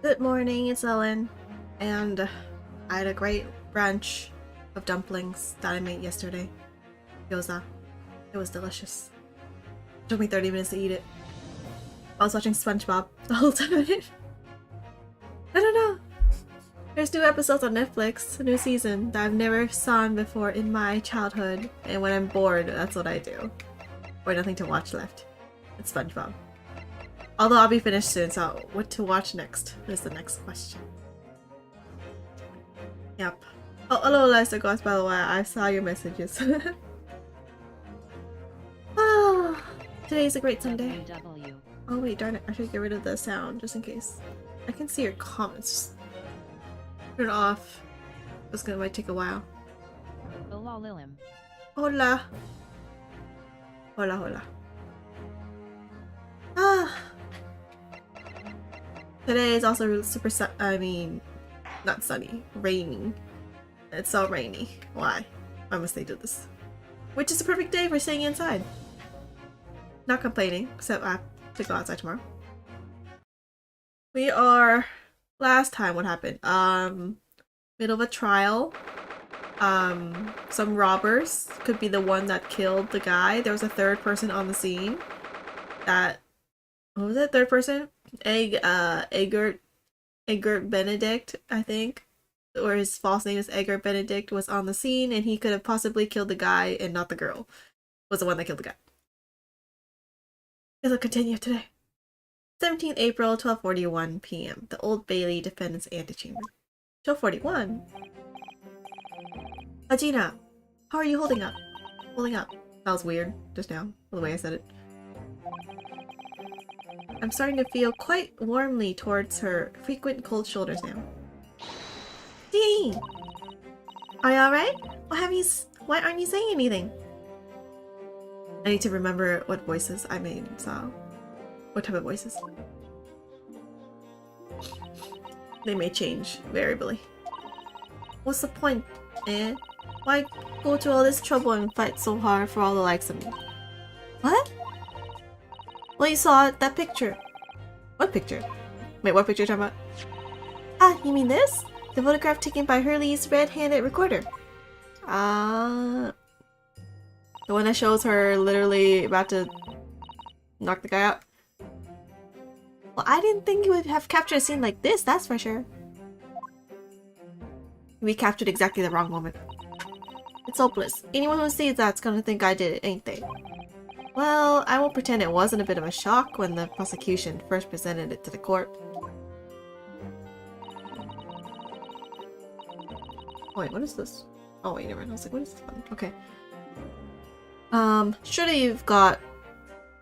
Good morning, it's Lillin, and I had a great brunch of dumplings that I made yesterday. Gyoza. It was delicious. It took me 30 minutes to eat it. I was watching SpongeBob the whole time. I don't know. There's new episodes on Netflix, a new season that I've never seen before in my childhood, and when I'm bored, that's what I do. Or nothing to watch left. It's SpongeBob. Although I'll be finished soon, so what to watch next is the next question. Yep. Oh, hello, Lester Goss, by the way. I saw your messages. Ah, today's a great Sunday. Oh wait, darn it. I should get rid of the sound just in case. I can see your comments. Turn it off. It's gonna might take a while. Hola, Lillin. Hola. Hola, hola. Ah. Today is also super not sunny, rainy. It's so rainy. Why? Why must they do this? Which is a perfect day for staying inside. Not complaining, except I have to go outside tomorrow. We are... Last time, what happened? Middle of a trial. Some robbers could be the one that killed the guy. There was a third person on the scene. What was it? Third person? Egbert Benedict, I think. Or his false name is Egbert Benedict, was on the scene, and he could have possibly killed the guy and not the girl. Was the one that killed the guy. It'll continue today. 17th April, 12:41 p.m. The Old Bailey Defendant's Antechamber. 12:41? Agina, how are you holding up? Holding up. That was weird, just now, the way I said it. I'm starting to feel quite warmly towards her frequent cold shoulders now. Dee! Are you alright? Why aren't you saying anything? I need to remember what voices I made, so... What type of voices? They may change variably. What's the point, eh? Why go to all this trouble and fight so hard for all the likes of me? What? Well, you saw that picture. What picture? Wait, what picture are you talking about? Ah, you mean this? The photograph taken by Hurley's red-handed recorder. The one that shows her literally about to knock the guy out. Well, I didn't think you would have captured a scene like this, that's for sure. We captured exactly the wrong moment. It's hopeless. Anyone who sees that's gonna think I did it, ain't they? Well, I won't pretend it wasn't a bit of a shock when the prosecution first presented it to the court. Wait, what is this? Oh wait, never mind. I was like, what is this button? Okay. Surely you've got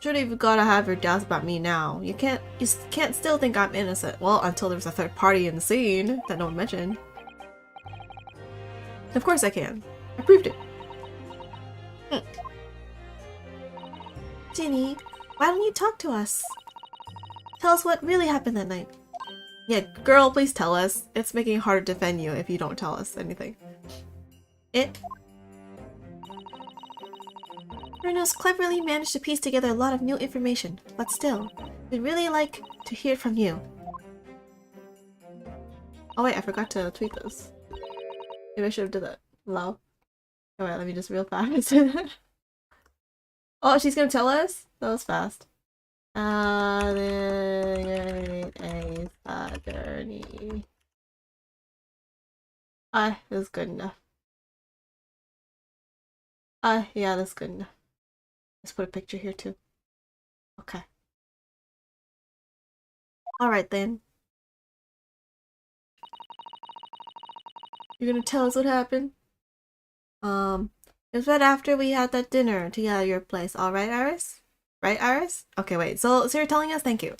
to have your doubts about me now. You can't still think I'm innocent. Well, until there was a third party in the scene that no one mentioned. Of course I can. I proved it. Ginny, why don't you talk to us? Tell us what really happened that night. Yeah, girl, please tell us. It's making it hard to defend you if you don't tell us anything. Bruno's cleverly managed to piece together a lot of new information, but still, we'd really like to hear from you. Oh wait, I forgot to tweet this. Maybe I should have done that. Hello? Alright, let me just real fast. Oh, she's gonna tell us? That was fast. Journey. That's good enough. Yeah, that's good enough. Let's put a picture here too. Okay. Alright then. You're gonna tell us what happened? It was right after we had that dinner together at your place, alright, Iris? Right, Iris? Okay, wait, so you're telling us? Thank you.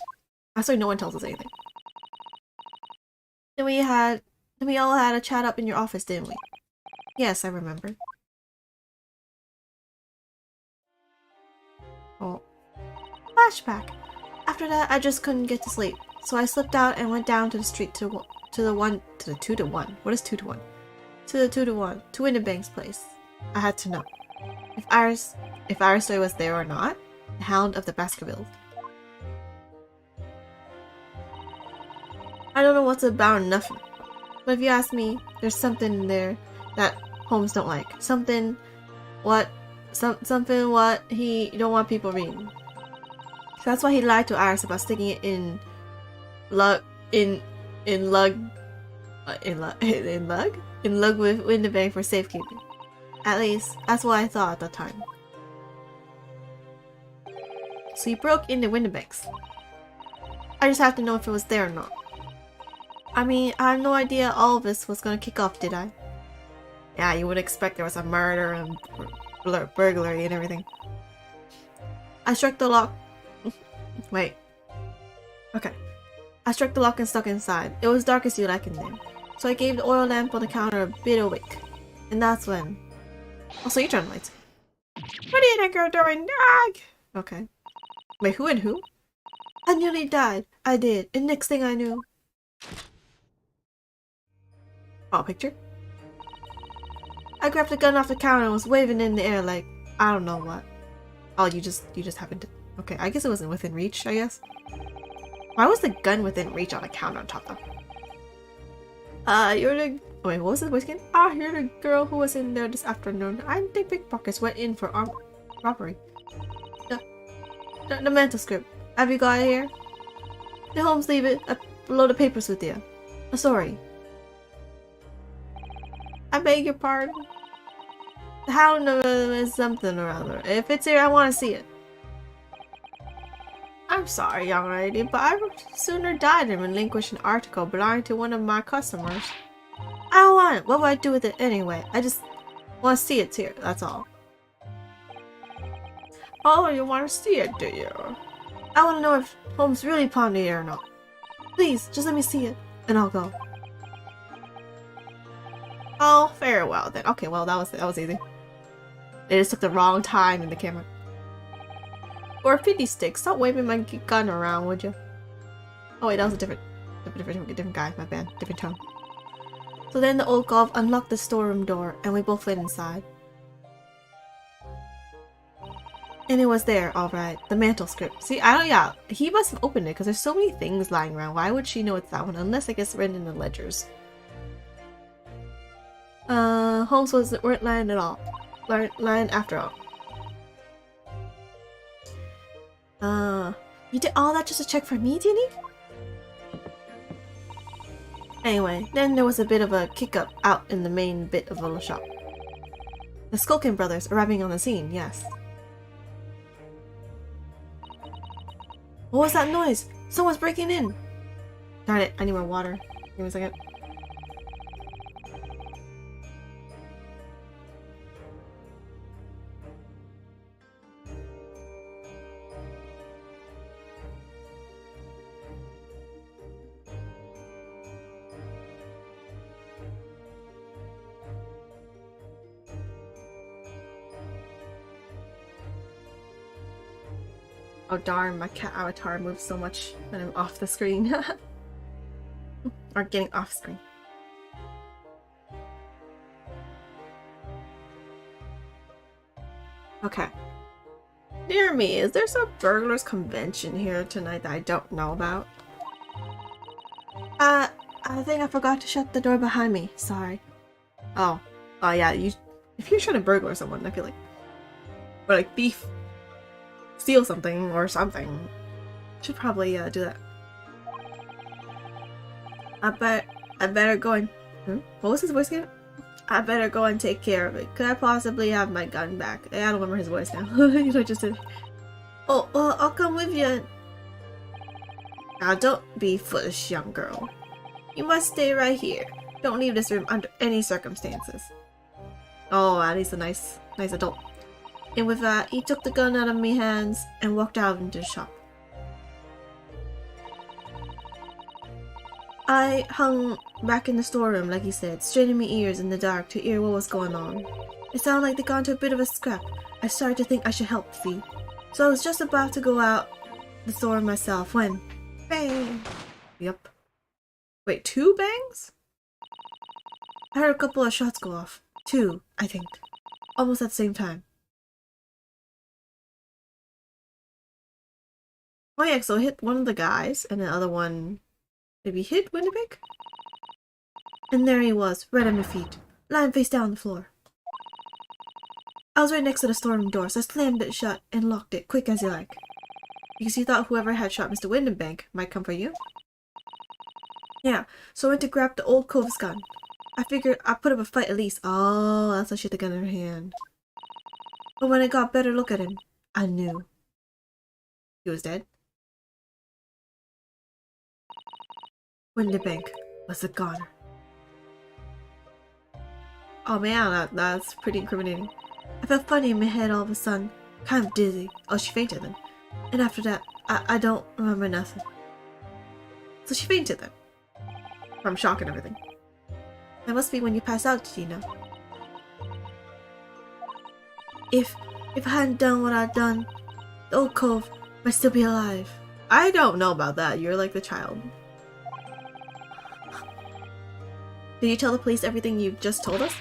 Actually, no one tells us anything. Then we all had a chat up in your office, didn't we? Yes, I remember. Oh. Flashback. After that, I just couldn't get to sleep, so I slipped out and went down to the street to the 2-to-1. What is 2-to-1? To the 2-to-1, to Winnebank's place. I had to know if Iris was there or not. The Hound of the Baskervilles. I don't know what's about nothing. But if you ask me, there's something in there that Holmes don't like. Something what he don't want people reading. So that's why he lied to Iris about sticking it in lug in lug with Winterbank for safekeeping. At least that's what I thought at the time. So he broke into Winterbank's. I just have to know if it was there or not. I mean, I had no idea all of this was gonna kick off, did I? Yeah, you would expect there was a murder and burglary and everything. I struck the lock. Wait. Okay. I struck the lock and stuck inside. It was dark as you like in there. So I gave the oil lamp on the counter a bit of wick. And that's when... Also, you turned lights. What do you think you're doing, dog? Okay. Wait, who and who? I nearly died. I did. And next thing I knew... Oh, picture? I grabbed the gun off the counter and was waving in the air like... I don't know what. Oh, you just happened to... Okay, I guess it wasn't within reach, I guess. Why was the gun within reach on the counter on top though? You're the... Wait, what was the voice again? You're the girl who was in there this afternoon. I think pickpockets went in for robbery. The manuscript. Have you got it here? The Holmes leave it below the papers with you. Sorry. I beg your pardon? The hound is something or other. If it's here, I want to see it. I'm sorry, young lady, but I would sooner die than relinquish an article belonging to one of my customers. I don't want it. What would I do with it anyway? I just want to see it here, that's all. Oh, you want to see it, do you? I want to know if Holmes really pawned it or not. Please, just let me see it, and I'll go. Oh, very well then. Okay, well that was easy. They just took the wrong time in the camera. Or a 50 stick. Stop waving my gun around, would you? Oh wait, that was a different guy. My bad. Different tone. So then the old golf unlocked the storeroom door, and we both went inside. And it was there, alright. The mantle script. See, yeah, he must have opened it because there's so many things lying around. Why would she know it's that one? Unless I guess written in the ledgers. Holmes weren't lying at all. Lying after all. You did all that just to check for me, Dini? Anyway, then there was a bit of a kick-up out in the main bit of the shop. The Skulkin brothers arriving on the scene, yes. What was that noise? Someone's breaking in! Darn it, I need more water. Give me a second. Oh darn, my cat avatar moves so much when I'm off the screen. Or getting off screen. Okay. Dear me, is there some burglars convention here tonight that I don't know about? I think I forgot to shut the door behind me. Sorry. Oh yeah, if you're trying to burglar someone, I feel like... Or like thief. Steal something or something. Should probably do that. I better go and... What was his voice again? I better go and take care of it. Could I possibly have my gun back? I don't remember his voice now. You know, just did. Oh, I'll come with you. Now don't be foolish, young girl. You must stay right here. Don't leave this room under any circumstances. Oh, he's a nice adult. And with that, he took the gun out of my hands and walked out into the shop. I hung back in the storeroom, like he said, straining my ears in the dark to hear what was going on. It sounded like they got into a bit of a scrap. I started to think I should help, see. So I was just about to go out the store myself when... Bang! Yep. Wait, 2 bangs? I heard a couple of shots go off. 2, I think. Almost at the same time. Oh yeah, so it hit one of the guys, and the other one Maybe hit Winnebago? And there he was, right at my feet, lying face down on the floor. I was right next to the storeroom door, so I slammed it shut and locked it quick as you like. Because you thought whoever had shot Mr. Windenbank might come for you? Yeah, so I went to grab the old cove's gun. I figured I'd put up a fight at least. Oh, that's why she had the gun in her hand. But when I got a better look at him, I knew. He was dead. Windenbank was a goner. Oh man, that's pretty incriminating. I felt funny in my head all of a sudden, kind of dizzy. Oh, she fainted then. And after that, I don't remember nothing. So she fainted then. From shock and everything. That must be when you pass out, Gina. If I hadn't done what I'd done, the old cove might still be alive. I don't know about that. You're like the child. Did you tell the police everything you just told us?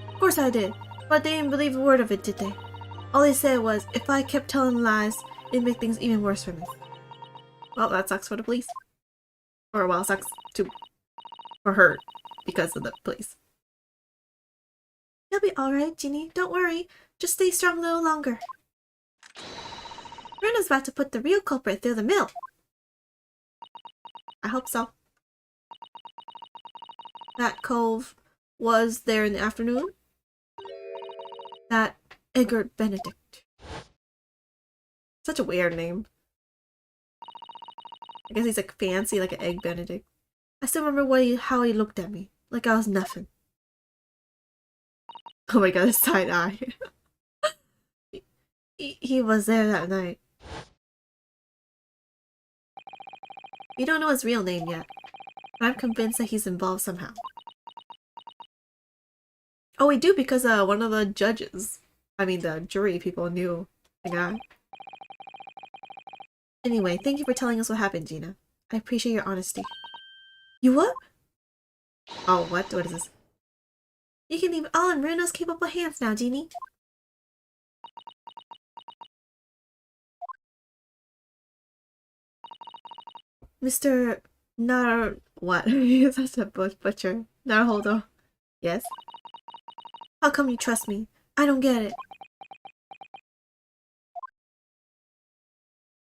Of course I did, but they didn't believe a word of it, did they? All they said was, if I kept telling lies, it'd make things even worse for me. Well, that sucks for the police. Or, well, it sucks for her, because of the police. You'll be alright, Ginny. Don't worry. Just stay strong a little longer. Rena's about to put the real culprit through the mill. I hope so. That cove was there in the afternoon. That Edgar Benedict. Such a weird name. I guess he's like fancy, like an egg Benedict. I still remember how he looked at me, like I was nothing. Oh my god, his side eye. he was there that night. We don't know his real name yet, but I'm convinced that he's involved somehow. Oh, we do, because one of the judges, the jury people knew the guy. Anyway, thank you for telling us what happened, Gina. I appreciate your honesty. You what? Oh, what? What is this? You can leave all in Runo's capable hands now, Genie. Mr. Nar... what? He's such a butcher. Narholdo. Yes? How come you trust me? I don't get it.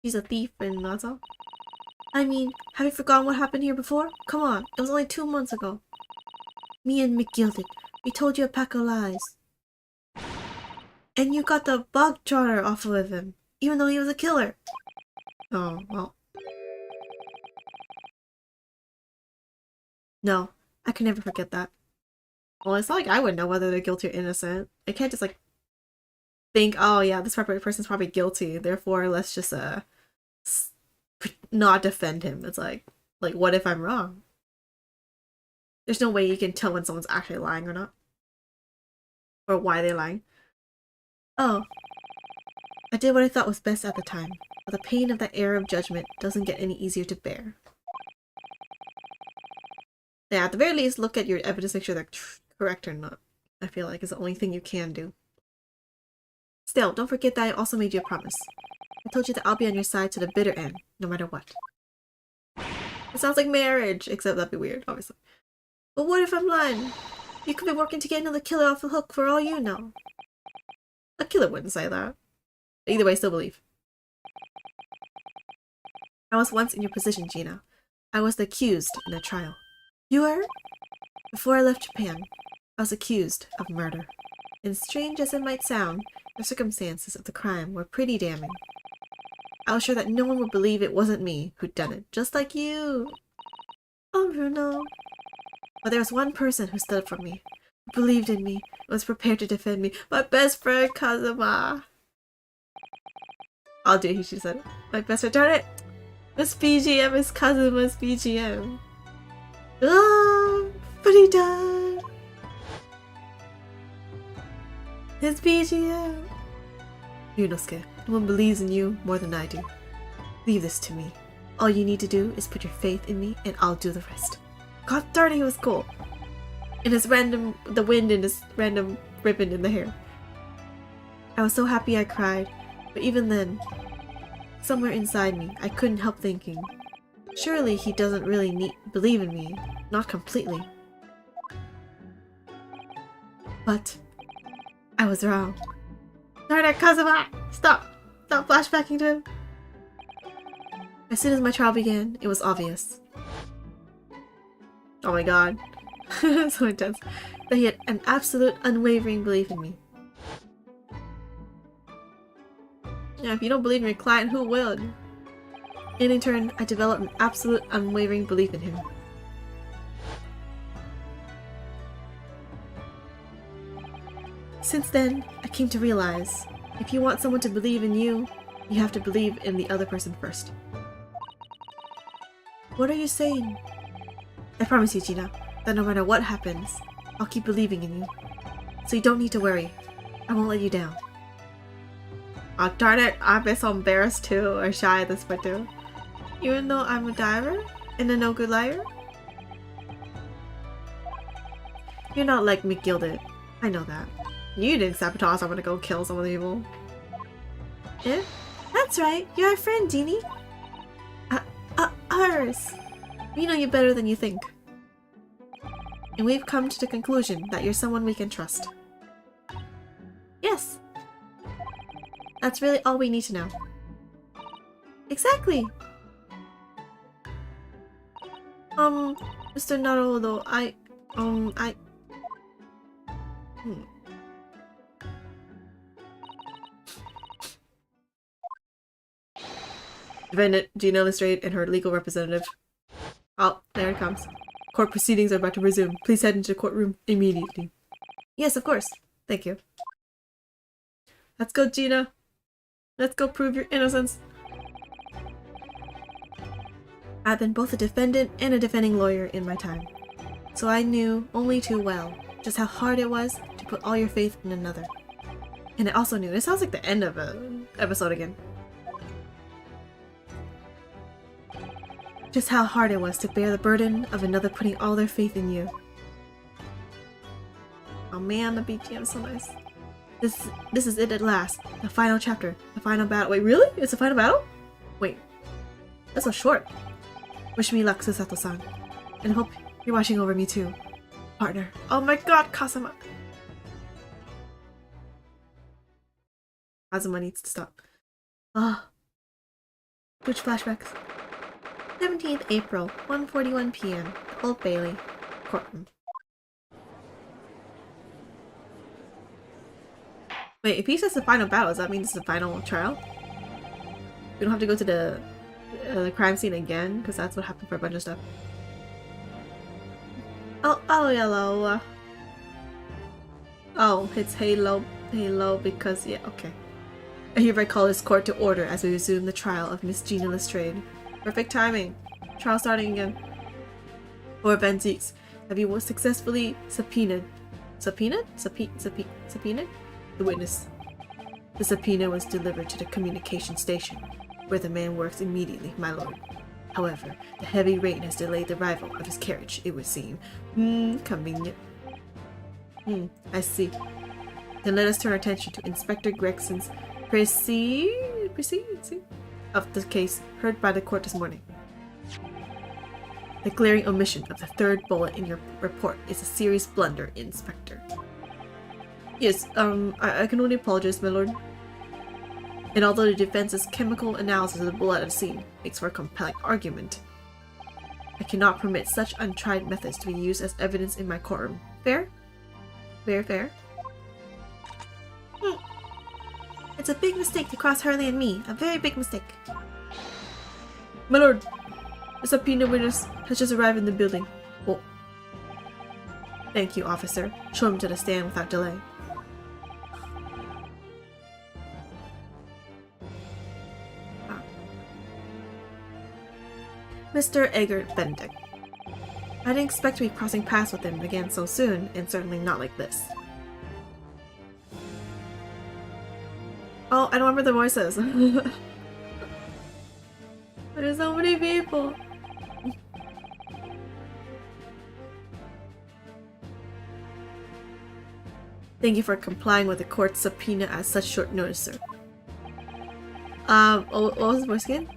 He's a thief and that's all? I mean, have you forgotten what happened here before? Come on, it was only 2 months ago. Me and McGilded, we told you a pack of lies. And you got the bog trotter off of him, even though he was a killer. Oh, well. No, I can never forget that. Well, it's not like I would know whether they're guilty or innocent. I can't just like think, oh yeah, this person's probably guilty, therefore let's just not defend him. It's like what if I'm wrong? There's no way you can tell when someone's actually lying or not. Or why they're lying. Oh. I did what I thought was best at the time, but the pain of that error of judgment doesn't get any easier to bear. Yeah, at the very least, look at your evidence, make sure they're correct or not. I feel like is the only thing you can do. Still, don't forget that I also made you a promise. I told you that I'll be on your side to the bitter end, no matter what. It sounds like marriage, except that'd be weird, obviously. But what if I'm lying? You could be working to get another killer off the hook for all you know. A killer wouldn't say that. Either way, still believe. I was once in your position, Gina. I was the accused in a trial. You were? Before I left Japan, I was accused of murder. And strange as it might sound, the circumstances of the crime were pretty damning. I was sure that no one would believe it wasn't me who'd done it, just like you. Oh, Bruno. But there was one person who stood up for me, who believed in me, and was prepared to defend me. My best friend, Kazuma. I'll do it, she said. My best friend, darn it! Miss BGM is Kazuma's BGM. Oh, but he died. His BGM. Yunosuke, no one believes in you more than I do. Leave this to me. All you need to do is put your faith in me and I'll do the rest. God darn it, he was cool. And the wind in his random ribbon in the hair. I was so happy I cried, but even then, somewhere inside me, I couldn't help thinking, Surely he doesn't really believe in me. Not completely. But I was wrong. Darn it, Kazuma! Stop! Stop flashbacking to him! As soon as my trial began, it was obvious. Oh my god. So intense. That he had an absolute unwavering belief in me. Yeah, if you don't believe in your client, who will? And in turn, I developed an absolute unwavering belief in him. Since then, I came to realize, if you want someone to believe in you, you have to believe in the other person first. What are you saying? I promise you, Gina, that no matter what happens, I'll keep believing in you. So you don't need to worry. I won't let you down. Oh, darn it, I'm so embarrassed too, or shy at this point too. Even though I'm a diver and a no-good liar? You're not like McGilded. I know that. You didn't sabotage someone to go kill some of the people. Eh? That's right, you're our friend, Jeannie. Ours. We know you better than you think. And we've come to the conclusion that you're someone we can trust. Yes. That's really all we need to know. Exactly. Mr. Naruhodo, Defendant Gina Lestrade and her legal representative. Oh, there it comes. Court proceedings are about to resume. Please head into the courtroom immediately. Yes, of course. Thank you. Let's go, Gina. Let's go prove your innocence. I've been both a defendant and a defending lawyer in my time, so I knew only too well just how hard it was to put all your faith in another. And I also knew, it sounds like the end of an episode again, just how hard it was to bear the burden of another putting all their faith in you. Oh man, the BGM is so nice. This is it at last. The final chapter. The final battle. Wait, really? It's the final battle? Wait. That's so short. Wish me luck, Susato-san. And hope you're watching over me too. Partner. Oh my god, Kazuma. Kazuma needs to stop. Ah. Which flashbacks? 17th April, 1:41 p.m. Old Bailey. Courtroom. Wait, if he says the final battle, does that mean it's the final trial? We don't have to go to the crime scene again, because that's what happened for a bunch of stuff. Oh, yellow. Oh, it's Halo because, yeah, okay. I hereby call this court to order as we resume the trial of Miss Gina Lestrade. Perfect timing. Trial starting again. For Van Zieks, have you successfully subpoenaed? Subpoenaed? Subpoenaed? The witness. The subpoena was delivered to the communication station, where the man works immediately, my lord. However, the heavy rain has delayed the arrival of his carriage, it would seem. Convenient. I see. Then let us turn our attention to Inspector Gregson's proceedings of the case heard by the court this morning. The glaring omission of the third bullet in your report is a serious blunder, Inspector. Yes, I can only apologize, my lord. And although the defense's chemical analysis of the bullet at the scene makes for a compelling argument, I cannot permit such untried methods to be used as evidence in my courtroom. Fair? Fair. It's a big mistake to cross Hurley and me. A very big mistake. My lord, the subpoena witness has just arrived in the building. Oh. Thank you, officer. Show him to the stand without delay. Mr. Eggert Benedict. I didn't expect to be crossing paths with him again so soon, and certainly not like this. Oh, I don't remember the voices. There's so many people. Thank you for complying with the court's subpoena at such short notice, sir. What was the voice again?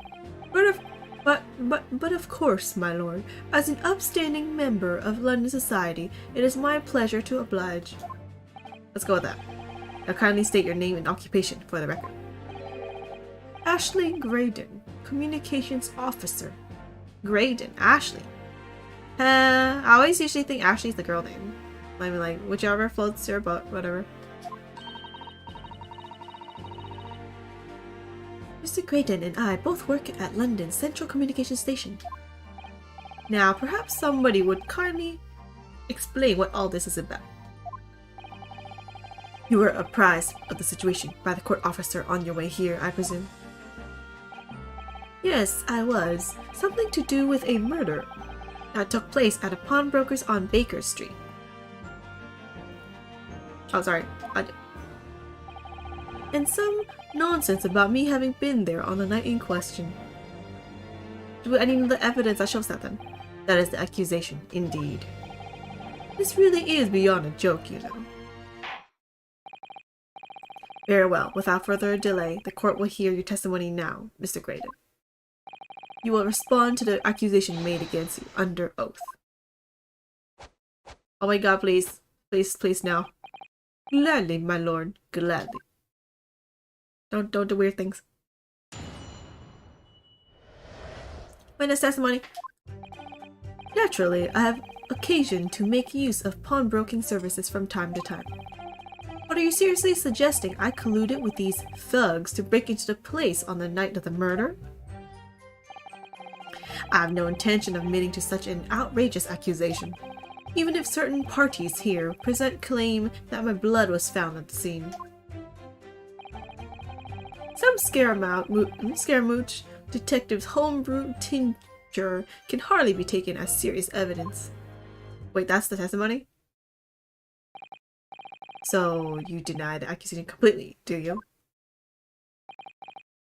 But of course, my lord, as an upstanding member of London society, it is my pleasure to oblige. Let's go with that. Now kindly state your name and occupation for the record. Ashley Graydon, Communications Officer. Graydon, Ashley. I always usually think Ashley's the girl name. I mean, like, whichever floats your boat, whatever. Mr. Graydon and I both work at London's Central Communication Station. Now, perhaps somebody would kindly explain what all this is about. You were apprised of the situation by the court officer on your way here, I presume? Yes, I was. Something to do with a murder that took place at a pawnbroker's on Baker Street. Oh, sorry. And some nonsense about me having been there on the night in question. Do I need the evidence that shows that then? That is the accusation, indeed. This really is beyond a joke, you know. Very well. Without further delay, the court will hear your testimony now, Mr. Graydon. You will respond to the accusation made against you under oath. Oh my god, please. Please, please, now. Gladly, my lord. Gladly. Don't do weird things. Witness testimony. Naturally, I have occasion to make use of pawnbroking services from time to time. But are you seriously suggesting I colluded with these thugs to break into the place on the night of the murder? I have no intention of admitting to such an outrageous accusation, even if certain parties here present claim that my blood was found at the scene. Some Scaramouche detective's homebrew tincture can hardly be taken as serious evidence. Wait, that's the testimony? So, you deny the accusation completely, do you?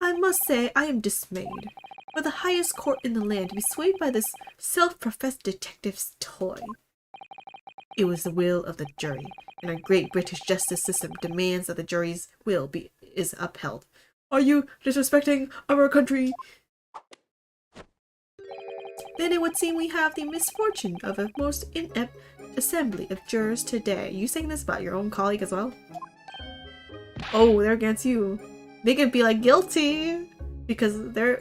I must say I am dismayed. For the highest court in the land to be swayed by this self-professed detective's toy. It was the will of the jury, and our great British justice system demands that the jury's will is upheld. Are you disrespecting our country? Then it would seem we have the misfortune of a most inept assembly of jurors today. You saying this about your own colleague as well? Oh, they're against you. They could be like guilty because their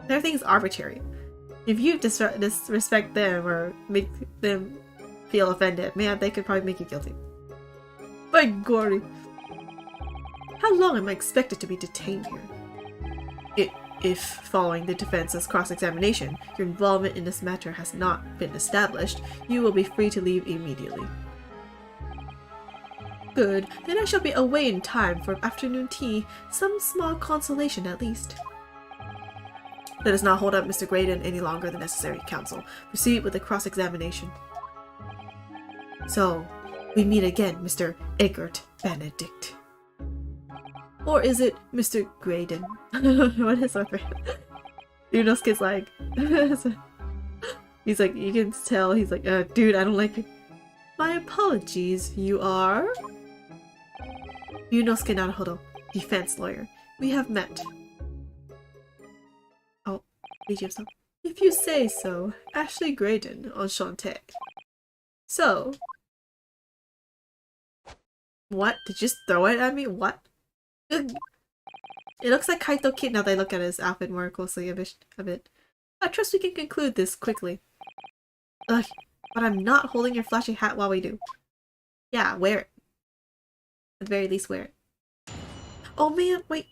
thing's arbitrary. If you disrespect them or make them feel offended, man, they could probably make you guilty. By gory. How long am I expected to be detained here? If, following the defense's cross-examination, your involvement in this matter has not been established, you will be free to leave immediately. Good, then I shall be away in time for afternoon tea, some small consolation at least. Let us not hold up Mr. Graydon any longer than necessary, counsel. Proceed with the cross-examination. So, we meet again, Mr. Egbert Benedict. Or is it Mr. Graydon? What is our friend? Yunosuke's like... he's like, you can tell, he's like, dude, I don't like it. My apologies, you are? Yunosuke Naruhodo, defense lawyer. We have met. Oh, did you have some? If you say so. Ashley Graydon, enchanté. So... What? Did you just throw it at me? What? It looks like Kaito Kid now that I look at his outfit more closely a bit. I trust we can conclude this quickly. Ugh, but I'm not holding your flashy hat while we do. Yeah, wear it. At the very least, wear it. Oh man, wait.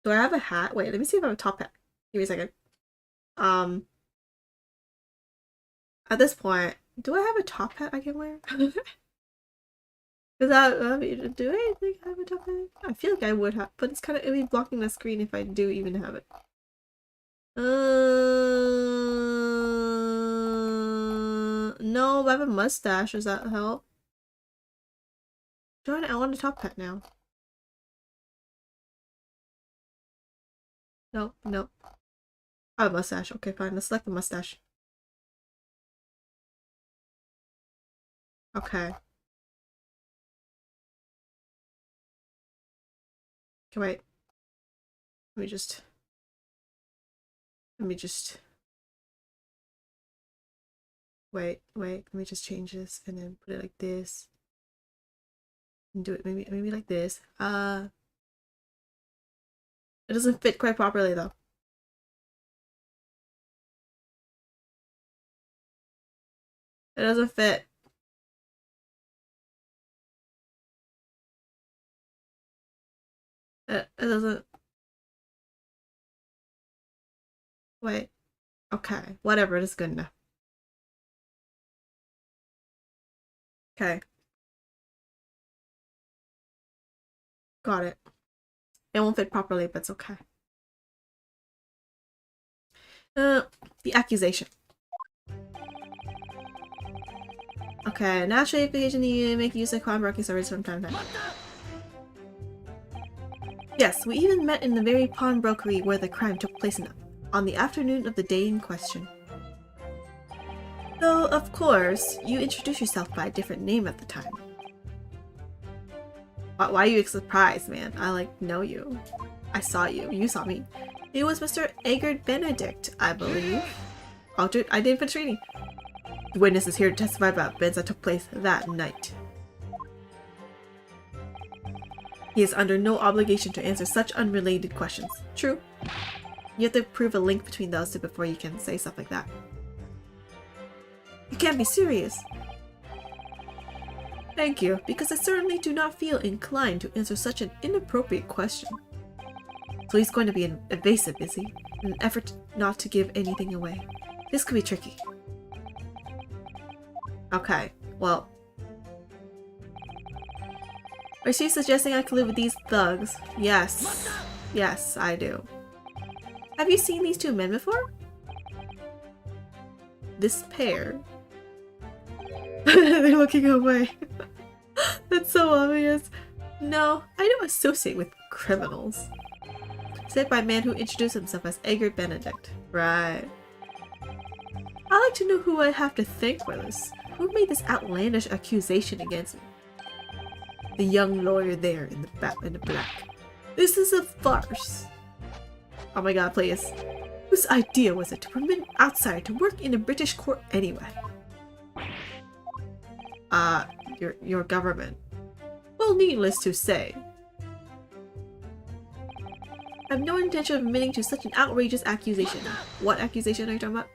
Do I have a hat? Wait, let me see if I have a top hat. Give me a second. At this point, do I have a top hat I can wear? Do I think I have a top hat? I feel like I would have, but it'd be blocking the screen if I do even have it. No, but I have a mustache. Does that help? Darn it, I want a top hat now. No, no. I have a mustache. Okay, fine. Let's select the mustache. Okay. Okay, wait. Let me just... Let me just... Wait, let me just change this and then put it like this. And do it maybe like this. It doesn't fit quite properly though. It doesn't fit. It doesn't. Wait. Okay. Whatever. It is good enough. Okay. Got it. It won't fit properly, but it's okay. The accusation. Okay, naturally, application you make use of pawnbroking service from time to time. Yes, we even met in the very pawnbrokery where the crime took place on the afternoon of the day in question. Though, of course, you introduced yourself by a different name at the time. Why are you surprised, man? I, know you. I saw you. You saw me. It was Mr. Egert Benedict, I believe. Oh, dude, I didn't finish reading. The witness is here to testify about events that took place that night. He is under no obligation to answer such unrelated questions. True. You have to prove a link between those two before you can say stuff like that. You can't be serious. Thank you, because I certainly do not feel inclined to answer such an inappropriate question. So he's going to be evasive, is he? In an effort not to give anything away. This could be tricky. Okay, well. Are you suggesting I could live with these thugs? Yes. Yes, I do. Have you seen these two men before? This pair? They're looking away. That's so obvious. No, I don't associate with criminals. Said by a man who introduced himself as Egert Benedict. Right. I'd like to know who I have to thank for this. Who made this outlandish accusation against me? The young lawyer there in the black. This is a farce. Oh my god, please. Whose idea was it to permit an outsider to work in a British court anyway? Your government. Well, needless to say. I have no intention of admitting to such an outrageous accusation. What accusation are you talking about?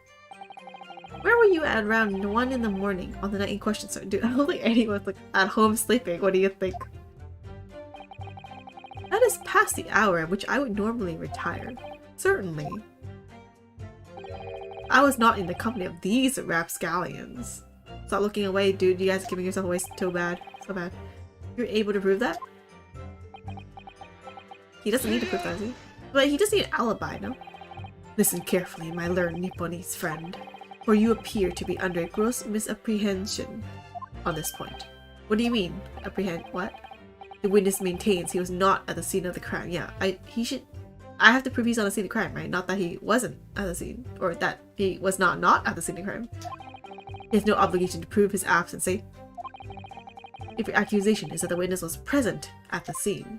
Where were you at around 1 in the morning on the night in question, sir? Dude, I don't think anyone's at home sleeping. What do you think? That is past the hour at which I would normally retire. Certainly. I was not in the company of these rapscallions. Stop looking away, dude. You guys are giving yourself away so bad. So bad. You're able to prove that? He doesn't need to prove that, does he? But he does need an alibi, no? Listen carefully, my learned Nipponese friend. For you appear to be under gross misapprehension on this point. What do you mean? Apprehend what? The witness maintains he was not at the scene of the crime. Yeah, I have to prove he's on the scene of the crime, right? Not that he wasn't at the scene. Or that he was not at the scene of the crime. He has no obligation to prove his absence, eh? If your accusation is that the witness was present at the scene,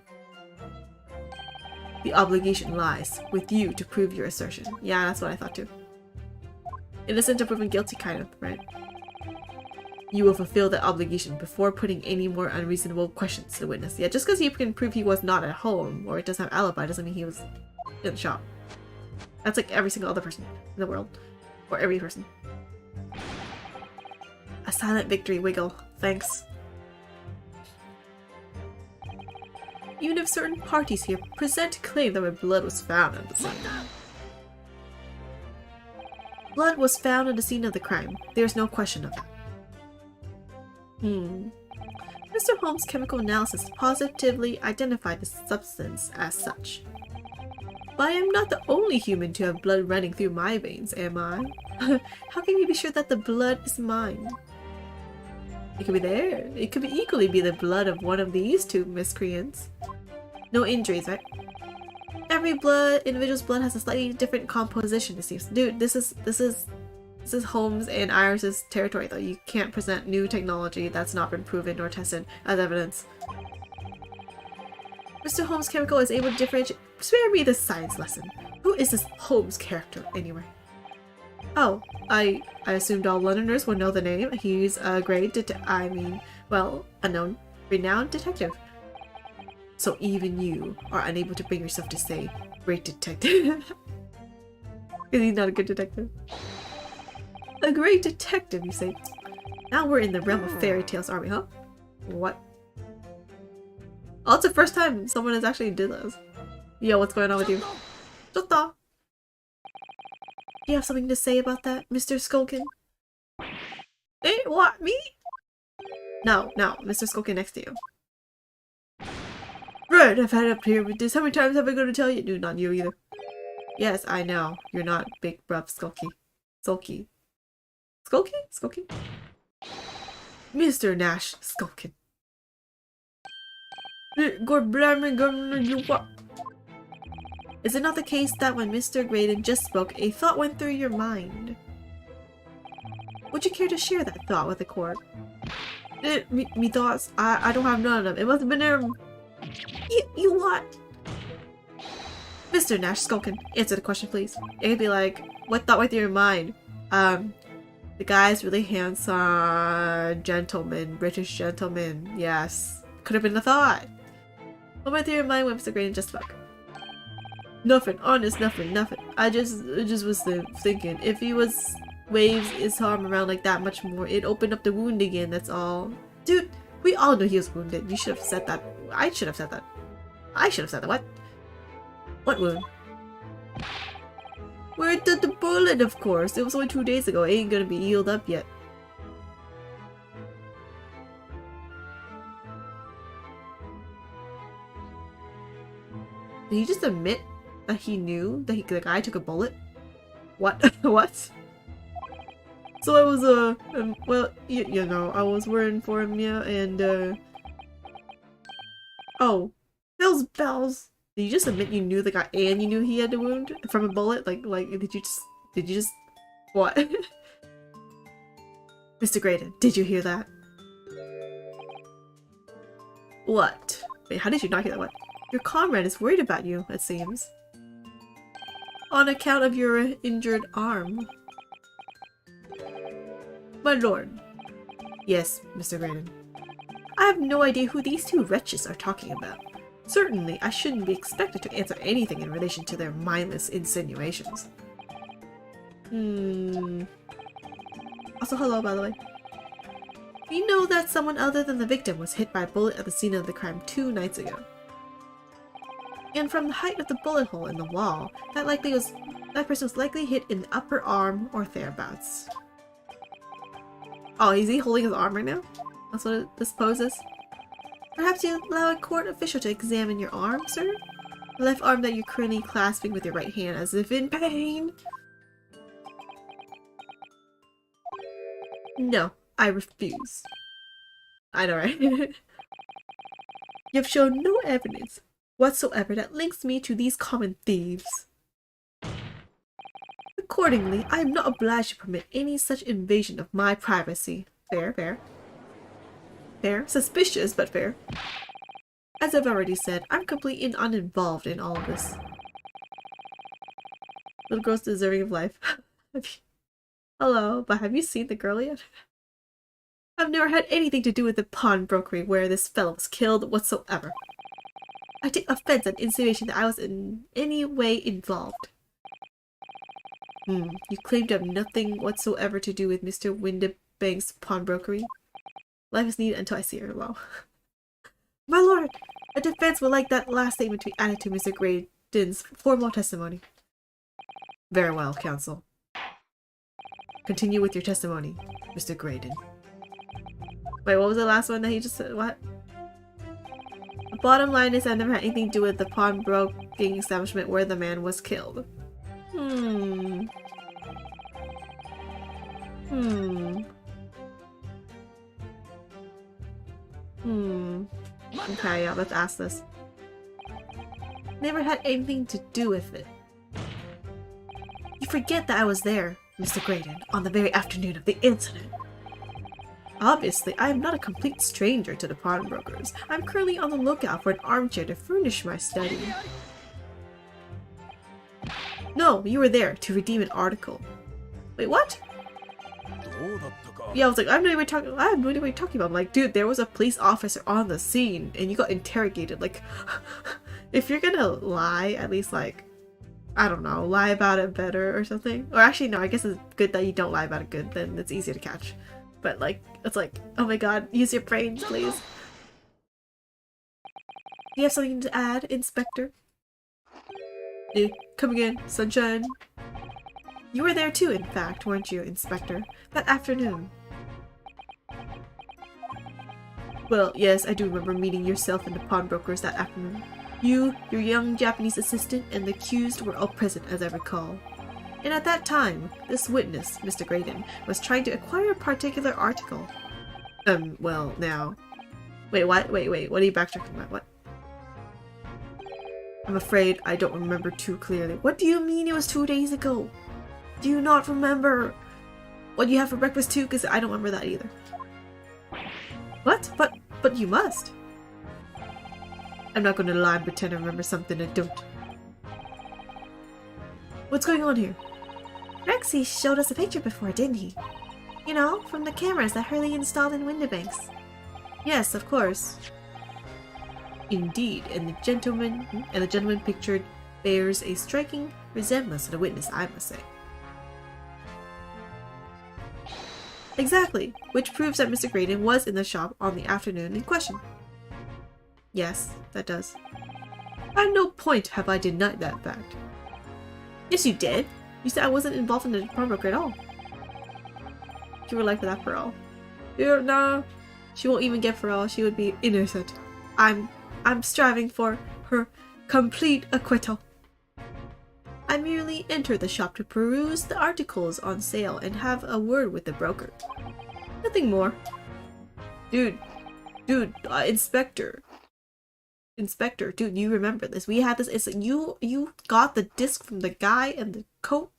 the obligation lies with you to prove your assertion. Yeah, that's what I thought too. Innocent until proven guilty, kind of, right? You will fulfill that obligation before putting any more unreasonable questions to the witness. Yeah, just because you can prove he was not at home or it doesn't have alibi doesn't mean he was in the shop. That's like every single other person in the world. Or every person. A silent victory, Wiggle. Thanks. Even if certain parties here present to claim that my blood was found at the scene. Blood was found at the scene of the crime. There's no question of that. Mr. Holmes' chemical analysis positively identified the substance as such. But I am not the only human to have blood running through my veins, am I? How can you be sure that the blood is mine? It could be there. It could equally be the blood of one of these two miscreants. No injuries, right? Every individual's blood has a slightly different composition, it seems. Dude, this is Holmes and Iris's territory, though. You can't present new technology that's not been proven or tested as evidence. Mr. Holmes' chemical is able to differentiate. Spare me this science lesson. Who is this Holmes character, anyway? Oh, I assumed all Londoners would know the name. He's a great renowned detective. So even you are unable to bring yourself to say, great detective. Because he's not a good detective. A great detective, you say? Now we're in the realm of fairy tales, aren't we, huh? What? Oh, it's the first time someone has actually did this. Yo, what's going on with you? Jota! Do you have something to say about that, Mr. Skulkin? Eh, what? Me? No, Mr. Skulkin next to you. Right, I've had it up here with this. How many times have I got to tell you? No, not you either. Yes, I know. You're not big, rough, Skulky. Sulky. Skulky? Skulky? Mr. Nash Skulkin. Is it not the case that when Mr. Graydon just spoke, a thought went through your mind? Would you care to share that thought with the court? Me thoughts? I don't have none of them. It must have been You what? Mr. Nash Skulkin, answer the question please. It could be like, what thought went through your mind? The guy's really handsome gentleman, British gentleman. Yes. Could have been the thought. What went through your mind when Mr. Graydon just spoke? Nothing, honest, nothing. I just was thinking, if he waves his arm around like that much more, it opened up the wound again, that's all. Dude, we all knew he was wounded. You should have said that. I should have said that. What? What wound? Where did the bullet, of course. It was only 2 days ago. It ain't gonna be healed up yet. Did he just admit that he knew that the guy took a bullet? What? What? So I was, well, you know, I was worrying for him, yeah, and, oh, those bells! Did you just admit you knew the guy and you knew he had a wound from a bullet? Like, did you just, what? Mr. Graydon, did you hear that? What? Wait, how did you not hear that? What? Your comrade is worried about you, it seems. On account of your injured arm. My lord. Yes, Mr. Graydon. I have no idea who these two wretches are talking about. Certainly, I shouldn't be expected to answer anything in relation to their mindless insinuations. Also, hello, by the way. We know that someone other than the victim was hit by a bullet at the scene of the crime 2 nights ago. And from the height of the bullet hole in the wall, that person was likely hit in the upper arm or thereabouts. Oh, is he holding his arm right now? That's what this poses? Perhaps you allow a court official to examine your arm, sir? The left arm that you're currently clasping with your right hand as if in pain. No, I refuse. I know, right? You have shown no evidence whatsoever that links me to these common thieves. Accordingly, I am not obliged to permit any such invasion of my privacy. Fair, fair. Fair. Suspicious, but fair. As I've already said, I'm completely and uninvolved in all of this. Little girl's deserving of life. Hello, but have you seen the girl yet? I've never had anything to do with the pawnbrokery where this fellow was killed whatsoever. I take offense at insinuation that I was in any way involved. You claim to have nothing whatsoever to do with Mr. Windibank's pawnbrokery? Life is needed until I see her. Wow. My lord, a defense would like that last statement to be added to Mr. Graydon's formal testimony. Very well, counsel. Continue with your testimony, Mr. Graydon. Wait, what was the last one that he just said? What? The bottom line is I never had anything to do with the pawnbroking establishment where the man was killed. Okay, yeah, let's ask this. Never had anything to do with it. You forget that I was there, Mr. Graydon, on the very afternoon of the incident. Obviously, I am not a complete stranger to the pawnbrokers. I'm currently on the lookout for an armchair to furnish my study. No, you were there to redeem an article. Wait, what? Yeah, I was like, I have no idea what you're talking about. I'm like, dude, there was a police officer on the scene and you got interrogated. Like, if you're gonna lie, at least like, I don't know, lie about it better or something. Or actually, no, I guess it's good that you don't lie about it good, then it's easier to catch. But like, it's like, oh my god, use your brains, please. Do you have something to add, Inspector? Come again, sunshine. You were there too, in fact, weren't you, Inspector? That afternoon. Well, yes, I do remember meeting yourself and the pawnbrokers that afternoon. You, your young Japanese assistant, and the accused were all present, as I recall. And at that time, this witness, Mr. Graydon, was trying to acquire a particular article. Well, now... Wait, what? Wait, what are you backtracking about? What? I'm afraid I don't remember too clearly. What do you mean it was 2 days ago? Do you not remember what you had for breakfast too? Because I don't remember that either. What? But you must. I'm not going to lie and pretend I remember something I don't. What's going on here? Rexy showed us a picture before, didn't he? You know, from the cameras that Hurley installed in window banks. Yes, of course. Indeed, and the gentleman pictured bears a striking resemblance to the witness, I must say. Exactly, which proves that Mr. Graydon was in the shop on the afternoon in question. Yes, that does. At no point have I denied that fact. Yes, you did. You said I wasn't involved in the pawnbroker at all. You were like that for all. No, she won't even get for all. She would be innocent. I'm striving for her complete acquittal. I merely entered the shop to peruse the articles on sale and have a word with the broker. Nothing more. Dude, Inspector, dude, you remember this. We had this. It's you got the disc from the guy and the coat.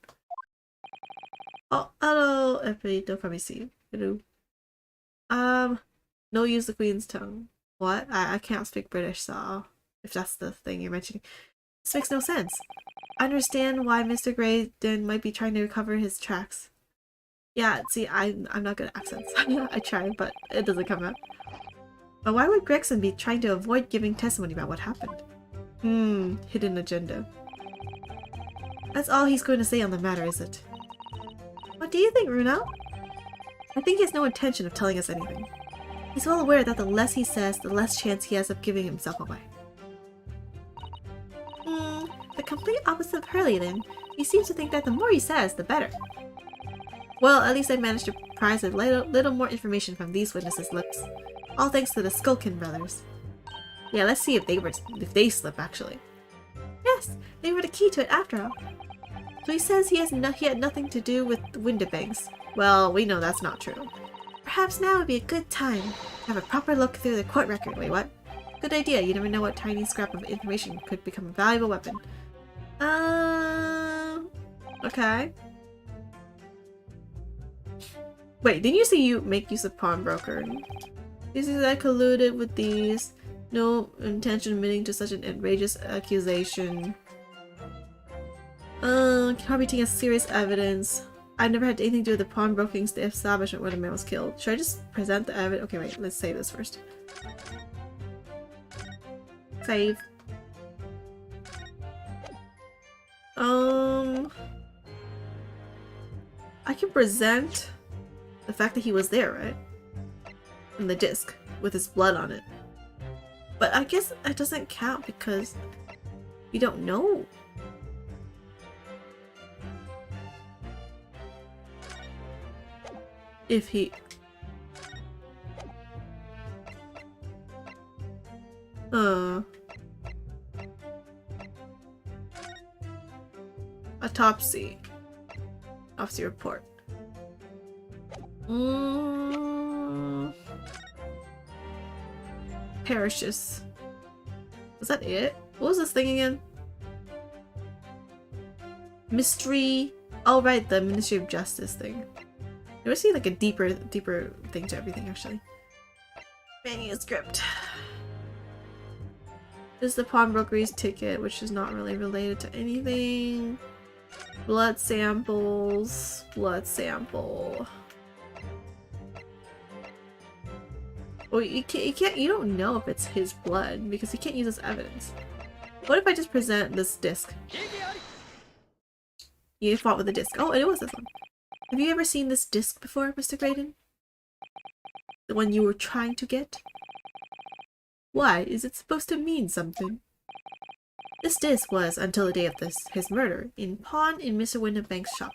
Oh, hello, everybody. Don't probably see you. Hello. No use the Queen's tongue. What? I can't speak British, so if that's the thing you're mentioning. This makes no sense. I understand why Mr. Graydon might be trying to recover his tracks. Yeah, see, I'm not good at accents. I try, but it doesn't come out. But why would Gregson be trying to avoid giving testimony about what happened? Hidden agenda. That's all he's going to say on the matter, is it? What do you think, Runa? I think he has no intention of telling us anything. He's well aware that the less he says, the less chance he has of giving himself away. The complete opposite of Hurley, then. He seems to think that the more he says, the better. Well, at least I managed to prise a little more information from these witnesses' lips. All thanks to the Skulkin brothers. Yeah, let's see if they slip, actually. Yes, they were the key to it after all. So he says he had nothing to do with the window banks. Well, we know that's not true. Perhaps now would be a good time to have a proper look through the court record. Wait, what? Good idea. You never know what tiny scrap of information could become a valuable weapon. Okay. Wait, didn't you say you make use of pawnbroker? This is I colluded with these. No intention admitting to such an outrageous accusation. Contributing as serious evidence. I've never had anything to do with the pawnbroking establishment where the man was killed. Should I just present the evidence? Okay, wait, let's save this first. Save. I can present the fact that he was there, right? In the disc with his blood on it. But I guess that doesn't count because we don't know. If he... Autopsy. Autopsy report. Parishes. Was that it? What was this thing again? Mystery. Oh right, the Ministry of Justice thing. I would see like a deeper thing to everything actually. Manuscript. This is the pawnbroker's ticket, which is not really related to anything. Blood samples. Blood sample. Well, you can't, you don't know if it's his blood because you can't use this evidence. What if I just present this disc? You fought with a disc. Oh, it was this one. Have you ever seen this disc before, Mr. Graydon? The one you were trying to get? Why? Is it supposed to mean something? This disc was, until the day of his murder, in pawn in Mr. Winterbank's shop.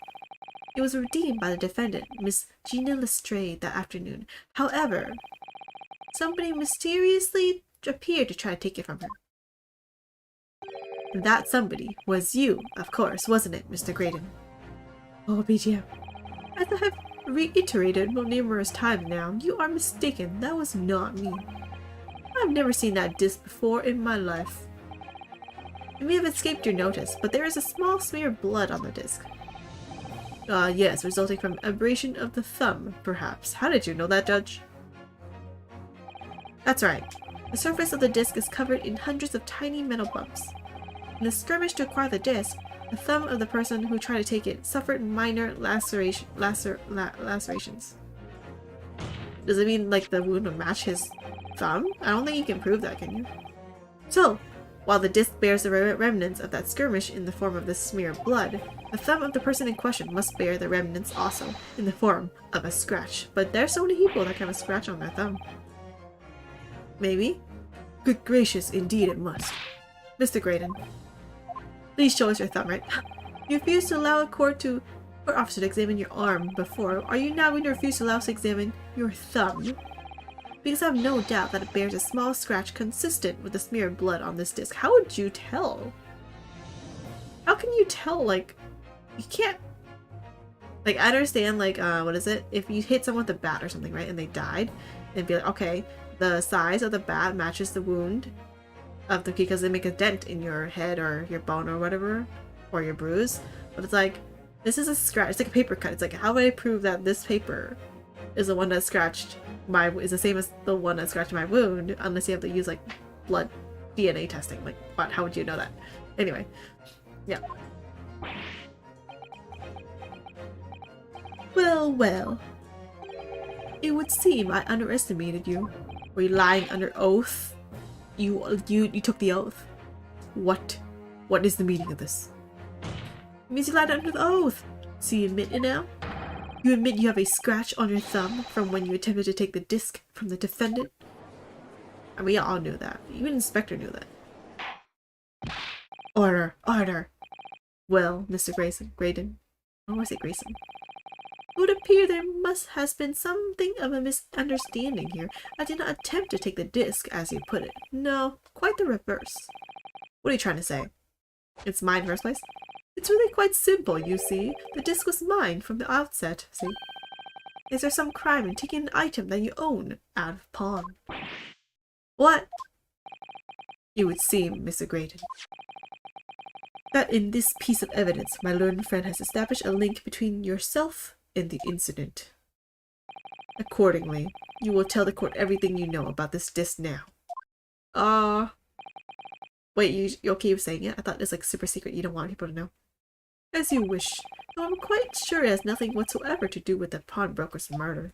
It was redeemed by the defendant, Miss Gina Lestrade, that afternoon. However, somebody mysteriously appeared to try to take it from her. And that somebody was you, of course, wasn't it, Mr. Graydon? Oh, BGM. As I have reiterated numerous times now, you are mistaken. That was not me. I've never seen that disc before in my life. It may have escaped your notice, but there is a small smear of blood on the disc. Yes, resulting from abrasion of the thumb, perhaps. How did you know that, Judge? That's right. The surface of the disc is covered in hundreds of tiny metal bumps. In the skirmish to acquire the disc, the thumb of the person who tried to take it suffered minor lacerations. Does it mean like the wound would match his thumb? I don't think you can prove that, can you? So, while the disc bears the remnants of that skirmish in the form of this smear of blood, the thumb of the person in question must bear the remnants also in the form of a scratch. But there's so many people that have a scratch on their thumb. Maybe? Good gracious, indeed it must. Mr. Graydon, please show us your thumb, right? You refused to allow a court officer to examine your arm before. Are you now going to refuse to allow us to examine your thumb? Because I have no doubt that it bears a small scratch consistent with the smear of blood on this disc. How would you tell? How can you tell, like, you can't, like, I understand, like, what is it? If you hit someone with a bat or something, right, and they died, it'd be like, okay, the size of the bat matches the wound of the, because they make a dent in your head or your bone or whatever, or your bruise. But it's like, this is a scratch, it's like a paper cut. It's like, how would I prove that this paper is the one that scratched is the same as the one that scratched my wound, unless you have to use like blood DNA testing? Like, what? How would you know that? Anyway, yeah. Well, well. It would seem I underestimated you. Were you lying under oath? You took the oath. What is the meaning of this? It means you lied under the oath. So you admit it now? You admit you have a scratch on your thumb from when you attempted to take the disc from the defendant? And we all knew that. Even the inspector knew that. Order! Order! Well, Mr. Graydon. Or was it Grayson? It would appear there has been something of a misunderstanding here. I did not attempt to take the disc, as you put it. No, quite the reverse. What are you trying to say? It's mine in the first place? It's really quite simple, you see. The disc was mine from the outset, see? Is there some crime in taking an item that you own out of pawn? What? It would seem, Mr. Graydon, that in this piece of evidence my learned friend has established a link between yourself and the incident. Accordingly, you will tell the court everything you know about this disc now. Wait, you okay with saying it? I thought it's like super secret, you don't want people to know. As you wish, though I'm quite sure it has nothing whatsoever to do with the pawnbroker's murder.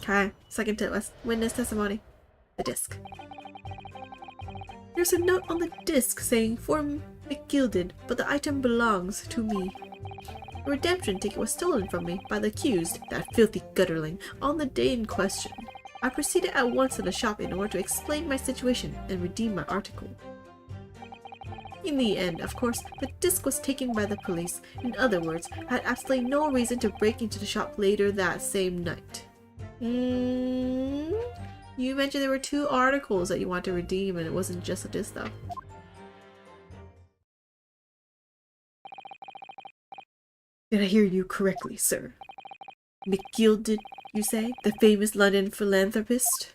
Okay, second to witness testimony. The disc. There's a note on the disc saying, "For McGilded, but the item belongs to me." A redemption ticket was stolen from me by the accused, that filthy gutterling, on the day in question. I proceeded at once to the shop in order to explain my situation and redeem my article. In the end, of course, the disc was taken by the police. In other words, I had absolutely no reason to break into the shop later that same night. You mentioned there were 2 articles that you want to redeem, and it wasn't just a disc though. Did I hear you correctly, sir? McGilded, you say? The famous London philanthropist?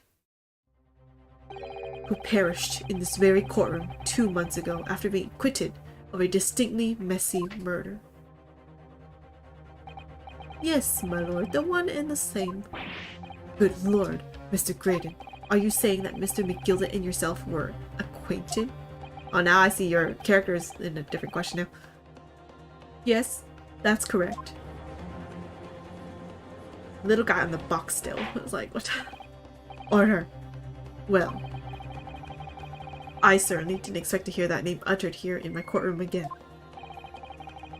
Who perished in this very courtroom 2 months ago after being acquitted of a distinctly messy murder. Yes, my lord, the one and the same. Good lord, Mr. Graydon, are you saying that Mr. McGilded and yourself were acquainted? Oh, now I see your character is in a different question now. Yes, that's correct. Little guy on the box still. I was like, what? Order. Well, I certainly didn't expect to hear that name uttered here in my courtroom again.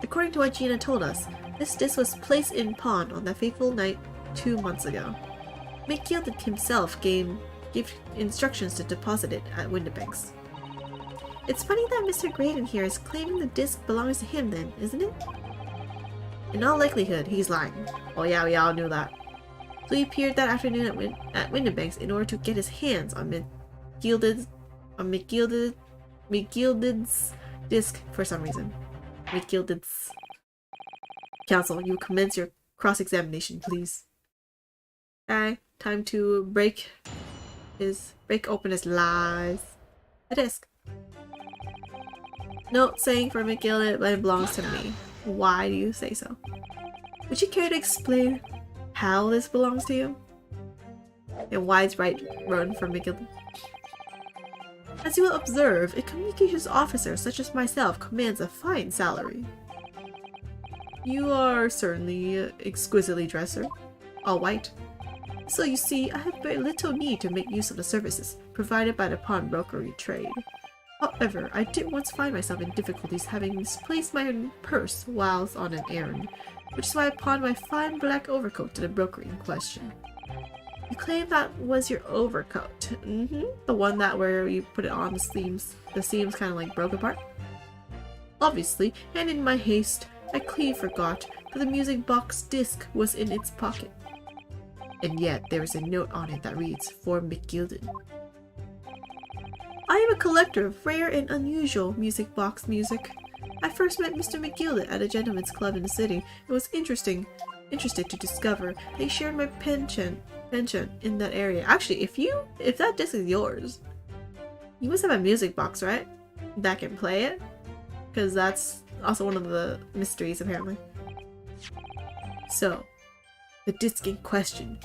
According to what Gina told us, this disc was placed in pawn on that fateful night 2 months ago. McGilded himself gave instructions to deposit it at Windibanks. It's funny that Mr. Graydon here is claiming the disc belongs to him then, isn't it? In all likelihood, he's lying. Oh yeah, we all knew that. So he appeared that afternoon at Windibanks in order to get his hands on McGilded's disc for some reason. McGilded's. Counsel, you commence your cross-examination, please. Okay, time to break open his lies. The disc. Note saying for McGilded, but it belongs to me. Why do you say so? Would you care to explain how this belongs to you? And why it's right run for McGilded? As you will observe, a communications officer such as myself commands a fine salary. You are certainly exquisitely dressed, sir. All white. So you see, I have very little need to make use of the services provided by the pawnbrokery trade. However, I did once find myself in difficulties having misplaced my purse whilst on an errand, which is why I pawned my fine black overcoat to the broker in question. You claim that was your overcoat? The one that where you put it on the seams kind of like broke apart? Obviously, and in my haste, I clean forgot that the music box disc was in its pocket. And yet, there is a note on it that reads, for McGilded. I am a collector of rare and unusual music box music. I first met Mr. McGilded at a gentleman's club in the city and was interested to discover that he shared my penchant in that area. Actually, if that disc is yours, you must have a music box, right? That can play it? Because that's also one of the mysteries, apparently. So, the disc in question.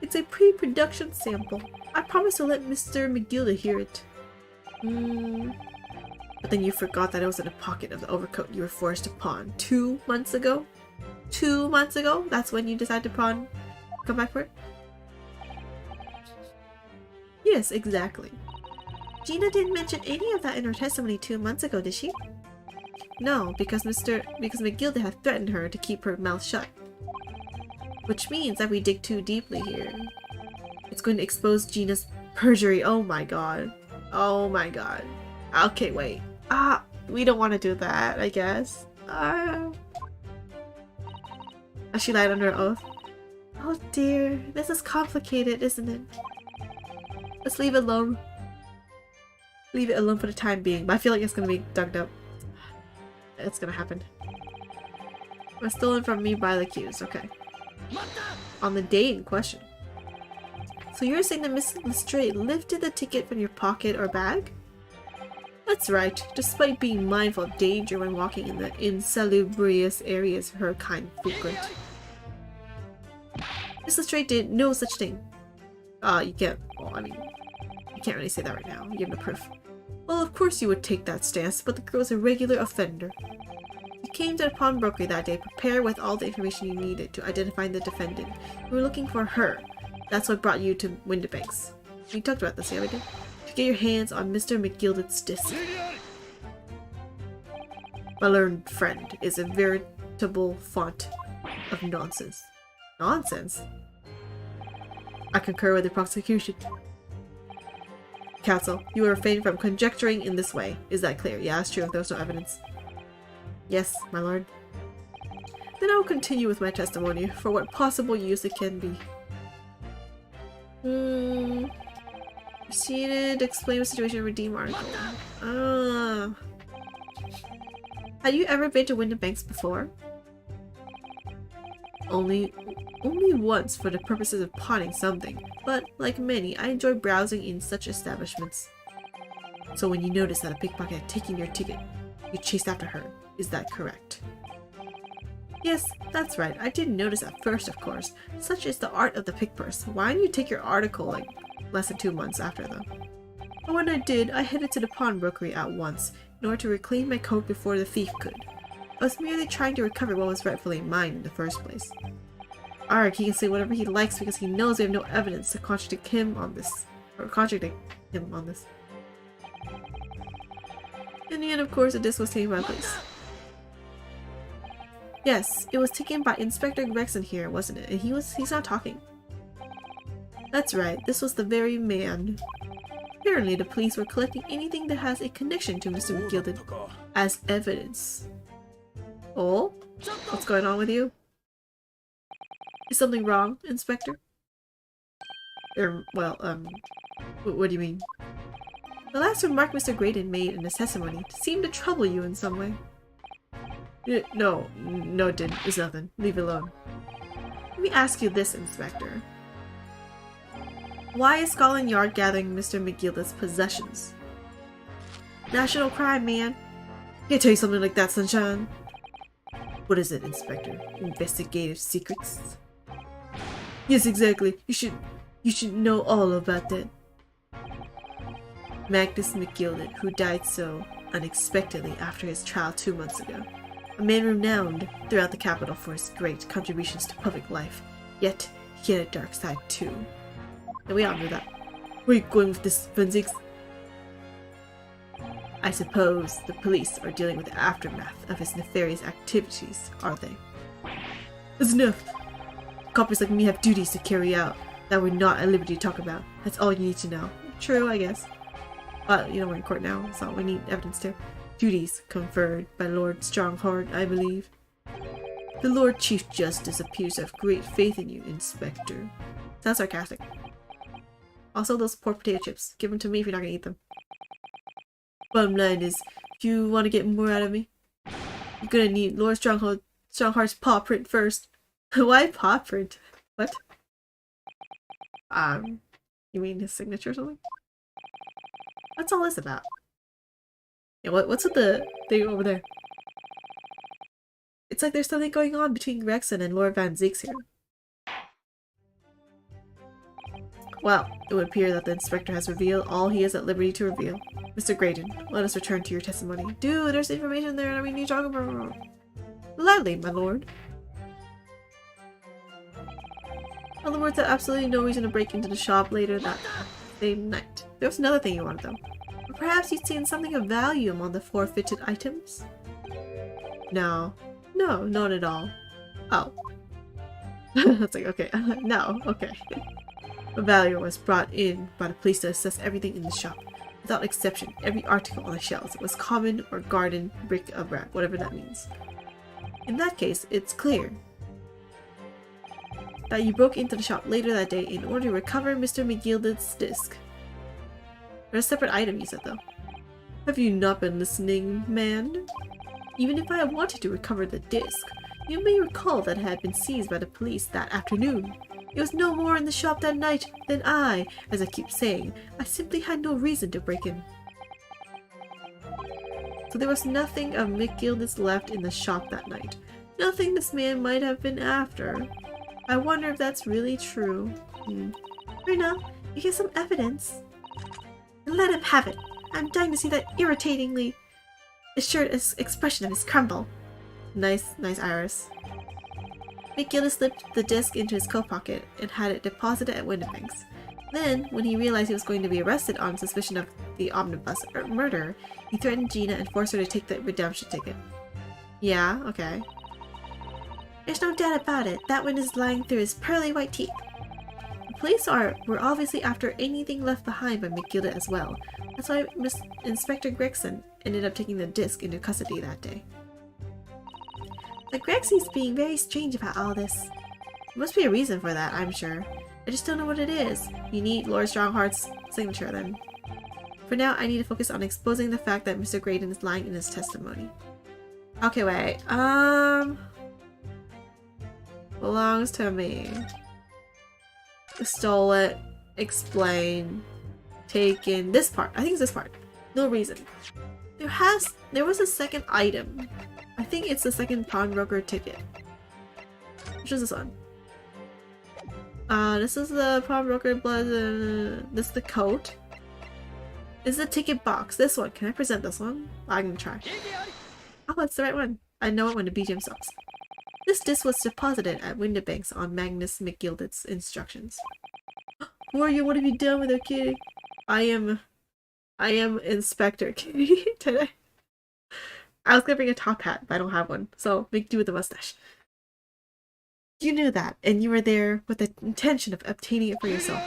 It's a pre-production sample. I promised to let Mr. McGilded hear it. But then you forgot that it was in the pocket of the overcoat you were forced to pawn 2 months ago? 2 months ago? That's when you decided to pawn? Come back for it? Yes, exactly. Gina didn't mention any of that in her testimony 2 months ago, did she? No, because McGilded had threatened her to keep her mouth shut. Which means that we dig too deeply here. It's going to expose Gina's perjury. Oh my god. Oh my god. Okay, wait. We don't want to do that, I guess. She lied under oath. Oh dear. This is complicated, isn't it? Let's leave it alone. Leave it alone for the time being, but I feel like it's going to be dug up. It's going to happen. Was stolen from me by the accused. Okay. On the day in question. So you're saying that Miss Lestrade lifted the ticket from your pocket or bag? That's right, despite being mindful of danger when walking in the insalubrious areas her kind frequent. Miss Lestrade did no such thing. You can't, well, I mean, you can't really say that right now. You have no proof. Well, of course you would take that stance, but the girl's a regular offender. You came to the pawnbrokery that day prepared with all the information you needed to identify the defendant. You were looking for her. That's what brought you to Windibanks. We talked about this the other day. To get your hands on Mr. McGilded's disc. My learned friend is a veritable font of nonsense. Nonsense? I concur with the prosecution. Counsel, you are refrained from conjecturing in this way. Is that clear? Yeah, that's true. There was no evidence. Yes, my lord. Then I will continue with my testimony for what possible use it can be. Proceeded to explain the situation in Redeem article. Have you ever been to Windibanks before? Only once for the purposes of pawning something, but like many, I enjoy browsing in such establishments. So when you noticed that a pickpocket had taken your ticket, you chased after her. Is that correct? Yes, that's right. I didn't notice at first, of course. Such is the art of the pick purse. Why didn't you take your article like less than 2 months after though? But when I did, I headed to the pawnbrokery at once in order to reclaim my coat before the thief could. I was merely trying to recover what was rightfully mine in the first place. Arg, he can say whatever he likes because he knows we have no evidence to contradict him on this. In the end, of course, the disc was taken by the police. Yes, it was taken by Inspector Gregson here, wasn't it? And he's not talking. That's right, this was the very man. Apparently, the police were collecting anything that has a connection to Mr. McGilden as evidence. Oh? What's going on with you? Is something wrong, Inspector? What do you mean? The last remark Mr. Graydon made in his testimony seemed to trouble you in some way. No, it didn't. It's nothing. Leave it alone. Let me ask you this, Inspector. Why is Scotland Yard gathering Mr. McGilden's possessions? National crime, man. Can't tell you something like that, Sunshine. What is it, Inspector? Investigative secrets? Yes, exactly. You should know all about that. Magnus McGilden, who died so unexpectedly after his trial 2 months ago. A man renowned throughout the capital for his great contributions to public life, yet he had a dark side too. And we all knew that. Where are you going with this, forensics? I suppose the police are dealing with the aftermath of his nefarious activities, are they? That's enough! Coppers like me have duties to carry out that we're not at liberty to talk about. That's all you need to know. True, I guess. But, we're in court now, so we need evidence too. Duties conferred by Lord Strongheart, I believe. The Lord Chief Justice appears to have great faith in you, Inspector. Sounds sarcastic. Also, those poor potato chips. Give them to me if you're not gonna eat them. Bottom line is, if you want to get more out of me, you're gonna need Lord Strongheart's paw print first. Why paw print? What? You mean his signature or something? What's all this about? Yeah, what's with the thing over there? It's like there's something going on between Gregson and Lord Van Zeeks here. Well, it would appear that the inspector has revealed all he is at liberty to reveal. Mr. Graydon, let us return to your testimony. Dude, there's information there that we need to talk about. Gladly, my lord. In other words, I had absolutely no reason to break into the shop later that same night. There was another thing you wanted though. Or perhaps you'd seen something of value among the forfeited items? No, not at all. Oh. That's like, okay. No, okay. A valuer was brought in by the police to assess everything in the shop. Without exception, every article on the shelves was common or garden bric-a-brac, whatever that means. In that case, it's clear that you broke into the shop later that day in order to recover Mr. McGilden's disc. There's a separate item, you said though. Have you not been listening, man? Even if I had wanted to recover the disc, you may recall that it had been seized by the police that afternoon. It was no more in the shop that night than as I keep saying, I simply had no reason to break in. So there was nothing of McGilden's left in the shop that night. Nothing this man might have been after. I wonder if that's really true. Fair enough, you get some evidence. Let him have it. I'm dying to see that irritatingly assured expression of his crumble. Nice Iris. McGilden slipped the disc into his coat pocket and had it deposited at Windibanks. Then, when he realized he was going to be arrested on suspicion of the omnibus murder, he threatened Gina and forced her to take the redemption ticket. Yeah, okay. There's no doubt about it. That one is lying through his pearly white teeth. The police were obviously after anything left behind by McGilden as well. That's why Inspector Gregson ended up taking the disc into custody that day. But Grexy's being very strange about all this. There must be a reason for that, I'm sure. I just don't know what it is. You need Lord Strongheart's signature then. For now, I need to focus on exposing the fact that Mr. Graydon is lying in his testimony. Okay, wait. Belongs to me. Stole it. Explain. Taken. This part. I think it's this part. No reason. There was a second item. I think it's the second pawnbroker ticket. Which is this one? This is the pawnbroker blood. This is the coat. This is a ticket box. This one. Can I present this one? I'm gonna try. Oh, it's the right one. I know it when the BGM stops. This disc was deposited at Windibanks on Magnus McGilded's instructions. Who are you? What have you done with her, kitty? I am Inspector Kitty today. I was gonna bring a top hat, but I don't have one, so make do with the mustache. You knew that, and you were there with the intention of obtaining it for yourself.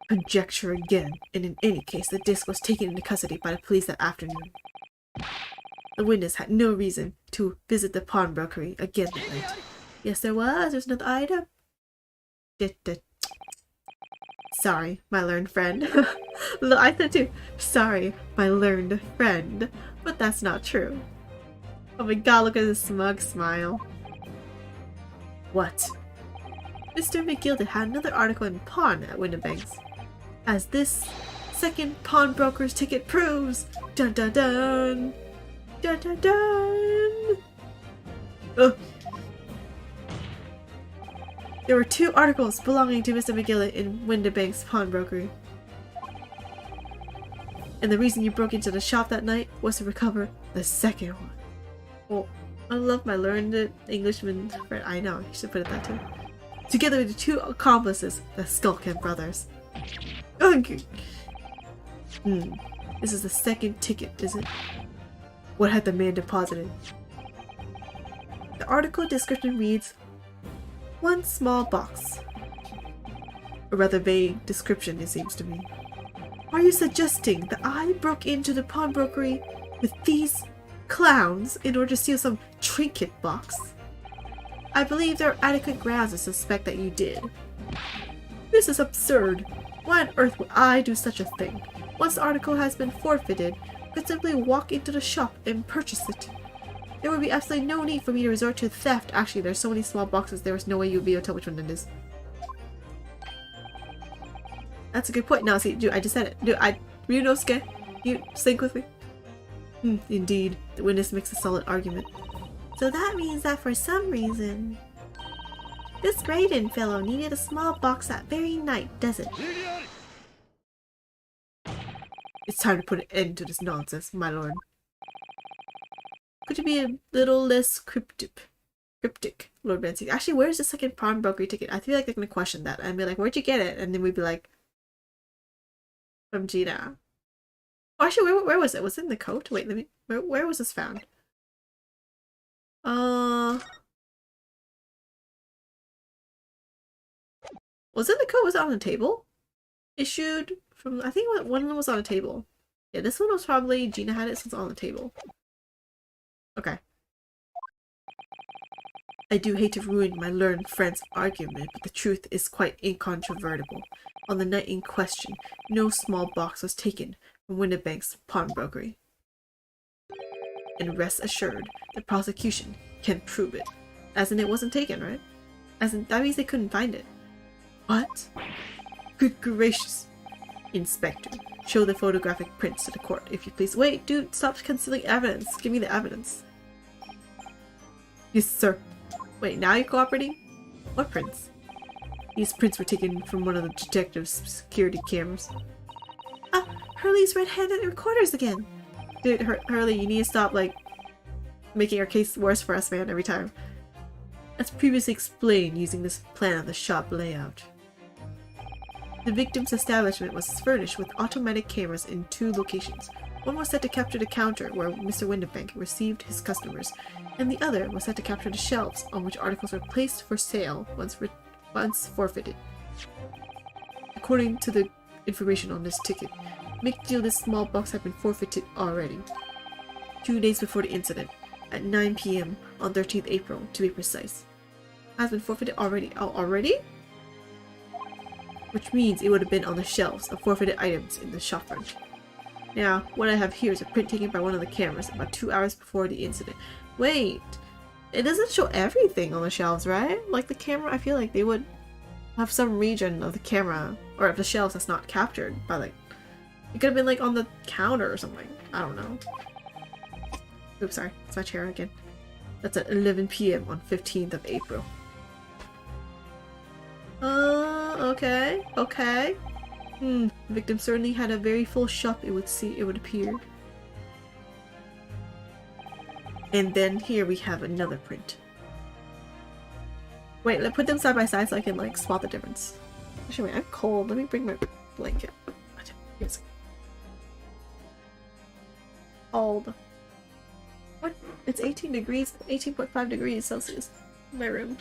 Conjecture again, and in any case, the disc was taken into custody by the police that afternoon. The witness had no reason to visit the pawnbrokery again that night. Yes, there was. There's another item. Sorry, my learned friend. Look, I said too. Sorry, my learned friend. But that's not true. Oh my god, look at this smug smile. What? Mr. McGilded had another article in pawn at Windibanks. As this second pawnbroker's ticket proves! Dun dun dun! Dun dun dun! Ugh. There were 2 articles belonging to Mr. McGilded in Windibanks pawnbrokery. And the reason you broke into the shop that night was to recover the second one. Well, I love my learned Englishman friend. I know, I should put it that too. Together with the 2 accomplices, the Skulkin brothers. Ugh. This is the second ticket, is it? What had the man deposited? The article description reads, 1 small box. A rather vague description, it seems to me. Are you suggesting that I broke into the pawnbrokery with these clowns in order to steal some trinket box? I believe there are adequate grounds to suspect that you did. This is absurd. Why on earth would I do such a thing? Once the article has been forfeited, I could simply walk into the shop and purchase it. There would be absolutely no need for me to resort to theft. Actually, there's so many small boxes, there was no way you'd be able to tell which one it is. That's a good point. Now, see, dude, I just said it. Dude, Ryunosuke, you sync with me? Indeed, the witness makes a solid argument. So that means that for some reason, this Graydon fellow needed a small box that very night, does it? It's time to put an end to this nonsense, my lord. Could you be a little less cryptic, Lord Bensi? Actually, where's the second pawnbrokery ticket? I feel like they're gonna question that and be like, "Where'd you get it?" And then we'd be like, "From Gina." Oh, actually, where was it? Was it in the coat? Wait, let me. Where was this found? Was it in the coat? Was it on the table? Issued from. I think one of them was on a table. Yeah, this one was probably Gina had it, so it's on the table. Okay. I do hate to ruin my learned friend's argument, but the truth is quite incontrovertible. On the night in question, no small box was taken from Windibank's pawnbrokery. And rest assured, the prosecution can prove it. As in it wasn't taken, right? As in, that means they couldn't find it. What? Good gracious. Inspector, show the photographic prints to the court, if you please. Wait, dude, stop concealing evidence. Give me the evidence. Yes, sir. Wait, now you're cooperating? What prints? These prints were taken from one of the detective's security cameras. Ah, Hurley's red-handed recorders again! Dude, Hurley, you need to stop, like, making our case worse for us, man, every time. As previously explained using this plan of the shop layout. The victim's establishment was furnished with automatic cameras in 2 locations. One was set to capture the counter where Mr. Windibank received his customers, and the other was set to capture the shelves on which articles were placed for sale once forfeited. According to the information on this ticket, McGilded's small box had been forfeited already. 2 days before the incident, at 9 p.m. on 13th April to be precise. Has been forfeited already. Oh, already? Which means it would have been on the shelves of forfeited items in the shopfront. Now, what I have here is a print taken by one of the cameras about 2 hours before the incident. Wait, it doesn't show everything on the shelves, right? Like the camera, I feel like they would have some region of the camera or of the shelves that's not captured by like, it could have been like on the counter or something. I don't know. Oops, sorry, it's my chair again. That's at 11 p.m. on 15th of April. Okay. The victim certainly had a very full shop, it would appear. And then here we have another print. Wait, let's put them side by side so I can like spot the difference. Actually, wait, I'm cold. Let me bring my blanket. Yes. Cold. What? It's 18 degrees, 18.5 degrees Celsius in my room.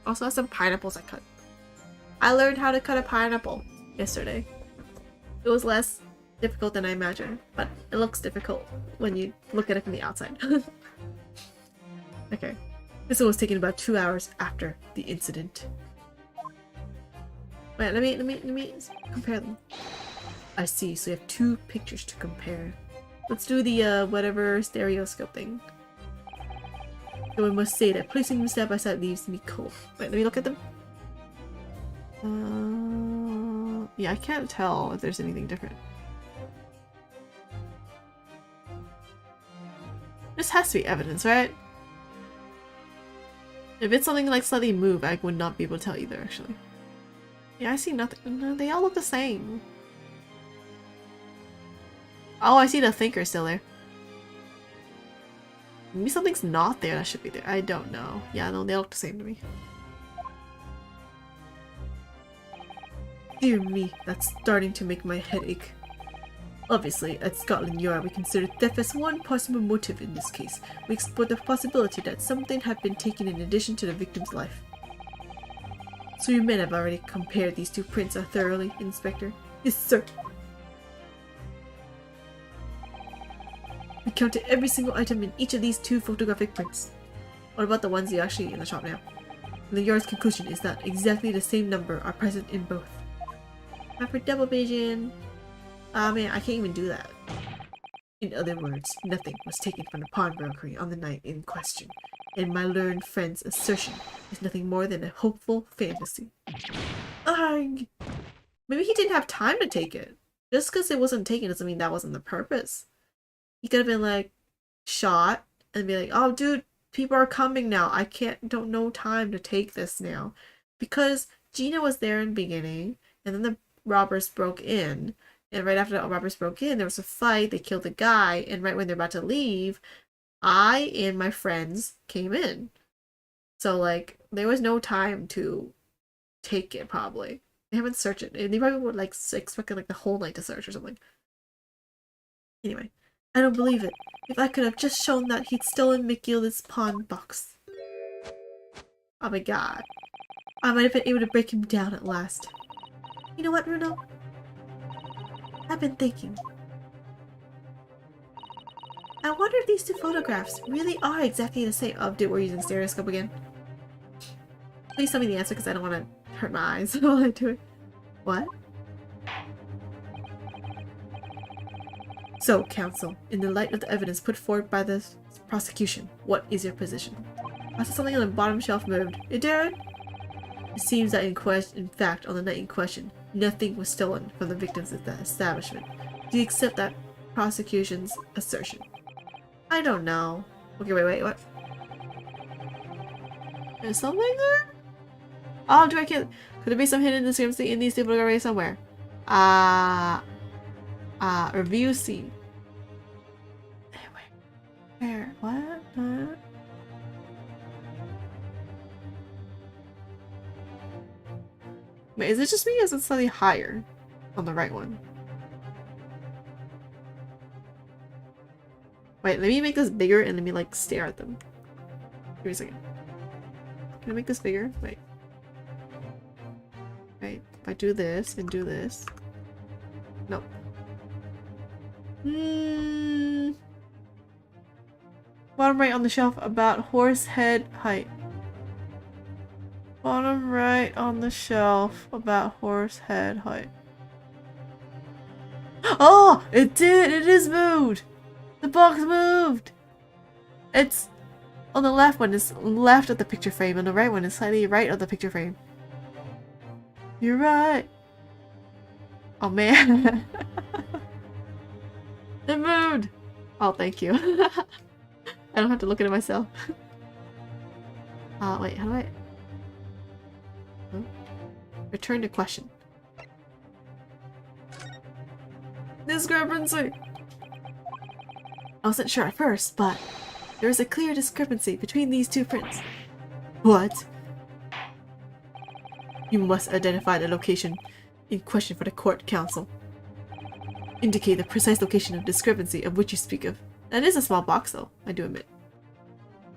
Also has some pineapples I cut. I learned how to cut a pineapple yesterday. It was less difficult than I imagined, but it looks difficult when you look at it from the outside. Okay. This one was taken about 2 hours after the incident. Wait, let me compare them. I see, so you have 2 pictures to compare. Let's do the whatever stereoscope thing. So I must say that placing them side by side leaves me cold. Wait, let me look at them. Yeah, I can't tell if there's anything different. This has to be evidence, right? If it's something like slightly moved, I would not be able to tell either, actually. Yeah, I see nothing. No, they all look the same. Oh, I see the thinker still there. Maybe something's not there that should be there. I don't know. Yeah, no, they look the same to me. Dear me, that's starting to make my head ache. Obviously, at Scotland Yard, we consider theft as one possible motive in this case. We explore the possibility that something had been taken in addition to the victim's life. So you men have already compared these 2 prints thoroughly, Inspector? Yes, sir. We counted every single item in each of these 2 photographic prints. What about the ones you actually in the shop now? And the Yard's conclusion is that exactly the same number are present in both. Time for double vision. Man, I can't even do that. In other words, nothing was taken from the pawnbrokery on the night in question, and my learned friend's assertion is nothing more than a hopeful fantasy. Ugh. Maybe he didn't have time to take it. Just because it wasn't taken doesn't mean that wasn't the purpose. He could have been like, shot, and be like, oh dude, people are coming now. I don't know time to take this now. Because Gina was there in the beginning, and then the robbers broke in. And right after the robbers broke in, there was a fight, they killed the guy, and right when they're about to leave, I and my friends came in. So, like, there was no time to take it, probably. They haven't searched it. They probably would, like, expected, like, the whole night to search or something. Anyway, I don't believe it. If I could have just shown that he'd stolen McGilda's pawn box. Oh my god. I might have been able to break him down at last. You know what, Bruno? I've been thinking. I wonder if these 2 photographs really are exactly the same. Oh, dude, we're using stereoscope again. Please tell me the answer because I don't want to hurt my eyes while I do it. What? So, counsel, in the light of the evidence put forward by the prosecution, what is your position? I saw something on the bottom shelf moved. It did? It seems that in fact, on the night in question, nothing was stolen from the victims at that establishment. Do you accept that prosecution's assertion? I don't know. Okay, wait, what? There's something there? Oh, could there be some hidden discrepancy in these people already somewhere? Review scene. Where? What? Wait, is it just me or is it slightly higher on the right one? Wait, let me make this bigger and let me like stare at them. Give me a second. Can I make this bigger? Wait. Wait, if I do this and do this. Nope. Bottom right on the shelf about horse head height. Bottom right on the shelf about horse head height. Oh! It did! It is moved! The box moved! It's on the left one is left of the picture frame, and the right one is slightly right of the picture frame. You're right! Oh man. It moved! Oh, thank you. I don't have to look at it myself. Wait, how do I... Return to question. Discrepancy! I wasn't sure at first, but there is a clear discrepancy between these two prints. What? You must identify the location in question for the court counsel. Indicate the precise location of discrepancy of which you speak of. That is a small box though, I do admit.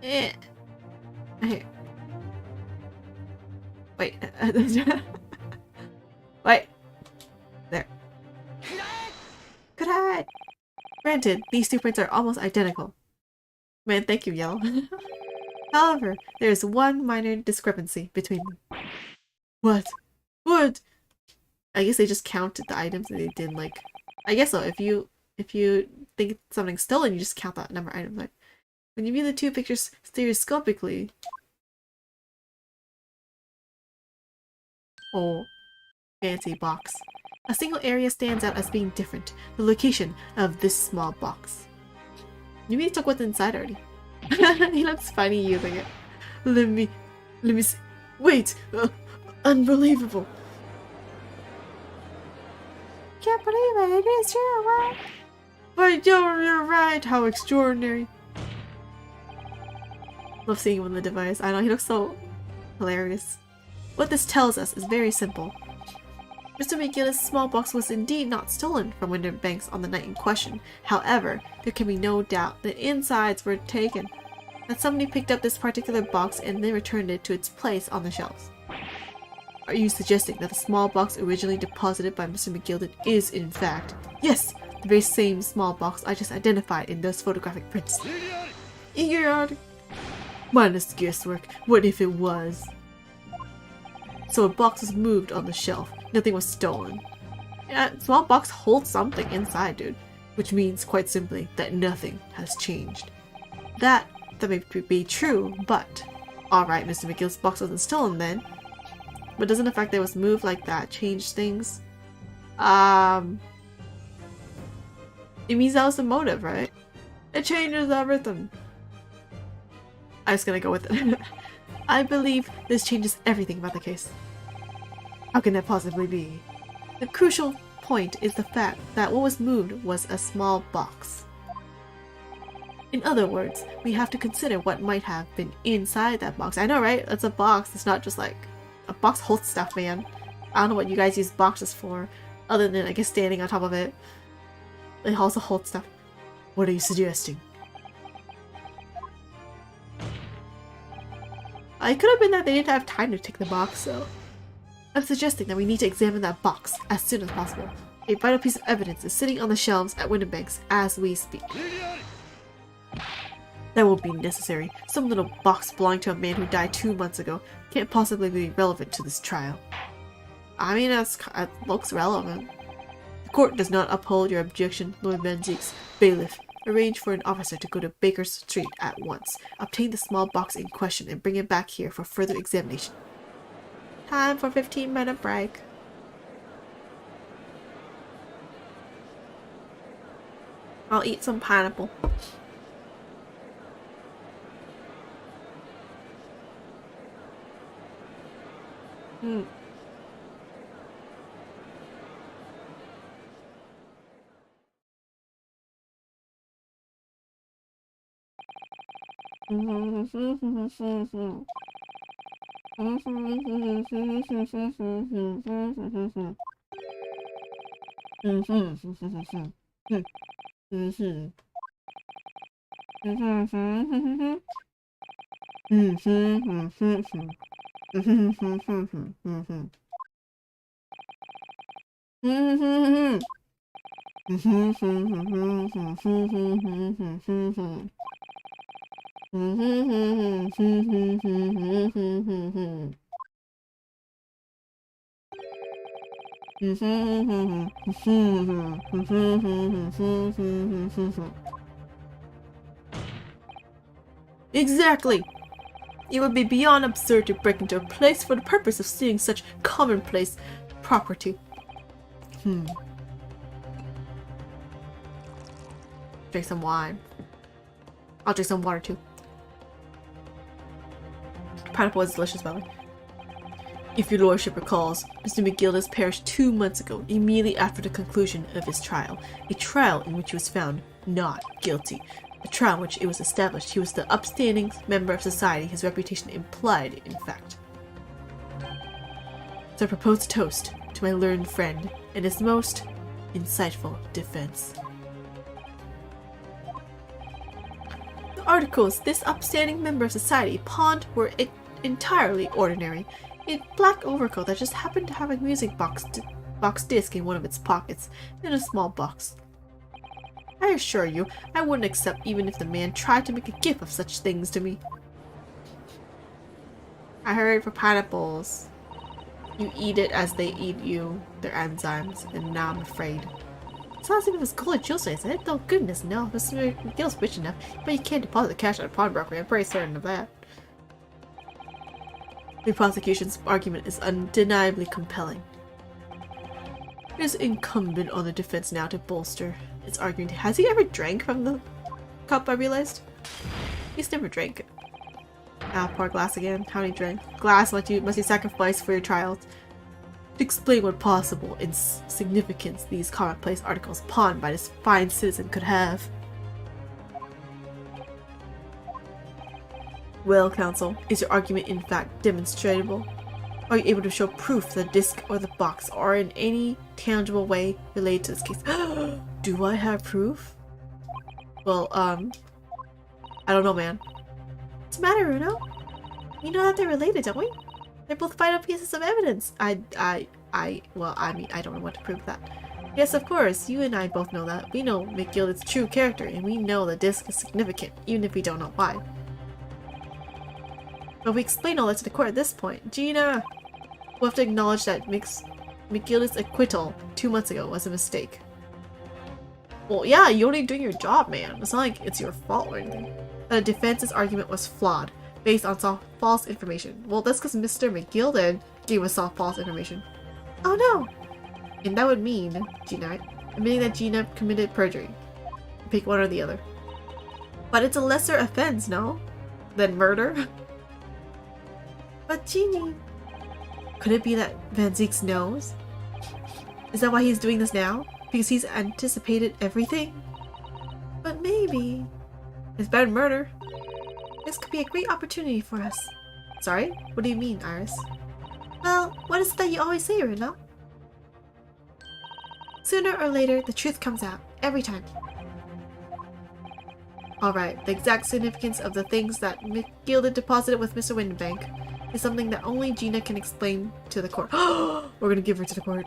Here. Wait. Wait. There. Good eye! Granted, these two prints are almost identical. Man, thank you, Yellow. However, there is one minor discrepancy between them. What? What? I guess they just counted the items and they didn't like... I guess so, if you think something's stolen, you just count that number of items. Like, when you view the two pictures stereoscopically... Oh, fancy box. A single area stands out as being different. The location of this small box. You mean took what's inside already? He looks funny using it. Let me see. Wait! Unbelievable! Can't believe it, it is true, what? But you're right, how extraordinary. Love seeing him on the device. I know, he looks so hilarious. What this tells us is very simple. Mr. McGillis' small box was indeed not stolen from Winterbanks on the night in question. However, there can be no doubt the insides were taken. That somebody picked up this particular box and then returned it to its place on the shelves. Are you suggesting that the small box originally deposited by Mr. McGilded is, in fact, yes, the very same small box I just identified in those photographic prints? Idiotic! Minus guesswork, what if it was? So a box was moved on the shelf. Nothing was stolen. Yeah, small box holds something inside, dude. Which means, quite simply, that nothing has changed. That may be true, but... Alright, Mr. McGill's box wasn't stolen then. But doesn't the fact that it was moved like that change things? It means that was the motive, right? It changes everything. I'm just gonna go with it. I believe this changes everything about the case. How can that possibly be? The crucial point is the fact that what was moved was a small box. In other words, we have to consider what might have been inside that box. I know, right? It's a box. It's not just like... A box holds stuff, man. I don't know what you guys use boxes for, other than, I guess, standing on top of it. It also holds stuff. What are you suggesting? It could have been that they didn't have time to take the box, so... I'm suggesting that we need to examine that box as soon as possible. A vital piece of evidence is sitting on the shelves at Winterbanks as we speak. That won't be necessary. Some little box belonging to a man who died 2 months ago can't possibly be relevant to this trial. I mean, it looks relevant. The court does not uphold your objection, Lord Van Zeeks. Bailiff, arrange for an officer to go to Baker Street at once. Obtain the small box in question and bring it back here for further examination. Time for 15-minute break. I'll eat some pineapple. Exactly! It would be beyond absurd to break into a place for the purpose of stealing such commonplace property. Drink some wine. I'll drink some water too. Pineapple is delicious, by the way. If your lordship recalls, Mr. McGillis perished 2 months ago, immediately after the conclusion of his trial. A trial in which he was found not guilty. A trial in which it was established he was the upstanding member of society his reputation implied, in fact. So I propose a toast to my learned friend and his most insightful defense. The articles this upstanding member of society pawned were entirely ordinary. A black overcoat that just happened to have a music box disc in one of its pockets, and a small box. I assure you, I wouldn't accept even if the man tried to make a gift of such things to me. I heard for pineapples. You eat it as they eat you. They're enzymes, and now I'm afraid. It's not as if it was gold Jose, is it? Oh goodness, no. Mr. McGill's rich enough, but you can't deposit the cash at a pawnbroker. I'm pretty certain of that. The prosecution's argument is undeniably compelling. It is incumbent on the defense now to bolster its argument. Has he ever drank from the cup, I realized? He's never drank. Ah, pour glass again. How many drink? Glass must be sacrificed for your trial. To explain what possible insignificance these commonplace articles pawned by this fine citizen could have. Well, counsel, is your argument in fact demonstrable? Are you able to show proof the disc or the box are in any tangible way related to this case? Do I have proof? Well, I don't know, man. What's the matter, Runo? We know that they're related, don't we? They're both vital pieces of evidence. Well, I mean, I don't know what to prove that. Yes, of course, you and I both know that. We know McGillicud's true character, and we know the disc is significant, even if we don't know why. But we explain all that to the court at this point. Gina! We'll have to acknowledge that McGillicud's acquittal 2 months ago was a mistake. Well, yeah, you're only doing your job, man. It's not like it's your fault or anything. The defense's argument was flawed, based on false information. Well, that's because Mr. McGillicud gave us false information. Oh no! And that would mean, Gina, admitting that Gina committed perjury. Pick one or the other. But it's a lesser offense, no? Than murder? But Jeannie, could it be that Van Zeek's knows? Is that why he's doing this now? Because he's anticipated everything? But maybe it's better than murder. This could be a great opportunity for us. Sorry? What do you mean, Iris? Well, what is it that you always say, Rina? Sooner or later, the truth comes out. Every time. Alright, the exact significance of the things that McGillicud deposited with Mr. Windenbank is something that only Gina can explain to the court. We're gonna give her to the court.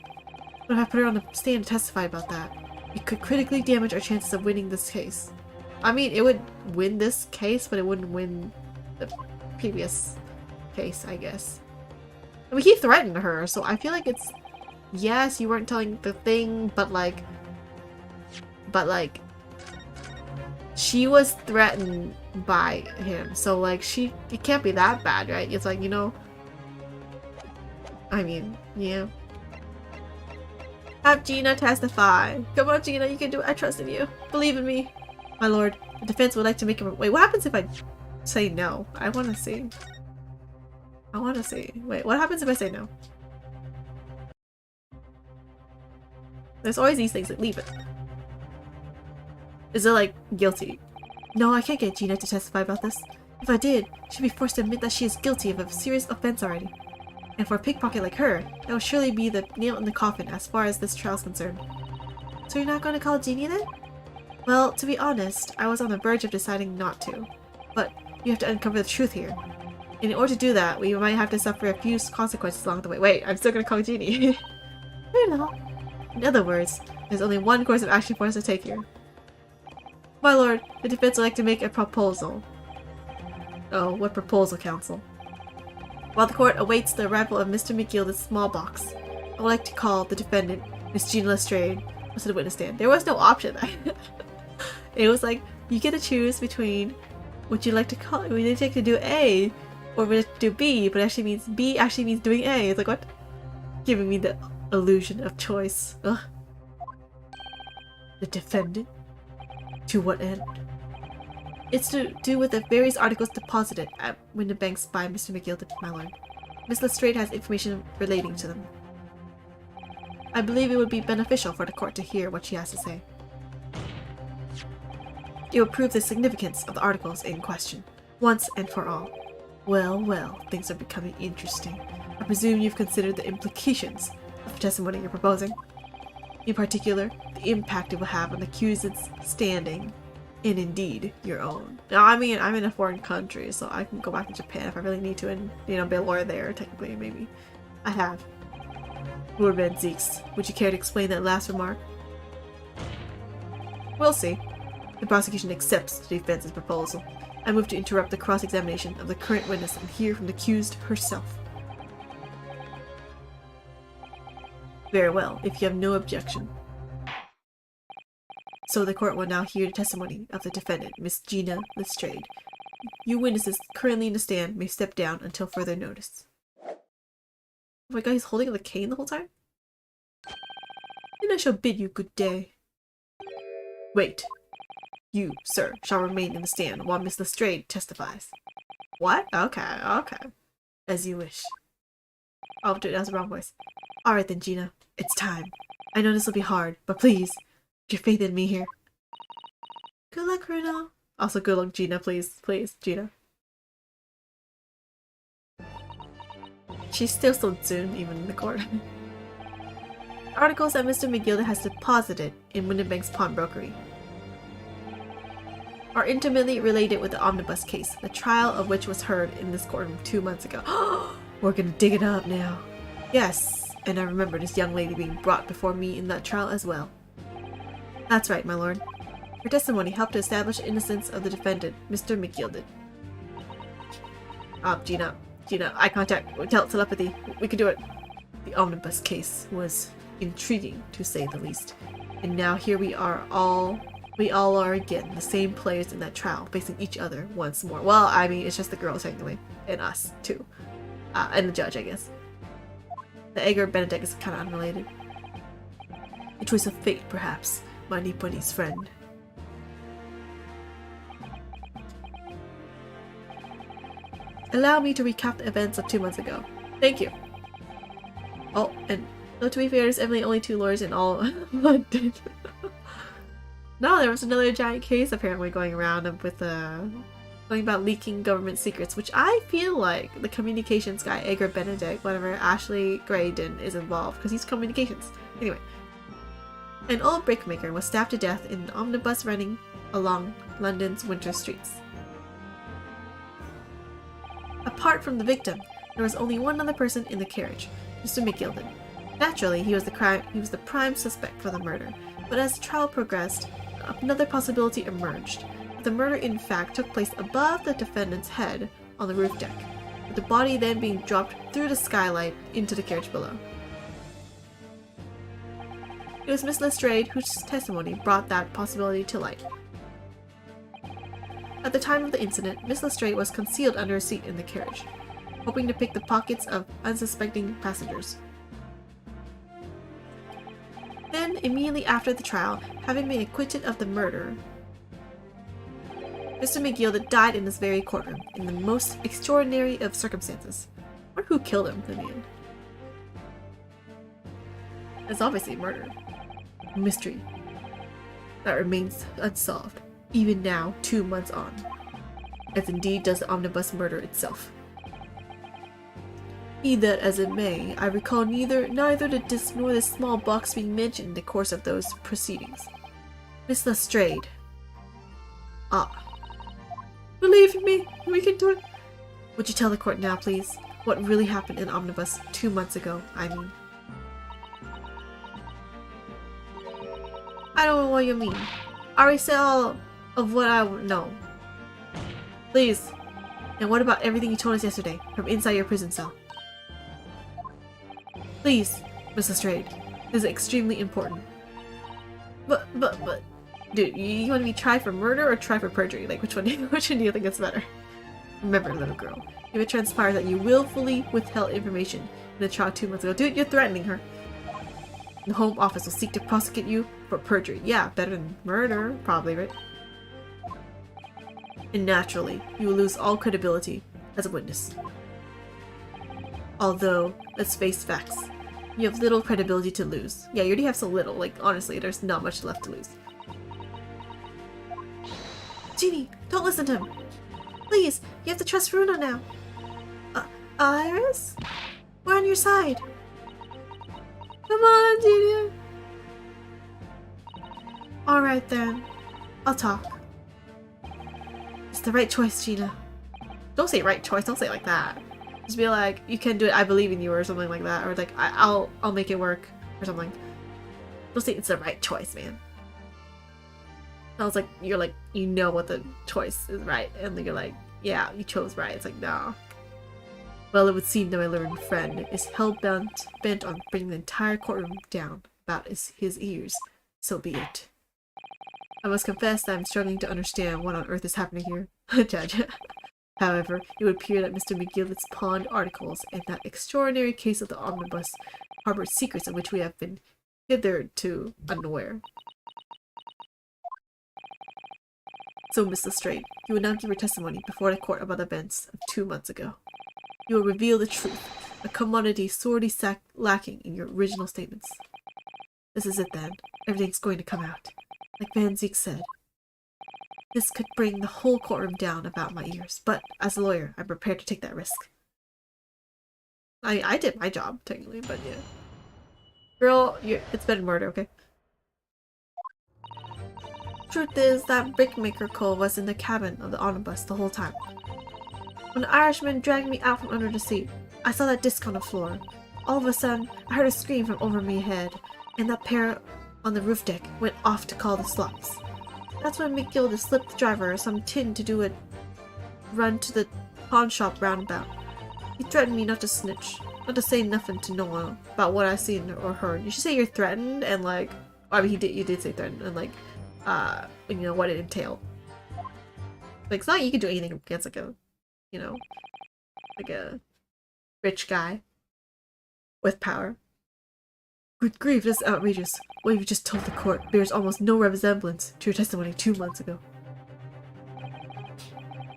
But if I put her on the stand to testify about that, it could critically damage our chances of winning this case. I mean, it would win this case, but it wouldn't win the previous case, I guess. And he threatened her, so I feel like it's... Yes, you weren't telling the thing, but like... She was threatened by him, so like it can't be that bad, right? It's like, you know, I mean, yeah. Have Gina testify. Come on, Gina, you can do it. I trust in you. Believe in me. My lord, the defense would like to make him... Wait, what happens if I say no? I want to see. I want to see. Wait, what happens if I say no? There's always these things that leave it. Is it like guilty? No, I can't get Gina to testify about this. If I did, she'd be forced to admit that she is guilty of a serious offense already. And for a pickpocket like her, that will surely be the nail in the coffin as far as this trial is concerned. So you're not going to call Jeannie then? Well, to be honest, I was on the verge of deciding not to. But you have to uncover the truth here. And in order to do that, we might have to suffer a few consequences along the way. Wait, I'm still going to call Jeannie. Hello. In other words, there's only one course of action for us to take here. My lord, the defense would like to make a proposal. Oh, what proposal, counsel? While the court awaits the arrival of Mr. McGillicud's small box, I would like to call the defendant, Miss Gina Lestrade, to the witness stand. There was no option. It was like, you get to choose between would you like to call, would you like to do A, or would you like to do B, but it actually means B actually means doing A. It's like, what? Giving me the illusion of choice. Ugh. The defendant? To what end? It's to do with the various articles deposited at Windenbanks by Mr. McGillicud, my lord. Miss Lestrade has information relating to them. I believe it would be beneficial for the court to hear what she has to say. It would prove the significance of the articles in question, once and for all. Well, well, things are becoming interesting. I presume you've considered the implications of the testimony you're proposing. In particular, the impact it will have on the accused's standing, and indeed, your own. Now, I mean, I'm in a foreign country, so I can go back to Japan if I really need to and, be a lawyer there, technically, maybe. I have. Lord Van Zeeks, would you care to explain that last remark? We'll see. The prosecution accepts the defense's proposal. I move to interrupt the cross-examination of the current witness and hear from the accused herself. Very well, if you have no objection. So the court will now hear the testimony of the defendant, Miss Gina Lestrade. You witnesses currently in the stand may step down until further notice. Oh my god, he's holding the cane the whole time? Then I shall bid you good day. Wait. You, sir, shall remain in the stand while Miss Lestrade testifies. What? Okay, okay. As you wish. Oh, dude, that was the wrong voice. Alright then, Gina. It's time. I know this will be hard, but please, put your faith in me here. Good luck, Runa. Also, good luck, Gina, please. Please, Gina. She's still so zoomed, even in the court. Articles that Mr. McGilda has deposited in Winterbank's pawnbrokery are intimately related with the omnibus case, the trial of which was heard in this courtroom 2 months ago. We're gonna dig it up now. Yes, and I remember this young lady being brought before me in that trial as well. That's right, my lord. Her testimony helped to establish the innocence of the defendant, Mr. McGilda. Gina, eye contact, telepathy, we can do it. The omnibus case was intriguing, to say the least. And now here we all are again, the same players in that trial, facing each other once more. Well, I mean, it's just the girls technically, and us too. And the judge, I guess. The Edgar Benedict is kind of unrelated. A choice of fate, perhaps, my Nipponi's friend. Allow me to recap the events of 2 months ago. Thank you. Oh, and though to be fair, there's evidently only 2 lawyers in all London. No, there was another giant case apparently going around with something about leaking government secrets, which I feel like the communications guy, Edgar Benedict, whatever, Ashley Graydon is involved, because he's communications. Anyway. An old brickmaker was stabbed to death in an omnibus running along London's winter streets. Apart from the victim, there was only one other person in the carriage, Mr. McGilda. Naturally, he was the prime suspect for the murder, but as the trial progressed, another possibility emerged. The murder in fact took place above the defendant's head on the roof deck, with the body then being dropped through the skylight into the carriage below. It was Miss Lestrade whose testimony brought that possibility to light. At the time of the incident, Miss Lestrade was concealed under a seat in the carriage, hoping to pick the pockets of unsuspecting passengers. Then, immediately after the trial, having been acquitted of the murder, Mr. McGilda died in this very courtroom, in the most extraordinary of circumstances. I wonder who killed him in the end. It's obviously murder. A mystery that remains unsolved, even now, 2 months on, as indeed does the omnibus murder itself. Be that as it may, I recall neither the disc nor the small box being mentioned in the course of those proceedings. Miss Lestrade. Believe me, we can do it. Would you tell the court now, please, what really happened in Omnibus 2 months ago, I mean? I don't know what you mean. I already said all of what I know. Please. And what about everything you told us yesterday, from inside your prison cell? Please, Miss Lestrade. This is extremely important. But, dude, you want to be tried for murder or tried for perjury? Like, which one do you think is better? Remember, little girl, if it transpires that you willfully withheld information in the trial 2 months ago, dude, you're threatening her. The Home Office will seek to prosecute you for perjury. Yeah, better than murder, probably, right? And naturally, you will lose all credibility as a witness. Although, let's face facts. You have little credibility to lose. Yeah, you already have so little. Like, honestly, there's not much left to lose. Genie, don't listen to him. Please, you have to trust Runa now. Iris? We're on your side. Come on, Genie. Alright then. I'll talk. It's the right choice, Gina. Don't say right choice, don't say it like that. Just be like, you can do it, I believe in you, or something like that. Or like, I'll make it work, or something. Don't say it's the right choice, man. I was like, you're like, you know what the choice is right. And then you're like, yeah, you chose right. It's like, no. Well, it would seem that my learned friend is hell-bent on bringing the entire courtroom down about his ears. So be it. I must confess that I'm struggling to understand what on earth is happening here. Judge. However, it would appear that Mr. McGillicud's pawned articles and that extraordinary case of the omnibus harbored secrets of which we have been hitherto unaware. So, Miss Lestrade, you will now give your testimony before the court about the events of 2 months ago. You will reveal the truth, a commodity sorely lacking in your original statements. This is it then. Everything's going to come out. Like Van Zeke said. This could bring the whole courtroom down about my ears, but as a lawyer, I'm prepared to take that risk. I did my job, technically, but yeah. Girl, it's been murder, okay? Truth is that brickmaker Cole was in the cabin of the omnibus the whole time. When the Irishman dragged me out from under the seat, I saw that disc on the floor. All of a sudden, I heard a scream from over me head, and that pair on the roof deck went off to call the slops. That's when McGilda slipped the driver some tin to do a run to the pawn shop roundabout. He threatened me not to snitch, not to say nothing to no one about what I seen or heard. You should say you're threatened and like, I mean, you did say threatened and like, you know what it entailed. Like, it's not like you can do anything against like a, you know, like a rich guy with power. Good grief, this is outrageous. What you've just told the court bears almost no resemblance to your testimony 2 months ago.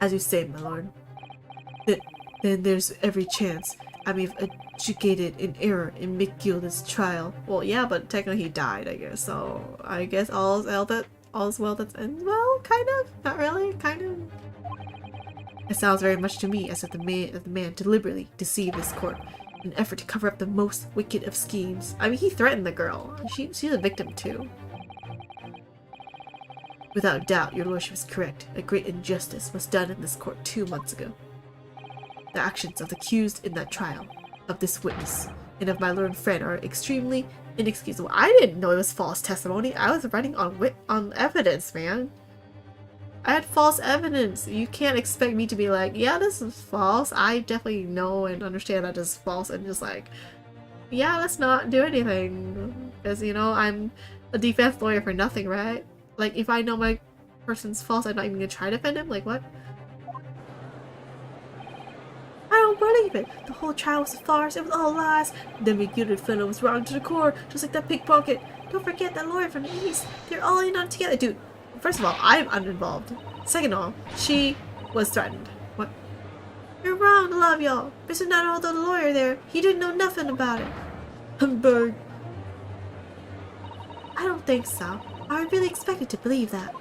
As you say, my lord. Then there's every chance I may have adjudicated an error in McGilda's trial. Well, yeah, but technically he died, I guess. So I guess all's well that's ends well, kind of. Not really, kind of. It sounds very much to me as if the man deliberately deceived this court in an effort to cover up the most wicked of schemes. I mean, he threatened the girl. She's a victim too. Without doubt, your lordship is correct. A great injustice was done in this court 2 months ago. The actions of the accused in that trial, of this witness, and of my learned friend are extremely inexcusable. I didn't know it was false testimony. I was running on evidence, man. I had false evidence. You can't expect me to be like, yeah, this is false. I definitely know and understand that this is false, and just like, yeah, let's not do anything. Because, you know, I'm a defense lawyer for nothing, right? Like, if I know my person's false, I'm not even gonna try to defend him? Like, what? I don't believe it. The whole trial was a farce. It was all lies. The McGillicud fellow was wrong to the core, just like that pickpocket. Don't forget that lawyer from the East. They're all in on it together. Dude, first of all, I'm uninvolved. Second of all, she was threatened. What? You're wrong, love y'all. Mr. Naruto, the lawyer there, he didn't know nothing about it. Humbug. I don't think so. I really expected to believe that.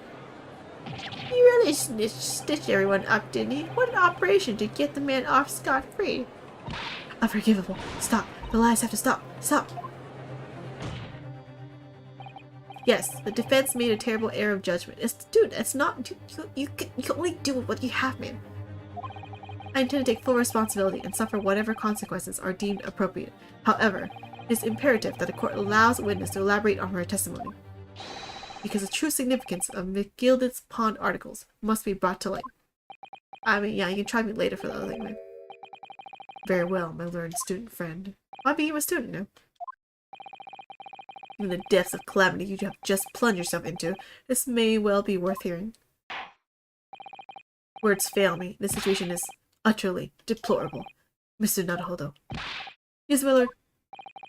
He really stitched everyone up, didn't he? What an operation to get the man off scot-free. Unforgivable. Stop. The lies have to stop. Stop. Yes, the defense made a terrible error of judgment. Dude, it's not... You can only do what you have, man. I intend to take full responsibility and suffer whatever consequences are deemed appropriate. However, it is imperative that the court allows a witness to elaborate on her testimony, because the true significance of McGillicud's pawned articles must be brought to light. I mean, yeah, you can try me later for the other thing, man. Very well, my learned student friend. Why be you a student now? In the depths of calamity you have just plunged yourself into, this may well be worth hearing. Words fail me. This situation is utterly deplorable. Mr. Naruhodo. Yes, my lord.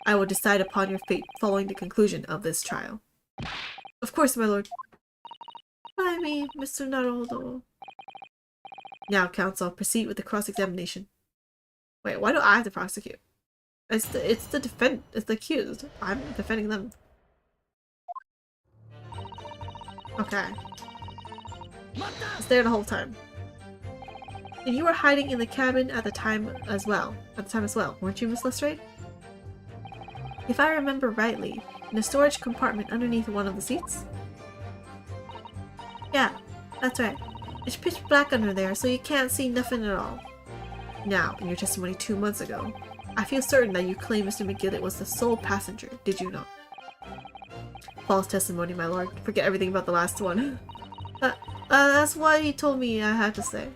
I will decide upon your fate following the conclusion of this trial. Of course, my lord. I mean, Mr. Naruhodo. Now, counsel, proceed with the cross-examination. Wait, why do I have to prosecute? It's the accused. I'm defending them. Okay. It's there the whole time. And you were hiding in the cabin at the time as well, weren't you, Miss Lestrade? If I remember rightly, in a storage compartment underneath one of the seats? Yeah, that's right. It's pitch black under there, so you can't see nothing at all. Now, in your testimony 2 months ago, I feel certain that you claimed Mr. McGillet was the sole passenger, did you not? False testimony, my lord. Forget everything about the last one. That's what he told me I had to say.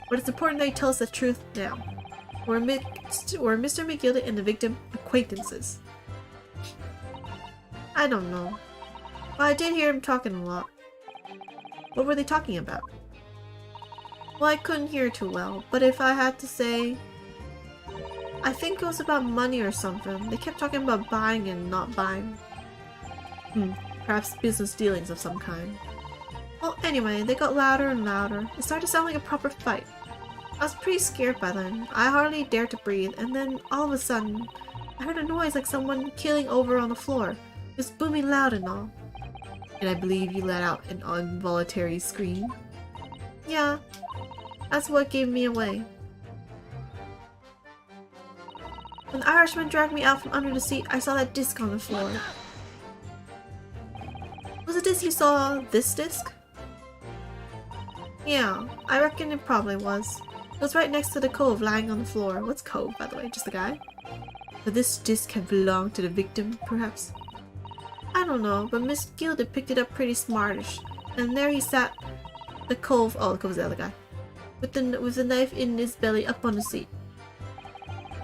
But it's important that you tell us the truth now. Were Mr. McGillet and the victim acquaintances? I don't know. But I did hear him talking a lot. What were they talking about? Well, I couldn't hear too well, but if I had to say... I think it was about money or something. They kept talking about buying and not buying. Perhaps business dealings of some kind. Well, anyway, they got louder and louder. It started to sound like a proper fight. I was pretty scared by then. I hardly dared to breathe, and then all of a sudden, I heard a noise like someone keeling over on the floor. It was booming loud and all. And I believe you let out an involuntary scream? Yeah, that's what gave me away. When the Irishman dragged me out from under the seat, I saw that disc on the floor. Was it this you saw, this disc? Yeah, I reckon it probably was. It was right next to the cove lying on the floor. What's cove, by the way? Just the guy? But this disc had belonged to the victim, perhaps? I don't know, but Miss Gilda picked it up pretty smartish. And there he sat, the cove is the other guy, with the knife in his belly up on the seat.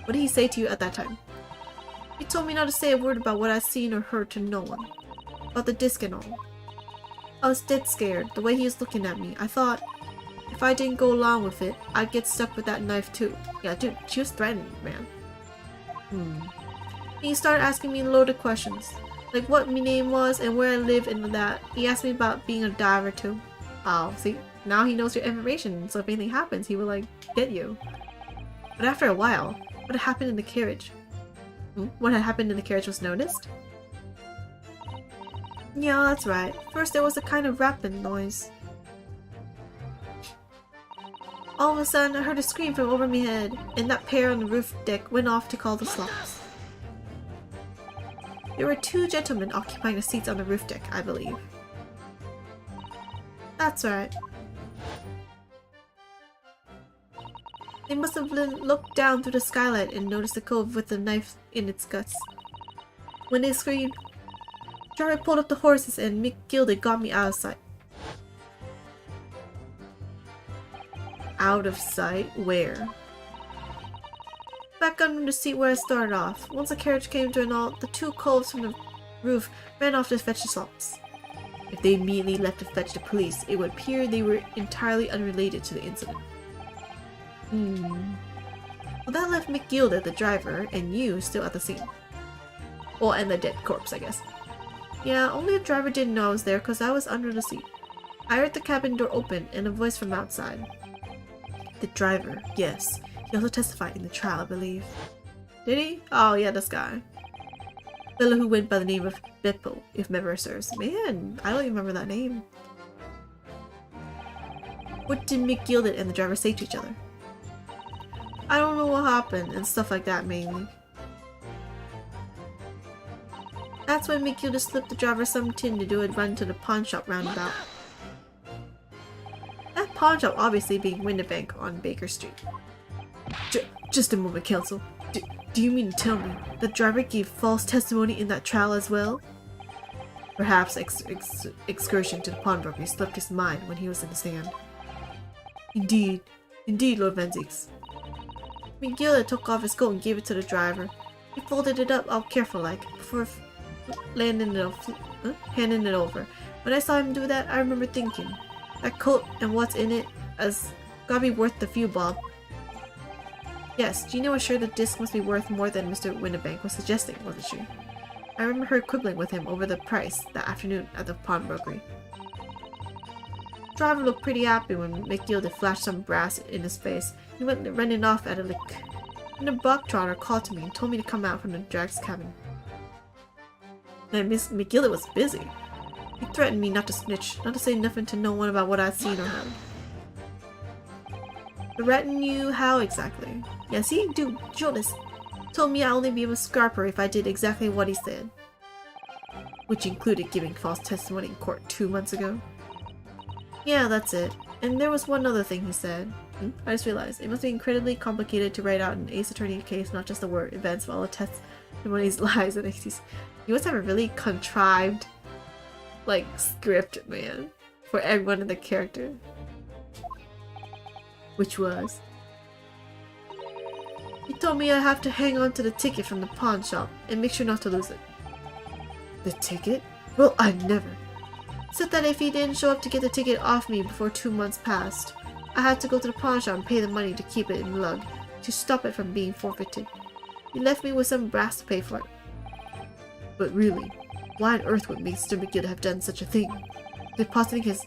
What did he say to you at that time? He told me not to say a word about what I'd seen or heard to no one. About the disc and all. I was dead scared, the way he was looking at me. I thought, if I didn't go along with it, I'd get stuck with that knife too. Yeah, dude, she was threatening, man. And he started asking me loaded questions. Like what my name was and where I live and that. He asked me about being a diver too. Oh, see, now he knows your information, so if anything happens, he will like, get you. But after a while, what had happened in the carriage? What had happened in the carriage was noticed? Yeah, that's right. First there was a kind of rapping noise. All of a sudden I heard a scream from over my head, and that pair on the roof deck went off to call the slops. There were 2 gentlemen occupying the seats on the roof deck, I believe. That's right. They must have looked down through the skylight and noticed the cove with the knife in its guts. When they screamed, Jarrett pulled up the horses and Mick Gilda got me out of sight. Out of sight? Where? Back under the seat where I started off. Once the carriage came to an halt, the 2 coves from the roof ran off to fetch the slops. If they immediately left to fetch the police, it would appear they were entirely unrelated to the incident. Well, that left Mick Gilda, the driver, and you still at the scene. Well, and the dead corpse, I guess. Yeah, only the driver didn't know I was there because I was under the seat. I heard the cabin door open and a voice from outside. The driver, yes. He also testified in the trial, I believe. Did he? Oh yeah, this guy. Fellow who went by the name of Beppo, if memory serves. Man, I don't even remember that name. What did Mick Gilda and the driver say to each other? I don't know what happened, and stuff like that mainly. That's when Mick Gilda slipped the driver some tin to do a run to the pawn shop roundabout. That pawn shop obviously being Winterbank on Baker Street. Just a moment, counsel. Do you mean to tell me the driver gave false testimony in that trial as well? Perhaps excursion to the pawnbroker slipped his mind when he was in the stand. Indeed, Lord Venzix. Mick Gilda took off his coat and gave it to the driver. He folded it up all careful-like before handing it over. When I saw him do that, I remember thinking, that coat and what's in it has gotta be worth the few bob. Yes, Gina was sure the disc must be worth more than Mr. Winterbank was suggesting, wasn't she? I remember her quibbling with him over the price that afternoon at the pawnbrokery. The driver looked pretty happy when Mick Gilda flashed some brass in his face. He went running off at a lick. And the bog trotter called to me and told me to come out from the Drake's cabin. And Miss McGillet was busy. He threatened me not to snitch, not to say nothing to no one about what I'd seen or heard. Threaten you? How exactly? Yes, he do. Jonas told me I'd only be a scarper if I did exactly what he said. Which included giving false testimony in court 2 months ago. Yeah, that's it. And there was one other thing he said. I just realized it must be incredibly complicated to write out an ace attorney case, not just the word events, but all the testimonies, lies, and excuses. You must have a really contrived, like, script, man, for everyone in the character. Which was, he told me I have to hang on to the ticket from the pawn shop and make sure not to lose it. The ticket? Well, I never. Said that if he didn't show up to get the ticket off me before 2 months passed, I had to go to the pawn shop and pay the money to keep it in lug, to stop it from being forfeited. He left me with some brass to pay for it. But really, why on earth would Mr. McGill have done such a thing? Depositing his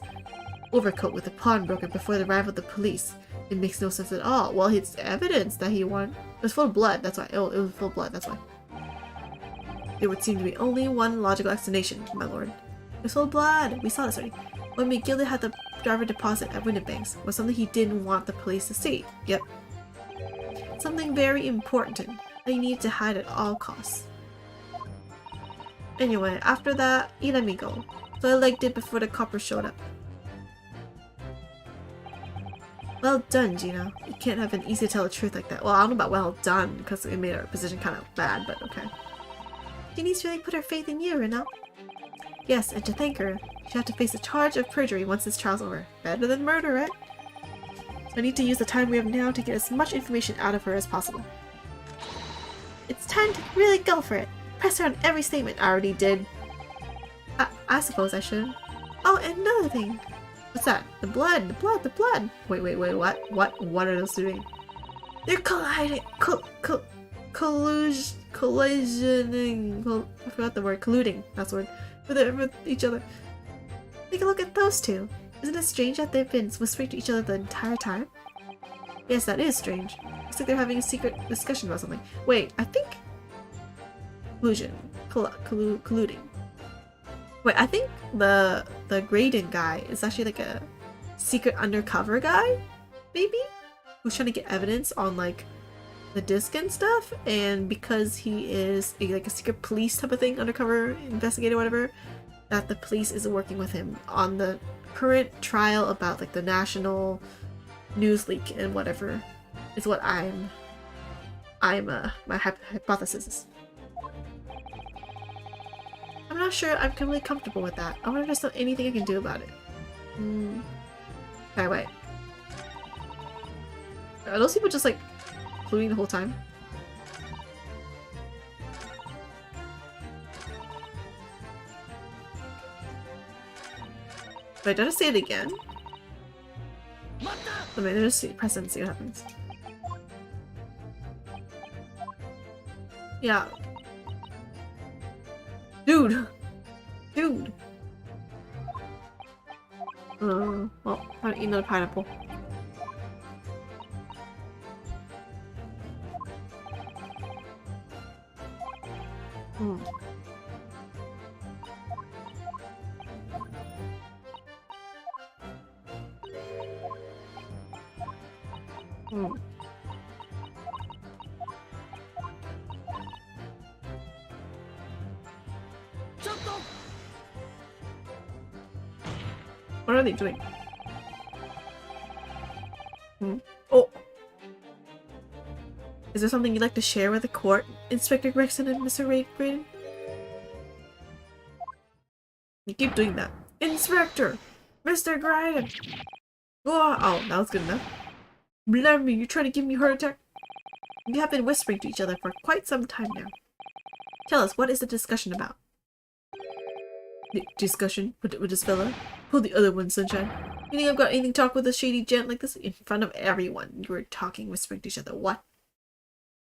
overcoat with the pawnbroker before the arrival of the police. It makes no sense at all. Well, it's evidence that he won. It was full of blood, that's why. Oh, it was full of blood, that's why. There would seem to be only one logical explanation, my lord. It was full of blood. We saw this already. When McGill had the driver deposit at Winnebank's was something he didn't want the police to see. Yep. Something very important that he needed to hide at all costs. Anyway, after that, he let me go. So I legged it before the coppers showed up. Well done, Gina. You can't have an easy to tell the truth like that. Well, I don't know about well done, because it made our position kind of bad, but okay. Jeannie's really put her faith in you, Rena. Yes, and to thank her, she had to face a charge of perjury once this trial's over. Better than murder, right? So I need to use the time we have now to get as much information out of her as possible. It's time to really go for it. Press her on every statement. I already did. I suppose I should. Oh, and another thing. What's that? The blood, the blood, the blood. Wait, what? What are those doing? They're colliding. Collisioning. I forgot the word. Colluding. That's the word. With each other. Take a look at those two. Isn't it strange that they've been whispering to each other the entire time? Yes, that is strange. Looks like they're having a secret discussion about something. Wait, I think... Collusion. Colluding. Wait, I think the Graydon guy is actually like a secret undercover guy? Maybe? Who's trying to get evidence on like the disc and stuff, and because he is like a secret police type of thing, undercover investigator, whatever, that the police is working with him on the current trial about like the national news leak and whatever is what my hypothesis is. I'm not sure I'm completely comfortable with that. I wonder if there's not anything I can do about it. Okay, wait. Are those people just like colluding the whole time? Wait, did I say it again? Let me just press it and see what happens. Yeah. Dude! Dude! Well, I'm gonna eat another pineapple. What are they doing? Oh! Is there something you'd like to share with the court, Inspector Gregson and Mr. Graydon? You keep doing that. Inspector! Mr. Graydon! Oh, that was good enough. Blimey, you're trying to give me a heart attack? You have been whispering to each other for quite some time now. Tell us, what is the discussion about? The discussion? With this fella? Pull the other one, Sunshine. You think I've got anything to talk with a shady gent like this? In front of everyone, you were talking, whispering to each other. What?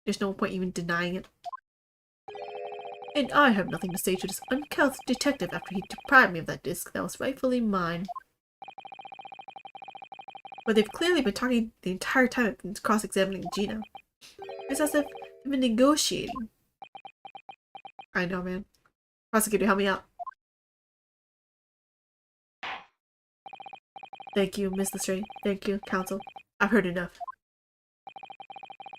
There's no point even denying it. And I have nothing to say to this uncouth detective after he deprived me of that disc that was rightfully mine. But they've clearly been talking the entire time I've been cross-examining Gina. It's as if they've been negotiating. I know, man. Prosecutor, help me out. Thank you, Miss Lestrange. Thank you, counsel. I've heard enough.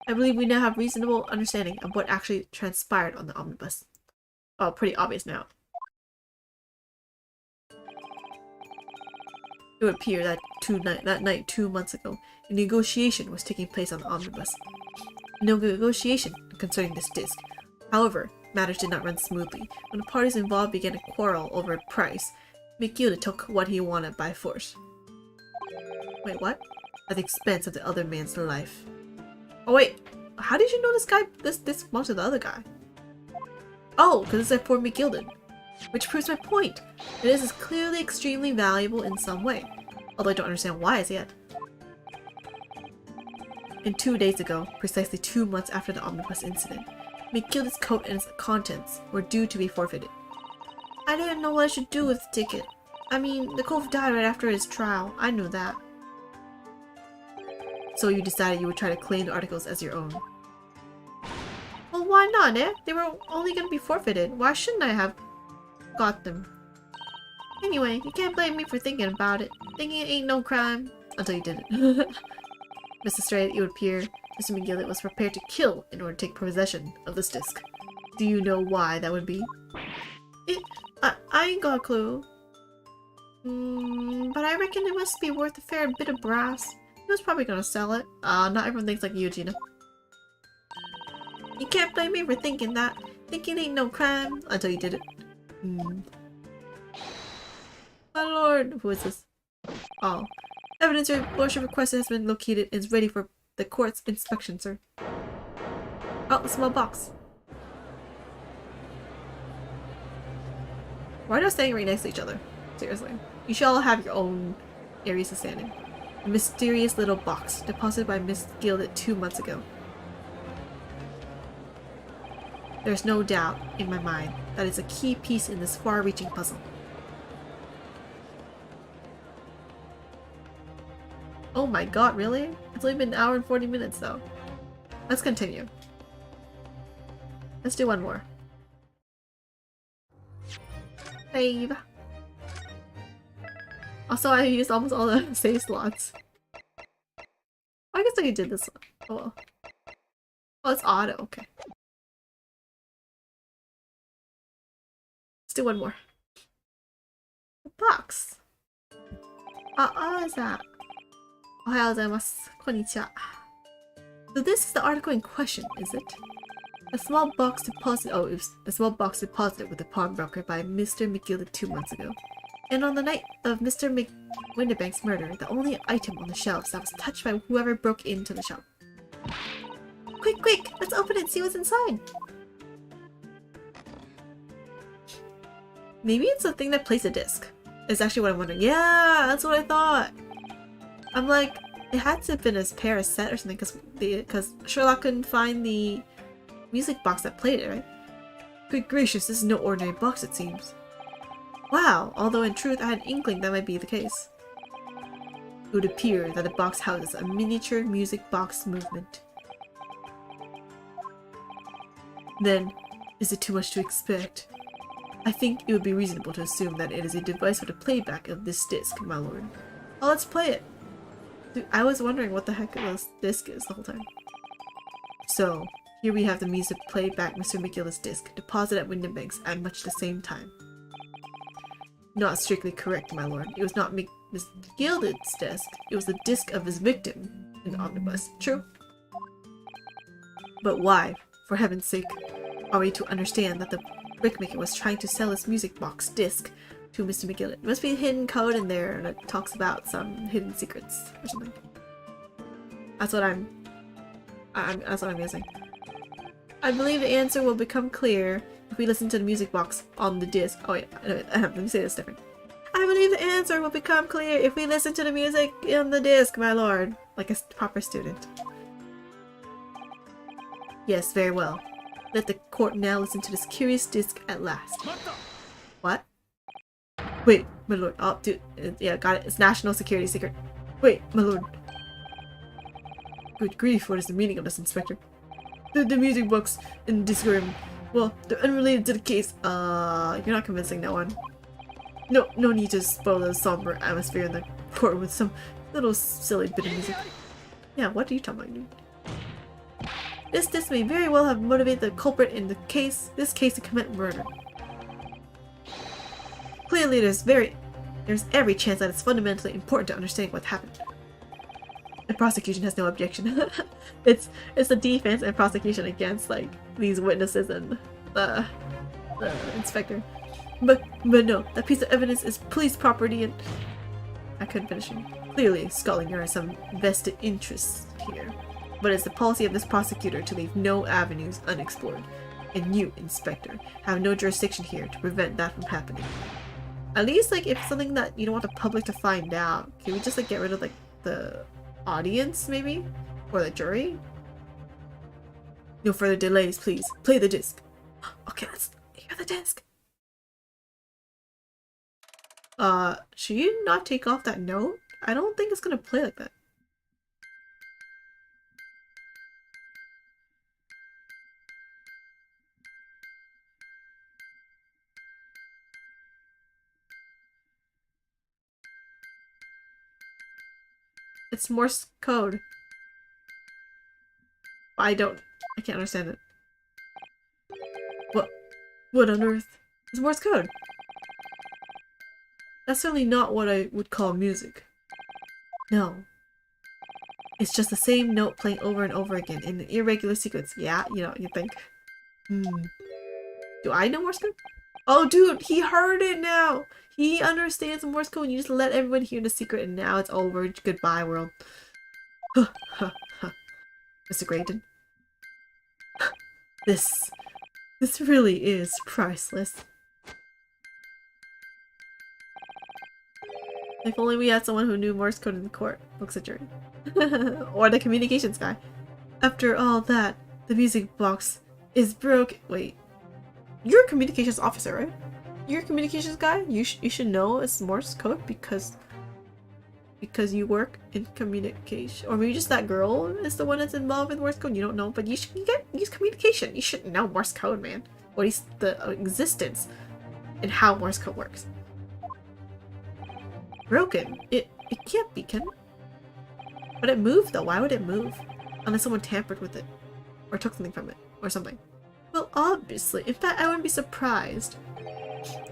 I believe we now have reasonable understanding of what actually transpired on the omnibus. Oh, pretty obvious now. It would appear that that night 2 months ago, a negotiation was taking place on the omnibus. No negotiation concerning this disc. However, matters did not run smoothly. When the parties involved began to quarrel over a price, Mikilda took what he wanted by force. Wait, what? At the expense of the other man's life. Oh wait, how did you know this guy, this belongs to the other guy? Oh, because it's like for Mikilda. Which proves my point. This is clearly extremely valuable in some way. Although I don't understand why as yet. And 2 days ago, precisely 2 months after the omnibus incident, Mikilda's coat and its contents were due to be forfeited. I didn't know what I should do with the ticket. I mean, the Cove died right after his trial. I knew that. So you decided you would try to claim the articles as your own. Well, why not, eh? They were only going to be forfeited. Why shouldn't I have got them? Anyway, you can't blame me for thinking about it. Thinking it ain't no crime. Until you did it. Mr. Stray, it would appear Mr. McGillet was prepared to kill in order to take possession of this disc. Do you know why that would be? I ain't got a clue. But I reckon it must be worth a fair bit of brass. He was probably gonna sell it. Not everyone thinks like you, Gina. You can't blame me for thinking that. Thinking ain't no crime until you did it. My lord, who is this? Oh. Evidence your lordship requested has been located and is ready for the court's inspection, sir. Oh, the small box. Why are they standing right next to each other? Seriously. You should all have your own areas of standing. A mysterious little box deposited by Miss Gildet 2 months ago. There's no doubt in my mind that it's a key piece in this far-reaching puzzle. Oh my god, really? It's only been an hour and 40 minutes though. Let's continue. Let's do one more. Save. Also, I used almost all the save slots. I guess I did this one. Oh well. Oh, it's auto. Okay. Let's do one more. The box. What is that? Ohayou gozaimasu. Konnichiwa. So this is the article in question, is it? A small box deposited. Oh, it was the small box deposited with the pawnbroker by Mr. McGillet 2 months ago. And on the night of Mr. Winterbank's murder, the only item on the shelves that was touched by whoever broke into the shop. Quick, quick! Let's open it and see what's inside! Maybe it's the thing that plays a disc. Is actually what I'm wondering. Yeah, that's what I thought! I'm like, it had to have been a pair of set or something because Sherlock couldn't find the music box that played it, right? Good gracious, this is no ordinary box, it seems. Wow, although in truth I had an inkling that might be the case. It would appear that the box houses a miniature music box movement. Then, is it too much to expect? I think it would be reasonable to assume that it is a device for the playback of this disc, my lord. Oh, let's play it! Dude, I was wondering what the heck this disc is the whole time. So, here we have the music playback Mr. McGillet's disc, deposited at Windenbanks at much the same time. Not strictly correct, my lord. It was not Miss Gillet's disc. It was the disc of his victim in the omnibus. True. But why, for heaven's sake, are we to understand that the brickmaker was trying to sell his music box disc to Mr. McGillet? There must be a hidden code in there that talks about some hidden secrets or something. That's what that's what I'm guessing. I believe the answer will become clear if we listen to the music box on the disc. Oh wait, let me say this different. I believe the answer will become clear if we listen to the music on the disc, my lord. Like a proper student. Yes, very well. Let the court now listen to this curious disc at last. What? Wait, my lord. Oh, dude. Yeah, got it. It's national security secret. Wait, my lord. Good grief, what is the meaning of this, Inspector? The music box in this room. Well, they're unrelated to the case. You're not convincing that one. No need to spoil the somber atmosphere in the court with some little silly bit of music. Yeah, what are you talking about, dude? This may very well have motivated the culprit in this case to commit murder. Clearly, there's every chance that it's fundamentally important to understanding what happened. The prosecution has no objection. it's the defense and prosecution against like these witnesses and the inspector. But no, that piece of evidence is police property and I couldn't finish it. Clearly, Scotland Yard has some vested interests here. But it's the policy of this prosecutor to leave no avenues unexplored. And you, Inspector, have no jurisdiction here to prevent that from happening. At least, like, if something that you don't want the public to find out, can we just, like, get rid of, like, the audience, maybe? Or the jury? No further delays, please. Play the disc. Okay, let's hear the disc. Should you not take off that note? I don't think it's gonna play like that. It's Morse code. I can't understand it. What on earth? It's Morse code. That's certainly not what I would call music. No. It's just the same note playing over and over again in an irregular sequence. Yeah, you think. Do I know Morse code? Oh, dude, he heard it now! He understands Morse code and you just let everyone hear the secret and now it's over. Goodbye, world. Mr. Graydon. This really is priceless. If only we had someone who knew Morse code in the court. Looks at jury. Or the communications guy. After all that, the music box is broke. Wait. You're a communications officer, right? You're a communications guy? You should know it's Morse code because you work in communication. Or maybe just that girl is the one that's involved with Morse code. You don't know, but you use communication. You should know Morse code, man. Or at least the existence and how Morse code works. Broken? It can't be, can it? But it moved though. Why would it move? Unless someone tampered with it. Or took something from it. Or something. Well, obviously. In fact, I wouldn't be surprised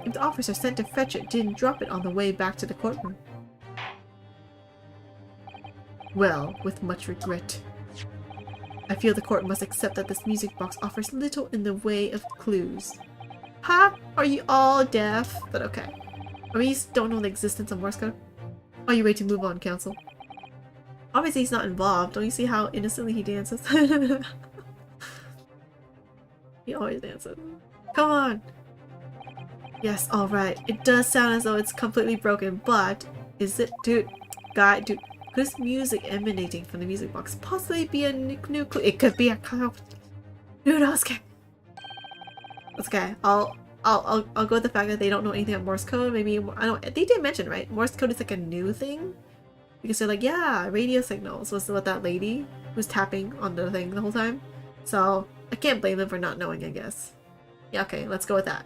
if the officer sent to fetch it didn't drop it on the way back to the courtroom. Well, with much regret. I feel the court must accept that this music box offers little in the way of clues. Ha! Are you all deaf? But okay. Or you don't know the existence of Morse code? Are you ready to move on, counsel? Obviously he's not involved. Don't you see how innocently he dances? He always dances. Come on! Yes, alright. It does sound as though it's completely broken, but is it? Dude. Could this music emanating from the music box possibly be a new clue? It could be a clue. Who knows? Okay. That's okay. I'll go with the fact that they don't know anything about Morse code. Maybe I don't. They did mention, right? Morse code is like a new thing because they're like, yeah, radio signals was what that lady was tapping on the thing the whole time. So I can't blame them for not knowing, I guess. Yeah, okay, let's go with that.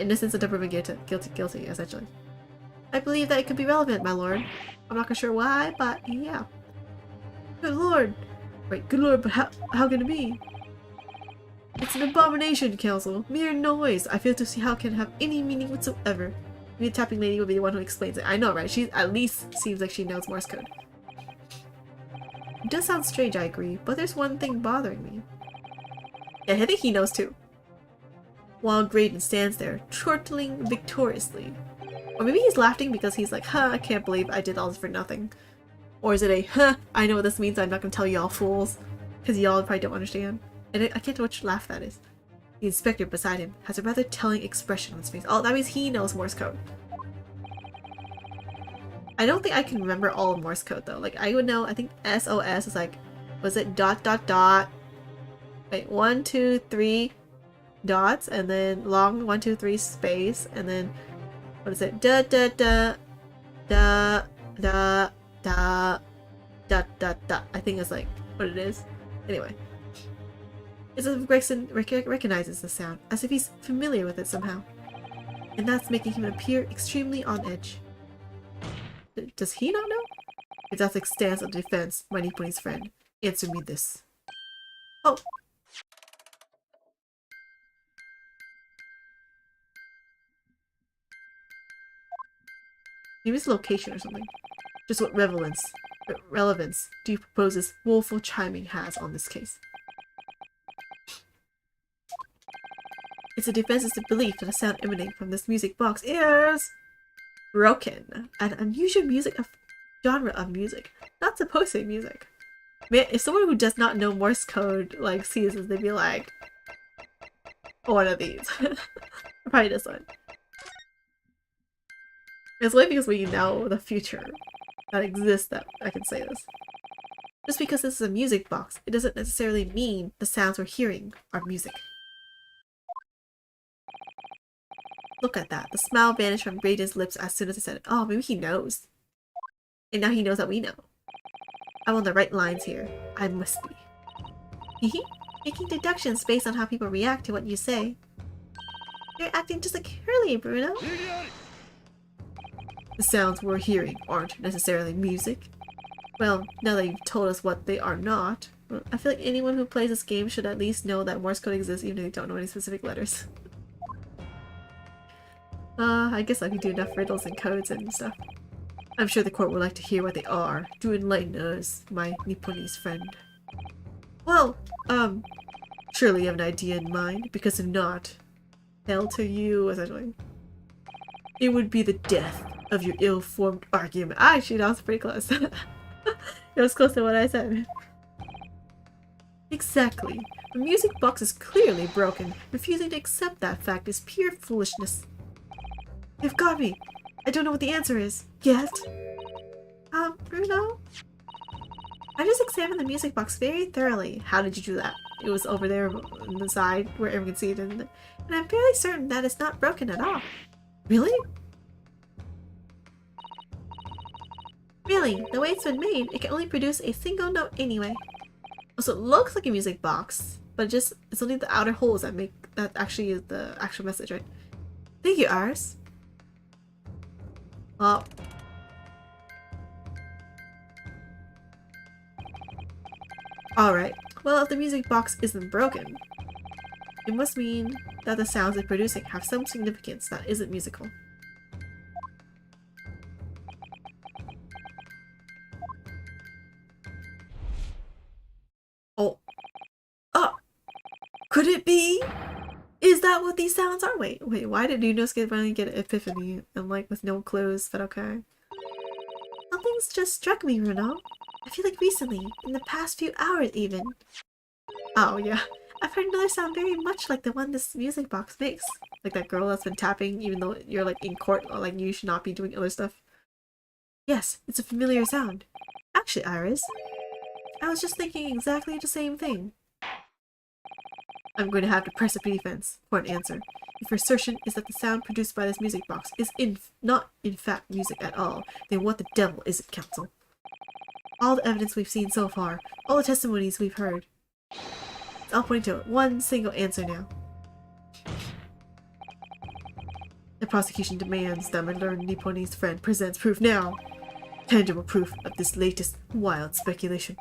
Innocence until proven guilty, essentially. I believe that it could be relevant, my lord. I'm not sure why, but yeah. Good lord. Right, good lord, but how can it be? It's an abomination, counsel. Mere noise. I fail to see how it can have any meaning whatsoever. Maybe the tapping lady will be the one who explains it. I know, right? She at least seems like she knows Morse code. It does sound strange, I agree, but there's one thing bothering me. Yeah, I think he knows too. While Graydon stands there, chortling victoriously. Or maybe he's laughing because he's like, huh, I can't believe I did all this for nothing. Or is it a, huh, I know what this means, I'm not gonna tell y'all fools. Because y'all probably don't understand. And I can't tell which laugh that is. The inspector beside him has a rather telling expression on his face. Oh, that means he knows Morse code. I don't think I can remember all of Morse code though. Like, I would know, I think SOS is like, was it ... Wait, 1, 2, 3 dots, and then long 1, 2, 3 space, and then what is it? Da da da da da da dot dot dot. I think that's like what it is. Anyway. It's as if Gregson recognizes the sound, as if he's familiar with it somehow. And that's making him appear extremely on edge. Does he not know? If that's the stance of defense, my Nipponi's friend, answer me this. Oh! Maybe it's location or something. Just what relevance do you propose this woeful chiming has on this case? It's a defense's belief that a sound emanating from this music box is broken. An unusual genre of music. Not supposed to be music. Man, if someone who does not know Morse code like sees this, they'd be like, one of these. Probably this one. It's only because we know the future that exists that I can say this. Just because this is a music box, it doesn't necessarily mean the sounds we're hearing are music. Look at that. The smile vanished from Brayden's lips as soon as I said it. Oh, maybe he knows. And now he knows that we know. I'm on the right lines here. I must be. Making deductions based on how people react to what you say. You're acting just like Hurley, Bruno. The sounds we're hearing aren't necessarily music. Well, now that you've told us what they are not, I feel like anyone who plays this game should at least know that Morse code exists even if they don't know any specific letters. I guess I could do enough riddles and codes and stuff. I'm sure the court would like to hear what they are. Do enlighten us, my Nipponese friend. Well, surely you have an idea in mind, because if not, hell to you, essentially. It would be the death of your ill-formed argument. Actually, that was pretty close. It was close to what I said. Exactly. The music box is clearly broken. Refusing to accept that fact is pure foolishness. You've got me. I don't know what the answer is. Yet. Bruno? I just examined the music box very thoroughly. How did you do that? It was over there on the side where everyone can see it, and I'm fairly certain that it's not broken at all. Really? Really, the way it's been made, it can only produce a single note anyway. Also, it looks like a music box, but it's only the outer holes that actually is the actual message, right? Thank you, Iris. Well, alright. Well, if the music box isn't broken, it must mean that the sounds it's producing have some significance that isn't musical. Oh. Oh! Could it be? Is that what these sounds are? Wait, why did Yunosuke finally get an epiphany and like with no clues, but okay. Something's just struck me, Runo. I feel like recently, in the past few hours even. Oh yeah, I've heard another sound very much like the one this music box makes. Like that girl that's been tapping even though you're like in court or like you should not be doing other stuff. Yes, it's a familiar sound. Actually, Iris, I was just thinking exactly the same thing. I'm going to have to press up defense for an answer. If your assertion is that the sound produced by this music box is not in fact music at all, then what the devil is it, counsel? All the evidence we've seen so far, all the testimonies we've heard, it's all pointing to one single answer now. The prosecution demands that my learned Nipponese friend presents proof now. Tangible proof of this latest wild speculation.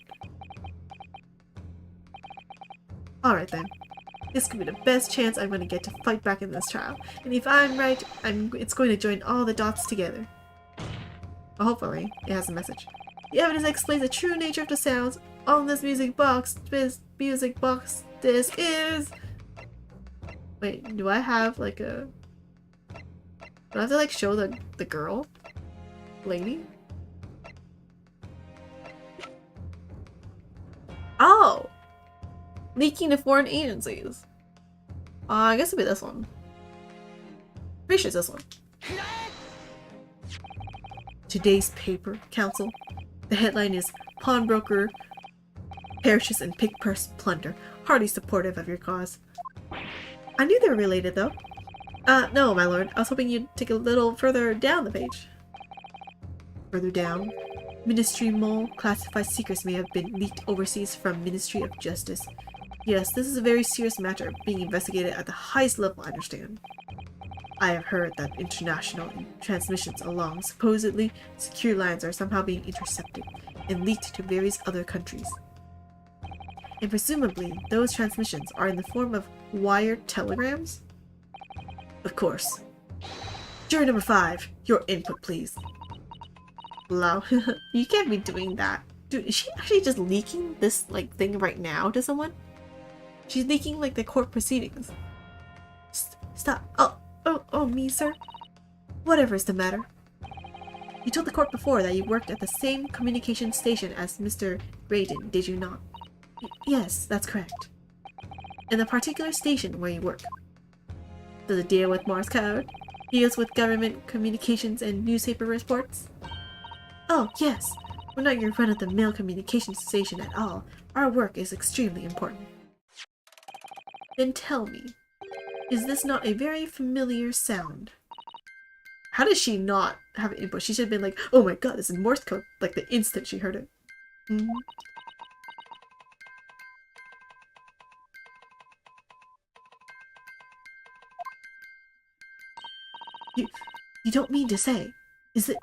Alright then. This could be the best chance I'm going to get to fight back in this trial. And if I'm right, it's going to join all the dots together. Well, hopefully, it has a message. The evidence explains the true nature of the sounds on this music box. This is... Wait, do I have like a... Do I have to like show the girl? Lady? Oh! Leaking to foreign agencies. I guess it'll be this one. Pretty sure it's this one. Today's paper, counsel. The headline is Pawnbroker Perishes in Pig Purse Plunder. Hardly supportive of your cause. I knew they were related though. No, my lord. I was hoping you'd take a little further down the page. Further down? Ministry Mole classified secrets may have been leaked overseas from Ministry of Justice. Yes, this is a very serious matter, being investigated at the highest level, I understand. I have heard that international transmissions along supposedly secure lines are somehow being intercepted and leaked to various other countries. And presumably, those transmissions are in the form of wired telegrams? Of course. Jury number 5, your input please. Wow, you can't be doing that. Dude, is she actually just leaking this, like, thing right now to someone? She's leaking, like, the court proceedings. Stop. Oh, me, sir? Whatever is the matter? You told the court before that you worked at the same communication station as Mr. Graydon, did you not? Yes, that's correct. In the particular station where you work. Does it deal with Morse code? Deals with government communications and newspaper reports? Oh, yes. We're not your run-of-the-mill communication station at all. Our work is extremely important. Then tell me, is this not a very familiar sound? How does she not have input? She should have been like, oh my god, this is Morse code, like the instant she heard it. You don't mean to say, is it?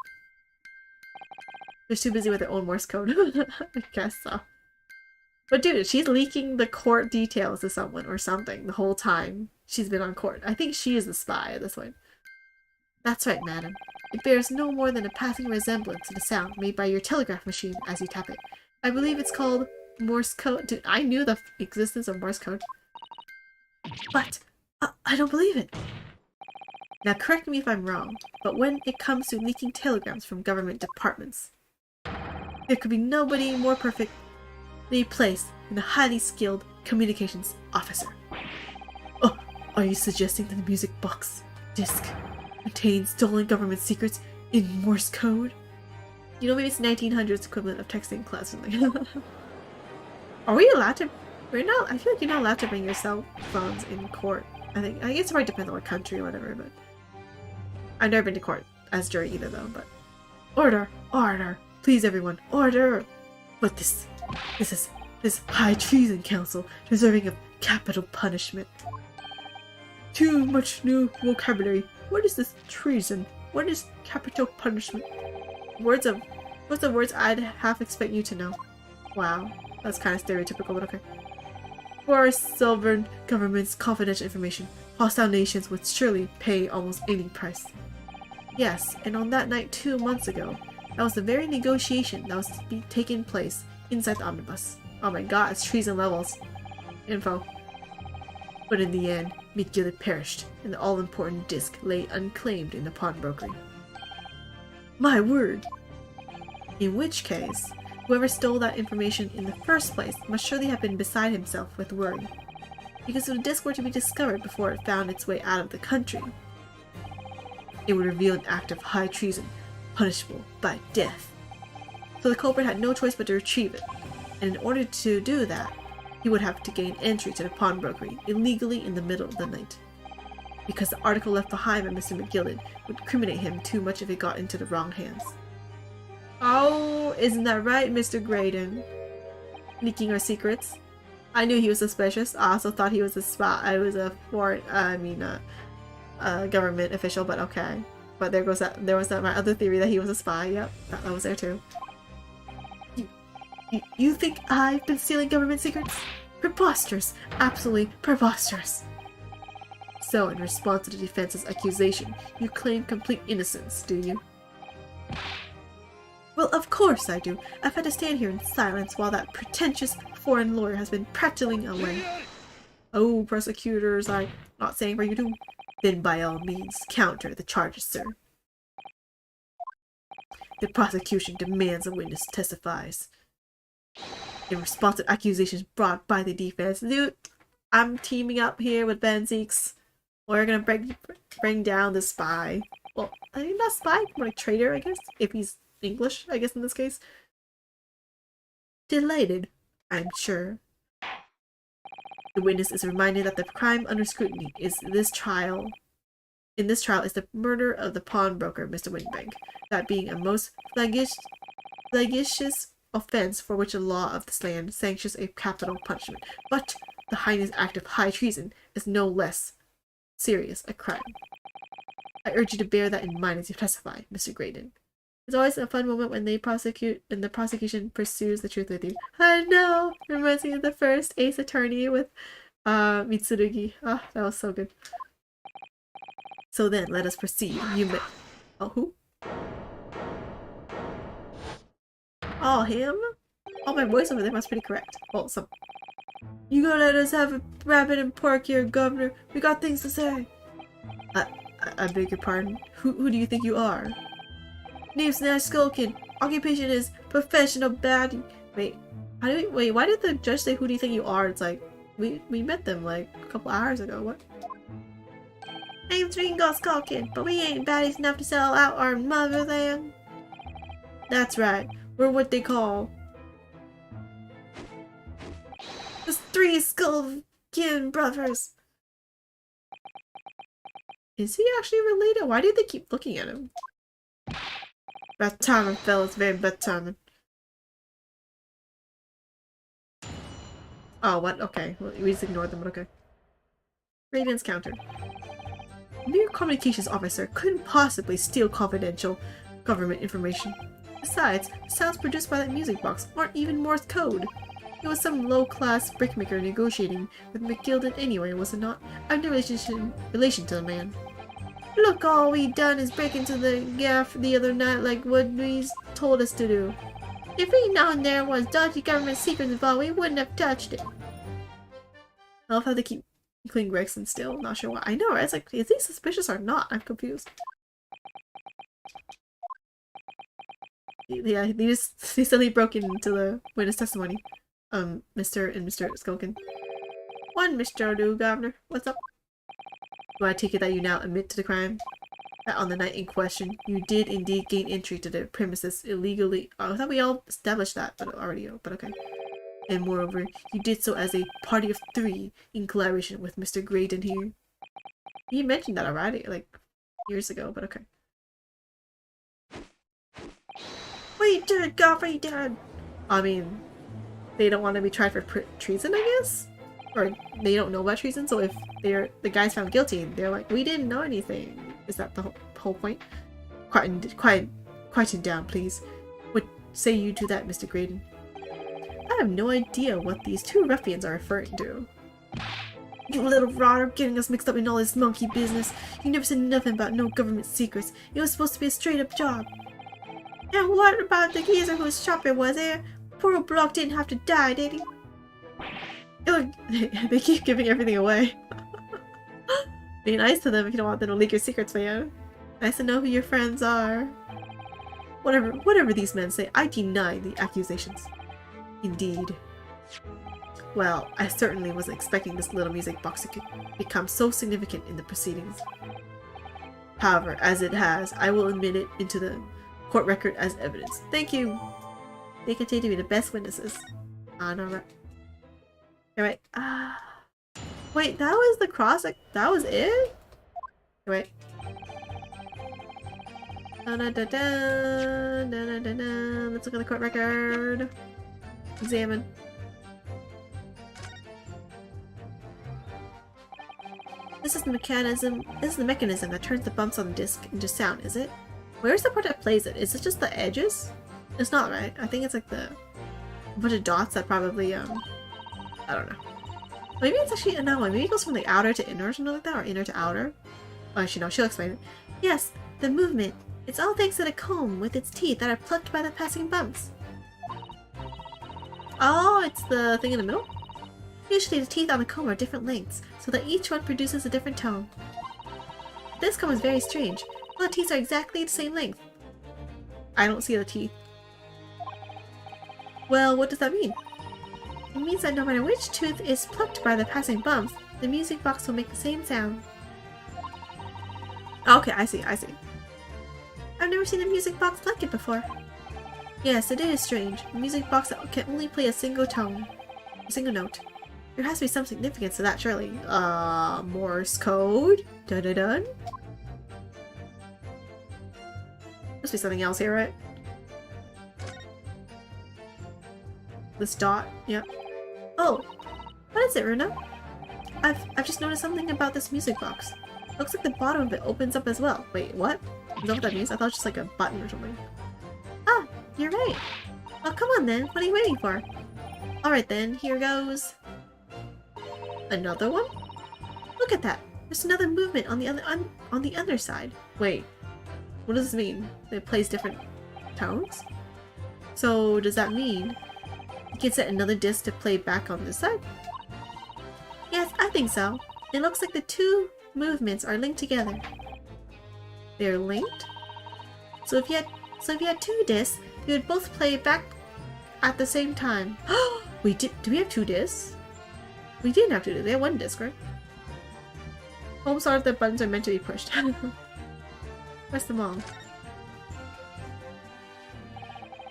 They're too busy with their own Morse code. I guess so. But dude, she's leaking the court details to someone or something the whole time she's been on court. I think she is the spy at this point. That's right, madam. It bears no more than a passing resemblance to the sound made by your telegraph machine as you tap it. I believe it's called Morse code. Dude, I knew the existence of Morse code. But I don't believe it. Now correct me if I'm wrong, but when it comes to leaking telegrams from government departments, there could be nobody more perfectly placed than a highly skilled communications officer. Oh, are you suggesting that the music box disc contains stolen government secrets in Morse code? You know, maybe it's 1900s equivalent of texting class or something. Are we allowed to? We're not. I feel like you're not allowed to bring your cell phones in court. I guess it might depend on what country or whatever, but I've never been to court as jury either though, but order! Order! Please everyone, order! But this high treason council deserving of capital punishment. Too much new vocabulary. What is this treason? What is capital punishment? What's the words I'd half expect you to know? Wow, that's kind of stereotypical, but okay. For sovereign government's confidential information, hostile nations would surely pay almost any price. Yes, and on that night 2 months ago, that was the very negotiation that was to be taking place inside the omnibus. Oh my god, it's treason levels. Info. But in the end, Midgillet perished, and the all-important disc lay unclaimed in the pawnbrokery. My word! In which case, whoever stole that information in the first place must surely have been beside himself with worry. Because if the disc were to be discovered before it found its way out of the country, it would reveal an act of high treason, punishable by death. So the culprit had no choice but to retrieve it, and in order to do that, he would have to gain entry to the pawnbrokery illegally in the middle of the night. Because the article left behind by Mr. McGillen would incriminate him too much if it got into the wrong hands. Oh, isn't that right, Mr. Graydon? Leaking our secrets? I knew he was suspicious. I also thought he was a spy. I was a government official, but okay. But there was that my other theory that he was a spy. Yep, that was there too. You think I've been stealing government secrets? Preposterous! Absolutely preposterous! So, in response to the defense's accusation, you claim complete innocence, do you? Well, of course I do. I've had to stand here in silence while that pretentious foreign lawyer has been prattling away. Oh, prosecutors are not saying what you do. Then by all means, counter the charges, sir. The prosecution demands a witness testifies. In response to accusations brought by the defense, dude, I'm teaming up here with Benzeeks. We're gonna bring down the spy. Well, I mean, not spy, more like traitor, I guess, if he's English, I guess in this case. Delighted, I'm sure. The witness is reminded that the crime under scrutiny in this trial is the murder of the pawnbroker, Mr. Wingbank, that being a most flagitious offense for which the law of this land sanctions a capital punishment, but the heinous act of high treason is no less serious a crime. I urge you to bear that in mind as you testify, Mr. Graydon. It's always a fun moment when the prosecution pursues the truth with you. I know! Reminds me of the first Ace Attorney with Mitsurugi. Ah, that was so good. So then, let us proceed. You may— Oh, who? Oh, him? Oh, my voice over there must be pretty correct. Oh, some— You gonna let us have a rabbit and pork here, Governor? We got things to say. I beg your pardon? Who do you think you are? Name's Nash Skulkin. Occupation is professional baddie. Wait, why did the judge say who do you think you are? It's like, we met them like a couple hours ago. What? Name's Ringo Skulkin, but we ain't baddies enough to sell out our motherland. That's right. We're what they call the Three Skulkin Brothers. Is he actually related? Why did they keep looking at him? Bad timing, fellas. Very bad timing. Oh, what? Okay. Well, we just ignored them, but okay. Ravens countered. A mere communications officer couldn't possibly steal confidential government information. Besides, the sounds produced by that music box aren't even Morse code. It was some low-class brickmaker negotiating with McGilden anyway, was it not? I have no relation to the man. Look, all we done is break into the gaff the other night like what we told us to do. If we'd known there was dodgy government secrets involved, we wouldn't have touched it. I love how they keep including Gregson still. Not sure why. I know, right? It's like, is he suspicious or not? I'm confused. Yeah, they suddenly broke into the witness testimony. Mr. and Mr. Skulkin. One, Mr. O'Do, Governor. What's up? Do I take it that you now admit to the crime? That on the night in question, you did indeed gain entry to the premises illegally. Oh, I thought we all established that, but already, but okay. And moreover, you did so as a party of 3 in collaboration with Mr. Graydon here. You mentioned that already, like, years ago, but okay. What are you doing, God? What are you doing? I mean, they don't want to be tried for treason, I guess? Or they don't know about treason, so if the guy's found guilty, they're like, we didn't know anything. Is that the whole point? Quieten down, please. What say you to that, Mr. Graydon? I have no idea what these 2 ruffians are referring to. You little rotter, getting us mixed up in all this monkey business. You never said nothing about no government secrets. It was supposed to be a straight-up job. And what about the geezer whose shop it was there? Poor old Block didn't have to die, did he? Oh, they keep giving everything away. Be nice to them if you don't want them to leak your secrets, man. Nice to know who your friends are. Whatever these men say, I deny the accusations. Indeed. Well, I certainly wasn't expecting this little music box to become so significant in the proceedings. However, as it has, I will admit it into the court record as evidence. Thank you! They continue to be the best witnesses. Alright. Alright. Wait, that was the cross? Like, that was it? Wait. Let's look at the court record. Examine. This is the mechanism that turns the bumps on the disc into sound, is it? Where's the part that plays it? Is it just the edges? It's not, right? I think it's like a bunch of dots that probably, I don't know. Maybe it's actually another one. Maybe it goes from the outer to inner or something like that, or inner to outer. Oh, actually, no, she'll explain it. Yes, the movement. It's all thanks to the comb with its teeth that are plucked by the passing bumps. Oh, it's the thing in the middle? Usually the teeth on the comb are different lengths, so that each one produces a different tone. This comb is very strange. All the teeth are exactly the same length. I don't see the teeth. Well, what does that mean? It means that no matter which tooth is plucked by the passing bumps, the music box will make the same sound. Okay, I see. I've never seen a music box like it before. Yes, it is strange. A music box that can only play a single tone. A single note. There has to be some significance to that, surely. Morse code? Dun-dun-dun? Must be something else here, right? This dot, yep. Oh, what is it, Runa? I've just noticed something about this music box. Looks like the bottom of it opens up as well. Wait, what? Is that what that means? I thought it was just like a button or something. Ah, you're right. Well, come on then. What are you waiting for? Alright then, here goes. Another one? Look at that. There's another movement on the underside. Wait, what does this mean? It plays different tones? So does that mean you can set another disc to play back on this side? Yes, I think so. It looks like the two movements are linked together. They're linked? So if you had two discs, they would both play back at the same time. Do we have two discs? We didn't have two discs. We had one disc, right? Home sorry if the buttons are meant to be pushed. Press them all.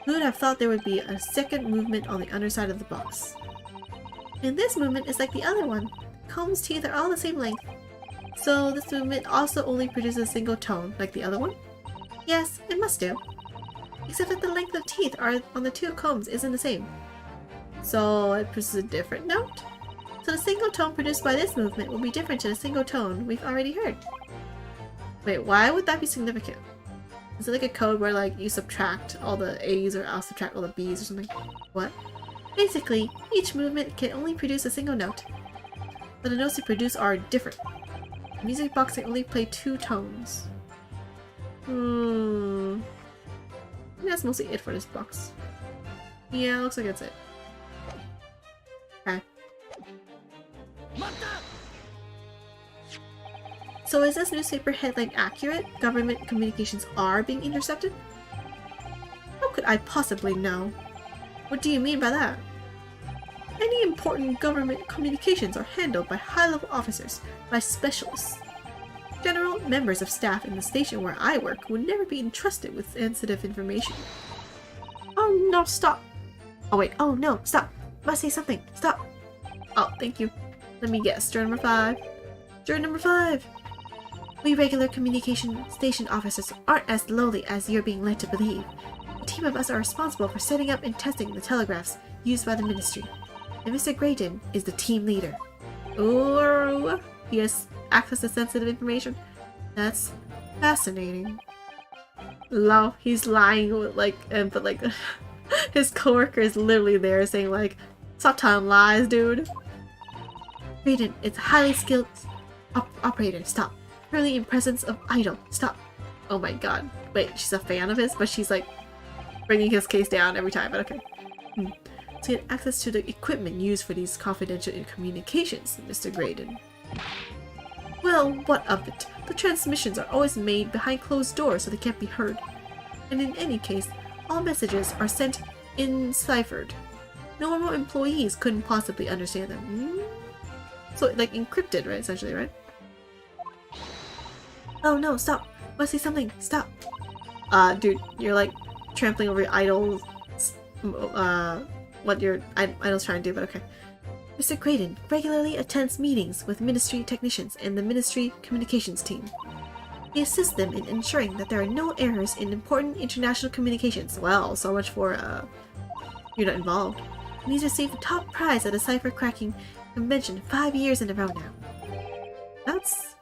Who would have thought there would be a second movement on the underside of the box? And this movement is like the other one. Comb's teeth are all the same length. So this movement also only produces a single tone, like the other one? Yes, it must do. Except that the length of teeth on the two combs isn't the same. So it produces a different note? So the single tone produced by this movement will be different to the single tone we've already heard. Wait, why would that be significant? Is it like a code where like you subtract all the A's or I'll subtract all the B's or something? What? Basically, each movement can only produce a single note. But the notes they produce are different. The music box can only play two tones. I think that's mostly it for this box. Yeah, looks like that's it. Okay. So is this newspaper headline accurate? Government communications are being intercepted? How could I possibly know? What do you mean by that? Any important government communications are handled by high-level officers, by specialists. General members of staff in the station where I work would never be entrusted with sensitive information. Oh no, stop! Oh wait, oh no, stop! Must say something, stop! Oh, thank you. Let me guess, juror number 5. Juror number 5! We regular communication station officers aren't as lowly as you're being led to believe. A team of us are responsible for setting up and testing the telegraphs used by the ministry. And Mr. Graydon is the team leader. Ooh, he has access to sensitive information? That's fascinating. Lol, he's lying with like, but like, his coworker is literally there saying like, stop telling lies, dude. Graydon is a highly skilled operator. Stop. Currently in presence of idol. Stop. Oh my god. Wait, she's a fan of his, but she's like bringing his case down every time, but okay. To get access to the equipment used for these confidential communications, Mr. Graydon. Well, what of it? The transmissions are always made behind closed doors so they can't be heard. And in any case, all messages are sent enciphered. Normal employees couldn't possibly understand them. So, like, encrypted, right? Essentially, right? Oh no, stop! Must say something, stop! Dude, you're like trampling over your idol's, what your idol's trying to do, but okay. Mr. Graydon regularly attends meetings with ministry technicians and the ministry communications team. He assists them in ensuring that there are no errors in important international communications. Well, so much for, you're not involved. And he's received the top prize at a cipher cracking convention 5 years in a row now. That's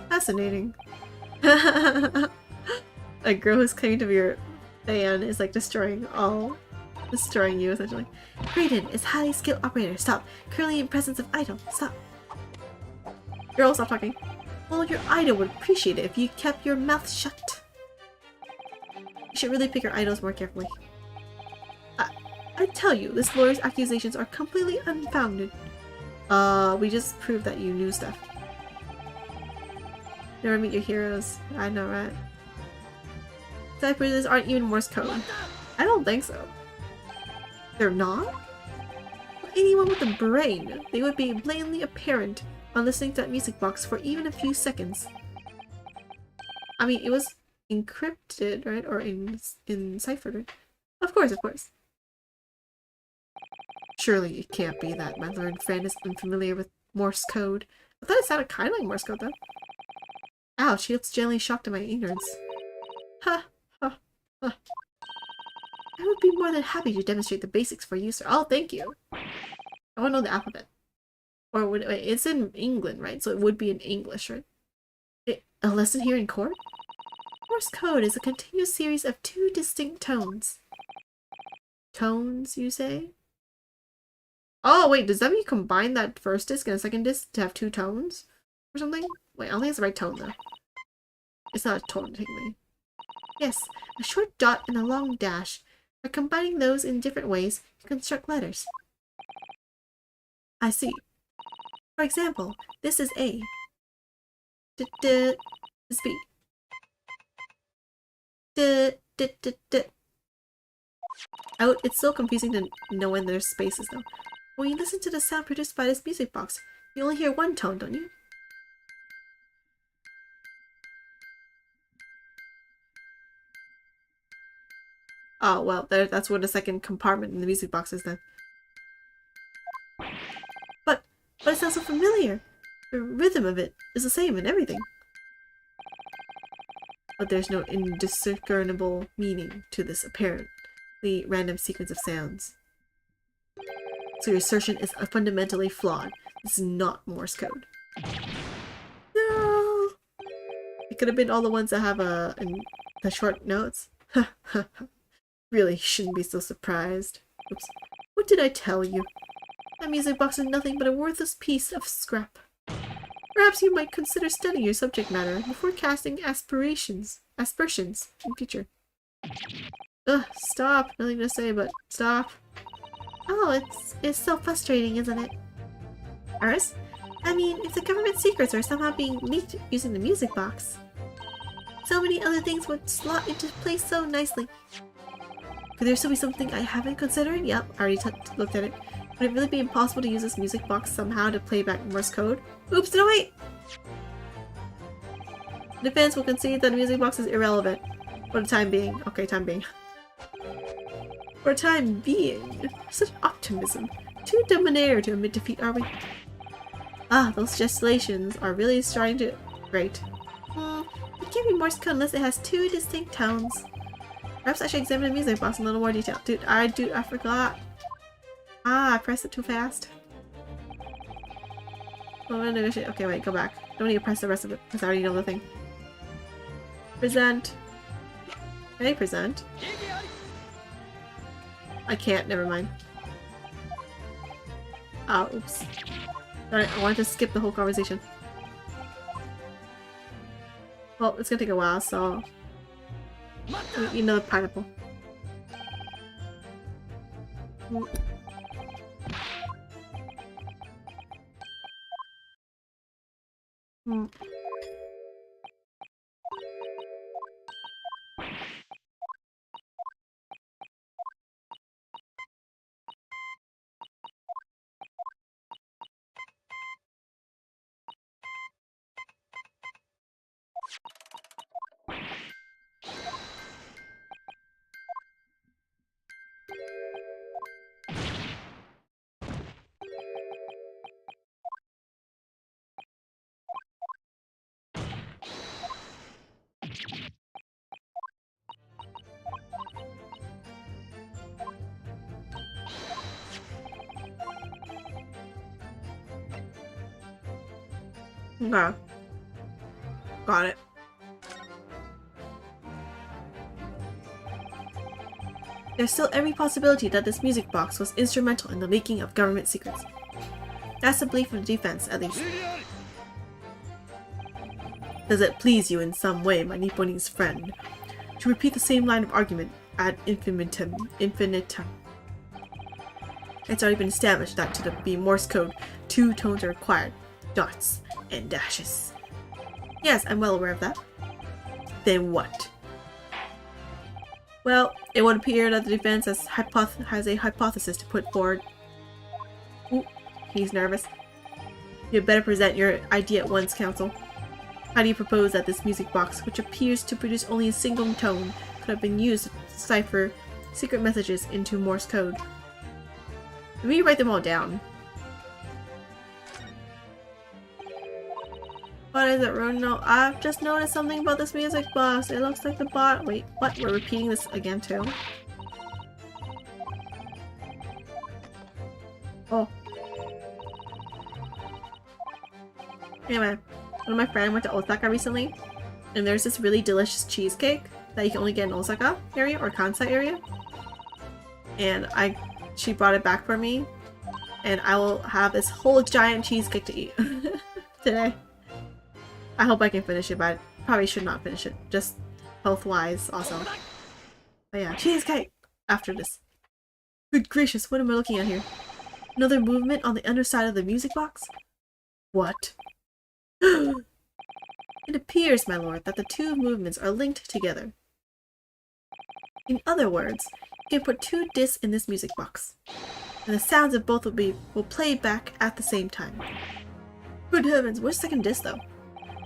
fascinating. A girl who's claimed to be your fan is like destroying you essentially. Graydon is highly skilled operator. Stop. Currently in presence of idol. Stop. Girl, stop talking. Well, your idol would appreciate it if you kept your mouth shut. You should really pick your idols more carefully. I tell you, this lawyer's accusations are completely unfounded. We just proved that you knew stuff. Never meet your heroes. I know, right? Ciphers aren't even Morse code. I don't think so. They're not? Anyone with a brain, they would be blatantly apparent on listening to that music box for even a few seconds. I mean, it was encrypted, right? Or enciphered, right? Of course, of course. Surely it can't be that my learned friend is unfamiliar with Morse code. I thought it sounded kind of like Morse code, though. Ouch, he looks genuinely shocked at my ignorance. Ha! Ha! Ha! I would be more than happy to demonstrate the basics for you, sir. Oh, thank you. I want to know the alphabet. Or wait, it's in England, right? So it would be in English, right? A lesson here in court? Morse code is a continuous series of 2 distinct tones. Tones, you say? Oh, wait, does that mean you combine that first disc and a second disc to have 2 tones? Or something? Wait, I don't think it's the right tone, though. It's not a tone, technically. Yes, a short dot and a long dash. By combining those in different ways, you construct letters. I see. For example, this is A. This is B. Oh, it's so confusing to know when there's spaces, though. When you listen to the sound produced by this music box, you only hear one tone, don't you? Oh, well, that's where the second compartment in the music box is then. But it sounds so familiar. The rhythm of it is the same in everything. But there's no indiscernible meaning to this apparently random sequence of sounds. So your assertion is fundamentally flawed. This is not Morse code. No! It could have been all the ones that have the short notes. Really shouldn't be so surprised. Oops. What did I tell you? That music box is nothing but a worthless piece of scrap. Perhaps you might consider studying your subject matter before casting aspersions in future. Ugh, stop. Nothing to say, but stop. Oh, it's so frustrating, isn't it? Ours? I mean, if the government secrets are somehow being leaked using the music box. So many other things would slot into place so nicely. Could there still be something I haven't considered? Yep, I already looked at it. Would it really be impossible to use this music box somehow to play back Morse code? Oops, no wait! Defense will concede that the music box is irrelevant. For the time being. Okay, time being. For the time being. Such optimism. Too debonair to admit defeat, are we? Ah, those gesticulations are really starting to... Great. It can't be Morse code unless it has 2 distinct tones. Perhaps I should examine the music box in a little more detail. Dude, I forgot. Ah, I pressed it too fast. Okay, wait, go back. Don't need to press the rest of it, because I already know the thing. Present. Can I present? I can't, never mind. Oh, oops. Sorry, I wanted to skip the whole conversation. Well, it's gonna take a while, so... Eat another pineapple. Okay. Got it. There's still every possibility that this music box was instrumental in the leaking of government secrets. That's the belief of the defense, at least. Does it please you in some way, my Nipponese friend, to repeat the same line of argument ad infinitum? It's already been established that to be Morse code, 2 tones are required. Dots and dashes. Yes, I'm well aware of that. Then what? Well, it would appear that the defense has a hypothesis to put forward. Ooh, he's nervous. You'd better present your idea at once, counsel. How do you propose that this music box, which appears to produce only a single tone, could have been used to decipher secret messages into Morse code? Let me write them all down. What is it, Bruno? I've just noticed something about this music box. It looks like the bot. Wait, what? We're repeating this again too? Anyway, one of my friends went to Osaka recently, and there's this really delicious cheesecake that you can only get in Osaka area or Kansai area. And she brought it back for me, and I will have this whole giant cheesecake to eat today. I hope I can finish it, but I probably should not finish it, just health-wise also. But yeah, cheesecake after this. Good gracious, what am I looking at here? Another movement on the underside of the music box? What? It appears, my lord, that the two movements are linked together. In other words, you can put two discs in this music box, and the sounds of both will play back at the same time. Good heavens, where's the second disc though?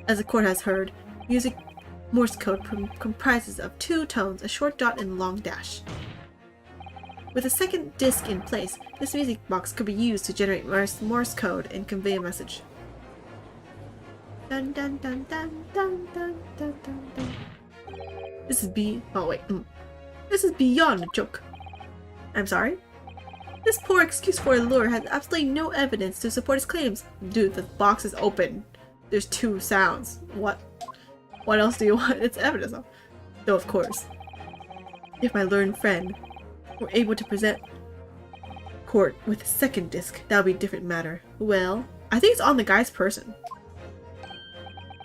As the court has heard, music Morse code comprises of two tones, a short dot and a long dash. With a second disc in place, this music box could be used to generate Morse code and convey a message. Dun dun dun dun dun dun dun dun dun. This is This is beyond a joke. I'm sorry? This poor excuse for a lure has absolutely no evidence to support his claims. Dude, the box is open. There's two sounds. What else do you want? It's evidence of. Though of course, if my learned friend were able to present court with a second disc, that would be a different matter. Well, I think it's on the guy's person.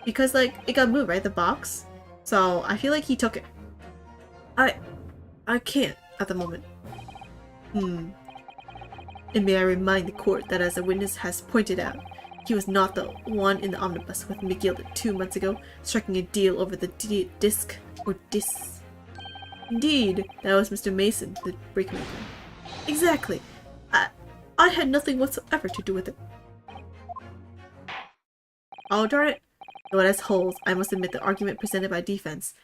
Because like, it got moved, right? The box? So I feel like he took it. I can't at the moment. And may I remind the court that as a witness has pointed out, he was not the one in the omnibus with McGilded 2 months ago, striking a deal over the disc or discs. Indeed, that was Mr. Mason, the brickmaker. Exactly. I had nothing whatsoever to do with it. Oh darn it. Though it has holes, I must admit the argument presented by defense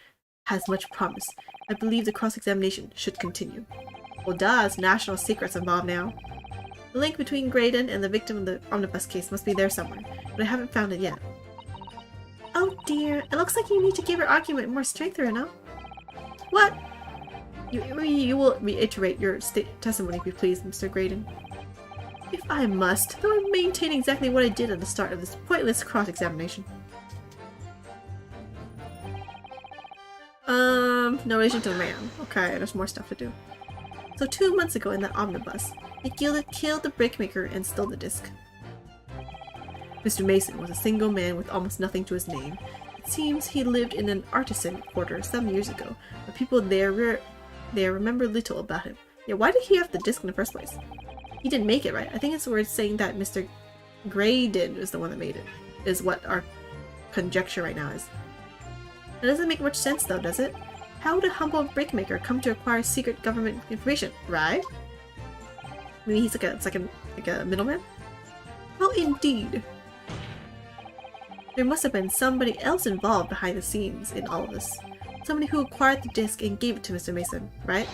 has much promise. I believe the cross-examination should continue. Well does, national secrets involved now. The link between Graydon and the victim of the omnibus case must be there somewhere, but I haven't found it yet. Oh dear, it looks like you need to give your argument more strength, Rena. What? You will reiterate your testimony if you please, Mr. Graydon. If I must, though I maintain exactly what I did at the start of this pointless cross-examination. No relation to the man. Okay, there's more stuff to do. So 2 months ago in that omnibus, McGilded killed the brickmaker and stole the disc. Mr. Mason was a single man with almost nothing to his name. It seems he lived in an artisan quarter some years ago, but people there remember little about him. Yeah, why did he have the disc in the first place? He didn't make it, right? I think it's worth saying that Mr. Graydon is the one that made it, is what our conjecture right now is. That doesn't make much sense though, does it? How would a humble brickmaker come to acquire secret government information, right? Maybe he's like a middleman? Well, indeed. There must have been somebody else involved behind the scenes in all of this. Somebody who acquired the disc and gave it to Mr. Mason, right?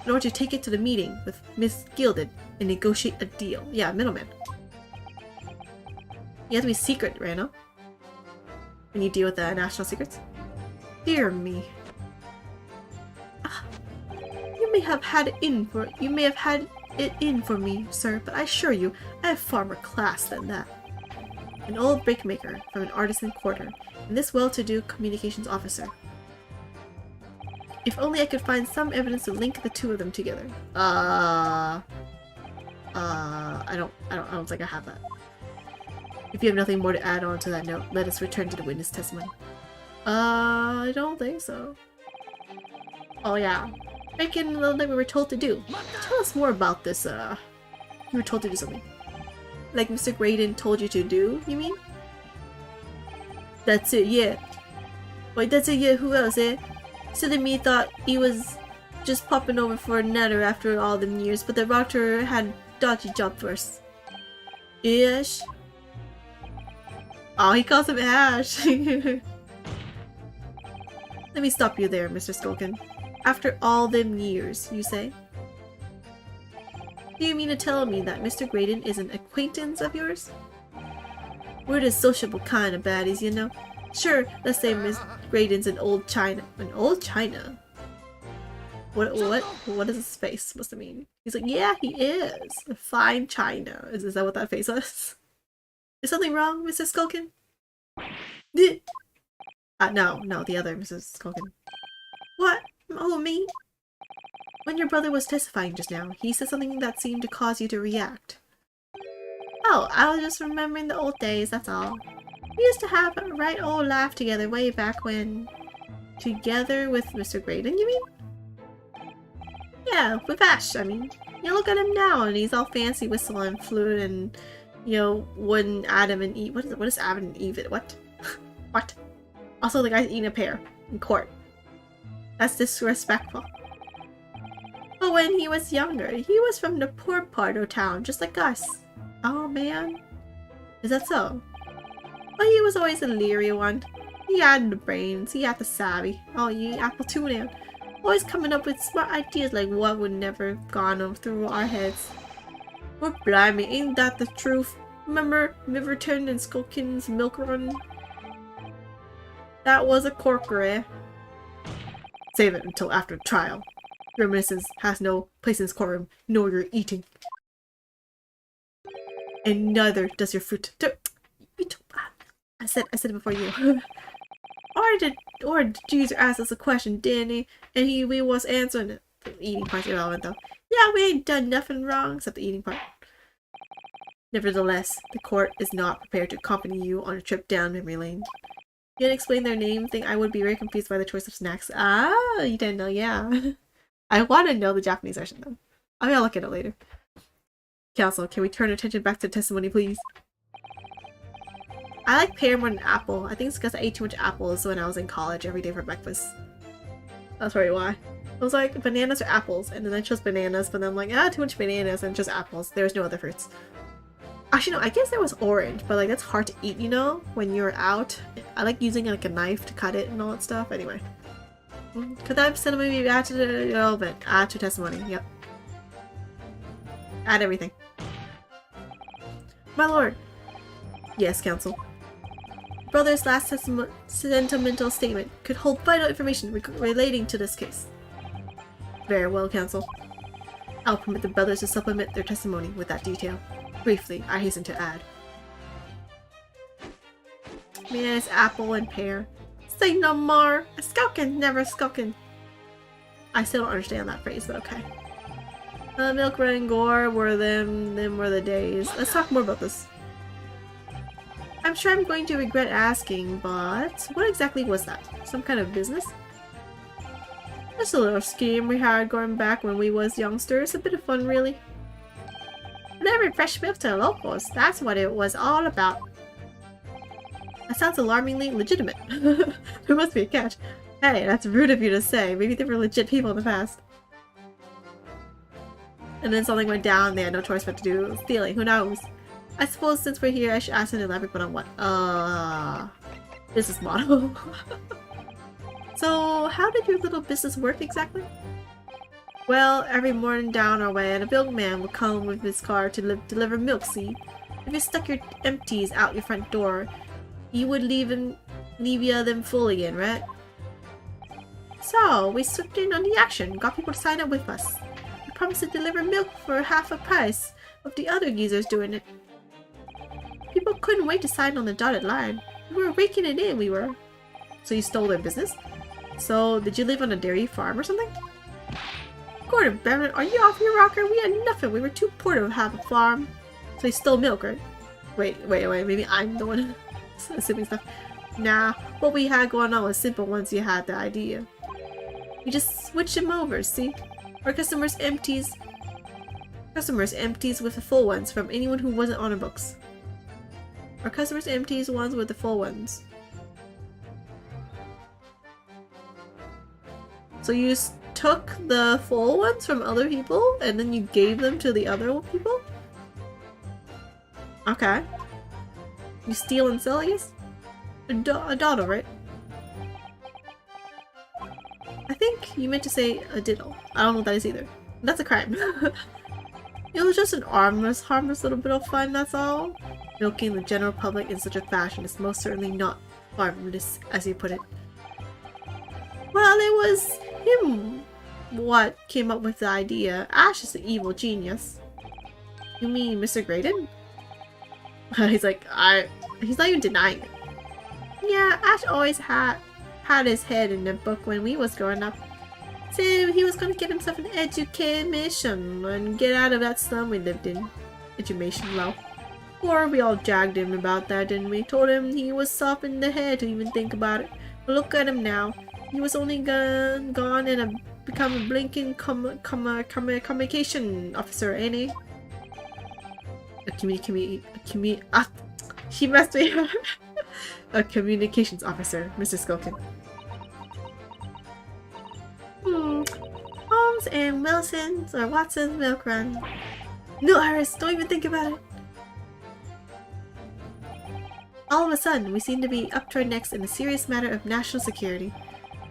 In order to take it to the meeting with Miss Gilded and negotiate a deal. Yeah, middleman. You have to be secret, Rano. When you deal with the national secrets. Dear me. You may have had it in for me, sir, but I assure you, I have far more class than that. An old brickmaker from an artisan quarter, and this well-to-do communications officer. If only I could find some evidence to link the two of them together. I don't think I have that. If you have nothing more to add on to that note, let us return to the witness testimony. I don't think so. Oh yeah. Making the little that we were told to do. Tell us more about this, you were told to do something. Like Mr. Graydon told you to do, you mean? That's it, yeah. Wait, that's it, yeah, who else, eh? Silly me thought he was just popping over for a natter after all them years, but the doctor had dodgy job first. Ish? Oh, he calls him Ash. Let me stop you there, Mr. Skulkin. After all them years, you say? Do you mean to tell me that Mr. Graydon is an acquaintance of yours? We're the sociable kind of baddies, you know. Sure, let's say Miss Graydon's an old China. An old China? What does his face supposed to mean? He's like, yeah, he is. A fine China. Is that what that face was? Is something wrong, Mr. Skulkin? No, the other Mrs. Skulkin. What? Oh, me? When your brother was testifying just now, he said something that seemed to cause you to react. Oh, I was just remembering the old days, that's all. We used to have a right old laugh together way back when... Together with Mr. Graydon, you mean? Yeah, with Ash, I mean. You look at him now, and he's all fancy whistling flute and, you know, wooden Adam and Eve. What is Adam and Eve? What? What? Also, the guy's eating a pear in court. That's disrespectful. But when he was younger, he was from the poor part of town, just like us. Oh man. Is that so? But he was always a leery one. He had the brains, he had the savvy. Oh, you apple too now. Always coming up with smart ideas like what would never have gone through our heads. Well, blimey, ain't that the truth? Remember Miverton and Skulkin's milk run? That was a corker, eh? Save it until after trial. Reminiscence has no place in this courtroom, nor your eating. And neither does your fruit. I said it before you. or did Jesus ask us a question, didn't he? And we was answering it. The eating part's irrelevant though. Yeah, we ain't done nothing wrong except the eating part. Nevertheless, the court is not prepared to accompany you on a trip down memory lane. You didn't explain their name, think I would be very confused by the choice of snacks. Ah, you didn't know, yeah. I want to know the Japanese version though. I mean, I'll look at it later. Counsel, can we turn attention back to the testimony, please? I like pear more than apple. I think it's because I ate too much apples when I was in college every day for breakfast. That's probably why. I was like, bananas or apples, and then I chose bananas, but then I'm like, too much bananas and just apples. There's no other fruits. Actually, no, I guess there was orange, but like that's hard to eat, you know, when you're out. I like using like a knife to cut it and all that stuff. Anyway. Could that cinnamon be added to the relevant? Add to testimony, yep. Add everything. My lord. Yes, counsel. Brother's last sentimental statement could hold vital information relating to this case. Very well, counsel. I'll permit the brothers to supplement their testimony with that detail. Briefly, I hasten to add. Man, it's apple and pear. Say no more! A skulkin, never a skulkin. I still don't understand that phrase, but okay. Milk Run and Gore were them were the days. Let's talk more about this. I'm sure I'm going to regret asking, but what exactly was that? Some kind of business? Just a little scheme we had going back when we was youngsters. A bit of fun, really. Delivering fresh milk to the locals. That's what it was all about. That sounds alarmingly legitimate. There must be a catch. Hey, that's rude of you to say. Maybe they were legit people in the past. And then something went down, they had no choice but to do stealing. Who knows? I suppose since we're here, I should ask an elaborate one on what? Business model. So, how did your little business work exactly? Well, every morning down our way, a milkman would come with his car to deliver milk, see? If you stuck your empties out your front door, you would leave ya them full again, right? So, we swooped in on the action, got people to sign up with us. We promised to deliver milk for half the price of the other geezers doing it. People couldn't wait to sign on the dotted line. We were raking it in, we were. So you stole their business? So, did you live on a dairy farm or something? Gordon Bennett, are you off your rocker? We had nothing. We were too poor to have a farm. So you stole milk, right? Wait. Maybe I'm the one assuming stuff. Nah, what we had going on was simple once you had the idea. You just switched them over, see? Our customers empties with the full ones from anyone who wasn't on our books. Our customers empties ones with the full ones. So you took the full ones from other people and then you gave them to the other people? Okay. You steal and sell, I guess? A doddle, right? I think you meant to say a diddle. I don't know what that is either. That's a crime. It was just an harmless little bit of fun, that's all. Milking the general public in such a fashion is most certainly not harmless, as you put it. Well, it was him what came up with the idea. Ash is the evil genius. You mean Mr. Graydon? He's like, he's not even denying it. Yeah, Ash always had his head in the book when we was growing up. Said he was gonna get himself an education and get out of that slum we lived in. Education, well. Or we all jagged him about that, didn't we? Told him he was soft in the head to even think about it. But look at him now. He was only gone and become a blinking communication officer, ain't he? She must be a communications officer, Mr. Skulkin. Holmes and Wilson's or Watson's milk run. No, Iris, don't even think about it. All of a sudden, we seem to be up to our necks in a serious matter of national security.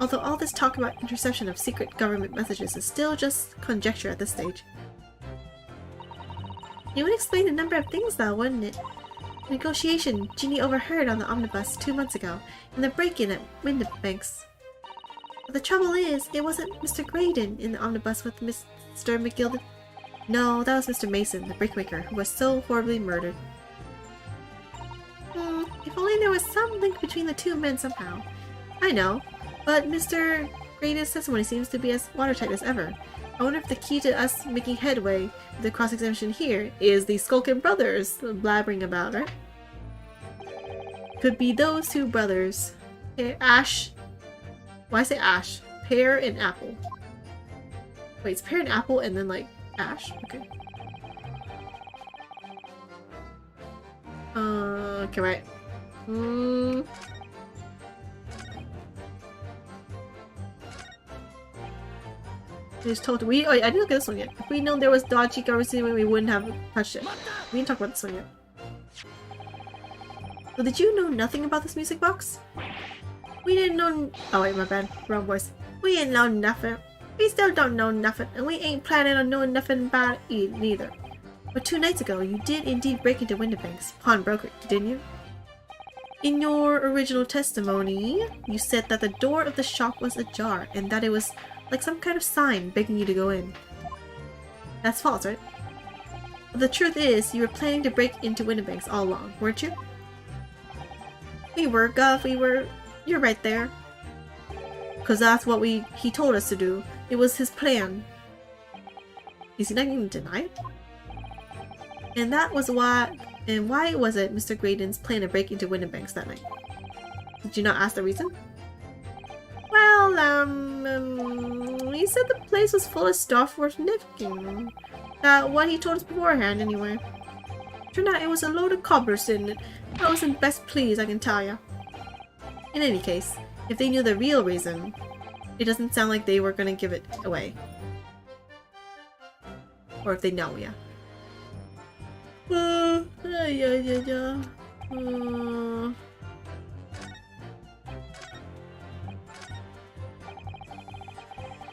Although all this talk about interception of secret government messages is still just conjecture at this stage. It would explain a number of things though, wouldn't it? The negotiation Ginny overheard on the omnibus 2 months ago, and the break-in at Windibanks. But the trouble is, it wasn't Mr. Graydon in the omnibus with Mr. McGilden. No, that was Mr. Mason, the brickmaker, who was so horribly murdered. If only there was some link between the two men somehow. I know, but Mr. Graydon's testimony seems to be as watertight as ever. I wonder if the key to us making headway with the cross-examination here is the Skulkin brothers blabbering about, right? Could be those two brothers. Ash. Why say Ash? Pear and Apple. Wait, it's Pear and Apple and then like Ash? Okay. Okay, right. I just told we. Oh, I didn't look at this one yet. If we known there was dodgy government, we wouldn't have touched it. We didn't talk about this one yet. So did you know nothing about this music box? We didn't know. Oh wait, my bad. Wrong voice. We didn't know nothing. We still don't know nothing, and we ain't planning on knowing nothing about it neither. But 2 nights ago, you did indeed break into Windibank's pawnbroker, didn't you? In your original testimony, you said that the door of the shop was ajar and that it was like some kind of sign begging you to go in. That's false, right? But the truth is, you were planning to break into Windibank's all along, weren't you? We were, Gov, we were. You're right there. Cause that's what he told us to do. It was his plan. Is he not going to deny it? And that was why. And why was it Mr. Graydon's plan to break into Windibanks that night? Did you not ask the reason? Well, he said the place was full of stuff worth nicking. What he told us beforehand, anyway. Turned out it was a load of cobblers in it. I wasn't best pleased, I can tell ya. In any case, if they knew the real reason, it doesn't sound like they were gonna give it away. Or if they know, yeah.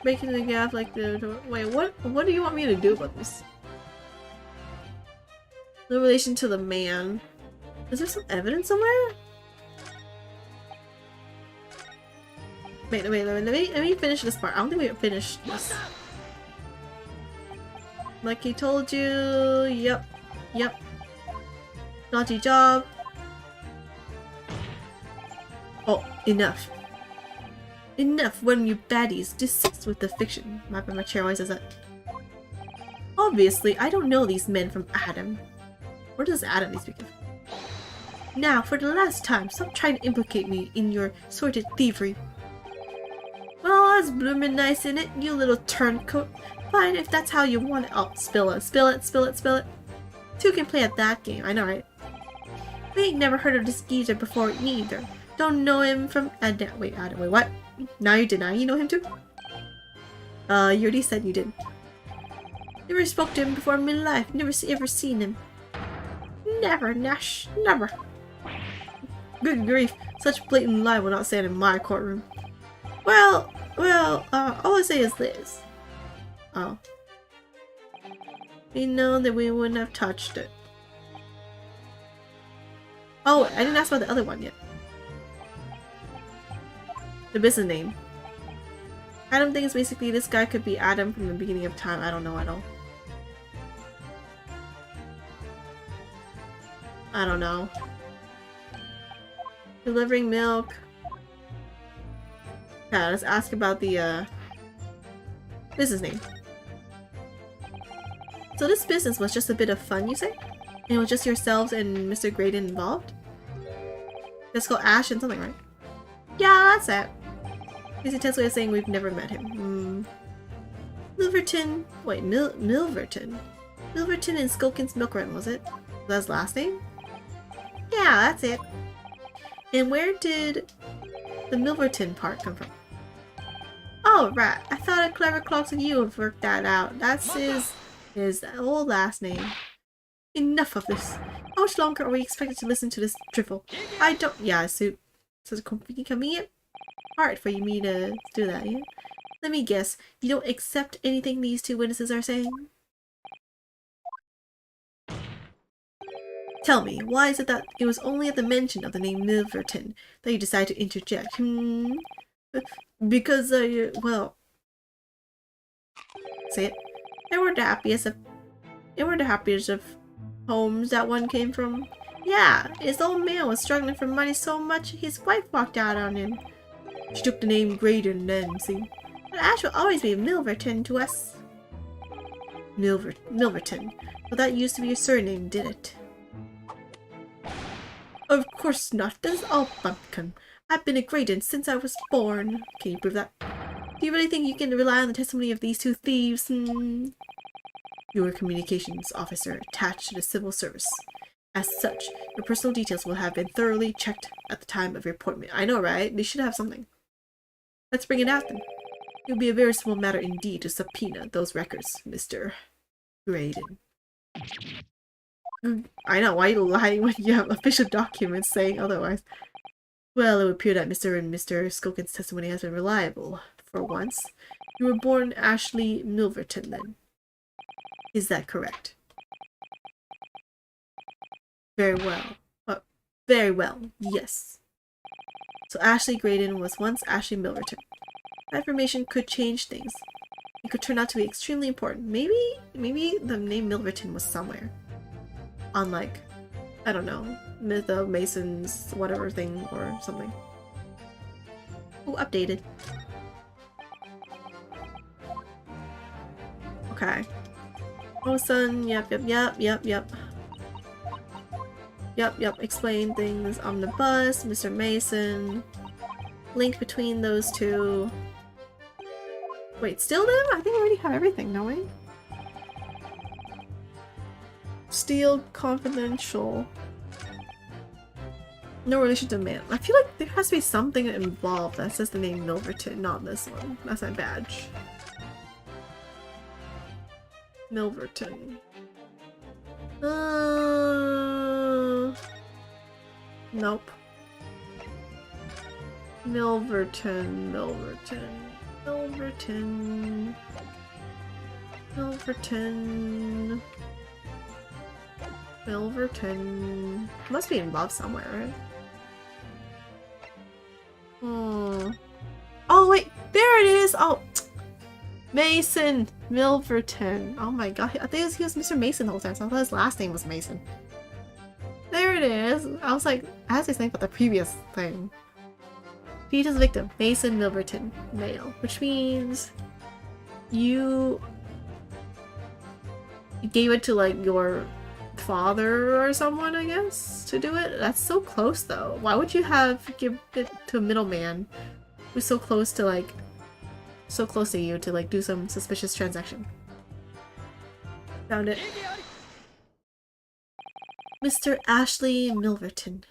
Breaking the gap like the. Wait, what do you want me to do about this? No relation to the man. Is there some evidence somewhere? Wait, let me finish this part. I don't think we finished this. Like he told you, yep. Naughty job. Oh, enough. Enough when you baddies desist with the fiction. My chair always says that. Obviously, I don't know these men from Adam. Where does Adam speak of? Now, for the last time, stop trying to implicate me in your sordid thievery. Well, that's bloomin' nice, in it, you little turncoat. Fine, if that's how you want it. Oh, spill it. Two can play at that game, I know, right? We ain't never heard of this geezer before neither. Don't know him from Adam. Wait, what? Now you deny you know him too? You already said you did. Never spoke to him before in my life. Never ever seen him. Never, Nash. Never. Good grief. Such blatant lie will not stand in my courtroom. Well, all I say is this. Oh. We know that we wouldn't have touched it. Oh, I didn't ask about the other one yet. The business name. Adam thinks basically this guy could be Adam from the beginning of time. I don't know at all. I don't know. Delivering milk. Yeah, let's ask about the business name. So this business was just a bit of fun, you say? And it was just yourselves and Mr. Graydon involved? Let's go Ash and something, right? Yeah, that's it. He's a tense way of saying we've never met him. Milverton. Wait, Milverton. Milverton and Skulkin's Milk Run, was it? Was that his last name? Yeah, that's it. And where did the Milverton part come from? Oh, right. I thought a clever clocks of you would work that out. That's his old last name. Enough of this. How much longer are we expected to listen to this drivel? I don't— Yeah, so it's convenient part for me to do that, yeah? Let me guess. You don't accept anything these two witnesses are saying? Tell me, why is it that it was only at the mention of the name Milverton that you decided to interject? Because, well... Say it. They were the happiest of homes that one came from. Yeah, his old man was struggling for money so much his wife walked out on him. She took the name Graydon then, see? But Ash will always be Milverton to us. Milverton. Well, that used to be your surname, did it? Of course not. That's all bumpkin. I've been a Graydon since I was born. Can you prove that? Do you really think you can rely on the testimony of these two thieves? You were a communications officer attached to the civil service. As such, your personal details will have been thoroughly checked at the time of your appointment. I know, right? They should have something. Let's bring it out then. It will be a very small matter indeed to subpoena those records, Mr. Graydon. I know, why are you lying when you have official documents saying otherwise? Well, it would appear that Mr. and Mr. Skulkin's testimony has been reliable, for once. You were born Ashley Milverton, then. Is that correct? Very well. Very well, yes. So Ashley Graydon was once Ashley Milverton. That information could change things. It could turn out to be extremely important. Maybe the name Milverton was somewhere. On like, I don't know, Myth of Mason's whatever thing or something. Oh, updated. Okay. Oh, son, yep. Explain things on the bus, Mr. Mason. Link between those two. Wait, still them? I think I already have everything, don't we? Steel confidential. No relation to man. I feel like there has to be something involved that says the name Milverton, not this one. That's my badge. Milverton. Nope. Milverton. Must be involved somewhere, right? Oh wait, there it is! Oh! Mason Milverton. Oh my god, I think he was Mr. Mason the whole time, so I thought his last name was Mason. There it is! I was like, I had to think about the previous thing. Fetus victim, Mason Milverton, male. Which means you gave it to like your father or someone, I guess, to do it? That's so close though. Why would you give it to a middleman who's so close to like you to like do some suspicious transaction? Found it. Mr. Ashley Milverton.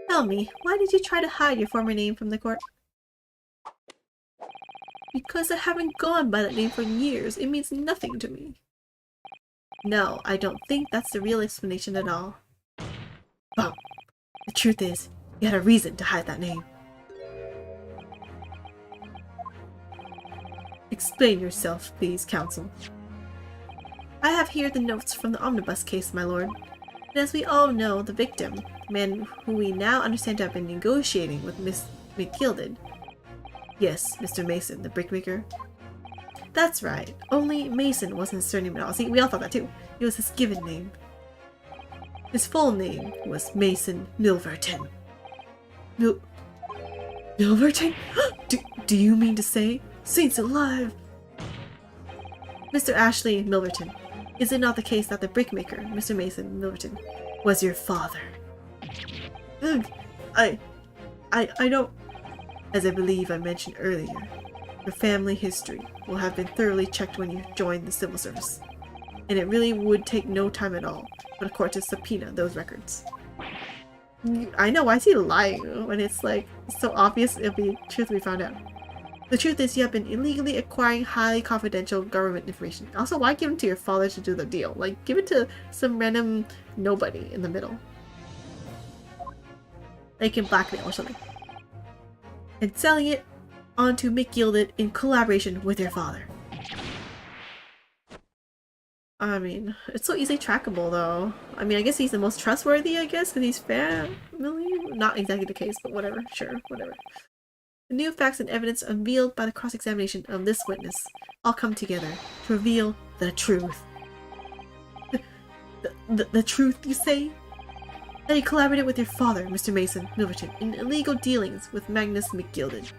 Tell me, why did you try to hide your former name from the court? Because I haven't gone by that name for years. It means nothing to me. No, I don't think that's the real explanation at all. Bum. The truth is, you had a reason to hide that name. Explain yourself, please, counsel. I have here the notes from the omnibus case, my lord. And as we all know, the victim, the man who we now understand to have been negotiating with Miss McGilded. Yes, Mr. Mason, the brickmaker. That's right. Only Mason wasn't his surname at all. See, we all thought that too. It was his given name. His full name was Mason Milverton. Milverton? Do you mean to say? Saints alive! Mr. Ashley Milverton, is it not the case that the brickmaker, Mr. Mason Milverton, was your father? Ugh, I don't... As I believe I mentioned earlier, your family history will have been thoroughly checked when you join the civil service. And it really would take no time at all for the court to subpoena those records. I know, why is he lying when it's like so obvious it'll be truth we found out? The truth is you have been illegally acquiring highly confidential government information. Also, why give it to your father to do the deal? Like, give it to some random nobody in the middle. They can blackmail or something. And selling it onto McGilded in collaboration with your father. I mean, it's so easily trackable though. I mean, I guess he's the most trustworthy, I guess, because he's family. Not exactly the case, but whatever. Sure, whatever. The new facts and evidence unveiled by the cross-examination of this witness all come together to reveal the truth. The truth, you say? That you collaborated with your father, Mr. Mason Milverton, in illegal dealings with Magnus McGilded.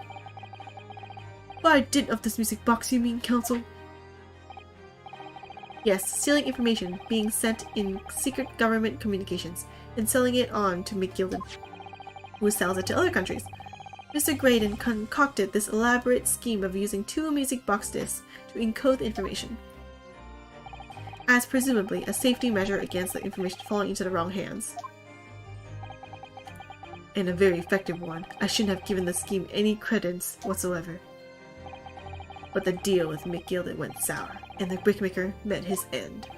By dint of this music box, you mean, counsel? Yes, stealing information being sent in secret government communications and selling it on to McGilded, who sells it to other countries. Mr. Graydon concocted this elaborate scheme of using 2 music box discs to encode the information, as presumably a safety measure against the information falling into the wrong hands. And a very effective one. I shouldn't have given the scheme any credence whatsoever. But the deal with McGilded went sour, and the brickmaker met his end.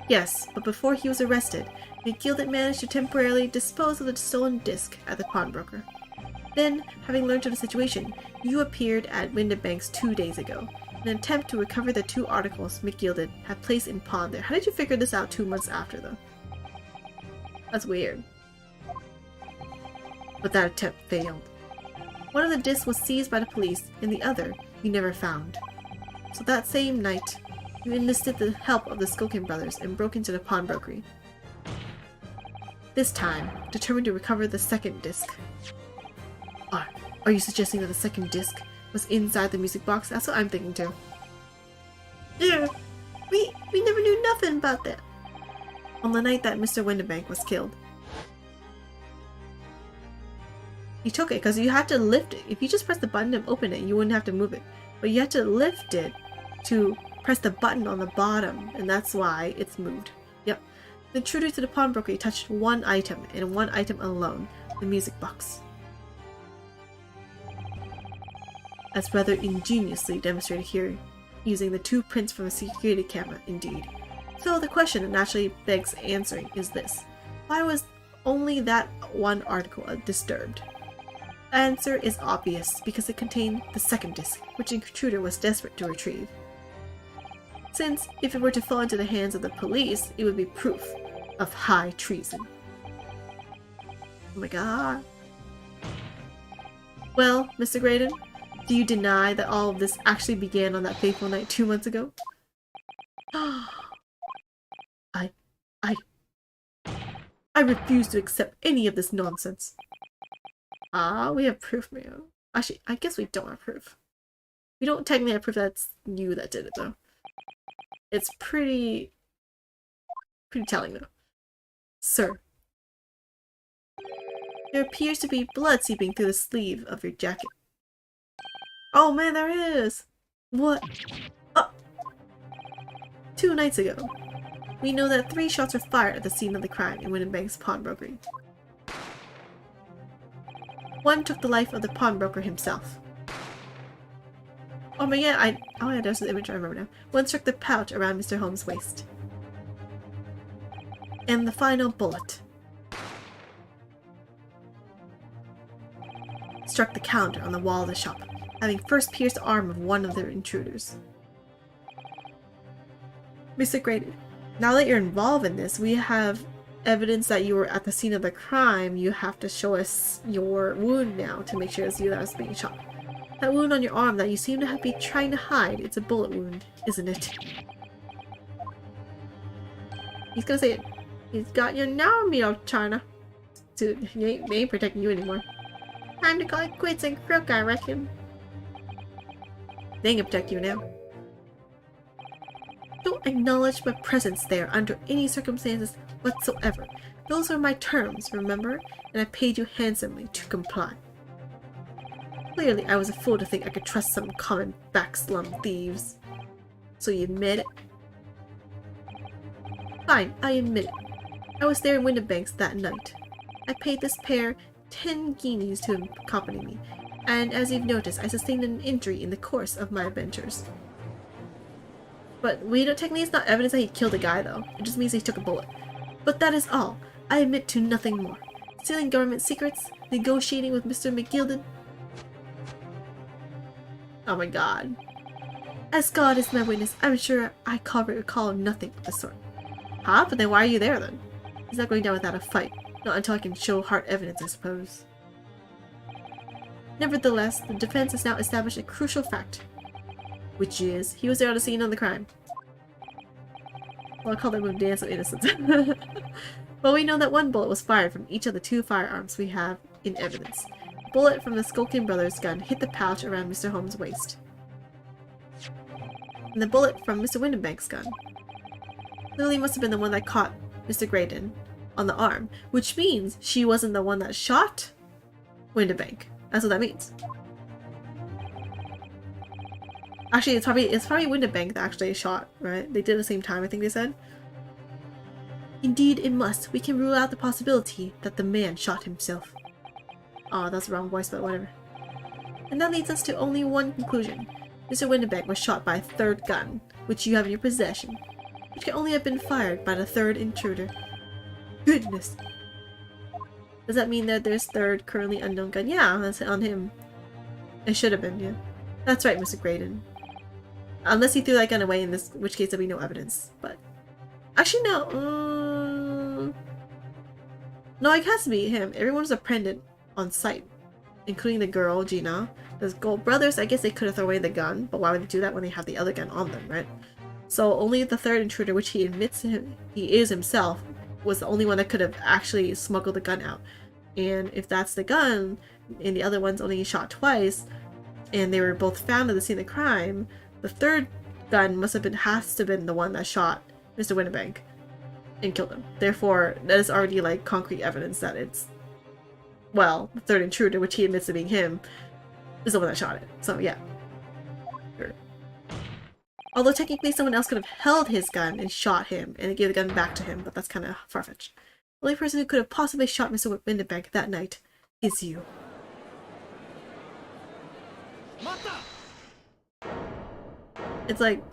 Yes, but before he was arrested, McGilded managed to temporarily dispose of the stolen disc at the pawnbroker. Then, having learned of the situation, you appeared at Windibank's 2 days ago, in an attempt to recover the 2 articles McGilded had placed in pawn there. How did you figure this out 2 months after, though? That's weird. But that attempt failed. One of the discs was seized by the police, and the other you never found. So that same night, you enlisted the help of the Skulkin brothers and broke into the pawnbrokery. This time, determined to recover the second disc. Are you suggesting that the second disc was inside the music box? That's what I'm thinking too. Yeah, we never knew nothing about that. On the night that Mr. Windibank was killed. You took it because you had to lift it. If you just press the button and open it, you wouldn't have to move it. But you had to lift it to press the button on the bottom, and that's why it's moved. Yep. The intruder to the pawnbroker touched one item, and one item alone, the music box. As rather ingeniously demonstrated here, using the 2 prints from a security camera, indeed. So the question that naturally begs answering is this. Why was only that one article disturbed? The answer is obvious, because it contained the second disc, which the intruder was desperate to retrieve. Since, if it were to fall into the hands of the police, it would be proof of high treason. Oh my god. Well, Mr. Graydon, do you deny that all of this actually began on that fateful night 2 months ago? I refuse to accept any of this nonsense. We have proof, man. Actually, I guess we don't have proof. We don't technically have proof that's you that did it, though. It's pretty telling, though. Sir. There appears to be blood seeping through the sleeve of your jacket. Oh man, there is! What? 2 nights ago, we know that 3 shots were fired at the scene of the crime in Windibank's pawnbrokery. One took the life of the pawnbroker himself. Oh my god, yeah, there's the image I remember now. One struck the pouch around Mr. Holmes' waist. And the final bullet struck the counter on the wall of the shop, having first pierced the arm of one of the intruders. Mr. Graydon, now that you're involved in this, we have evidence that you were at the scene of the crime. You have to show us your wound now to make sure it's you that was being shot. That wound on your arm that you seem to be trying to hide, it's a bullet wound, isn't it? He's gonna say it. He's got you now, Mio China. Dude, they ain't protecting you anymore. Time to call it quits and croak, I reckon. They can protect you now. Don't acknowledge my presence there under any circumstances whatsoever. Those are my terms, remember? And I paid you handsomely to comply. Clearly, I was a fool to think I could trust some common backslum thieves. So you admit it? Fine, I admit it. I was there in Windibanks that night. I paid this pair 10 guineas to accompany me, and as you've noticed, I sustained an injury in the course of my adventures. But technically it's not evidence that he killed a guy though. It just means he took a bullet. But that is all. I admit to nothing more. Stealing government secrets, negotiating with Mr. McGilded. Oh my god. As God is my witness, I'm sure I recall nothing of the sort. Huh? But then why are you there then? He's not going down without a fight. Not until I can show hard evidence, I suppose. Nevertheless, the defense has now established a crucial fact. Which is, he was there on the scene of the crime. Well, I'll call that move dance of innocence. Well, we know that one bullet was fired from each of the 2 firearms we have in evidence. A bullet from the Skulkin brothers' gun hit the pouch around Mr. Holmes' waist. And the bullet from Mr. Windibank's gun. Lily must have been the one that caught Mr. Graydon on the arm, which means she wasn't the one that shot Windibank. That's what that means. Actually, it's probably Windibank that actually shot, right? They did at the same time, I think they said. Indeed, it must. We can rule out the possibility that the man shot himself. Oh, that's the wrong voice, but whatever. And that leads us to only one conclusion. Mr. Windibank was shot by a 3rd gun, which you have in your possession, which can only have been fired by the 3rd intruder. Goodness! Does that mean that there's 3rd currently unknown gun? Yeah, that's on him. It should have been, yeah. That's right, Mr. Graydon. Unless he threw that gun away, in which case there'll be no evidence. But actually, no. No, it has to be him. Everyone's a pendant on site, including the girl Gina. The Gold brothers. I guess they could have thrown away the gun, but why would they do that when they have the other gun on them, right? So only the 3rd intruder, which he admits he is himself, was the only one that could have actually smuggled the gun out. And if that's the gun, and the other one's only shot twice, and they were both found at the scene of the crime, the 3rd gun has to have been the one that shot Mr. Windibank and killed him. Therefore, that is already like concrete evidence that it's, well, the 3rd intruder, which he admits to being him, is the one that shot it. So yeah. Sure. Although technically someone else could have held his gun and shot him and gave the gun back to him, but that's kind of far-fetched. The only person who could have possibly shot Mr. Windibank that night is you. It's like,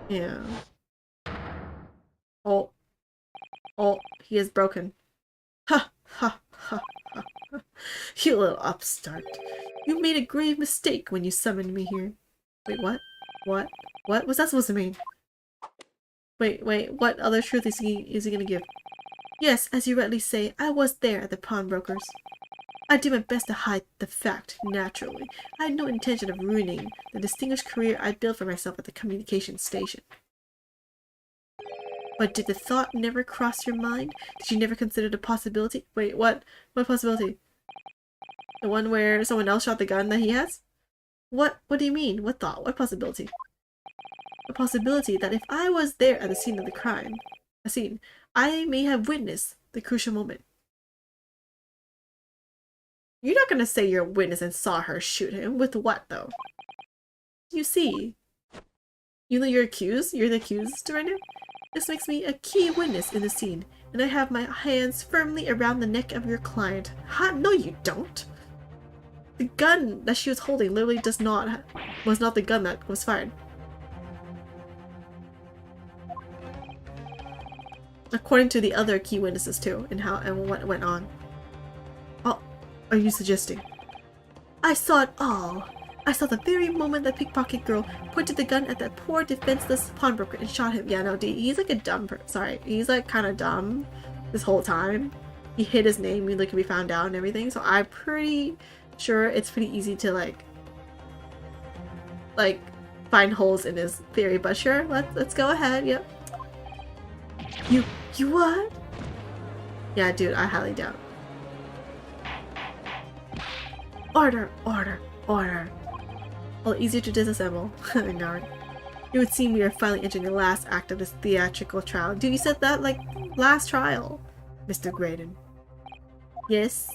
yeah. Oh, he is broken. Ha, ha, ha, ha, ha. You little upstart. You made a grave mistake when you summoned me here. Wait, what? What? What was that supposed to mean? Wait, what other truth is he gonna give? Yes, as you rightly say, I was there at the pawnbroker's. I did my best to hide the fact, naturally. I had no intention of ruining the distinguished career I'd built for myself at the communications station. But did the thought never cross your mind? Did you never consider the possibility? Wait, what? What possibility? The one where someone else shot the gun that he has? What do you mean? What thought? What possibility? The possibility that if I was there at the scene of the crime, I may have witnessed the crucial moment. You're not gonna say you're a witness and saw her shoot him. With what, though? You see. You know you're accused? You're the accused right now? This makes me a key witness in the scene, and I have my hands firmly around the neck of your client. Ha! No, you don't! The gun that she was holding literally was not the gun that was fired. According to the other key witnesses too, and what went on. Oh, are you suggesting? I saw it all. I saw the very moment that pickpocket girl pointed the gun at that poor defenseless pawnbroker and shot him. Yeah, no, he's like a dumb sorry, he's like kind of dumb this whole time. He hid his name, he could be found out and everything. So I'm pretty sure it's pretty easy to like find holes in his theory. But sure, let's go ahead. Yep. You what? Yeah, dude, I highly doubt. Order, order, order. Well, easier to disassemble. Ignored. It would seem we are finally entering the last act of this theatrical trial. Dude, you said that like last trial, Mr. Graydon. Yes?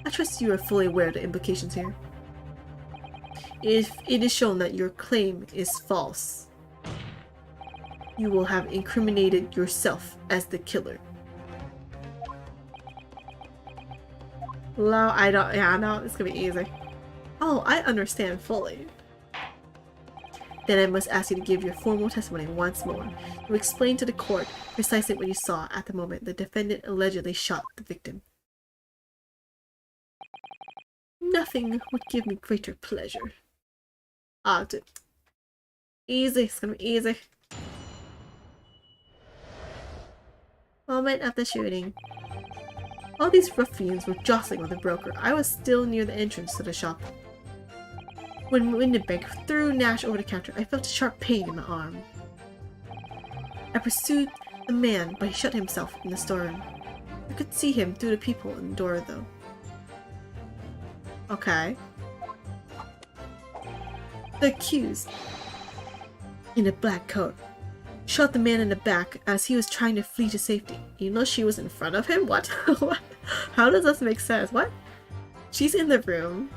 I trust you are fully aware of the implications here. If it is shown that your claim is false, you will have incriminated yourself as the killer. Well, I don't. Yeah, no, it's gonna be easy. Oh, I understand fully. Then I must ask you to give your formal testimony once more. You explain to the court precisely what you saw at the moment the defendant allegedly shot the victim. Nothing would give me greater pleasure. Ah, dude. Easy. It's gonna be easy. Moment of the shooting. All these ruffians were jostling with the broker. I was still near the entrance to the shop. When Windenbank threw Nash over the counter, I felt a sharp pain in my arm. I pursued the man, but he shut himself in the storeroom. I could see him through the people in the door, though. Okay. The accused, in a black coat, shot the man in the back as he was trying to flee to safety. Even though she was in front of him? What? What? How does this make sense? What? She's in the room.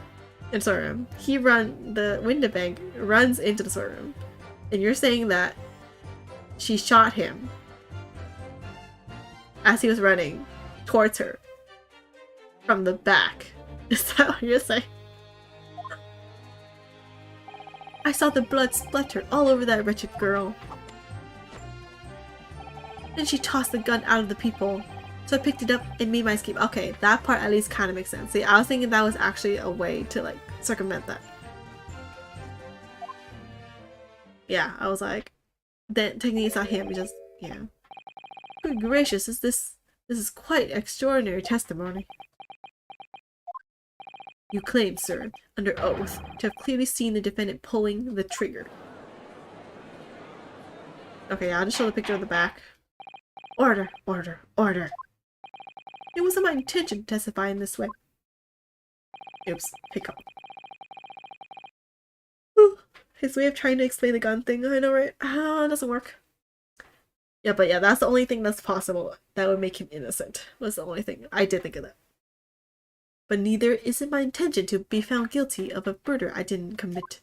In the storeroom. The Windenbank runs into the storeroom. And you're saying that she shot him as he was running towards her from the back. Is that what you're saying? I saw the blood splatter all over that wretched girl. Then she tossed the gun out of the people. So I picked it up and made my escape. Okay, that part at least kind of makes sense. See, I was thinking that was actually a way to like circumvent that. Yeah, I was like, then technically it's not him, it's just, yeah. Good gracious, this is quite extraordinary testimony. You claim, sir, under oath, to have clearly seen the defendant pulling the trigger. Okay, I'll just show the picture of the back. Order, order, order. It wasn't my intention to testify in this way. Oops, hiccup. His way of trying to explain the gun thing, I know, right? It doesn't work. Yeah, but yeah, that's the only thing that's possible that would make him innocent. Was the only thing. I did think of that. But neither is it my intention to be found guilty of a murder I didn't commit.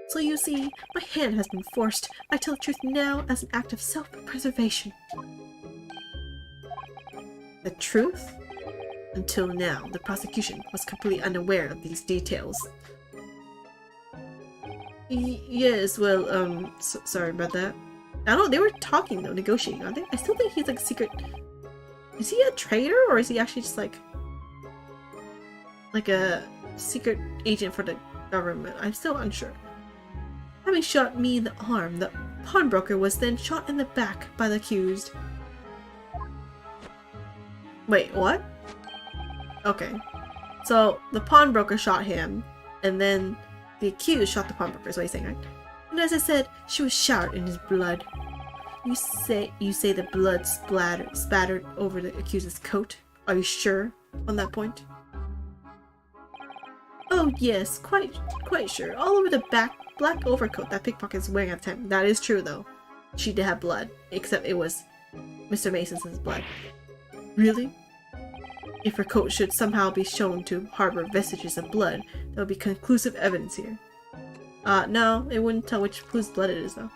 So you see, my hand has been forced. I tell the truth now as an act of self-preservation. The truth? Until now, the prosecution was completely unaware of these details. Yes, well, sorry about that. I don't know, they were talking though, negotiating, aren't they? I still think he's like secret... Is he a traitor, or is he actually just like a secret agent for the government? I'm still unsure. Having shot me in the arm, the pawnbroker was then shot in the back by the accused. Wait, what? Okay. So, the pawnbroker shot him, and then the accused shot the pawnbroker, is what he's saying, right? And as I said, she was showered in his blood. You say the blood spattered over the accused's coat? Are you sure on that point? Oh yes, quite sure. All over the black overcoat that pickpocket is wearing at the time. That is true though. She did have blood, except it was Mr. Mason's blood. Really? If her coat should somehow be shown to harbor vestiges of blood, there would be conclusive evidence here. No, it wouldn't tell whose blood it is though.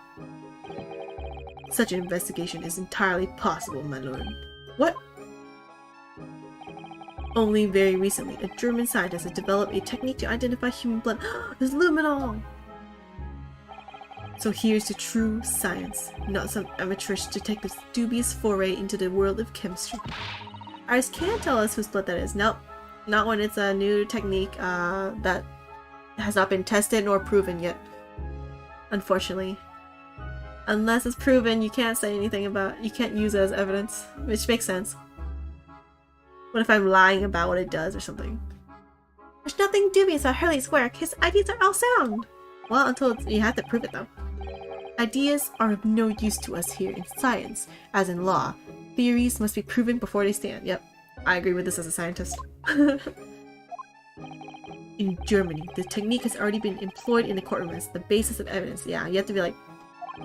Such an investigation is entirely possible, my lord. What? Only very recently, a German scientist has developed a technique to identify human blood. There's luminol! So here's to true science, not some amateurish detective's dubious foray into the world of chemistry. Iris can't tell us whose blood that is. Nope. Not when it's a new technique that has not been tested nor proven yet. Unfortunately. Unless it's proven, you can't say anything about you can't use it as evidence, which makes sense. What if I'm lying about what it does or something? There's nothing dubious about Hurley's work. His ideas are all sound. Well, until you have to prove it though. Ideas are of no use to us here in science, as in law. Theories must be proven before they stand. Yep, I agree with this as a scientist. in Germany. The technique has already been employed in the courtroom as the basis of evidence. Yeah, you have to be like,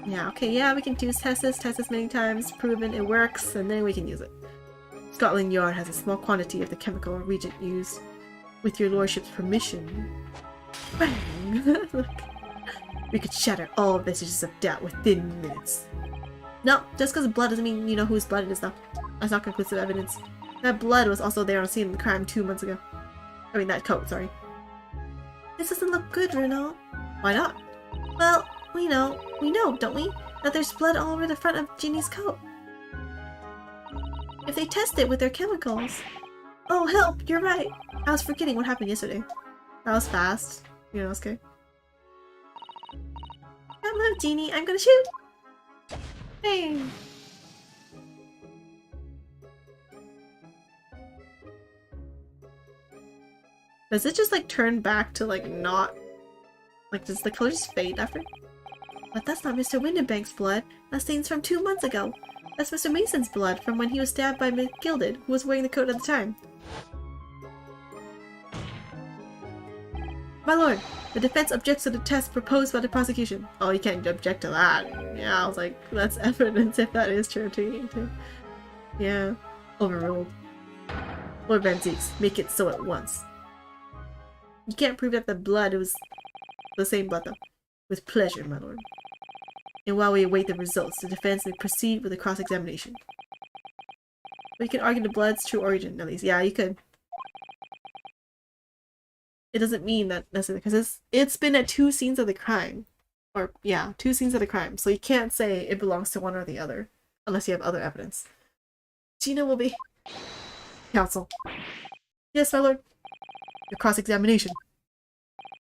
yeah, okay, yeah, we can test this many times, proven it works, and then we can use it. Scotland Yard has a small quantity of the chemical reagent used. With your lordship's permission. Bang! Look. We could shatter all vestiges of doubt within minutes. No, just because of blood doesn't mean you know whose blood it is, though. That's not conclusive evidence. That blood was also there on scene of the crime 2 months ago. I mean, that coat, sorry. This doesn't look good, Renault. Why not? Well, we know, don't we? That there's blood all over the front of Ginny's coat. If they test it with their chemicals. Oh, help! You're right! I was forgetting what happened yesterday. That was fast. You know, it's okay. Come on, Genie, I'm gonna shoot! Hey! Does it just like turn back to like not... Like does the color just fade after? But that's not Mr. Windenbank's blood. That stain's from 2 months ago. That's Mr. Mason's blood from when he was stabbed by McGilded, who was wearing the coat at the time. My lord, the defense objects to the test proposed by the prosecution. Oh, you can't object to that. Yeah, I was like, that's evidence if that is true too. Yeah. Overruled. Lord Van Zieks, make it so at once. You can't prove that the blood was the same blood though. With pleasure, my lord. And while we await the results, the defense may proceed with the cross-examination. But you can argue the blood's true origin, at least. Yeah, you could. It doesn't mean that necessarily, because it's been at 2 scenes of the crime. Or, yeah, 2 scenes of the crime. So you can't say it belongs to one or the other, unless you have other evidence. Gina will be... Counsel. Yes, my lord. Your cross-examination.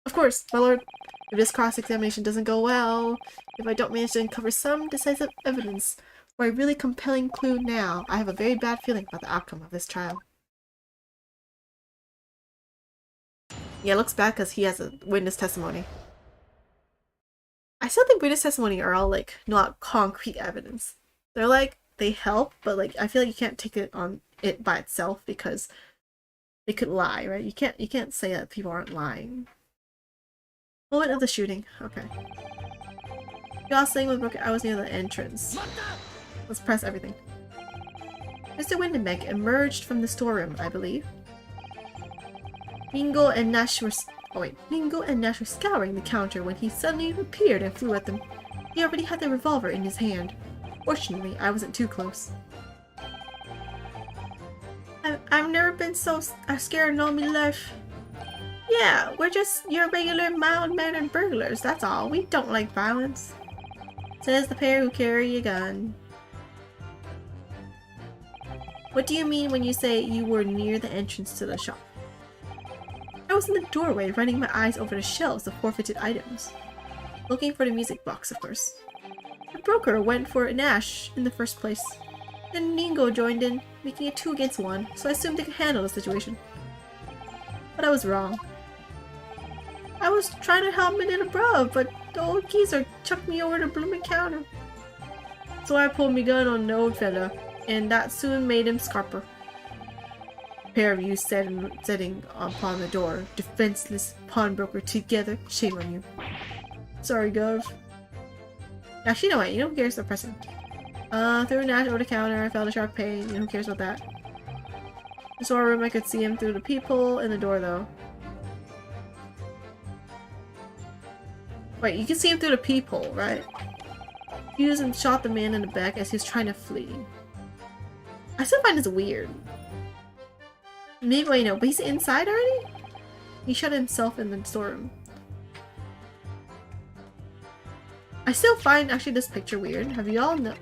Of course, my lord. If this cross-examination doesn't go well, if I don't manage to uncover some decisive evidence, or a really compelling clue now, I have a very bad feeling about the outcome of this trial. Yeah, it looks bad because he has a witness testimony. I still think witness testimony are all like not concrete evidence. They're like they help, but like I feel like you can't take it on it by itself because they could lie, right? You can't say that people aren't lying. Moment of the shooting. Okay. Jostling with broken. I was near the entrance. Let's press everything. Mr. Windenbank emerged from the storeroom, I believe. Mingo and Nash were scouring the counter when he suddenly appeared and flew at them. He already had the revolver in his hand. Fortunately, I wasn't too close. I've never been so scared in all my life. Yeah, we're just your regular mild-mannered burglars, that's all. We don't like violence. Says the pair who carry a gun. What do you mean when you say you were near the entrance to the shop? I was in the doorway, running my eyes over the shelves of forfeited items. Looking for the music box, of course. The broker went for Nash in the first place. Then Ningo joined in, making it 2 against 1, so I assumed they could handle the situation. But I was wrong. I was trying to help my little bro, but the old geezer chucked me over the blooming counter. So I pulled my gun on the old fella, and that soon made him scarper. Pair of you setting upon the door, defenseless pawnbroker together. Shame on you. Sorry, Gov. Actually, no, wait, you know who cares about pressing. Threw Nash over the counter, I felt a sharp pain, you know who cares about that. In the storeroom, I could see him through the peephole in the door, though. Wait, you can see him through the peephole, right? He used and shot the man in the back as he was trying to flee. I still find this weird. Maybe, wait, no, but he's inside already? He shut himself in the storeroom. I still find, actually, this picture weird. Have you all know?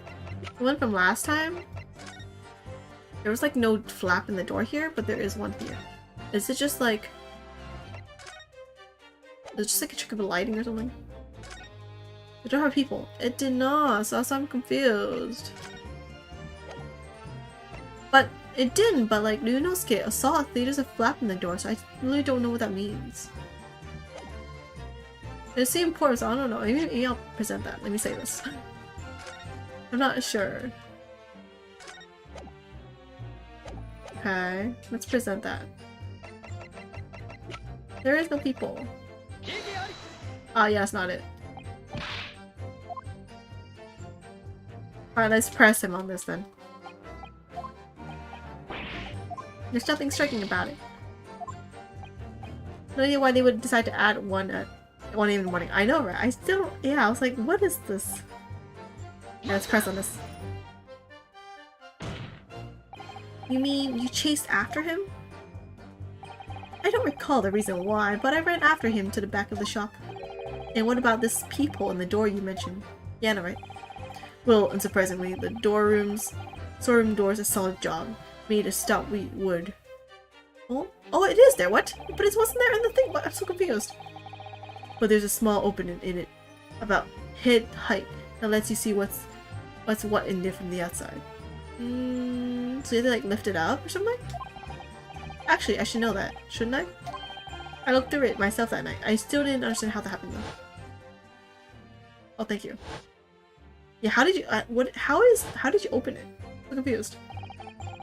The one from last time? There was, like, no flap in the door here, but there is one here. Is it just, like... Is it just, like, a trick of lighting or something? The door have people. It did not, so I'm confused. But it didn't, but like, do you know I saw there's a flap in the door, so I really don't know what that means. It seemed poor, so I don't know. Maybe I'll present that. Let me say this. I'm not sure. Okay, let's present that. There is no people. Oh yeah, that's not it. Alright, let's press him on this then. There's nothing striking about it. No idea why they would decide to add one at 1 a.m. in the morning. I know, right? I still, yeah, I was like, what is this? Yeah, let's press on this. You mean you chased after him? I don't recall the reason why, but I ran after him to the back of the shop. And what about this peephole in the door you mentioned? Yeah, no, right? Well, unsurprisingly, the storeroom door's a solid job. Made of stout wheat wood. Oh, it is there, what? But it wasn't there in the thing, what? I'm so confused. But there's a small opening in it, about head height, that lets you see what's what in there from the outside. So you have to like lift it up or something? Actually, I should know that, shouldn't I? I looked through it myself that night. I still didn't understand how that happened though. Oh, thank you. Yeah, how did you, how did you open it? I'm confused.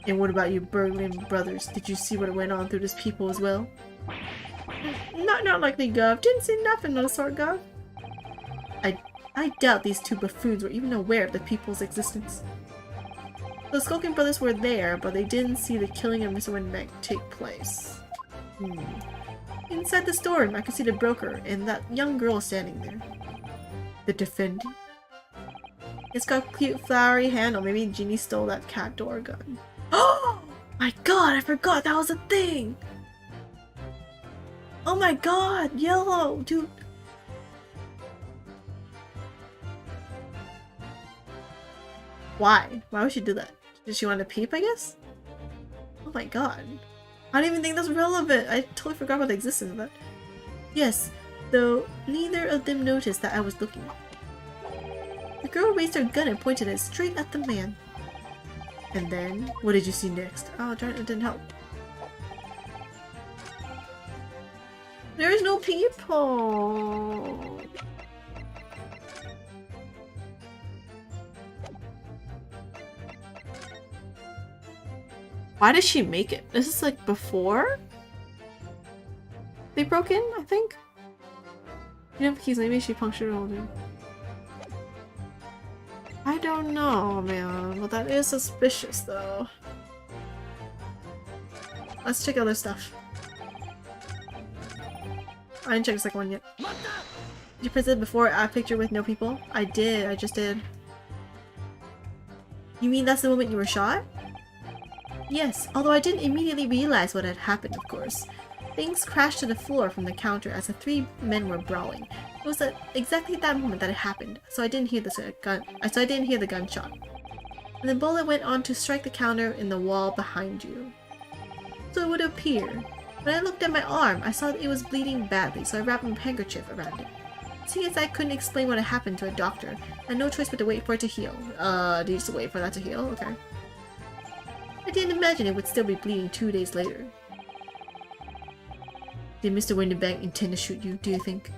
And what about you Berlin brothers? Did you see what went on through this people as well? Not likely, Gov. Didn't see nothing of the sort, Gov. I doubt these two buffoons were even aware of the people's existence. The Skulking brothers were there, but they didn't see the killing of Mr. Winbank take place. Inside the storeroom, I could see the broker and that young girl standing there. The defendant? It's got a cute flowery handle. Maybe Jeannie stole that cat door gun. Oh my god, I forgot that was a thing! Oh my god, yellow, dude. Why? Why would she do that? Did she want to peep, I guess? Oh my god. I didn't even think that's relevant. I totally forgot about the existence of that. Yes, though neither of them noticed that I was looking. The girl raised her gun and pointed it straight at the man. And then, what did you see next? Oh, darn it, didn't help. There's no people! Why did she make it? This is like before they broke in, I think? You have keys, maybe she punctured a hole, dude. I don't know, man, but that is suspicious, though. Let's check other stuff. I didn't check the second one yet. Did you print it before a picture with no people? I did, I just did. You mean that's the moment you were shot? Yes, although I didn't immediately realize what had happened, of course. Things crashed to the floor from the counter as the three men were brawling. It was at exactly that moment that it happened, so I didn't hear the gunshot. And the bullet went on to strike the counter in the wall behind you. So it would appear. When I looked at my arm, I saw that it was bleeding badly, so I wrapped a handkerchief around it. Seeing as I couldn't explain what had happened to a doctor, I had no choice but to wait for it to heal. Did you just wait for that to heal? Okay. I didn't imagine it would still be bleeding 2 days later. Did Mr. Windenbank intend to shoot you, do you think?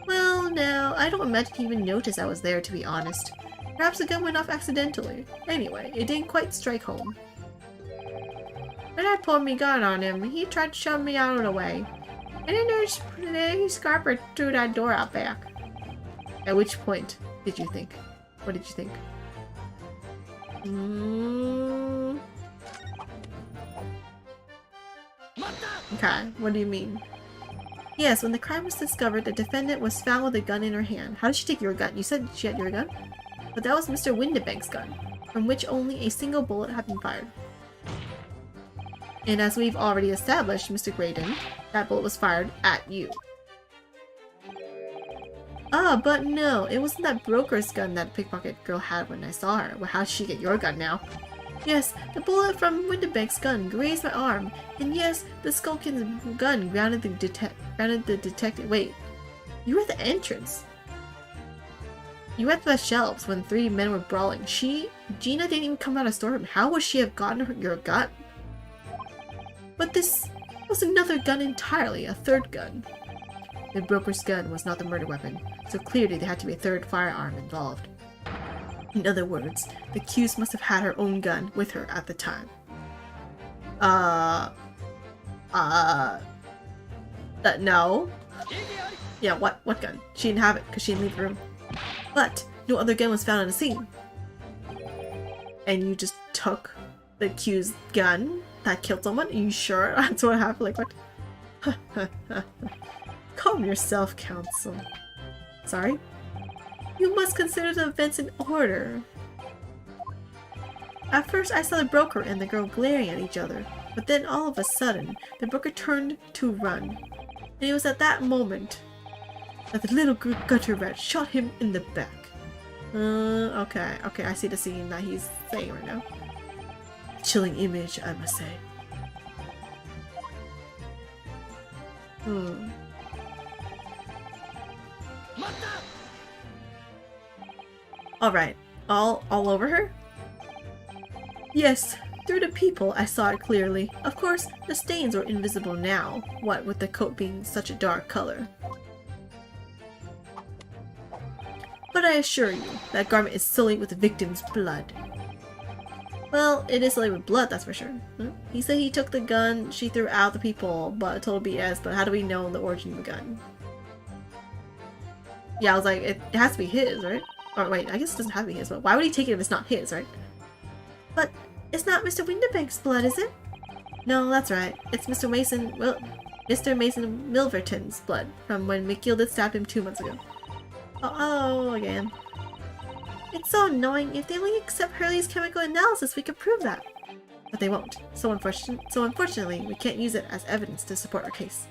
Well, now, I don't imagine he even noticed I was there, to be honest. Perhaps the gun went off accidentally. Anyway, it didn't quite strike home. When I pulled my gun on him, he tried to shove me out of the way. And then he scarpered through that door out back. At which point did you think? What did you think? Okay, what do you mean? Yes, when the crime was discovered, the defendant was found with a gun in her hand. How did she take your gun? You said she had your gun? But that was Mr. Windenbank's gun, from which only a single bullet had been fired. And as we've already established, Mr. Graydon, that bullet was fired at you. Ah, but no, it wasn't that broker's gun that pickpocket girl had when I saw her. Well, how did she get your gun now? Yes, the bullet from Windenbank's gun grazed my arm, and yes, the Skulkin's gun grounded the detective. Wait, you were at the entrance. You were at the shelves when three men were brawling. Gina didn't even come out of the storeroom. How would she have gotten your gun? But this was another gun entirely, a third gun. The broker's gun was not the murder weapon, so clearly there had to be a third firearm involved. In other words, the accused must have had her own gun with her at the time. No. Yeah, what gun? She didn't have it because she didn't leave the room. But no other gun was found on the scene. And you just took the accused gun that killed someone? Are you sure that's what happened? Like, what? Calm yourself, counsel. Sorry? You must consider the events in order. At first, I saw the broker and the girl glaring at each other, but then all of a sudden, the broker turned to run. And it was at that moment that the little gutter rat shot him in the back. Okay, I see the scene that he's saying right now. Chilling image, I must say. Alright, all over her? Yes, through the people I saw it clearly. Of course, the stains were invisible now, what with the coat being such a dark color. But I assure you, that garment is sullied with the victim's blood. Well, it is sullied with blood, that's for sure. He said he took the gun, she threw out the people, but total BS, but how do we know the origin of the gun? Yeah, I was like, it has to be his, right? Or wait, I guess it doesn't have to be his, but why would he take it if it's not his, right? But it's not Mr. Winterbank's blood, is it? No, that's right. It's Mr. Mason Milverton's blood from when McGilded stabbed him 2 months ago. Oh, again. It's so annoying. If they only accept Hurley's chemical analysis, we could prove that. But they won't. So unfortunately, we can't use it as evidence to support our case.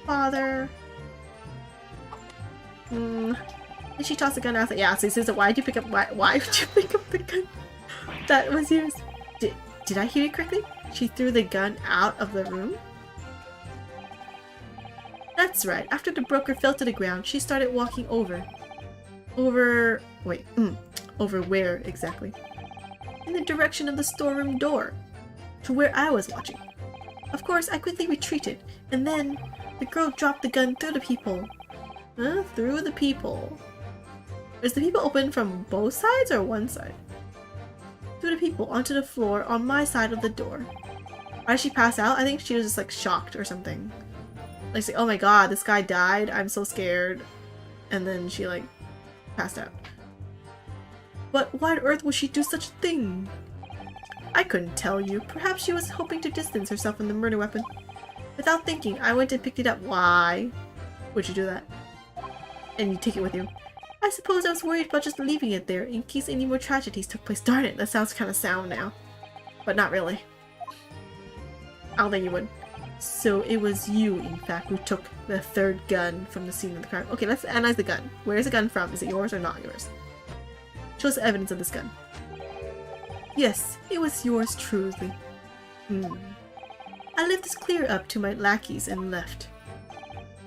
Father. Did she toss the gun out? Yeah, so Susan, why would you pick up the gun that was yours? Did I hear you correctly? She threw the gun out of the room? That's right. After the broker fell to the ground, she started walking over where exactly? In the direction of the storeroom door, to where I was watching. Of course, I quickly retreated, and then the girl dropped the gun through the people. Through the people. Is the people open from both sides or one side? Through the people onto the floor on my side of the door. Why did she pass out? I think she was just like shocked or something. Like, say, oh my god, this guy died, I'm so scared. And then she like passed out. But why on earth would she do such a thing? I couldn't tell you. Perhaps she was hoping to distance herself from the murder weapon. Without thinking, I went and picked it up. Why would you do that? And you take it with you. I suppose I was worried about just leaving it there in case any more tragedies took place. Darn it, that sounds kind of sound now. But not really. I don't think you would. So it was you, in fact, who took the third gun from the scene of the crime. Okay, let's analyze the gun. Where is the gun from? Is it yours or not yours? Show us evidence of this gun. Yes, it was yours truly. I left this clear up to my lackeys and left.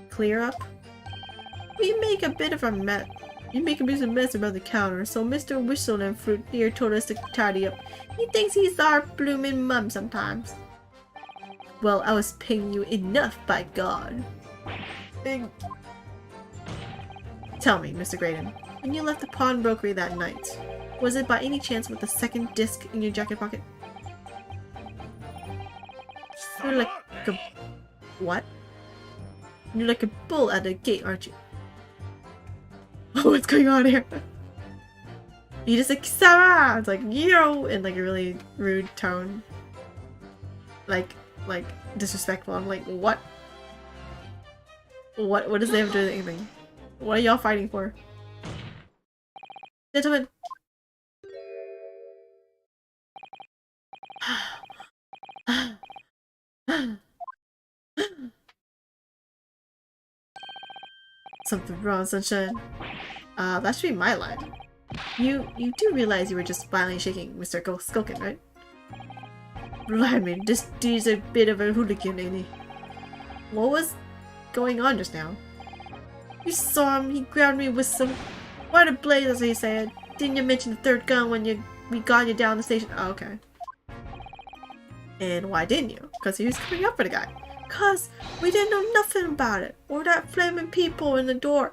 Clear up? We make a bit of a mess. You make a bit of a mess around the counter, so Mr. Whistle and Fruit here told us to tidy up. He thinks he's our bloomin' mum sometimes. Well, I was paying you enough, by God. Tell me, Mr. Graydon, when you left the pawnbrokery that night, was it by any chance with the second disc in your jacket pocket? You're like a... what? You're like a bull at the gate, aren't you? What's going on here? You just like, Sarah! It's like, yo! In like a really rude tone. Like disrespectful. I'm like, what? What does they have to do with anything? What are y'all fighting for? Gentlemen! Something wrong, sunshine. That should be my line. You do realize you were just violently shaking Mr. Skulkin, right? Blimey, this dude's a bit of a hooligan, ain't he? What was going on just now? You saw him, he grabbed me with some... What a blaze, as he said. Didn't you mention the third gun when we got you down the station? Oh, okay. And why didn't you? Because he was coming up for the guy. Cause we didn't know nothing about it. Or that flaming people in the door.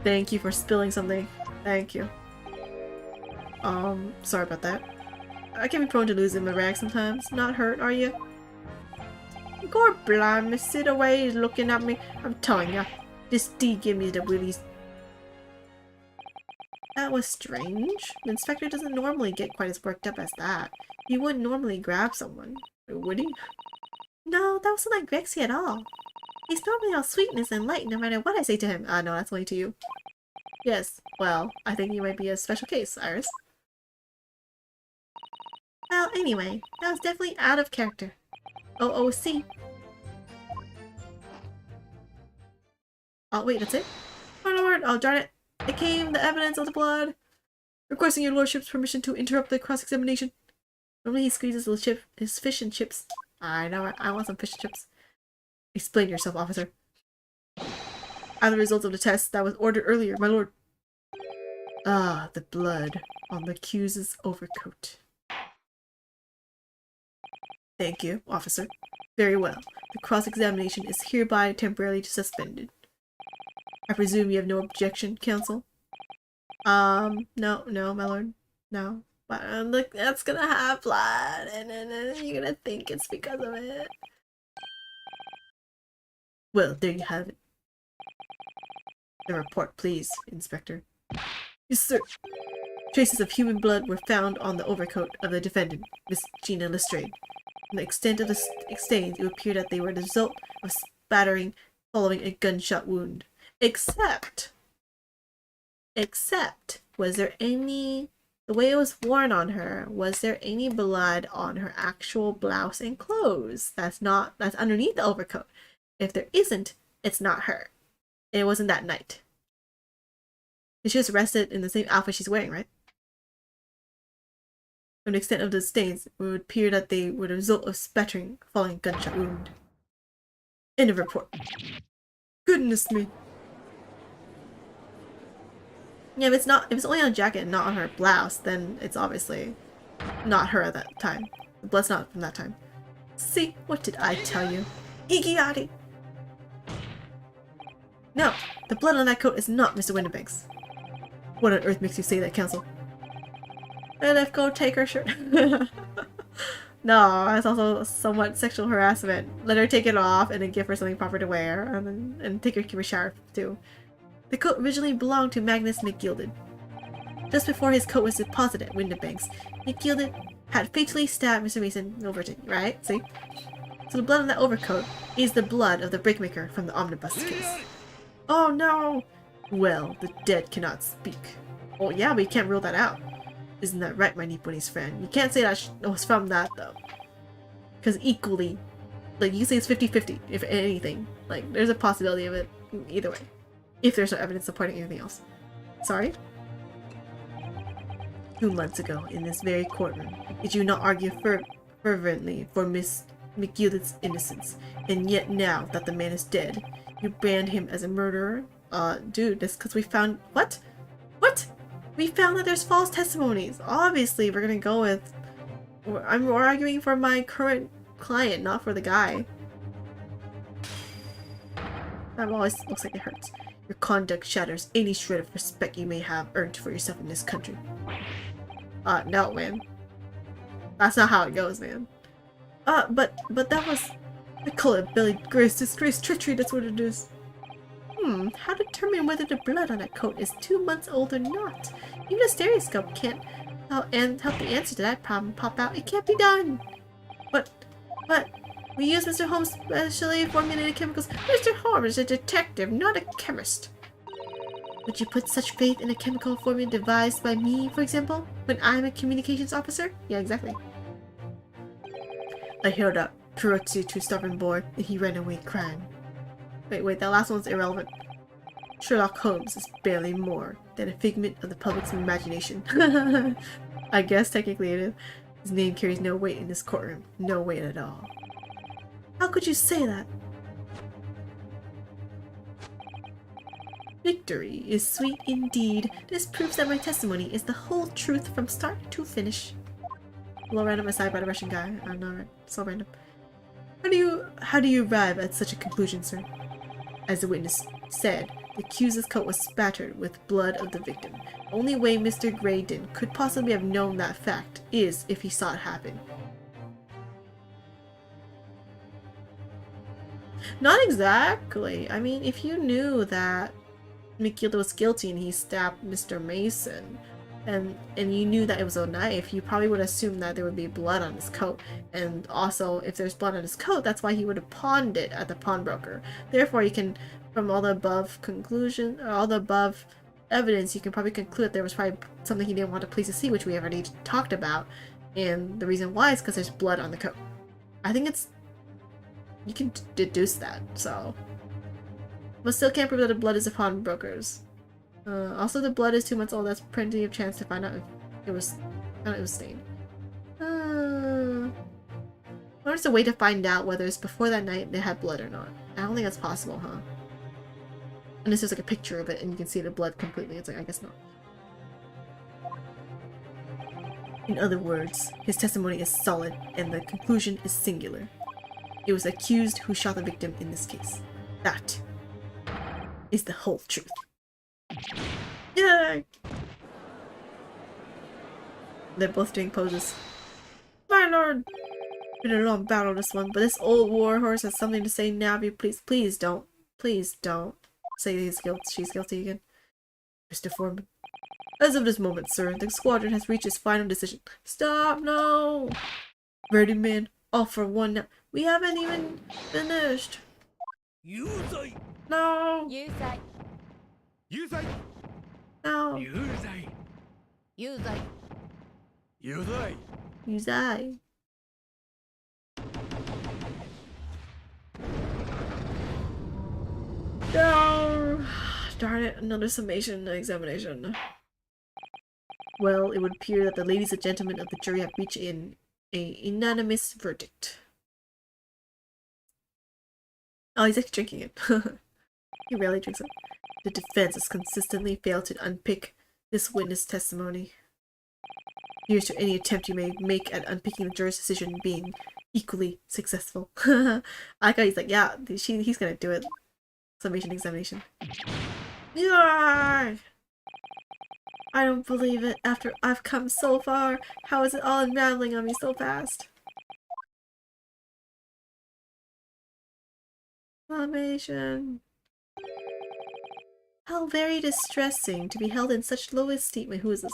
Thank you for spilling something. Thank you. Sorry about that. I can be prone to losing my rag sometimes. Not hurt, are you? Go blind, sit away, he's looking at me. I'm telling ya, this D gave me the willies. That was strange. The inspector doesn't normally get quite as worked up as that. He wouldn't normally grab someone, would he? No, that wasn't like Grexy at all. He's normally all sweetness and light no matter what I say to him. No, that's only to you. Yes, well, I think you might be a special case, Iris. Well, anyway, that was definitely out of character. OOC. Oh, wait, that's it? My lord, oh darn it. It came, the evidence of the blood. Requesting your lordship's permission to interrupt the cross-examination. Normally he squeezes his fish and chips. I know, I want some fish and chips. Explain yourself, officer. Are the results of the test that was ordered earlier, my lord. Ah, the blood on the accused's overcoat. Thank you, officer. Very well. The cross-examination is hereby temporarily suspended. I presume you have no objection, counsel? No, my lord. No. But look, that's gonna have blood, and then you're gonna think it's because of it. Well, there you have it. The report, please, Inspector. Yes, sir. Traces of human blood were found on the overcoat of the defendant, Miss Gina Lestrade. From the extent of the stains, it would appear that they were the result of spattering following a gunshot wound. Except, was there any, the way it was worn on her, was there any blood on her actual blouse and clothes? That's underneath the overcoat. If there isn't, it's not her. It wasn't that night. She was arrested in the same outfit she's wearing, right? From the extent of the stains, it would appear that they were the result of spattering following a gunshot wound. End of report. Goodness me. Yeah, if it's only on the jacket and not on her blouse, then it's obviously not her at that time. The blood's not from that time. See, what did I tell you? Iggyati! No, the blood on that coat is not Mr. Windibank's. What on earth makes you say that, counsel? Let's go take her shirt. No, that's also somewhat sexual harassment. Let her take it off and then give her something proper to wear, and take her to a shower too. The coat originally belonged to Magnus McGilded. Just before his coat was deposited at Windibank's, McGilded had fatally stabbed Mr. Mason Milverton, right? See? So the blood on that overcoat is the blood of the brickmaker from the omnibus case. Oh no! Well, the dead cannot speak. Oh yeah, but you can't rule that out. Isn't that right, my Nipponi's friend? You can't say that it was from that, though. Because equally, like, you can say it's 50-50, if anything. Like, there's a possibility of it either way. If there's no evidence supporting anything else. Sorry? 2 months ago, in this very courtroom, did you not argue fervently for Miss McGilded's innocence? And yet now that the man is dead, you brand him as a murderer? Dude, that's because we found— What? What? We found that there's false testimonies. Obviously, we're gonna go with— we're arguing for my current client, not for the guy. That always looks like it hurts. Your conduct shatters any shred of respect you may have earned for yourself in this country. No, man. That's not how it goes, man. But that was— I call it belly grace, disgrace, treachery, that's what it is. How to determine whether the blood on that coat is 2 months old or not? Even a stereoscope can't help the answer to that problem pop out. It can't be done! But we use Mr. Holmes' specially formulated chemicals. Mr. Holmes is a detective, not a chemist. Would you put such faith in a chemical formula devised by me, for example, when I'm a communications officer? Yeah, exactly. I held up Peruzzi to a stubborn boy, and he ran away crying. Wait, that last one's irrelevant. Sherlock Holmes is barely more than a figment of the public's imagination. I guess technically it is. His name carries no weight in this courtroom. No weight at all. How could you say that? Victory is sweet indeed. This proves that my testimony is the whole truth from start to finish. A little random aside by the Russian guy. I don't know, so random. How do you arrive at such a conclusion, sir? As the witness said, the accused's coat was spattered with blood of the victim. The only way Mr. Graydon could possibly have known that fact is if he saw it happen. Not exactly. I mean, if you knew that Mikilda was guilty and he stabbed Mr. Mason, and you knew that it was a knife, you probably would assume that there would be blood on his coat. And also, if there's blood on his coat, that's why he would have pawned it at the pawnbroker. Therefore, you can, from all the above conclusion, or all the above evidence, you can probably conclude that there was probably something he didn't want the police to see, which we have already talked about. And the reason why is because there's blood on the coat. I think it's... you can deduce that, so... But still can't prove that the blood is a pawnbroker's. Also, the blood is 2 months old. That's plenty of chance to find out if it was stained. There's a way to find out whether it's before that night they had blood or not. I don't think that's possible, huh? Unless there's like a picture of it and you can see the blood completely. It's like, I guess not. In other words, his testimony is solid and the conclusion is singular. It was the accused who shot the victim in this case. That is the whole truth. Yay! They're both doing poses. My lord! Been a long battle this one, but this old warhorse has something to say now. Please don't say she's guilty again. Mr. Foreman. As of this moment, sir, the squadron has reached its final decision. Stop, no! Ready, man. All for one now. We haven't even finished. No! No! Yuzai. No! Darn it, another summation examination. Well, it would appear that the ladies and gentlemen of the jury have reached a unanimous verdict. Oh, he's actually drinking it. He rarely drinks it. The defense has consistently failed to unpick this witness testimony. Here's to any attempt you may make at unpicking the juror's decision being equally successful. I like how he's like, yeah, he's gonna do it. Summation examination. Yeah! I don't believe it. After I've come so far, how is it all unraveling on me so fast? Summation. How very distressing to be held in such low esteem. Wait, who is this?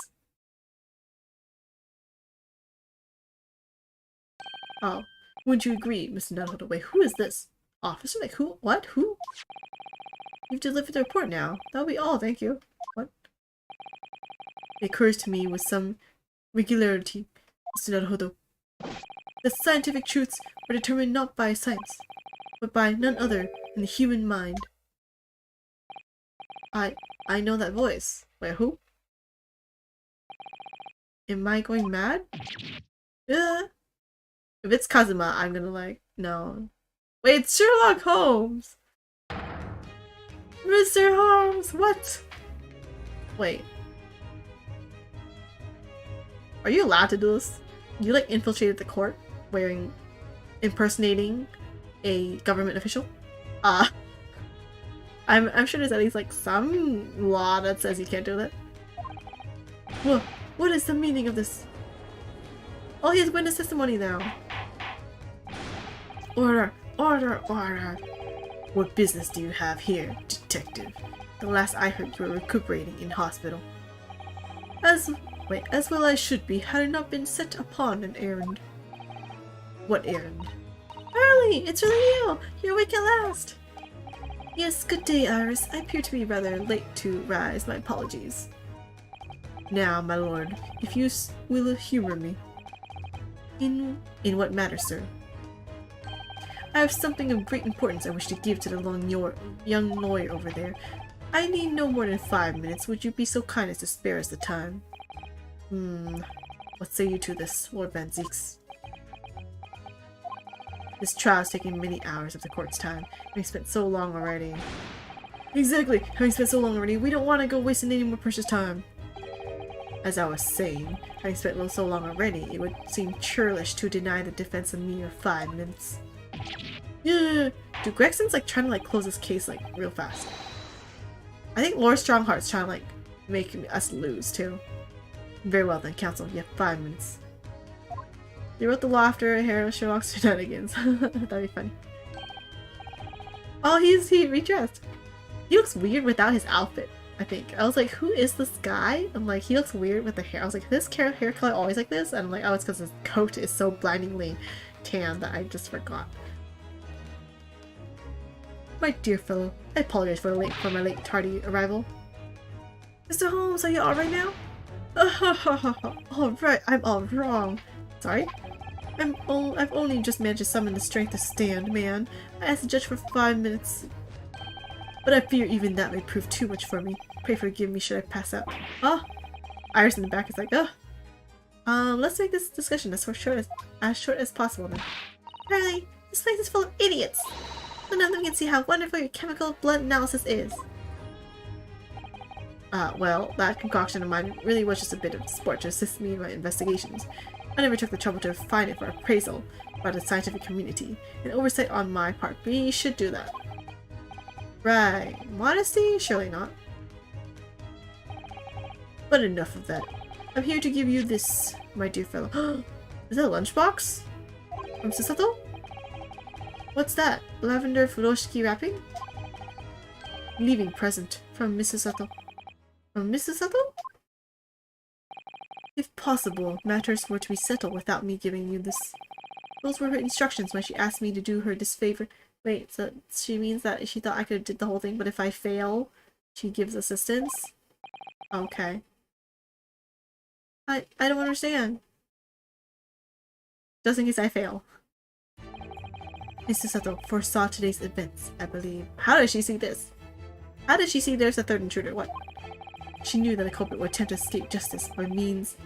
Oh, wouldn't you agree, Mr. Naruto? Wait, who is this? Officer? Like, who? What? Who? You've delivered the report now. That'll be all, thank you. What? It occurs to me with some regularity, Mr. Naruto, that scientific truths are determined not by science, but by none other than the human mind. I know that voice. Wait, who? Am I going mad? If it's Kazuma, I'm gonna like, no. Wait, it's Sherlock Holmes! Mr. Holmes, what? Wait. Are you allowed to do this? You like infiltrated the court impersonating a government official? I'm sure there's at least like some law that says you can't do that. What is the meaning of this? Oh, he has witness testimony now. Order, order, order. What business do you have here, detective? The last I heard you were recuperating in hospital. As well I should be had I not been set upon an errand. What errand? Early! It's really you! You're awake at last! Yes, good day, Iris. I appear to be rather late to rise. My apologies. Now, my lord, if you will humor me. In what matter, sir? I have something of great importance I wish to give to the young lawyer over there. I need no more than 5 minutes. Would you be so kind as to spare us the time? What say you to this, Lord Van Zeeks? This trial is taking many hours of the court's time, having spent so long already. Exactly! Having spent so long already, we don't want to go wasting any more precious time. As I was saying, having spent so long already, it would seem churlish to deny the defense a mere 5 minutes. Yeah! Dude, Gregson's like trying to like close this case like real fast. I think Lord Strongheart's trying to like make us lose too. Very well then, counsel. You have 5 minutes. They wrote the law after Sherlock's shenanigans. That'd be funny. Oh, he redressed. He looks weird without his outfit, I think. I was like, who is this guy? I'm like, he looks weird with the hair. I was like, this hair color always like this? And I'm like, oh, it's because his coat is so blindingly tan that I just forgot. My dear fellow, I apologize for my late tardy arrival. Mr. Holmes, are you alright now? Alright, I'm all wrong. Sorry? I've only just managed to summon the strength to stand, man. I asked the judge for 5 minutes. But I fear even that may prove too much for me. Pray forgive me should I pass out. Oh! Iris in the back is like, let's make this discussion as short as possible then. Apparently, this place is full of idiots! None of them can see how wonderful your chemical blood analysis is. Well, that concoction of mine really was just a bit of sport to assist me in my investigations. I never took the trouble to refine it for appraisal by the scientific community, an oversight on my part. We should do that. Right. Modesty? Surely not. But enough of that. I'm here to give you this, my dear fellow. Is that a lunchbox? From Susato? What's that? Lavender furoshiki wrapping? Leaving present from Mrs. Sato. From Mrs. Sato? If possible, matters were to be settled without me giving you this. Those were her instructions when she asked me to do her this favor. Wait, so she means that she thought I could have did the whole thing, but if I fail, she gives assistance? Okay. I don't understand. Just in case I fail. Mrs. Sato foresaw today's events, I believe. How does she see this? How did she see there's a third intruder? What? She knew that a culprit would attempt to escape justice by means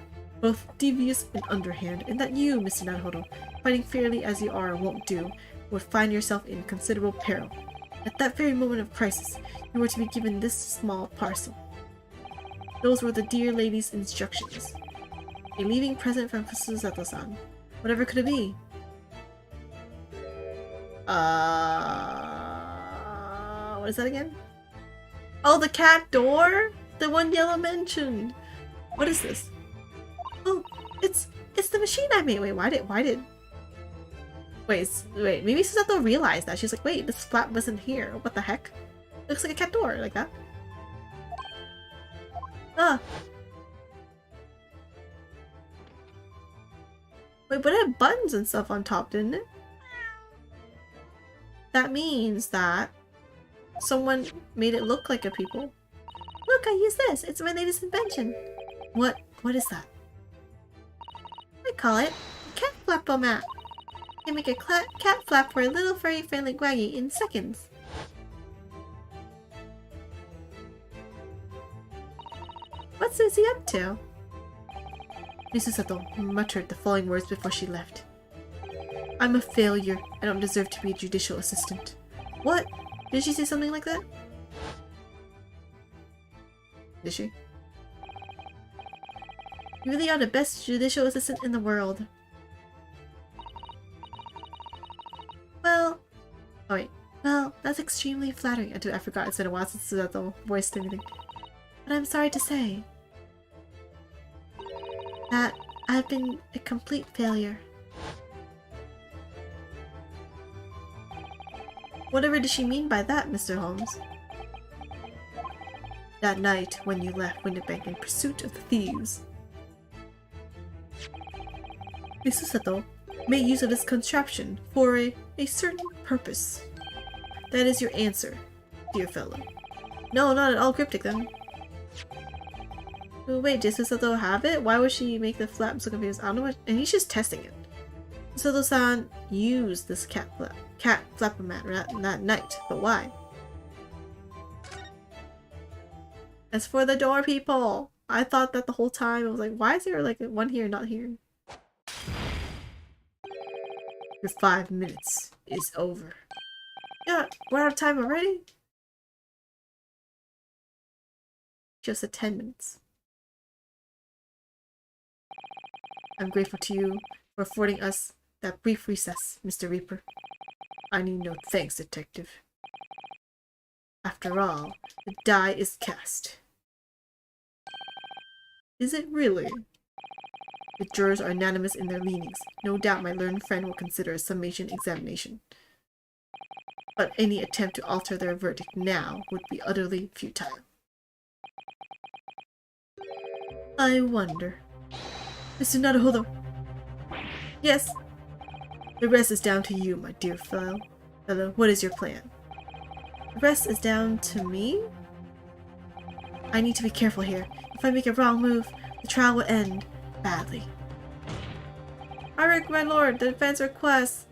both devious and underhand, and that you, Mr. Naruhodo, fighting fairly as you are won't do, would find yourself in considerable peril. At that very moment of crisis, you were to be given this small parcel. Those were the dear lady's instructions. A leaving present from Susato-san. Whatever could it be? What is that again? Oh, the cat door? The one Yellow mentioned. What is this? Oh, it's the machine I made. Wait, why did wait, maybe Susato realized that. She's like, wait, this flap wasn't here. What the heck? Looks like a cat door, like that. Ah. Wait, but it had buttons and stuff on top, didn't it? That means that someone made it look like a people. Look, I use this. It's my latest invention. What is that? I call it a cat flap-o-mat. I make a cat flap for a little furry friendly Gwaggy in seconds. What's Susie up to? Mrs. Sato muttered the following words before she left. I'm a failure. I don't deserve to be a judicial assistant. What? Did she say something like that? Did she? You really are the best judicial assistant in the world. Well... Oh wait. Well, that's extremely flattering. I forgot it's been a while since Susato voiced anything. But I'm sorry to say that I've been a complete failure. Whatever did she mean by that, Mr. Holmes? That night when you left Winterbank in pursuit of the thieves, Mrs. Sato made use of this contraption for a certain purpose. That is your answer, dear fellow. No, not at all cryptic then. Oh, wait, did Sato have it? Why would she make the flap so confused? I don't know what, and he's just testing it. Sato-san used this cat flap-o-mat that night, but why? As for the door, people, I thought that the whole time. I was like, why is there like one here, not here? Your 5 minutes is over. Yeah, we're out of time already? Just at 10 minutes. I'm grateful to you for affording us that brief recess, Mr. Reaper. I need no thanks, Detective. After all, the die is cast. Is it really? The jurors are unanimous in their leanings. No doubt my learned friend will consider a summation examination. but any attempt to alter their verdict now would be utterly futile. I wonder. Mr. Naruhodo. Yes. The rest is down to you, my dear fellow. What is your plan? The rest is down to me? I need to be careful here. If I make a wrong move, the trial will end badly. My lord, the defense requests.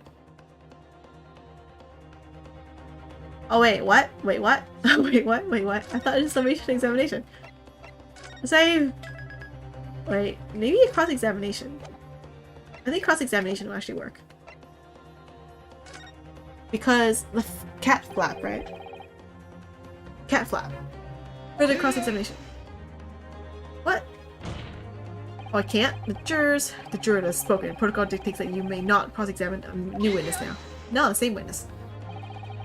Oh wait, what? Wait, what? Wait, what? Wait, what? I thought it was summation examination. Save. Wait, maybe a cross-examination. I think cross-examination will actually work. Because the cat flap, right? Cat flap. Further cross-examination. What? Oh, I can't? The juror has spoken. Protocol dictates that you may not cross-examine a new witness now. No, the same witness.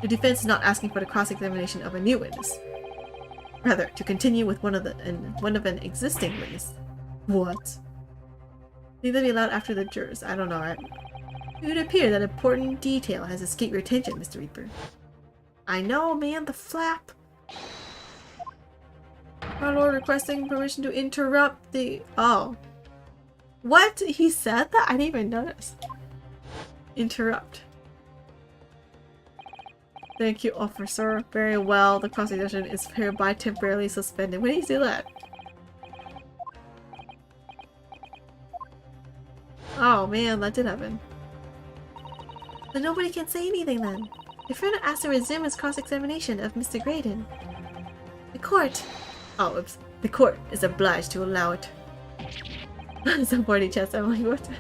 The defense is not asking for the cross-examination of a new witness. Rather, to continue with one of an existing witness. What? Leave them be allowed after the jurors. I don't know, right? It would appear that important detail has escaped your attention, Mr. Reaper. I know, man, the flap. My lord requesting permission to interrupt the... Oh. What? He said that? I didn't even notice. Interrupt. Thank you, officer. Very well. The cross-examination is hereby temporarily suspended. When did he do that? Oh man, that did happen. But nobody can say anything then. The friend asked to resume his cross-examination of Mr. Graydon. The court... Oh, oops. The court is obliged to allow it. Supporting chest, I'm like, what?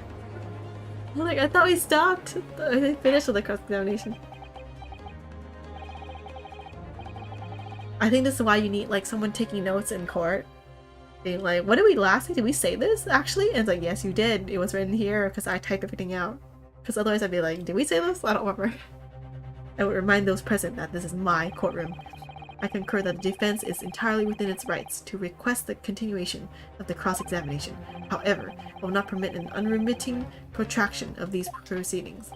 I'm like, I thought we stopped. I finished with the cross-examination. I think this is why you need like someone taking notes in court. Being like, what did we last say? Did we say this actually? And it's like, yes, you did. It was written here because I typed everything out. Because otherwise I'd be like, did we say this? I don't remember. I would remind those present that this is my courtroom. I concur that the defense is entirely within its rights to request the continuation of the cross-examination. However, I will not permit an unremitting protraction of these proceedings.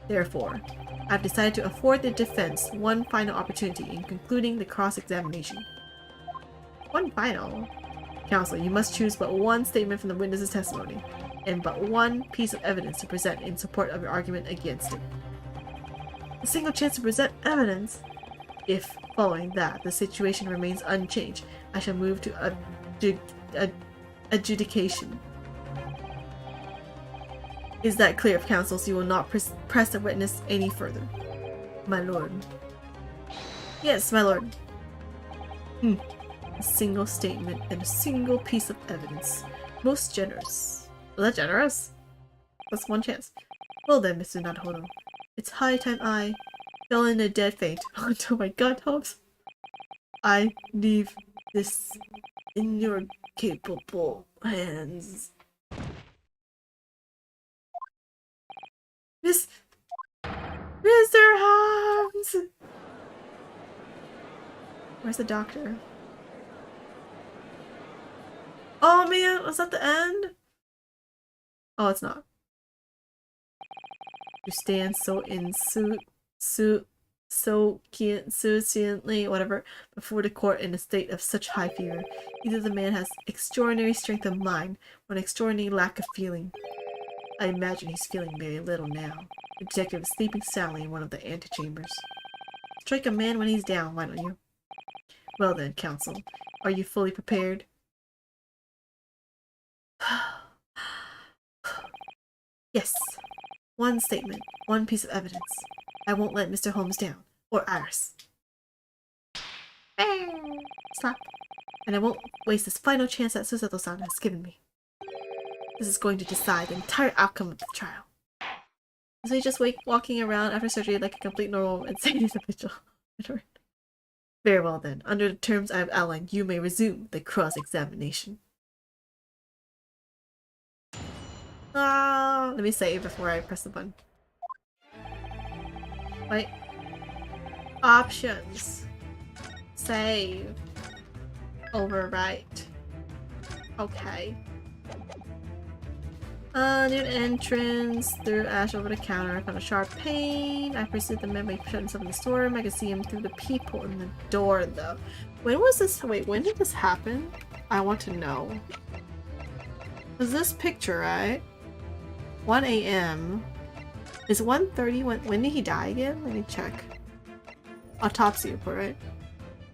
Therefore, I have decided to afford the defense one final opportunity in concluding the cross-examination. One final? Counsel, you must choose but one statement from the witness's testimony, and but one piece of evidence to present in support of your argument against it. A single chance to present evidence? If, following that, the situation remains unchanged, I shall move to adjudication. Is that clear, counsel, so you will not press the witness any further? My lord. Yes, my lord. A single statement and a single piece of evidence. Most generous. Was that generous? That's one chance. Well then, Mr. Naruhodo. It's high time I fell in a dead faint. Oh my god, Hobbs. I leave this in your capable hands. Mr. Hobbs! Where's the doctor? Oh man, was that the end? Oh, it's not. You stand so insouciantly, whatever, before the court in a state of such high fever. Either the man has extraordinary strength of mind or an extraordinary lack of feeling. I imagine he's feeling very little now. The detective is sleeping soundly in one of the antechambers. Strike a man when he's down, why don't you? Well then, counsel, are you fully prepared? Yes. One statement, one piece of evidence. I won't let Mr. Holmes down. Or Iris. Slap. And I won't waste this final chance that Susato-san has given me. This is going to decide the entire outcome of the trial. So he's just walking around after surgery like a complete normal insane individual. Very well then. Under the terms I have outlined, you may resume the cross-examination. Let me save before I press the button. Wait. Options. Save. Overwrite. Okay. Near the entrance, threw Ash over the counter. I found a sharp pain. I pursued the man by shut himself in the storeroom. I could see him through the peephole in the door, though. When was this? Wait, when did this happen? I want to know. Was this picture, right? 1 a.m. Is 1:30 when did he die again? Let me check. Autopsy report, right?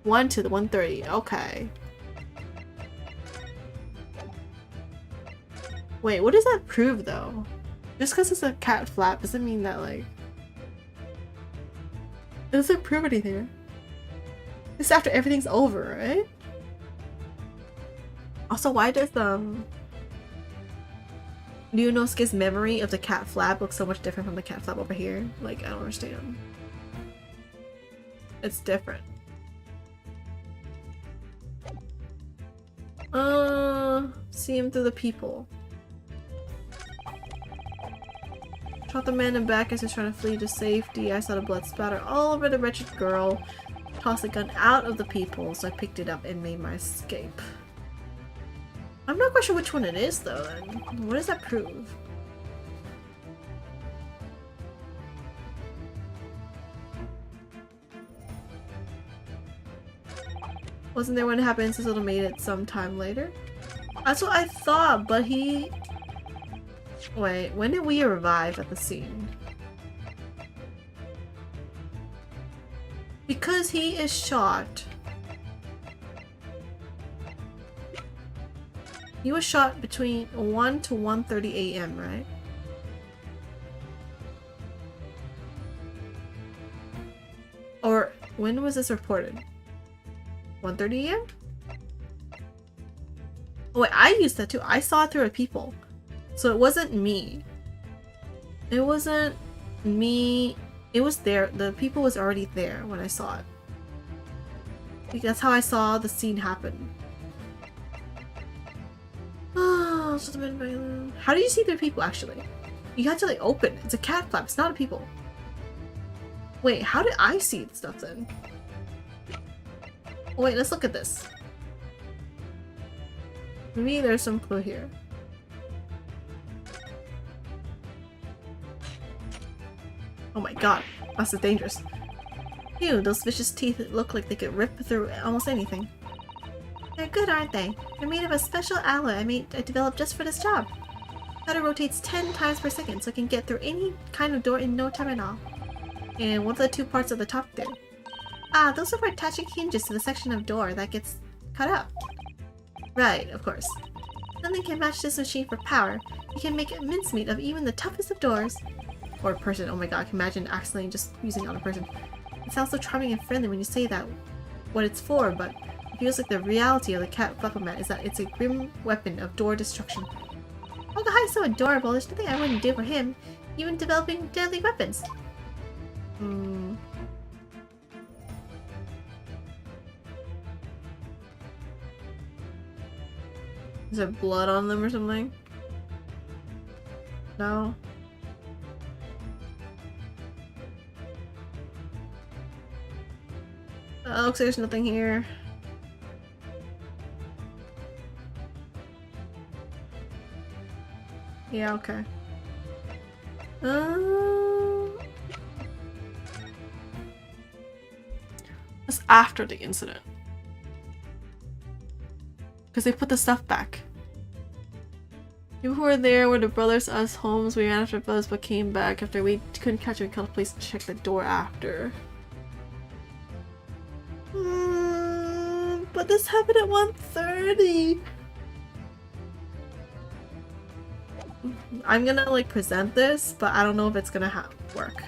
1 to the 1:30. Okay. Wait, what does that prove though? Just because it's a cat flap doesn't mean that like it doesn't prove anything. This is after everything's over, right? Also, why does Ryunosuke's memory of the cat flap look so much different from the cat flap over here? Like, I don't understand. It's different. See him through the peephole. Shot the man in the back as he was trying to flee to safety. I saw the blood spatter all over the wretched girl. Tossed the gun out of the peephole, so I picked it up and made my escape. I'm not quite sure which one it is though, then. What does that prove? Wasn't there when it happened, since it'll made it sometime later? That's what I thought, but he... Wait, when did we arrive at the scene? Because he is shot. He was shot between 1 to 1:30 a.m., right? Or when was this reported? 1:30 a.m.? Oh wait, I used that too. I saw it through a peephole. So it wasn't me. It wasn't me. It was there. The people was already there when I saw it. Like, that's how I saw the scene happen. Oh, how do you see through people actually? You have to like open. It's a cat flap. It's not a people. Wait, how did I see the stuff then? Oh, wait, let's look at this. Maybe there's some clue here. Oh my god, that's dangerous. Ew, those vicious teeth look like they could rip through almost anything. They're good, aren't they? They're made of a special alloy I developed just for this job. Cutter rotates 10 times per second, so it can get through any kind of door in no time at all. And what are the two parts of the top there? Ah, those are for attaching hinges to the section of door that gets cut out. Right, of course. Nothing can match this machine for power. You can make mincemeat of even the toughest of doors. Or a person. Oh my god, I can imagine accidentally just using it on a person. It sounds so charming and friendly when you say that, what it's for, but it feels like the reality of the cat Flappamat is that it's a grim weapon of door destruction. Oh, the guy's so adorable. There's nothing I wouldn't do for him, even developing deadly weapons. Is there blood on them or something? No? Looks like there's nothing here. Yeah, okay. That's after the incident. Because they put the stuff back. You who were there were the brothers, us, Holmes. We ran after brothers but came back after we couldn't catch him. We called the police to check the door after. But this happened at 1:30. I'm gonna like present this, but I don't know if it's gonna work.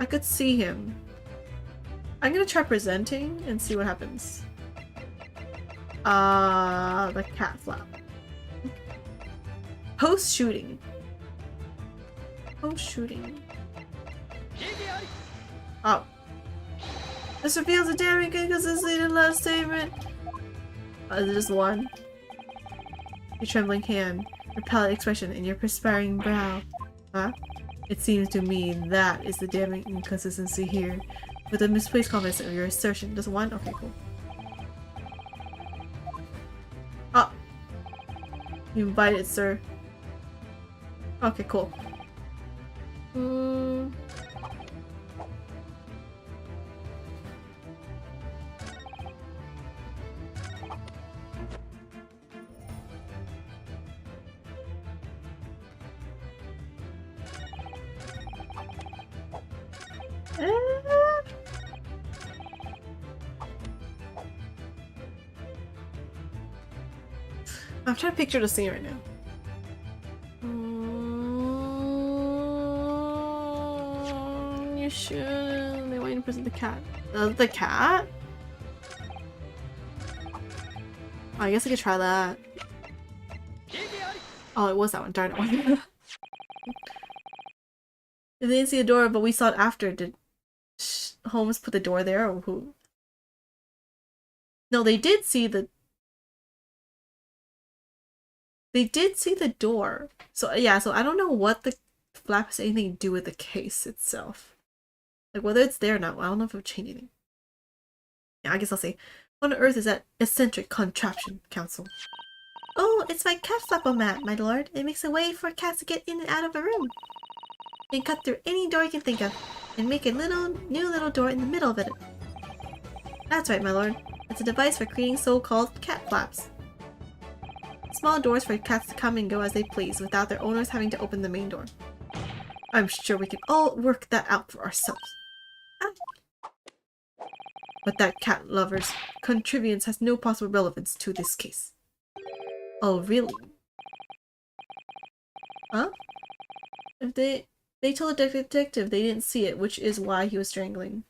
I could see him. I'm gonna try presenting and see what happens. The cat flap. Post-shooting. Post-shooting. Oh. This reveals a damning inconsistency in the last statement. Is it just one? Your trembling hand, your pallid expression, and your perspiring brow. Huh? It seems to me that is the damning inconsistency here. With the misplaced confidence of your assertion. Just one? Okay, cool. Ah! You invited, sir. Okay, cool. I'm trying to picture the scene right now. You should. They want you to present the cat. The cat? Oh, I guess I could try that. Oh, it was that one. Darn it. They didn't see the door, but we saw it after. Did Holmes put the door there, or who? No, they did see the. They did see the door. So yeah, so I don't know what the flap has anything to do with the case itself. Like whether it's there or not, I don't know if it would change anything. Yeah, I guess I'll say. What on earth is that eccentric contraption, Counsel? Oh, it's my cat flap-o-mat, my lord. It makes a way for cats to get in and out of a room. You can cut through any door you can think of, and make a new little door in the middle of it. That's right, my lord. It's a device for creating so-called cat flaps. Small doors for cats to come and go as they please, without their owners having to open the main door. I'm sure we can all work that out for ourselves. But that cat lover's contrivance has no possible relevance to this case. Oh, really? Huh? If they told the detective they didn't see it, which is why he was strangling.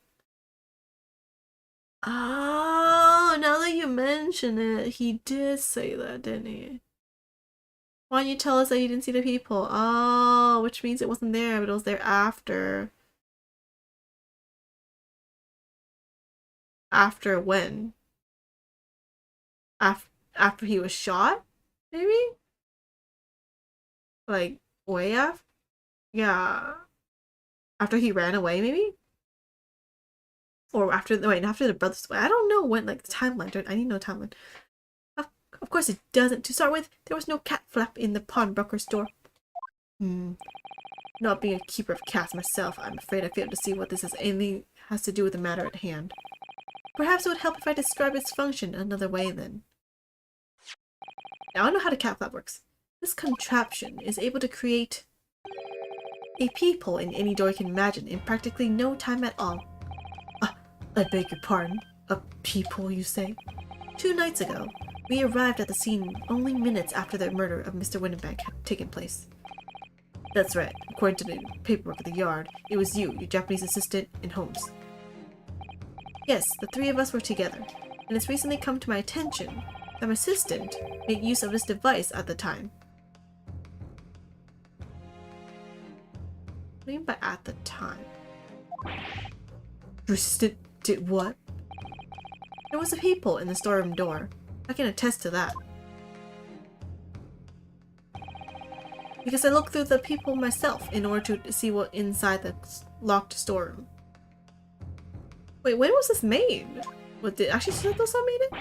Oh, now that you mention it, he did say that, didn't he? Why don't you tell us that he didn't see the people? Oh, which means it wasn't there, but it was there after. After when? After he was shot? Maybe? Like, way after? Yeah. After he ran away, maybe? Or after the brothers. I don't know when, like, the timeline. I need no timeline. Of course it doesn't. To start with, there was no cat flap in the pawnbroker's door. Not being a keeper of cats myself, I'm afraid I fail to see what this has to do with the matter at hand. Perhaps it would help if I describe its function another way then. Now I know how the cat flap works. This contraption is able to create a peephole in any door you can imagine in practically no time at all. I beg your pardon? A peephole, you say? 2 nights ago, we arrived at the scene only minutes after the murder of Mr. Winnebank had taken place. That's right. According to the paperwork at the yard, it was you, your Japanese assistant, and Holmes. Yes, the 3 of us were together, and it's recently come to my attention that my assistant made use of this device at the time. What do you mean by at the time? Your assistant did what? There was a peephole in the storeroom door. I can attest to that. Because I looked through the peephole myself in order to see what inside the locked storeroom. Wait, when was this made? What, did actually Sato-san made it?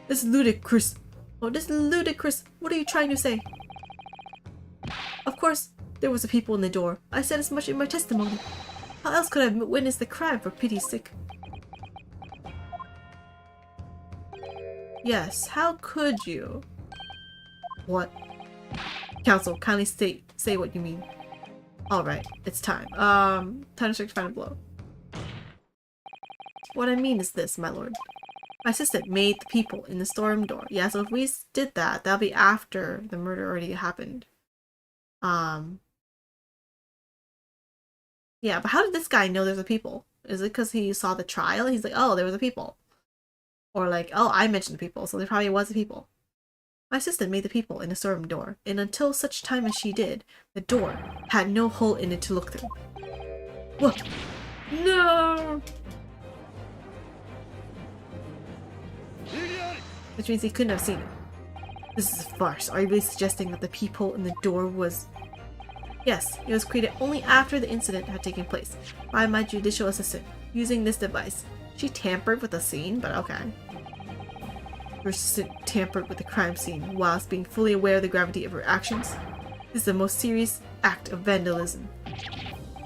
This is ludicrous. Oh, this is ludicrous. What are you trying to say? Of course, there was a peephole in the door. I said as much in my testimony. How else could I have witnessed the crime, for pity's sake? Yes, how could you? What? Counsel, kindly say what you mean. Alright, it's time. Time to strike the final blow. What I mean is this, my lord. My assistant made the peephole in the storeroom door. Yeah, so if we did that, that'll be after the murder already happened. Yeah, but how did this guy know there's a peephole? Is it because he saw the trial? He's like, oh, there was a peephole. Or like, oh, I mentioned the peephole, so there probably was a peephole. My assistant made the peephole in the storeroom door, and until such time as she did, the door had no hole in it to look through. What? No! Which means he couldn't have seen it. This is a farce. Are you really suggesting that the peephole in the door was Yes, it was created only after the incident had taken place by my judicial assistant using this device. She tampered with the scene, but okay. Her assistant tampered with the crime scene whilst being fully aware of the gravity of her actions. This is the most serious act of vandalism.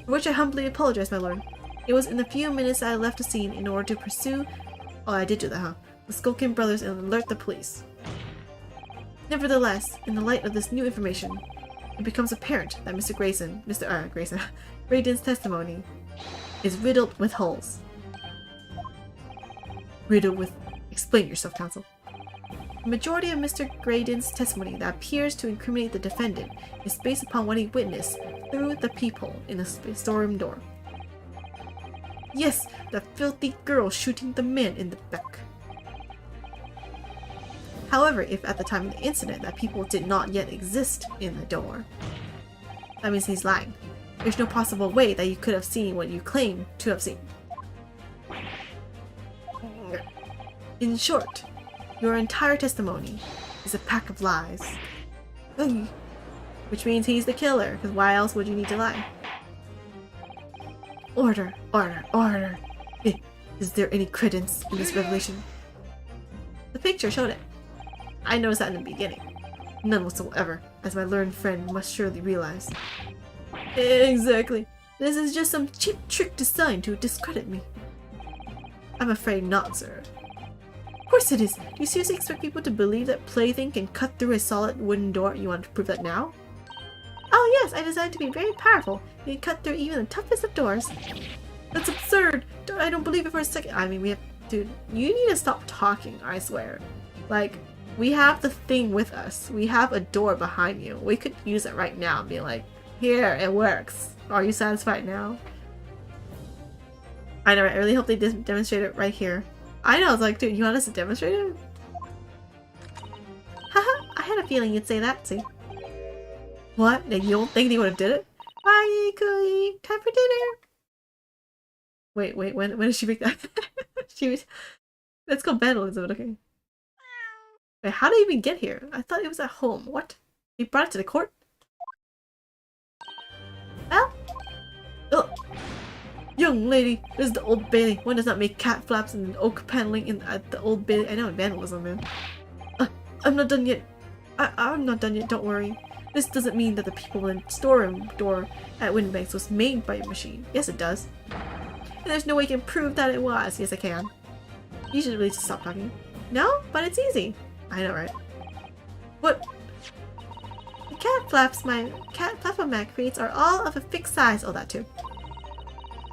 For which I humbly apologize, my lord. It was in the few minutes I left the scene in order to pursue— oh, I did do that, huh? The Skulkin brothers and alert the police. Nevertheless, in the light of this new information, it becomes apparent that Graydon's testimony is riddled with holes. Riddled with— explain yourself, counsel. The majority of Mr. Graydon's testimony that appears to incriminate the defendant is based upon what he witnessed through the peephole in the storeroom door. Yes, the filthy girl shooting the man in the back. However, if at the time of the incident that people did not yet exist in the door, that means he's lying. There's no possible way that you could have seen what you claim to have seen. In short, your entire testimony is a pack of lies. Which means he's the killer, because why else would you need to lie? Order, order, order. Is there any credence in this revelation? The picture showed it. I noticed that in the beginning. None whatsoever, as my learned friend must surely realize. Exactly. This is just some cheap trick designed to discredit me. I'm afraid not, sir. Of course it is. Do you seriously expect people to believe that plaything can cut through a solid wooden door? You want to prove that now? Oh yes, I designed to be very powerful. It can cut through even the toughest of doors. That's absurd. I don't believe it for a second. I mean, we have— dude, you need to stop talking, I swear. Like, we have the thing with us. We have a door behind you. We could use it right now and be like, here, it works. Are you satisfied now? I know, I really hope they demonstrate it right here. I know, it's like, dude, you want us to demonstrate it? Haha, I had a feeling you'd say that, see? What? You don't think they would have did it? Bye, Cookie! Time for dinner! Wait, when did she make that? She was— let's go vandalism, okay. Wait, how did it even get here? I thought it was at home. What? They brought it to the court? Well? Ugh. Young lady, this is the Old Bailey. One does not make cat flaps and oak paneling at the Old Bailey. I know, vandalism, man. I'm not done yet. I'm not done yet, don't worry. This doesn't mean that the people in the storeroom door at Windbanks was made by a machine. Yes, it does. And there's no way you can prove that it was. Yes, I can. You should really just stop talking. No? But it's easy. I know, right? What? The cat flaps my mat creates are all of a fixed size. Oh, that too.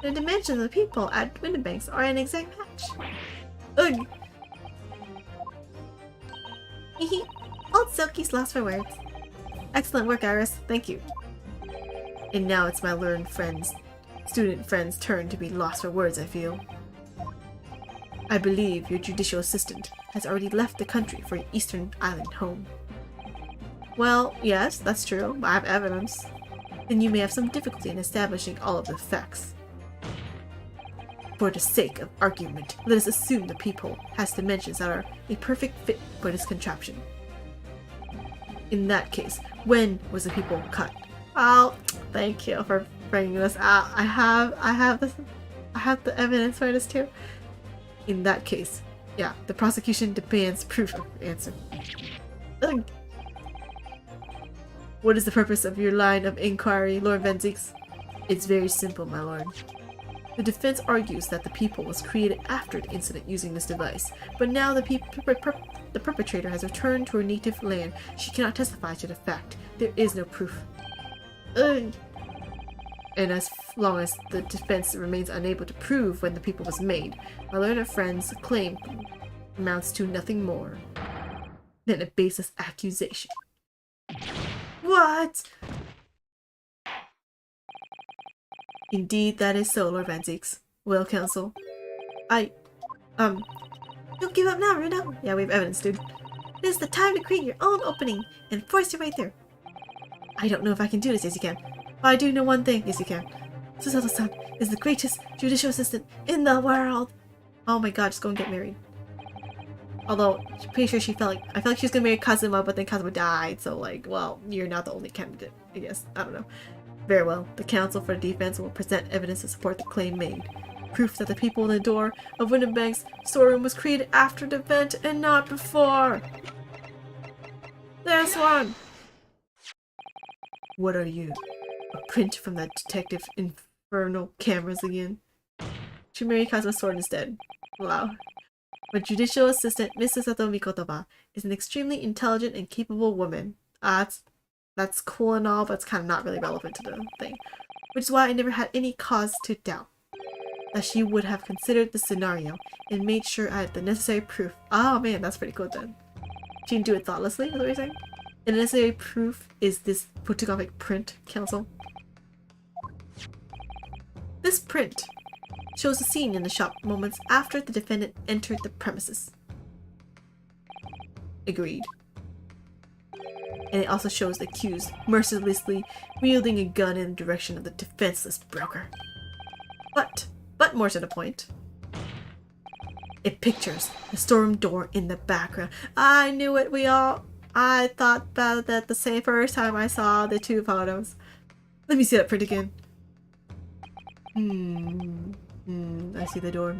The dimensions of the people at Windbanks are an exact match. Ugh! Hehe. Old Silky's lost for words. Excellent work, Iris. Thank you. And now it's my student friend's turn to be lost for words, I feel. I believe your judicial assistant has already left the country for your Eastern Island home. Well, yes, that's true, but I have evidence. Then you may have some difficulty in establishing all of the facts. For the sake of argument, let us assume the peephole has dimensions that are a perfect fit for this contraption. In that case, when was the peephole cut? Oh, thank you for bringing this out. I have the evidence for this too. In that case, yeah, the prosecution demands proof of the answer. Ugh. What is the purpose of your line of inquiry, Lord Venzix? It's very simple, my lord. The defense argues that the peephole was created after the incident using this device, but now the perpetrator has returned to her native land. She cannot testify to the fact. There is no proof. Ugh. And as long as the defense remains unable to prove when the peephole was made, my learned friend's claim amounts to nothing more than a baseless accusation. What? Indeed, that is so, Lord Venzix. Well, counsel. Don't give up now, Runa. Yeah, we have evidence, dude. It is the time to create your own opening and force it right there. I don't know if I can do this. Yes, you can. But I do know one thing. Yes, you can. Susato-san is the greatest judicial assistant in the world. Oh my god, just go and get married. Although, I'm pretty sure I felt like she was gonna marry Kazuma, but then Kazuma died, so like, well, you're not the only candidate, I guess. I don't know. Very well. The counsel for the defense will present evidence to support the claim made. Proof that the people in the door of Winterbank's storeroom was created after the event and not before. There's one! What are you? A print from that detective infernal cameras again? Chimeri Kazuma's sword instead. Wow. My judicial assistant, Mrs. Sato Mikotoba, is an extremely intelligent and capable woman. That's cool and all, but it's kind of not really relevant to the thing. Which is why I never had any cause to doubt that she would have considered the scenario and made sure I had the necessary proof. Oh man, that's pretty cool then. She didn't do it thoughtlessly, is what you're saying? And the necessary proof is this photographic print, counsel. This print shows a scene in the shop moments after the defendant entered the premises. Agreed. And it also shows the accused mercilessly wielding a gun in the direction of the defenseless broker. But more to the point, it pictures the storeroom door in the background. I knew it, I thought about that the same first time I saw the two photos. Let me see that print again. I see the door.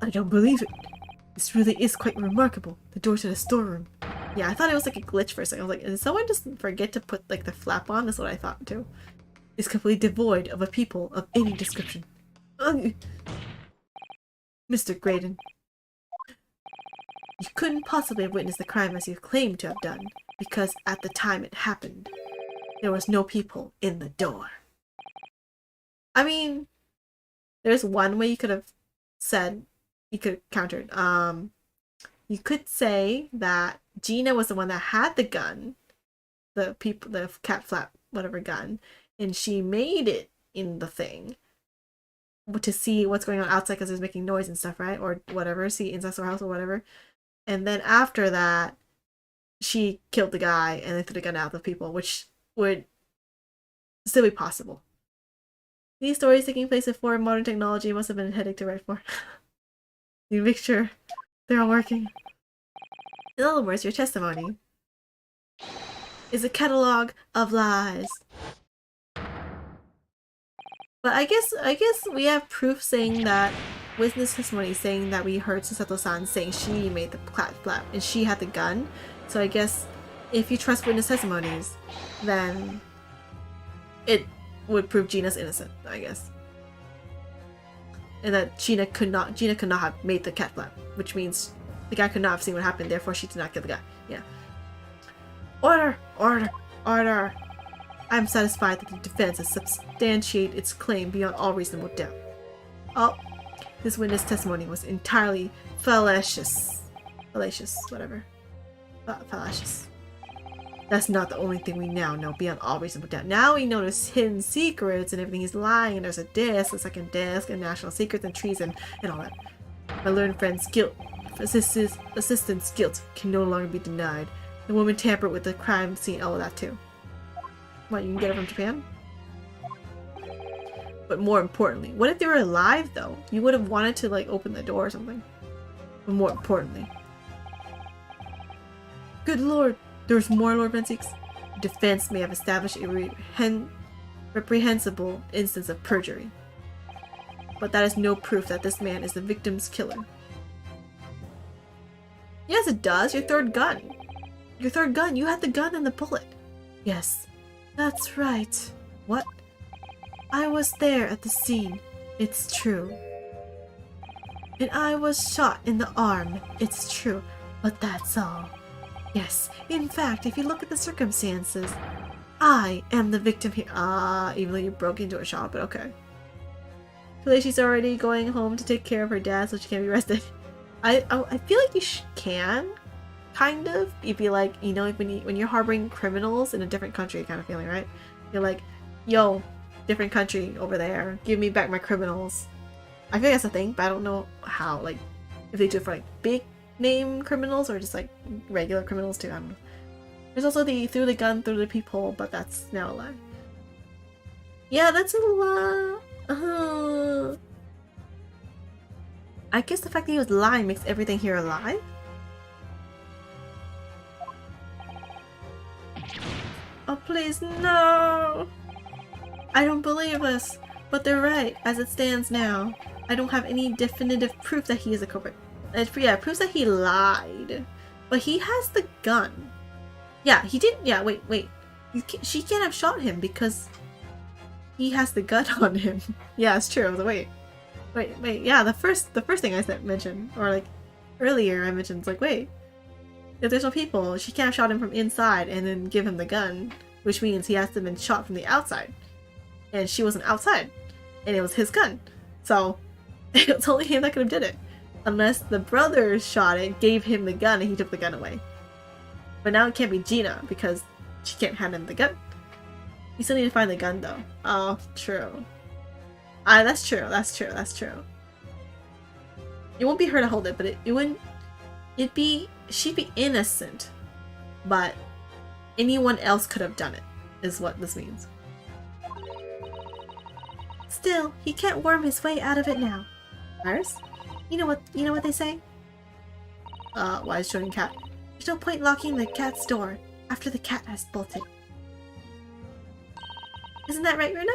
I don't believe it. This really is quite remarkable. The door to the storeroom. Yeah, I thought it was like a glitch for a second. I was like, did someone just forget to put like the flap on? That's what I thought too. It's completely devoid of a people of any description. Ugh. Mr. Graydon, you couldn't possibly have witnessed the crime as you claimed to have done, because at the time it happened, there was no people in the door. I mean, there's one way you could have said, you could have countered. You could say that Gina was the one that had the gun, the cat flap, whatever gun, and she made it in the thing to see what's going on outside because it was making noise and stuff, right? Or whatever, see inside her house or whatever. And then after that, she killed the guy and then threw the gun out the people, which would still be possible. These stories taking place before modern technology must have been a headache to write for. You make sure they're all working. In other words, your testimony is a catalog of lies. But I guess we have proof saying that witness testimony saying that we heard Susato-san saying she made the cat flap and she had the gun. So I guess if you trust witness testimonies, then it would prove Gina's innocent, I guess. And that Gina could not have made the cat flap, which means the guy could not have seen what happened, therefore she did not kill the guy. Yeah. Order! Order! Order! I'm satisfied that the defense has substantiated its claim beyond all reasonable doubt. Oh, this witness testimony was entirely fallacious. Fallacious, whatever. Fallacious. That's not the only thing we now know beyond all reasonable doubt. Now we know there's hidden secrets and everything he's lying, and there's a desk, a second desk, and national secrets and treason and all that. My learned friend's guilt, assistant's guilt can no longer be denied. The woman tampered with the crime scene, all of that too. What, you can get it from Japan? But more importantly, what if they were alive though? You would have wanted to like open the door or something. But more importantly, good lord, there's more, Lord Bensix. Defense may have established a reprehensible instance of perjury, but that is no proof that this man is the victim's killer. Yes, it does. Your third gun. Your third gun. You had the gun and the bullet. Yes, that's right. What? I was there at the scene. It's true. And I was shot in the arm. It's true. But that's all. Yes, in fact, if you look at the circumstances, I am the victim here. Even though you broke into a shop, but okay. Feel like she's already going home to take care of her dad so she can't be arrested. I feel like you can, kind of. You'd be like, you know, when you're harboring criminals in a different country kind of feeling, right? You're like, yo, different country over there, give me back my criminals. I feel like that's a thing, but I don't know how, like, if they do it for like big name criminals or just like regular criminals too. I don't know. There's also the threw the gun through the peephole, but that's now a lie. Yeah, that's a lie. I guess the fact that he was lying makes everything here a lie. Oh please, no! I don't believe this, but they're right. As it stands now, I don't have any definitive proof that he is a culprit. Yeah, it proves that he lied. But he has the gun. Yeah, he did. Yeah, wait. She can't have shot him because he has the gun on him. Yeah, it's true. I was like, wait. Yeah, the first thing I mentioned, or like earlier I mentioned, it's like, wait, if there's no people, she can't have shot him from inside and then give him the gun, which means he has to have been shot from the outside, and she wasn't outside, and it was his gun, so it's only him that could have did it, unless the brothers shot it, gave him the gun, and he took the gun away. But now it can't be Gina because she can't hand him the gun. You still need to find the gun though. Oh, true. That's true. It won't be her to hold it, but it wouldn't. She'd be innocent, but anyone else could have done it, is what this means. Still, he can't worm his way out of it now. Iris? You know what they say? Wise showing cat. There's no point locking the cat's door after the cat has bolted. Isn't that right, Runa?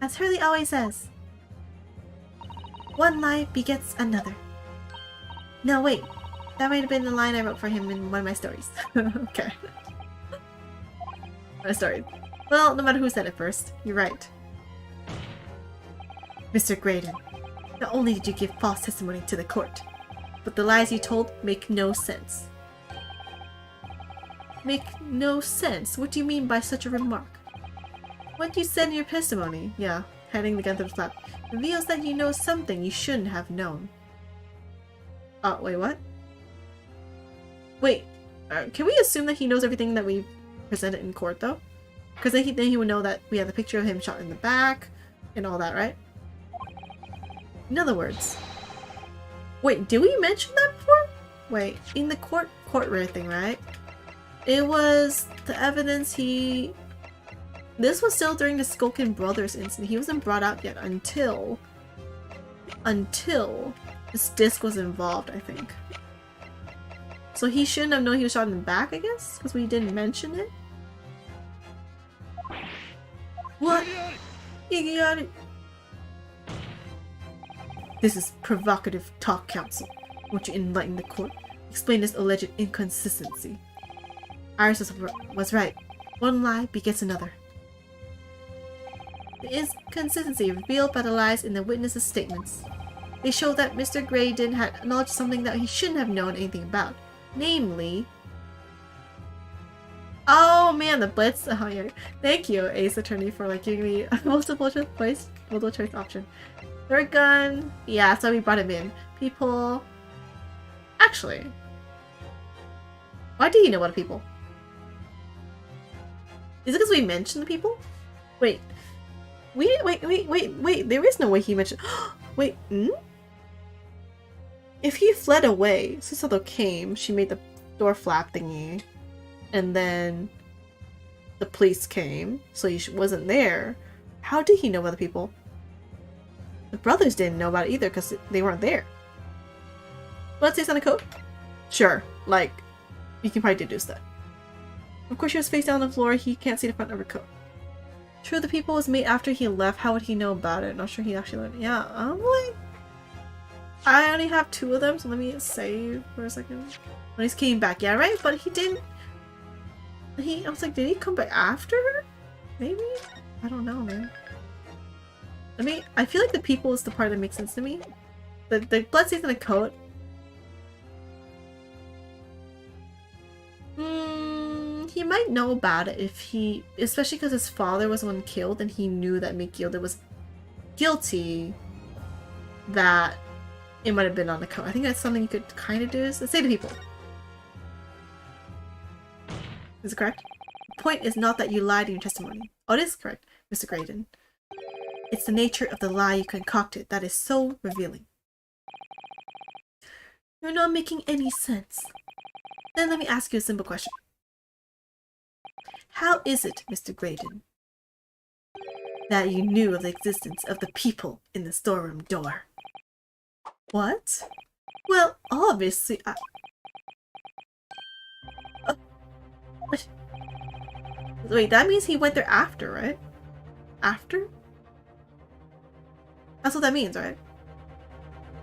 As Hurley always says, one lie begets another. No, wait. That might have been the line I wrote for him in one of my stories. Okay. My story. Well, no matter who said it first, you're right. Mr. Graydon, not only did you give false testimony to the court, but the lies you told make no sense. Make no sense? What do you mean by such a remark? What you said in your testimony, yeah, handing the gun to the flap, reveals that you know something you shouldn't have known. Wait, what? Wait, can we assume that he knows everything that we presented in court, though? Because then he would know that we have the picture of him shot in the back, and all that, right? In other words... Wait, did we mention that before? Wait, in the court rare thing, right? It was the evidence he... This was still during the Skulkin Brothers incident. He wasn't brought out yet until this disc was involved, I think. So he shouldn't have known he was shot in the back, I guess? Because we didn't mention it? What? Idiotic! This is provocative talk, counsel. Won't you enlighten the court? Explain this alleged inconsistency. Iris was right. One lie begets another. The inconsistency revealed by the lies in the witnesses' statements. They show that Mr. Graydon had acknowledged something that he shouldn't have known anything about. Namely... Oh man, the blitz! Oh yeah. Thank you, Ace Attorney, for like giving me a multiple choice option. Third gun. Yeah, that's why we brought him in. People... Actually... Why do you know about people? Is it because we mentioned the people? Wait. Wait, there is no way he mentioned... Wait, If he fled away, Susato came, she made the door flap thingy, and then the police came, so he wasn't there. How did he know about the people? The brothers didn't know about it either, because they weren't there. Let's say it's on a coat? Sure, like, you can probably deduce that. Of course she was face down on the floor, he can't see the front of her coat. True, the people was made after he left, how would he know about it? Not sure he actually learned. Yeah, I'm like... I only have 2 of them, so let me save for a second. When he came back, yeah, right? But he didn't... I was like, did he come back after her? Maybe? I don't know, man. I feel like the people is the part that makes sense to me. The blood stains in the coat. He might know about it if he... Especially because his father was the one killed and he knew that Mikilda was guilty. That it might have been on the coat. I think that's something you could kind of do is say to people. Is it correct? The point is not that you lied in your testimony. Oh, it is correct, Mr. Graydon. It's the nature of the lie you concocted that is so revealing. You're not making any sense. Then let me ask you a simple question. How is it, Mr. Graydon, that you knew of the existence of the people in the storeroom door? What? Well, obviously Wait, that means he went there after, right? After? That's what that means, right?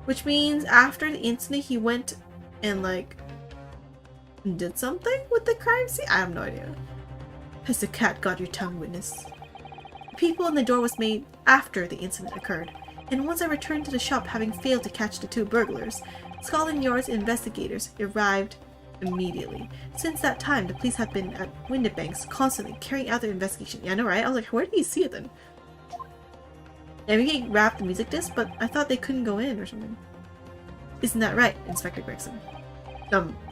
Which means after the incident he went and like did something with the crime scene? I have no idea. Has the cat got your tongue, witness? The people in the door was made after the incident occurred, and once I returned to the shop having failed to catch the 2 burglars, Scotland Yard's investigators arrived immediately. Since that time, the police have been at Windibanks constantly carrying out their investigation. Yeah, I know, right? I was like, where did he see it then? Yeah, we can wrap the music disc, but I thought they couldn't go in or something. Isn't that right, Inspector Gregson?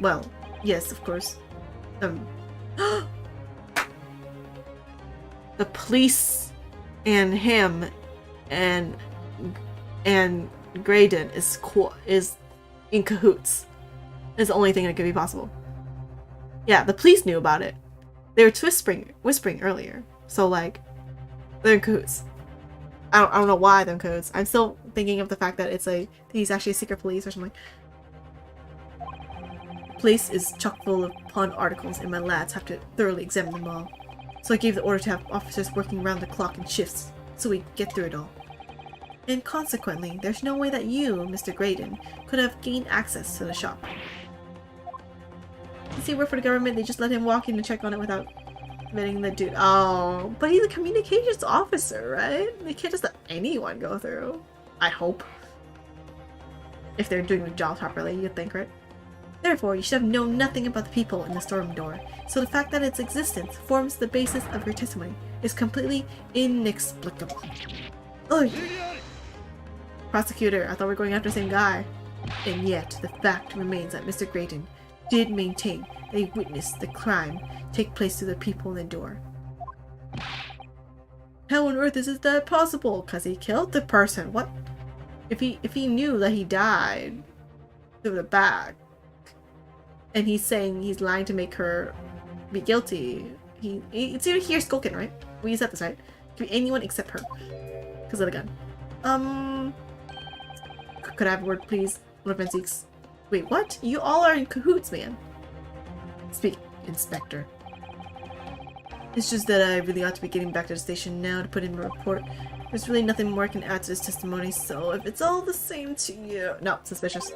Well, yes, of course. The police and him and Graydon is in cahoots. Is the only thing that could be possible. Yeah, the police knew about it. They were whispering earlier. So like, they're in cahoots. I don't know why they're in cahoots. I'm still thinking of the fact that it's like he's actually a secret police or something. The place is chock full of pawned articles, and my lads have to thoroughly examine them all. So I gave the order to have officers working round the clock in shifts, so we get through it all. And consequently, there's no way that you, Mr. Graydon, could have gained access to the shop. Does he work for the government? They just let him walk in and check on it without letting the dude. Oh, but he's a communications officer, right? They can't just let anyone go through. I hope. If they're doing the job properly, you'd think, right? Therefore, you should have known nothing about the people in the storm door, so the fact that its existence forms the basis of your testimony is completely inexplicable. Ugh. Prosecutor, I thought we were going after the same guy. And yet, the fact remains that Mr. Graydon did maintain that he witnessed the crime take place to the people in the door. How on earth is that possible? Because he killed the person. What? If he knew that he died through the back, and he's saying he's lying to make her be guilty, it's either he or Skulkin, right? We said this, right? It could be anyone except her. Because of the gun. Could I have a word, please? Lord Van Zeeks. Wait, what? You all are in cahoots, man. Speak, Inspector. It's just that I really ought to be getting back to the station now to put in a report. There's really nothing more I can add to this testimony, so if it's all the same to you... No, suspicious.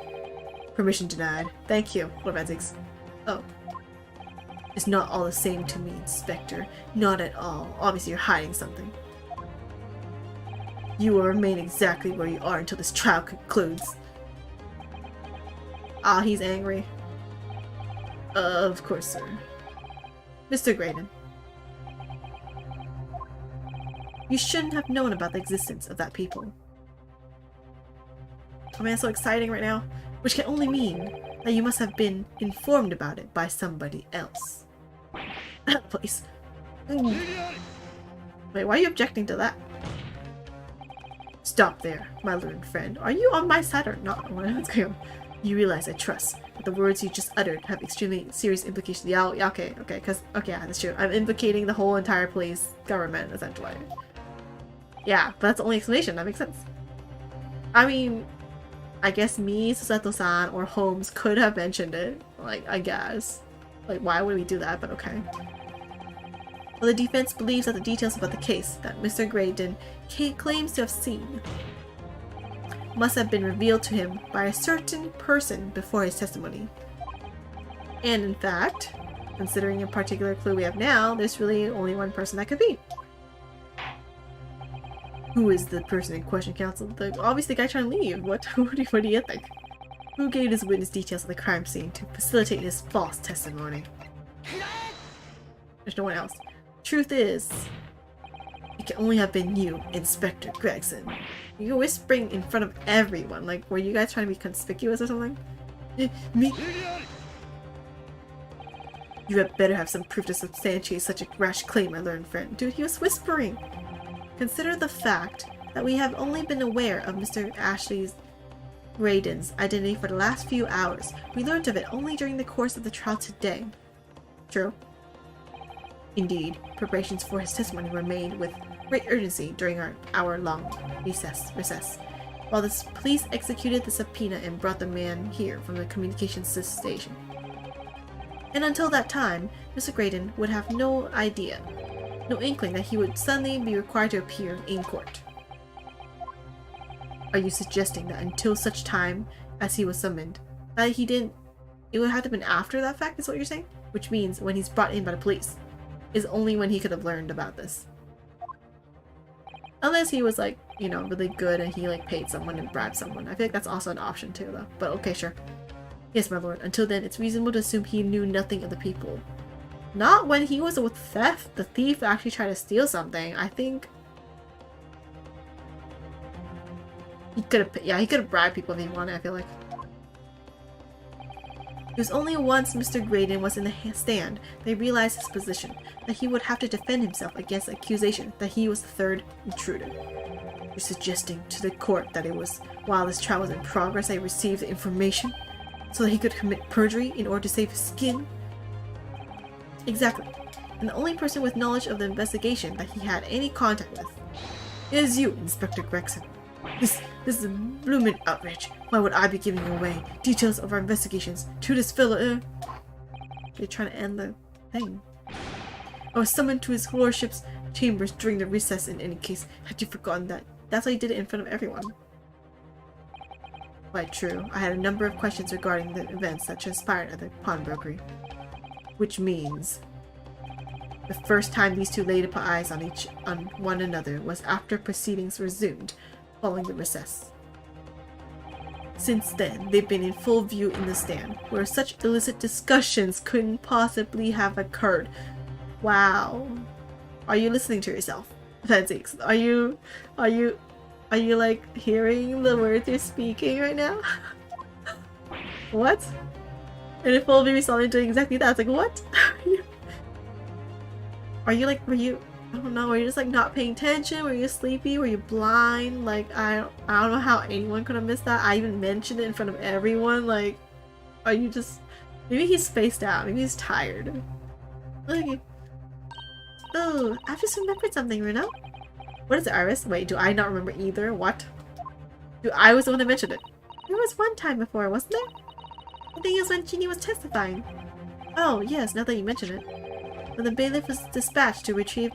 Permission denied. Thank you, Lord Van Zeeks. Oh. It's not all the same to me, Inspector. Not at all. Obviously you're hiding something. You will remain exactly where you are until this trial concludes. Ah, he's angry. Of course, sir. Mr. Graydon. You shouldn't have known about the existence of that people. Oh man, it's so exciting right now. Which can only mean that you must have been informed about it by somebody else. Please. Wait, why are you objecting to that? Stop there, my learned friend. Are you on my side or not? What's going on? You realize, I trust, that the words you just uttered have extremely serious implications. Yeah, okay, yeah, that's true. I'm implicating the whole entire police government, essentially. Yeah, but that's the only explanation. That makes sense. I mean, I guess me, Susato-san, or Holmes could have mentioned it. Like, I guess. Like, why would we do that? But okay. Well, the defense believes that the details about the case that Mr. Graydon claims to have seen must have been revealed to him by a certain person before his testimony. And in fact, considering a particular clue we have now, there's really only one person that could be. Who is the person in question, counsel? Obviously the guy trying to leave. What do you think? Who gave his witness details of the crime scene to facilitate his false testimony? There's no one else. Truth is, it can only have been you, Inspector Gregson. You're whispering in front of everyone. Like, were you guys trying to be conspicuous or something? Me? You had better have some proof to substantiate such a rash claim, my learned friend. Dude, he was whispering. Consider the fact that we have only been aware of Mr. Ashley's Graydon's identity for the last few hours. We learned of it only during the course of the trial today. True. Indeed, preparations for his testimony were made with great urgency during our hour-long recess, while the police executed the subpoena and brought the man here from the communications station. And until that time, Mr. Graydon would have no idea no inkling that he would suddenly be required to appear in court. Are you suggesting that until such time as he was summoned, that he didn't... It would have to have been after that fact, is what you're saying? Which means when he's brought in by the police, is only when he could have learned about this. Unless he was like, you know, really good and he like paid someone and bribed someone. I feel like that's also an option too though. But okay, sure. Yes, my lord. Until then, it's reasonable to assume he knew nothing of the people. Not when he was with theft. The thief actually tried to steal something. I think... He could have... Yeah, he could have bribed people if he wanted, I feel like. It was only once Mr. Graydon was in the stand that he realized his position, that he would have to defend himself against the accusation that he was the third intruder. You're suggesting to the court that it was while this trial was in progress that he received the information so that he could commit perjury in order to save his skin? Exactly. And the only person with knowledge of the investigation that he had any contact with is you, Inspector Gregson. This is a blooming outrage. Why would I be giving away details of our investigations to this fellow? They're trying to end the thing. I was summoned to his lordship's chambers during the recess in any case. Had you forgotten that? That's why he did it in front of everyone. Quite true. I had a number of questions regarding the events that transpired at the pawnbrokery. Which means... the first time these two laid eyes on one another was after proceedings resumed following the recess. Since then, they've been in full view in the stand, where such illicit discussions couldn't possibly have occurred. Wow. Are you listening to yourself? Fancy. Are you like hearing the words you're speaking right now? What? And in full view we saw them doing exactly that. It's like, what? Were you I don't know, were you just like not paying attention? Were you sleepy? Were you blind? Like, I don't know how anyone could have missed that. I even mentioned it in front of everyone. Like, are you just... Maybe he's spaced out. Maybe he's tired. Okay. Oh, I've just remembered something, Runa. What is it, Iris? Wait, do I not remember either? What? I was the one that mentioned it. There was one time before, wasn't there? I think it was when Jeannie was testifying. Oh, yes, now that you mention it. When the bailiff was dispatched to retrieve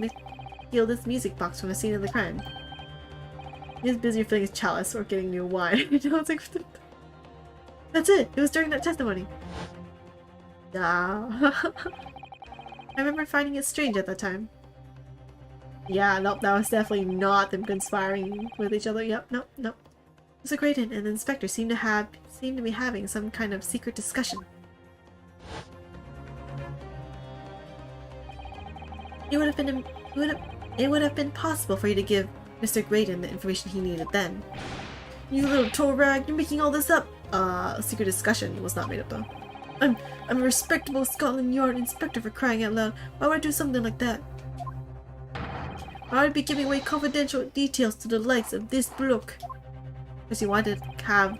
Gilda's music box from the scene of the crime. He was busy filling his chalice or getting new wine. You know, it's like... That's it! It was during that testimony. Yeah. I remember finding it strange at that time. Yeah, nope, that was definitely not them conspiring with each other. Yep, nope. Mr. Graydon and the inspector seemed to be having some kind of secret discussion. It would have been possible for you to give Mr. Graydon the information he needed then. You little toll rag, you're making all this up! A secret discussion was not made up though. I'm a respectable Scotland Yard inspector, for crying out loud. Why would I do something like that? Why would I be giving away confidential details to the likes of this bloke? Because you wanted to have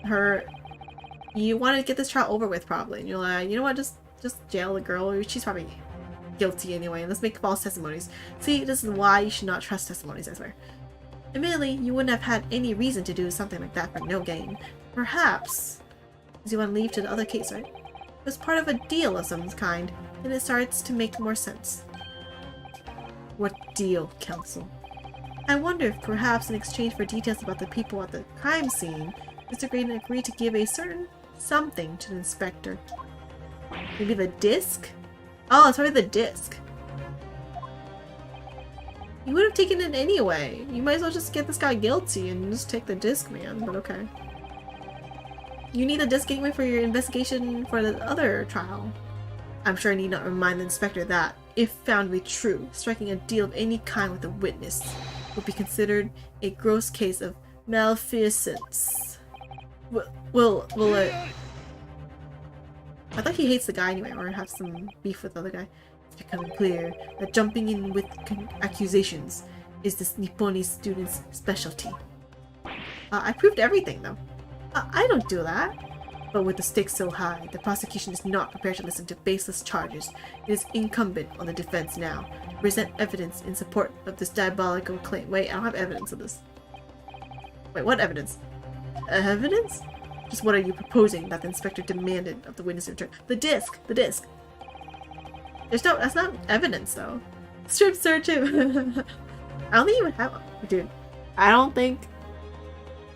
her... You wanted to get this trial over with probably. And you're like, you know what, just jail the girl. She's probably guilty anyway. Let's make false testimonies. See, this is why you should not trust testimonies, I swear. Admittedly, you wouldn't have had any reason to do something like that for no gain. Perhaps... Because you want to leave to the other case, right? It was part of a deal of some kind, and it starts to make more sense. What deal, Counsel? I wonder if perhaps in exchange for details about the people at the crime scene, Mr. Graydon agreed to give a certain something to the inspector. Maybe the disc? Oh, it's probably the disc. You would have taken it anyway. You might as well just get this guy guilty and just take the disc, man, but okay. You need the disc anyway for your investigation for the other trial. I'm sure I need not remind the inspector that, if found to be true, striking a deal of any kind with a witness would be considered a gross case of malfeasance. Will it... I thought he hates the guy anyway, or have some beef with the other guy. It's becoming clear that jumping in with accusations is this Nipponi student's specialty. I proved everything, though. I don't do that. But with the stakes so high, the prosecution is not prepared to listen to baseless charges. It is incumbent on the defense now to present evidence in support of this diabolical claim. Wait, I don't have evidence of this. Wait, what evidence? Evidence? Just what are you proposing that the inspector demanded of the witness in return? The disc! The disc! There's no- that's not evidence, though. Strip search him. I don't think you would have, dude. I don't think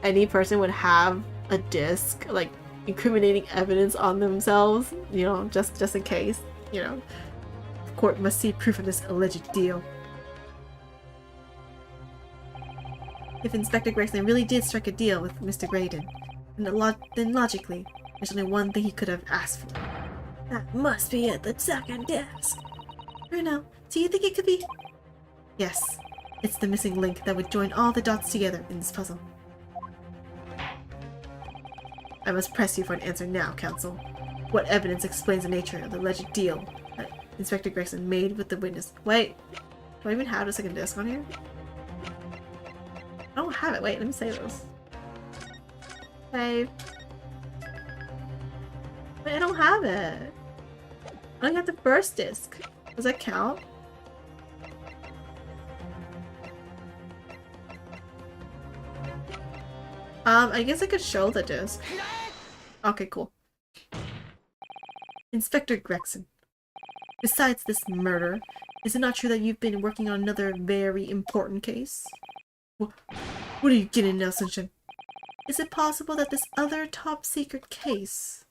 any person would have a disc like incriminating evidence on themselves. You know, just in case. You know, the court must see proof of this alleged deal. If Inspector Gregson really did strike a deal with Mr. Graydon, then logically, there's only one thing he could have asked for. That must be at the second desk. Bruno, do you think it could be? Yes, it's the missing link that would join all the dots together in this puzzle. I must press you for an answer now, Counsel. What evidence explains the nature of the alleged deal that Inspector Gregson made with the witness? Wait, do I even have a second disc on here? I don't have it. Wait, let me save those. Save. Wait, I don't have it. I only have the first disc. Does that count? I guess I could show the disc. Okay, cool. Inspector Gregson. Besides this murder, is it not true that you've been working on another very important case? What are you getting now, Sunshine? Is it possible that this other top-secret case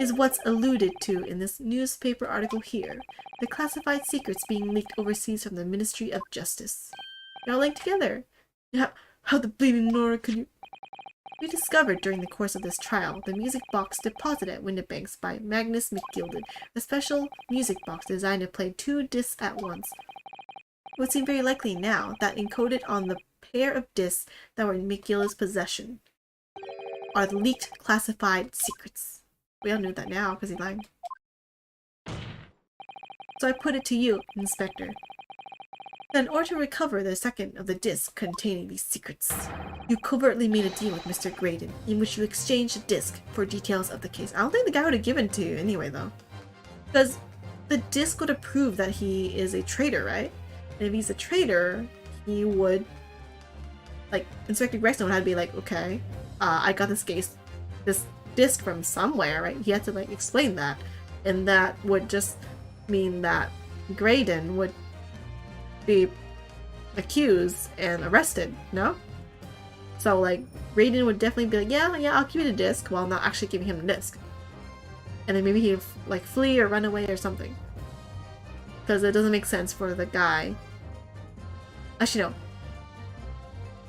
is what's alluded to in this newspaper article here? The classified secrets being leaked overseas from the Ministry of Justice. They're all linked together. How the bleeding Nora could you... We discovered during the course of this trial the music box deposited at Windibanks by Magnus McGilded, a special music box designed to play 2 discs at once. It would seem very likely now that encoded on the pair of discs that were in McGillard's possession are the leaked classified secrets. We all knew that now because he lied. So I put it to you, Inspector, that in order to recover the second of the discs containing these secrets, you covertly made a deal with Mr. Graydon, in which you exchanged the disc for details of the case. I don't think the guy would have given it to you anyway, though. Because the disc would have proved that he is a traitor, right? And if he's a traitor, he would... Like, Inspector Gregson would have to be like, okay, I got this disc from somewhere, right? He had to, like, explain that. And that would just mean that Graydon would be accused and arrested, no? So, like, Graydon would definitely be like, yeah, I'll give you the disc, while not actually giving him the disc. And then maybe he'd, like, flee or run away or something. Because it doesn't make sense for the guy... Actually, no.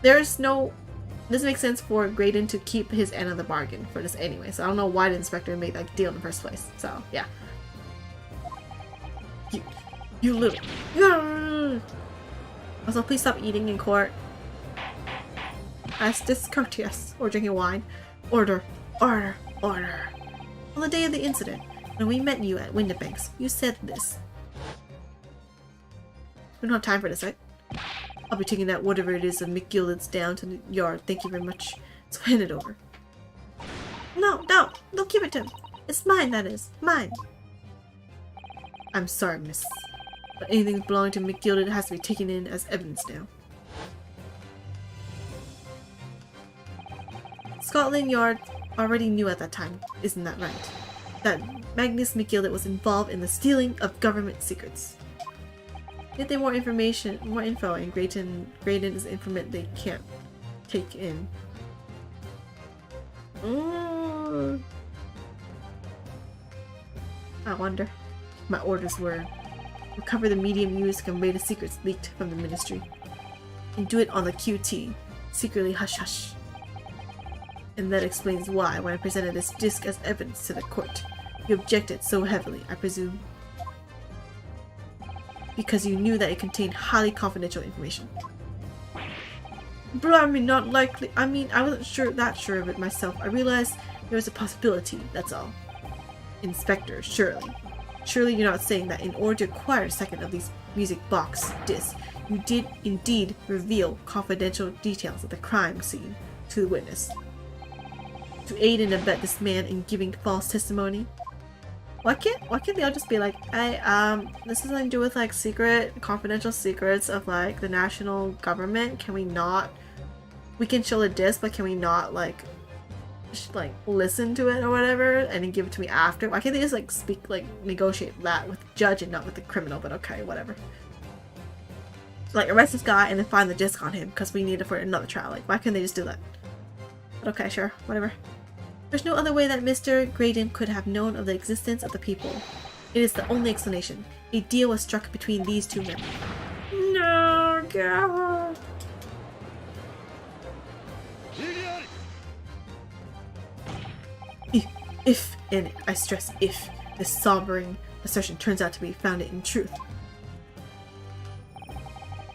It doesn't make sense for Graydon to keep his end of the bargain for this anyway, so I don't know why the inspector made that deal in the first place. So, yeah. You little... Also, please stop eating in court. As discourteous or drinking wine. Order. Order. Order. On the day of the incident, when we met you at Windibanks, you said this. We don't have time for this, right? I'll be taking that whatever it is of McGillard's down to the yard. Thank you very much. So hand it over. No, don't give it to him. It's mine, that is. Mine. I'm sorry, miss. But anything belonging to McGilded has to be taken in as evidence now. Scotland Yard already knew at that time, isn't that right? That Magnus McGilded was involved in the stealing of government secrets. Yet they more info, and Graydon is informant they can't take in. I wonder. My orders were recover the medium used to convey the secrets leaked from the ministry, and do it on the QT, secretly hush hush. And that explains why, when I presented this disc as evidence to the court, you objected so heavily, I presume. Because you knew that it contained highly confidential information. But I mean, not likely. I mean, I wasn't that sure of it myself. I realized there was a possibility, that's all. Inspector, surely. Surely you're not saying that in order to acquire a second of these music box discs, you did indeed reveal confidential details of the crime scene to the witness. To aid and abet this man in giving false testimony? Why can't they all just be like, hey, this has nothing to do with like confidential secrets of like the national government. Can we not? We can show the disc, but can we not like just, like, listen to it or whatever and then give it to me after? Why can't they just, like, negotiate that with the judge and not with the criminal? But okay, whatever. Like, arrest this guy and then find the disc on him because we need it for another trial. Like, why can't they just do that? But okay, sure, whatever. There's no other way that Mr. Graydon could have known of the existence of the people. It is the only explanation. A deal was struck between these two men. No, God. If, and I stress if, this sombering assertion turns out to be founded in truth,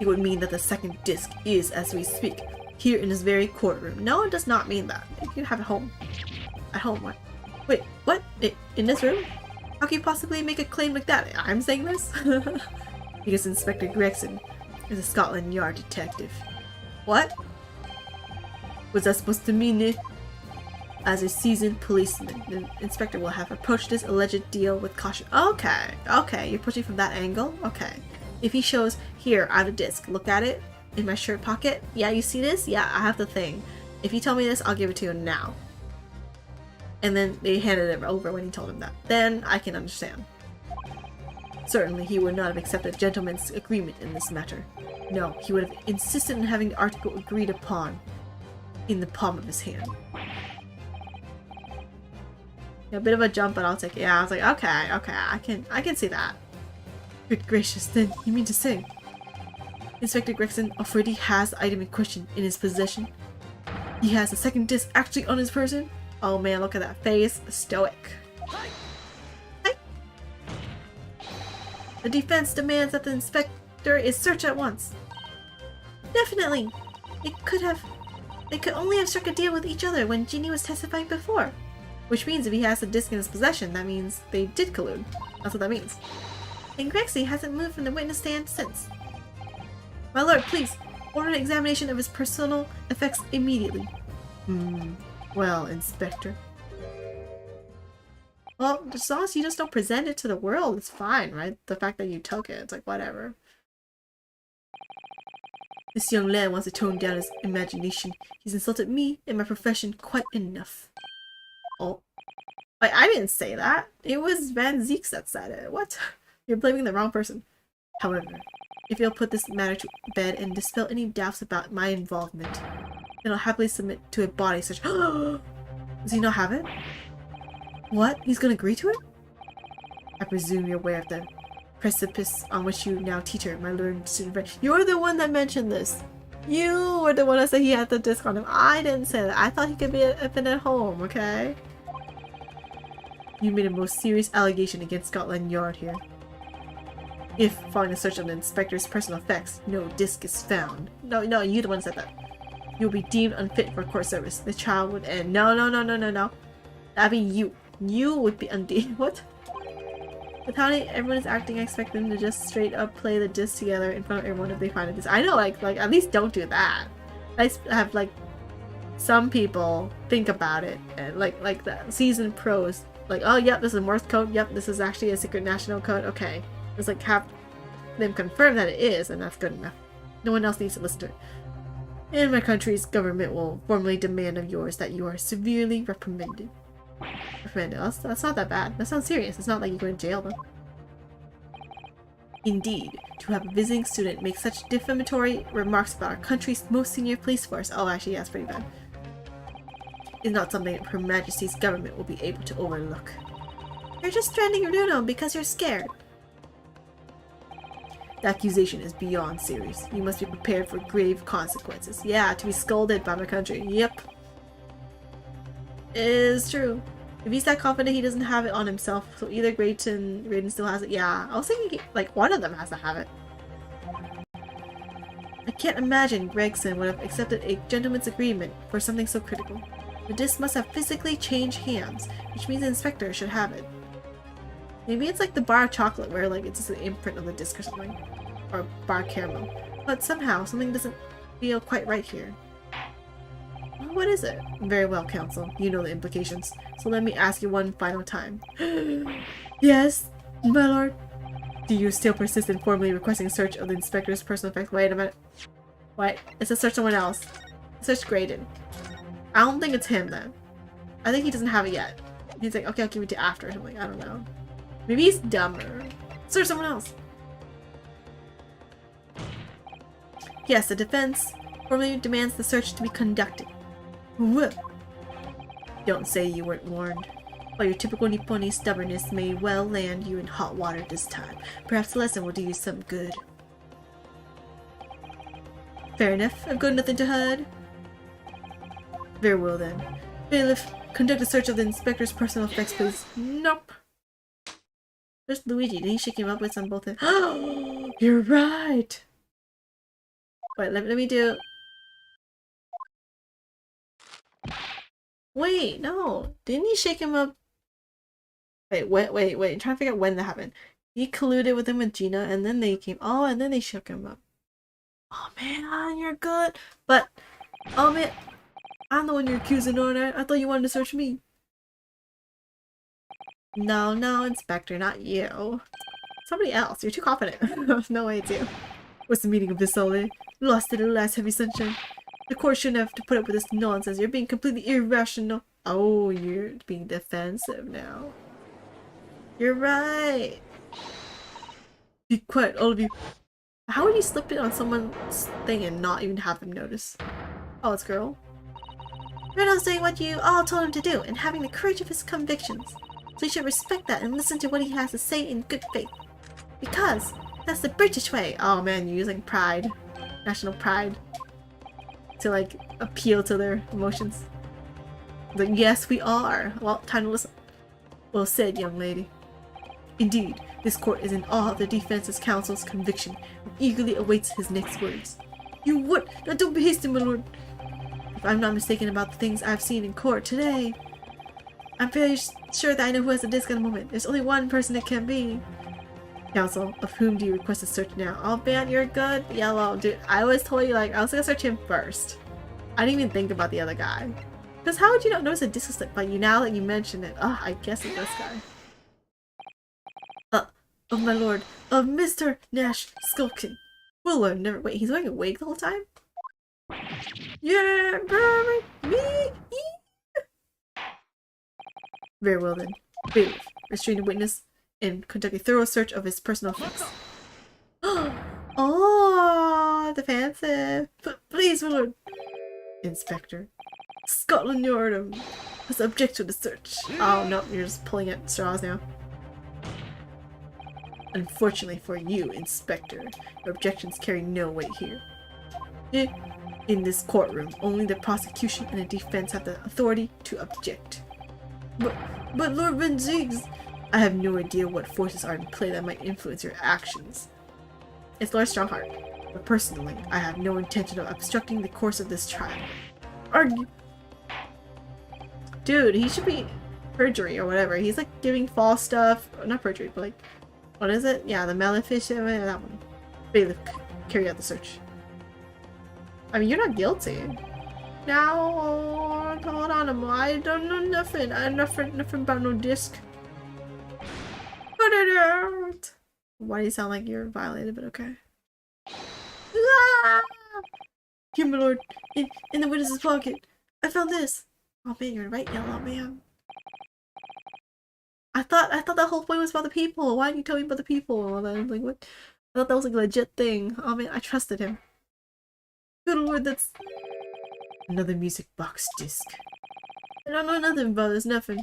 it would mean that the second disc is, as we speak, here in this very courtroom. No, it does not mean that. You can have it home. At home, what? Wait, what? In this room? How can you possibly make a claim like that? I'm saying this? Because Inspector Gregson is a Scotland Yard detective. What? Was that supposed to mean it? As a seasoned policeman, the inspector will have approached this alleged deal with caution. Okay, okay, you're pushing from that angle? Okay. If he shows, here, I have a disc, look at it, in my shirt pocket. Yeah, you see this? Yeah, I have the thing. If you tell me this, I'll give it to you now. And then they handed it over when he told him that. Then I can understand. Certainly, he would not have accepted a gentleman's agreement in this matter. No, he would have insisted on having the article agreed upon in the palm of his hand. A bit of a jump, but I'll take it. Yeah, I was like, okay, I can see that. Good gracious, then you mean to say Inspector Gregson already has the item in question in his possession? He has a second disc actually on his person? Oh man, look at that face. Stoic. Hi. The defense demands that the inspector is searched at once. Definitely. They could only have struck a deal with each other when Jeannie was testifying before. Which means if he has the disc in his possession, that means they did collude. That's what that means. And Grexy hasn't moved from the witness stand since. My lord, please, order an examination of his personal effects immediately. Well, Inspector. Well, as long as you just don't present it to the world, it's fine, right? The fact that you took it, it's like, whatever. This young lad wants to tone down his imagination. He's insulted me and my profession quite enough. Oh. I didn't say that. It was Van Zeeks that said it. What? You're blaming the wrong person. However, if you'll put this matter to bed and dispel any doubts about my involvement, then I'll happily submit to a body search. Does he not have it? What? He's gonna agree to it? I presume you're aware of the precipice on which you now teeter, my learned student. You're the one that mentioned this. You were the one that said he had the disc on him. I didn't say that. I thought he could be up and at home, okay? You made a most serious allegation against Scotland Yard here. If, following a search of the inspector's personal effects, no disc is found. No, you the one said that. You'll be deemed unfit for court service. The trial would end. No. That'd be you. You would be undeemed. What? With how everyone is acting, I expect them to just straight up play the disc together in front of everyone if they find a disc. I know, like at least don't do that. I have like some people think about it and like the seasoned pros. Like, oh yep, this is a Morse code. Yep, this is actually a secret national code. Okay, just like have them confirm that it is, and that's good enough. No one else needs to listen to it. And my country's government will formally demand of yours that you are severely reprimanded. That's not that bad. That sounds serious. It's not like you go to jail though. Indeed, to have a visiting student make such defamatory remarks about our country's most senior police force, oh actually that's pretty bad, is not something Her Majesty's government will be able to overlook. You're just stranding Bruno because you're scared. The accusation is beyond serious. You must be prepared for grave consequences. Yeah, to be scolded by my country. Yep. It is true. If he's that confident he doesn't have it on himself, so either Graydon still has it. Yeah, I was thinking like one of them has to have it. I can't imagine Gregson would have accepted a gentleman's agreement for something so critical. The disc must have physically changed hands, which means the inspector should have it. Maybe it's like the bar of chocolate where like it's just an imprint of the disc or something. Or bar caramel. But somehow something doesn't feel quite right here. Well, what is it? Very well, counsel. You know the implications. So let me ask you one final time. Yes, my lord. Do you still persist in formally requesting a search of the inspector's personal effects? Wait a minute. What? It's a search someone else. Search Graydon. I don't think it's him then. I think he doesn't have it yet. He's like, okay, I'll give it to you after or something. I don't know. Maybe he's dumber. Search someone else. Yes, the defense formally demands the search to be conducted. Whoa. Don't say you weren't warned. While your typical Nipponi stubbornness may well land you in hot water this time, perhaps the lesson will do you some good. Fair enough. I've got nothing to hide. Very well then. Bailiff, conduct a search of the inspector's personal effects, please. Nope. There's Luigi. Did he shake him up with on both ends? You're right! Wait, let me do... Wait, no. Didn't he shake him up? Wait. I'm trying to figure out when that happened. He colluded with him with Gina, and then they came... Oh, and then they shook him up. Oh man, you're good. But, oh man, I'm the one you're accusing, aren't I? I thought you wanted to search me. No, Inspector, not you. Somebody else. You're too confident. There's no way to. What's the meaning of this, Ole? Lost it in the last heavy sunshine. The court shouldn't have to put up with this nonsense. You're being completely irrational. Oh, you're being defensive now. You're right. Be quiet, all of you. How would he slip it on someone's thing and not even have them notice? Oh, it's girl. Renault's doing what you all told him to do and having the courage of his convictions. So you should respect that and listen to what he has to say in good faith. Because that's the British way. Oh man, you're using pride. National pride. To like appeal to their emotions. Like, yes, we are. Well, time to listen. Well said, young lady. Indeed, this court is in awe of the defense's counsel's conviction and eagerly awaits his next words. You what? Now don't be hasty, my lord. If I'm not mistaken about the things I've seen in court today, I'm fairly sure that I know who has the disc at the moment. There's only one person it can be. Counsel, of whom do you request a search now? Oh man, you're good. Yellow. Dude, I was totally like, I was gonna search him first. I didn't even think about the other guy. Because how would you not notice a disc slip by you now that you mention it? Oh, I guess it's this guy. Oh my lord, of Mr. Nash Skulkin. Well, I've never- wait, he's wearing a wig the whole time? Yeah, Berri, me. Very well then. Bailiff, restrain the witness and conduct a thorough search of his personal effects. Oh, defensive. Please, my lord. Inspector. Scotland Yard has objected to the search. Oh no, you're just pulling at straws now. Unfortunately for you, Inspector, your objections carry no weight here. In this courtroom, only the prosecution and the defense have the authority to object. But Lord Van Ziggs, I have no idea what forces are in play that might influence your actions. It's Lord Strongheart, but personally, I have no intention of obstructing the course of this trial. Argue. Dude, he should be perjury or whatever. He's like giving false stuff. Not perjury, but like, what is it? Yeah, the maleficent, that one. Bailiff, carry out the search. I mean, you're not guilty. Now, hold on, I don't know nothing. I know nothing about no disc. Put it out. Why do you sound like you're violated, but okay. Ah! Here, my lord, in the witness's pocket. I found this. Oh man, you're right, yellow man. I thought that whole point was about the people. Why didn't you tell me about the people? And then, like, what? I thought that was like a legit thing. Oh man, I trusted him. Good lord, that's another music box disc. I don't know nothing about this, nothing.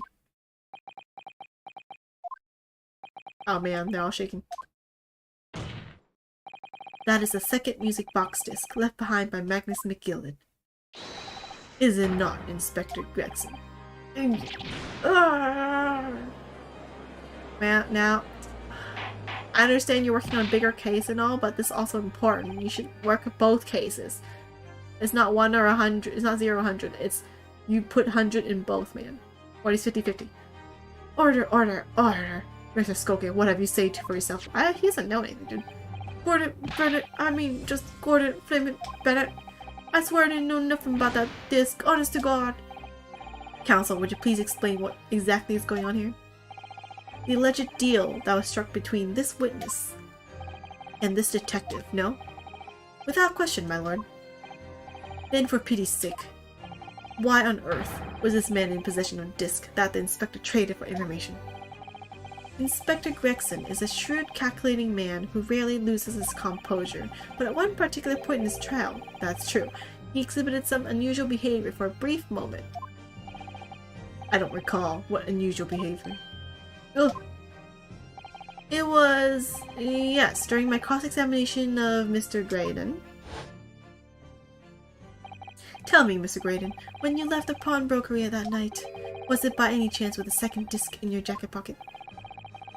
Oh man, they're all shaking. That is the second music box disc left behind by Magnus McGillen. Is it not, Inspector Gregson? Man, now, I understand you're working on a bigger case and all, but this is also important. You should work both cases. It's not 1 or 100. It's not 0 or 100. It's you put 100 in both, man. Or it's 50-50. Order. Mr. Skulkin, what have you said for yourself? He doesn't know anything, dude. Gordon, Flamin' Bennett. I swear I didn't know nothing about that disc. Honest to God. Counsel, would you please explain what exactly is going on here? The alleged deal that was struck between this witness and this detective, no? Without question, my lord. Then for pity's sake, Why on earth was this man in possession of a disc that the inspector traded for information? Inspector Gregson is a shrewd, calculating man who rarely loses his composure, but at one particular point in his trial, that's true, he exhibited some unusual behavior for a brief moment. I don't recall what unusual behavior. Oh, it was, yes, during my cross-examination of Mr. Graydon. Tell me, Mr. Graydon, when you left the pawnbrokery that night, was it by any chance with a second disc in your jacket pocket?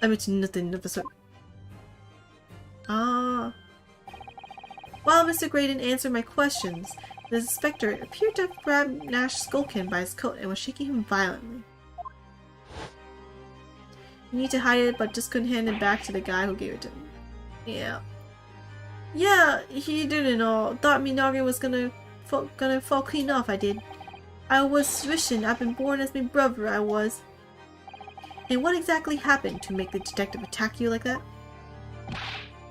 I mentioned nothing of the sort. Ah. While Mr. Graydon answered my questions, the inspector appeared to have grabbed Nash Skulkin by his coat and was shaking him violently. You need to hide it, but just couldn't hand it back to the guy who gave it to him. Yeah. Yeah, he didn't know. Thought me noggin was gonna fall clean off, I did. I was wishing I'd been born as my brother, I was. And what exactly happened to make the detective attack you like that?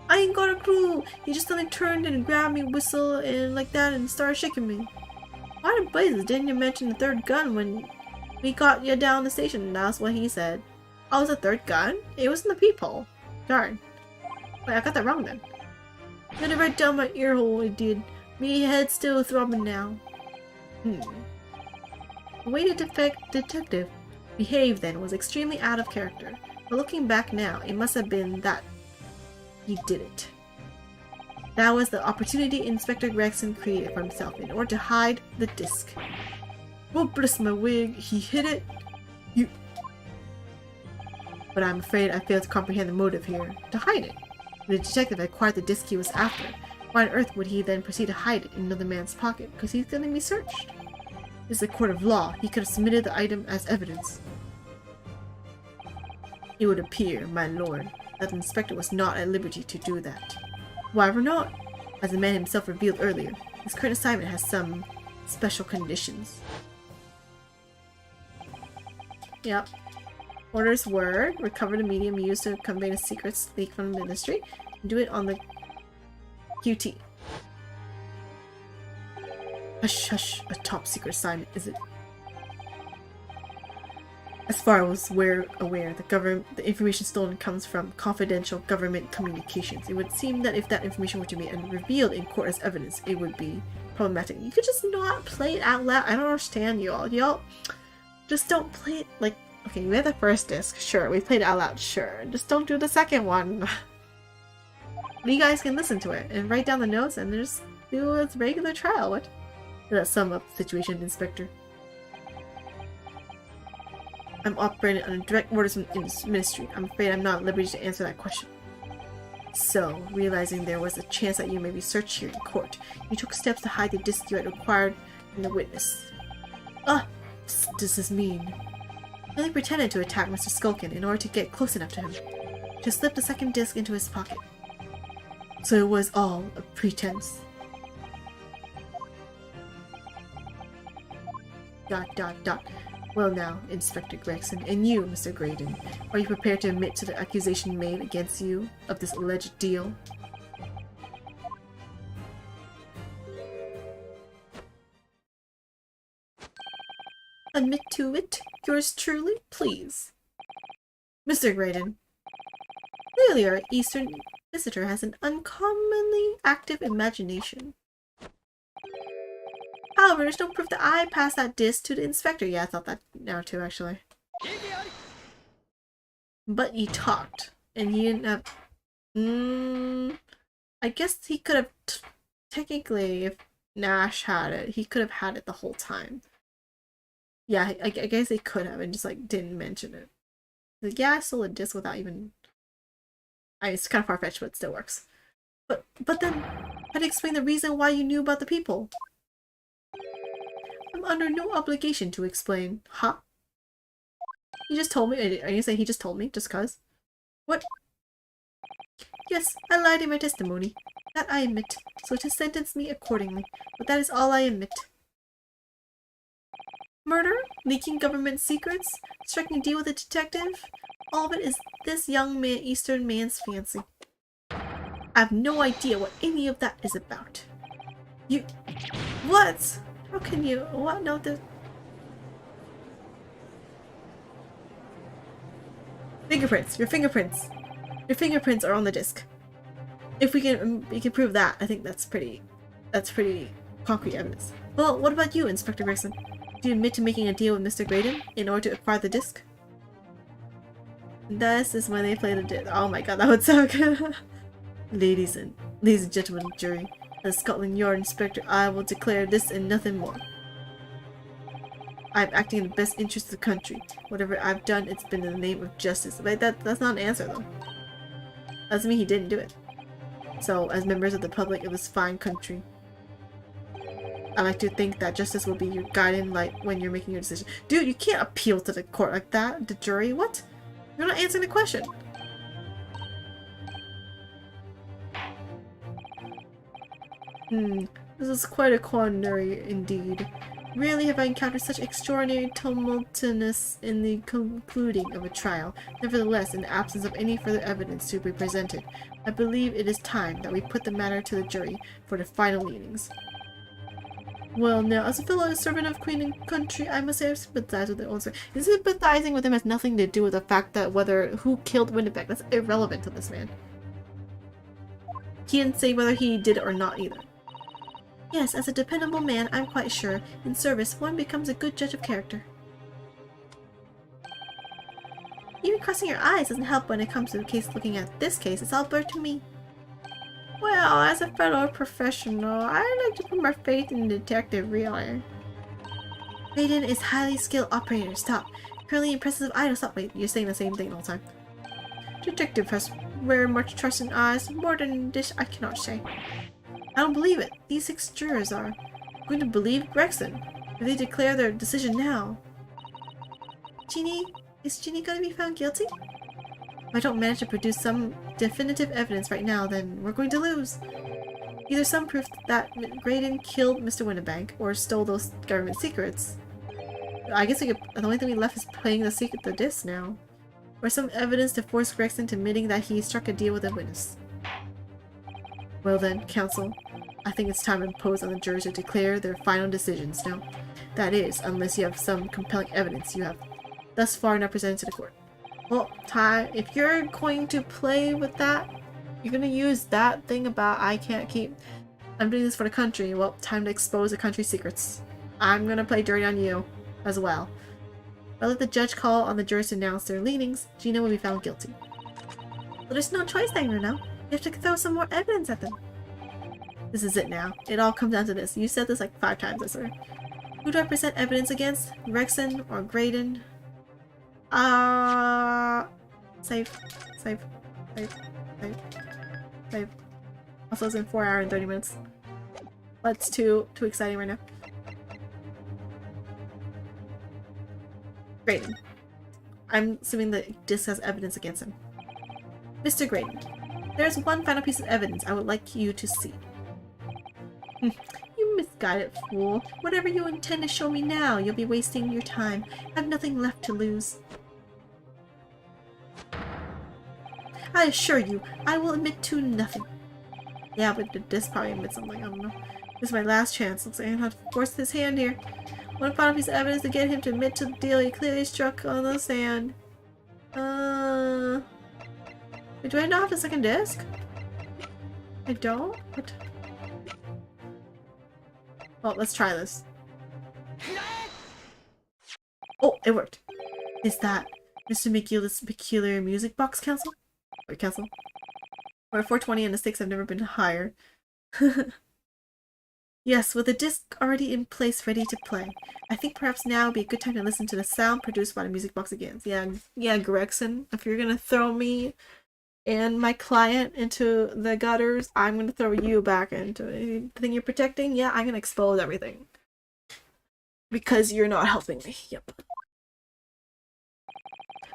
I ain't got a clue! He just suddenly turned and grabbed me, whistle, and like that, and started shaking me. Why the blazes didn't you mention the third gun when we got you down the station? That's what he said. Oh, it was a third gun? It was in the peephole. Darn. Wait, I got that wrong then. Did it right down my ear hole, it did. Me head still throbbing now. The way the detective behaved then was extremely out of character, but looking back now, it must have been that he did it. That was the opportunity Inspector Gregson created for himself in order to hide the disc. Oh, bless my wig, he hid it? You... But I'm afraid I failed to comprehend the motive here. To hide it. The detective had acquired the disc he was after. Why on earth would he then proceed to hide it in another man's pocket? Because he's going to be searched. This is a court of law. He could have submitted the item as evidence. It would appear, my lord, that the inspector was not at liberty to do that. Why ever not? As the man himself revealed earlier, his current assignment has some special conditions. Yep. Orders were, recover the medium used to convey the secrets leaked from the ministry, and do it on the QT. Hush, hush, a top secret assignment, is it? As far as we're aware, the information stolen comes from confidential government communications. It would seem that if that information were to be revealed in court as evidence, it would be problematic. You could just not play it out loud. I don't understand y'all. Y'all just don't play it like, okay, we had the first disc, sure. We played it out loud, sure. Just don't do the second one. You guys can listen to it and write down the notes and just do a regular trial. What? Let's sum up the situation, Inspector. I'm operating under direct orders from the ministry. I'm afraid I'm not at liberty to answer that question. So, realizing there was a chance that you may be searched here in court, you took steps to hide the disc you had acquired from the witness. What does this mean? I only pretended to attack Mr. Skulkin in order to get close enough to him, to slip the second disc into his pocket. So it was all a pretense. ... Well now, Inspector Gregson, and you, Mr. Graydon, are you prepared to admit to the accusation made against you of this alleged deal? Admit to it? Yours truly, please. Mr. Graydon, clearly our Eastern visitor has an uncommonly active imagination. However, there's no proof that I passed that disc to the inspector. Yeah, I thought that now too, actually. But he talked, and he didn't have... I guess he could have... Technically, if Nash had it, he could have had it the whole time. Yeah, I guess he could have, and just, like, didn't mention it. Like, yeah, I stole a disc without even... it's kind of far-fetched, but it still works. But then, how to explain the reason why you knew about the people? I'm under no obligation to explain. Huh? He just told me. Are you saying he just told me? Just cuz? What? Yes, I lied in my testimony. That I admit. So to sentence me accordingly. But that is all I admit. Murder? Leaking government secrets? Striking a deal with a detective? All of it is this young man, Eastern man's fancy. I have no idea what any of that is about. You... What? How can you... What? No, Fingerprints! Your fingerprints! Your fingerprints are on the disc. If we can prove that, I think that's pretty concrete evidence. Well, what about you, Inspector Gregson? Do you admit to making a deal with Mr. Graydon in order to acquire the disc? This is when they play the disc. Oh my god, that would sound good. Ladies and gentlemen of the jury, as Scotland Yard Inspector, I will declare this and nothing more. I'm acting in the best interest of the country. Whatever I've done, it's been in the name of justice. But that's not an answer, though. That doesn't mean he didn't do it. So, as members of the public of this fine country, I like to think that justice will be your guiding light when you're making your decision. Dude, you can't appeal to the court like that. The jury? What? You're not answering the question. This is quite a quandary indeed. Rarely have I encountered such extraordinary tumultuousness in the concluding of a trial. Nevertheless, in the absence of any further evidence to be presented, I believe it is time that we put the matter to the jury for the final meetings. Well, now, as a fellow servant of Queen and country, I must say I sympathize with their own story. Sympathizing with him has nothing to do with the fact that who killed Winnebeck. That's irrelevant to this man. He didn't say whether he did it or not either. Yes, as a dependable man, I'm quite sure, in service, one becomes a good judge of character. Even crossing your eyes doesn't help when it comes to the case. Looking at this case, it's all blurred to me. Well, as a fellow professional, I like to put my faith in the detective, really. Raiden is highly skilled operator. Stop. Currently impressive idol. Stop. Wait, you're saying the same thing all the time. Detective has very much trust in eyes. More than this, I cannot say. I don't believe it. These 6 jurors are going to believe Gregson if they declare their decision now. Is Ginny going to be found guilty? If I don't manage to produce some definitive evidence right now, then we're going to lose. Either some proof that Graydon killed Mr. Winnebank or stole those government secrets. I guess the only thing we left is playing the disc now. Or some evidence to force Gregson to admitting that he struck a deal with a witness. Well then, counsel, I think it's time to impose on the jurors to declare their final decisions now. That is, unless you have some compelling evidence you have thus far not presented to the court. Well, Ty, if you're going to play with that, you're going to use that thing about I'm doing this for the country. Well, time to expose the country's secrets. I'm going to play dirty on you as well. I'll let the judge call on the jurors to announce their leanings. Gina will be found guilty. Well, there's no choice then, now. You have to throw some more evidence at them. This is it now. It all comes down to this. You said this like 5 times, I swear. Who do I present evidence against? Gregson or Graydon? Save. Also, it's in 4 hours and 30 minutes. That's too exciting right now. Graydon. I'm assuming that this has evidence against him. Mr. Graydon, there is one final piece of evidence I would like you to see. You misguided fool. Whatever you intend to show me now, you'll be wasting your time. I have nothing left to lose. I assure you, I will admit to nothing. Yeah, but this probably admits something, I don't know. This is my last chance. Looks like I have to force his hand here. One final piece of evidence to get him to admit to the deal he clearly struck on the sand. Wait, do I not have the second disc? I don't? What? Well, let's try this. Oh, it worked. Is that Mr. McGill's peculiar music box, counsel? Wait, counsel? Or 420 and the stakes have never been higher. Yes, with the disc already in place ready to play. I think perhaps now would be a good time to listen to the sound produced by the music box again. Yeah, Gregson, if you're gonna throw me and my client into the gutters, I'm gonna throw you back into it. The thing you're protecting, yeah, I'm gonna expose everything. Because you're not helping me. Yep.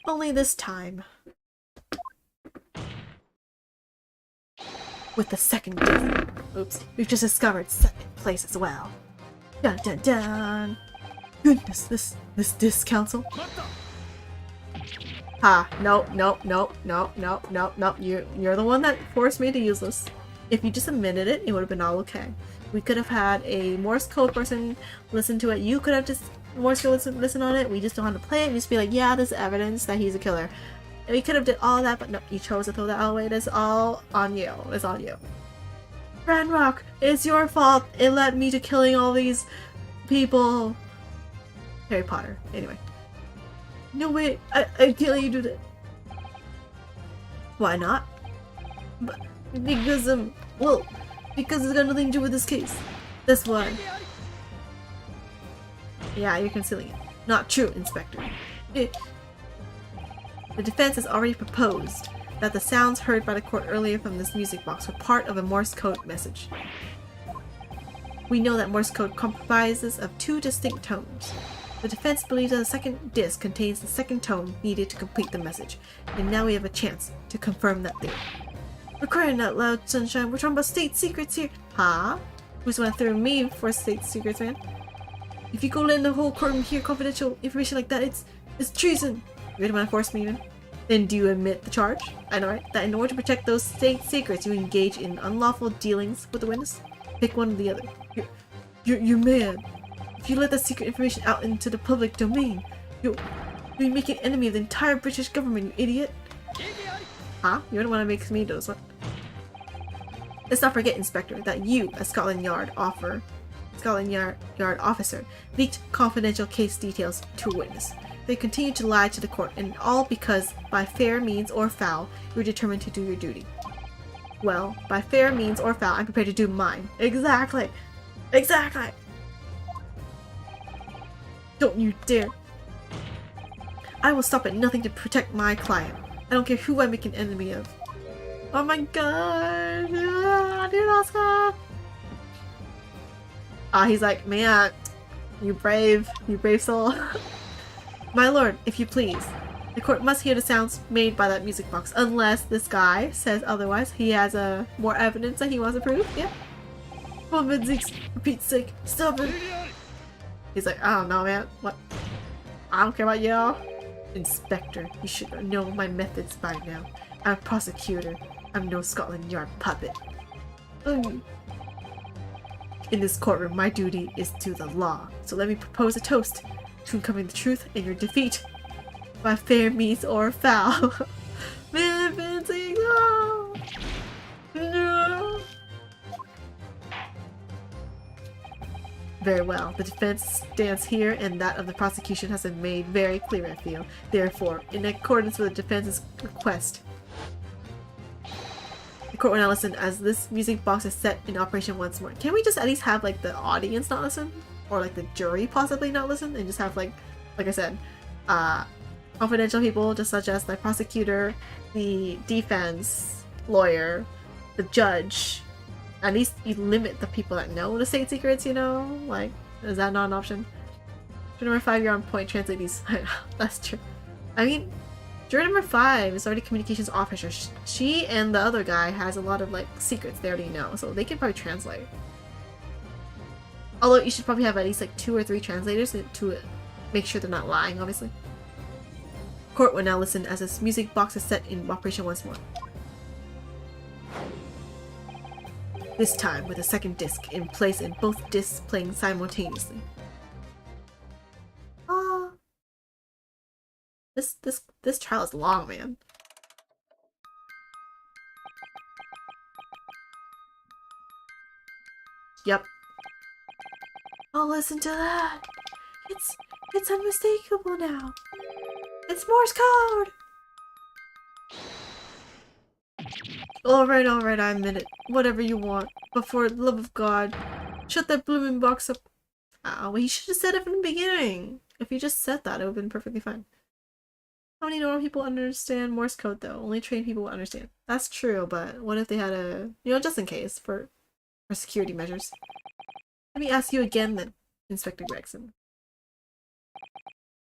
Only this time. With the second disc. Oops. We've just discovered second place as well. Dun dun dun. Goodness, this disc, counsel. Ha, nope. You're the one that forced me to use this. If you just admitted it, it would have been all okay. We could have had a Morse code person listen to it. You could have just Morse code listen on it. We just don't have to play it. We just be like, yeah, there's evidence that he's a killer. And we could have did all that, but no, you chose to throw that away. It's all on you. It's on you. Ranrock, it's your fault. It led me to killing all these people. Harry Potter. Anyway. No, wait. I can't let you do that. Why not? But because, well, because it's got nothing to do with this case. That's why. Yeah, you're concealing it. Not true, Inspector. The defense has already proposed that the sounds heard by the court earlier from this music box were part of a Morse code message. We know that Morse code comprises of 2 distinct tones. The defense believes that the second disc contains the second tone needed to complete the message, and now we have a chance to confirm that theory. We're crying out loud, Sunshine. We're talking about state secrets here. Huh? Who's gonna throw me for state secrets, man? If you go let the whole courtroom hear confidential information like that, it's treason. You really wanna force me in? Then do you admit the charge? I know, right? That in order to protect those state secrets, you engage in unlawful dealings with the witness? Pick one or the other. You're mad. If you let that secret information out into the public domain, you'll be making an enemy of the entire British government, you idiot. Huh? You don't want to make me do this, what? Let's not forget, Inspector, that you, as Scotland Yard officer, leaked confidential case details to a witness. They continued to lie to the court, and all because, by fair means or foul, you were determined to do your duty. Well, by fair means or foul, I'm prepared to do mine. Exactly! Exactly! Don't you dare! I will stop at nothing to protect my client. I don't care who I make an enemy of. Oh my god! Yeah, dude, Oscar! He's like, man, you brave soul. My lord, if you please. The court must hear the sounds made by that music box, unless this guy says otherwise. He has more evidence that he wants to prove. Yeah. For Pete's sake, stop it. He's like, I don't know, man. What? I don't care about y'all. Inspector, you should know my methods by now. I'm a prosecutor. I'm no Scotland Yard puppet. In this courtroom, my duty is to the law. So let me propose a toast to uncovering the truth and your defeat. By fair means or foul. No. Very well. The defense stance here and that of the prosecution has been made very clear, I feel. Therefore, in accordance with the defense's request, the court will now listen as this music box is set in operation once more. Can we just at least have like the audience not listen? Or like the jury possibly not listen? And just have like I said, confidential people just such as the prosecutor, the defense lawyer, the judge. At least you limit the people that know the state secrets, you know? Like, is that not an option? Juror number 5, you're on point. Translate these. That's true. I mean, juror number 5 is already communications officer. She and the other guy has a lot of, like, secrets they already know, so they can probably translate. Although you should probably have at least, like, 2 or 3 translators to make sure they're not lying, obviously. Court will now listen as this music box is set in operation once more. This time with a second disc in place and both discs playing simultaneously. This trial is long, man. Yep. Oh, listen to that. It's unmistakable now. It's Morse code. Alright, I admit it. Whatever you want. But for the love of God, shut that blooming box up. Well, he should have said it from the beginning. If he just said that, it would have been perfectly fine. How many normal people understand Morse code, though? Only trained people will understand. That's true, but what if they had a... You know, just in case, for security measures. Let me ask you again, then, Inspector Gregson.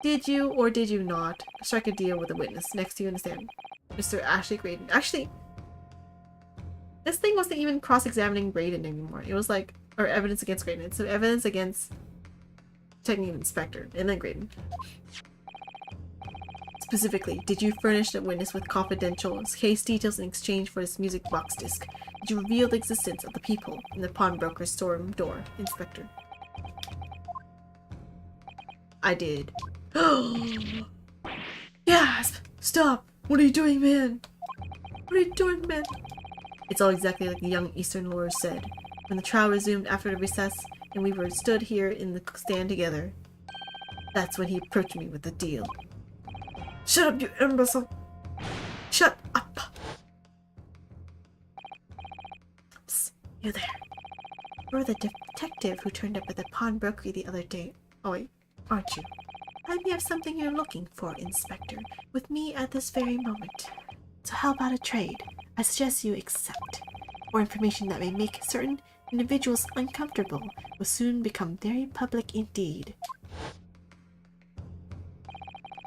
Did you, or did you not, strike a deal with a witness next to you in the stand? Mr. Ashley Graydon. Actually... This thing wasn't even cross-examining Graydon anymore. It was like, or evidence against Graydon. It's evidence against technical inspector, and then Graydon. Specifically, did you furnish the witness with confidential case details in exchange for this music box disc? Did you reveal the existence of the people in the pawnbroker's storeroom door, Inspector? I did. Gasp! Stop! What are you doing, man? What are you doing, man? It's all exactly like the young Eastern lawyer said. When the trial resumed after the recess, and we were stood here in the stand together, that's when he approached me with the deal. Shut up, you imbecile! Shut up! Psst, you there. You're the detective who turned up at the pawnbrokery the other day. Oh wait, aren't you? I may have something you're looking for, Inspector, with me at this very moment. So how about a trade? I suggest you accept. Or information that may make certain individuals uncomfortable will soon become very public indeed.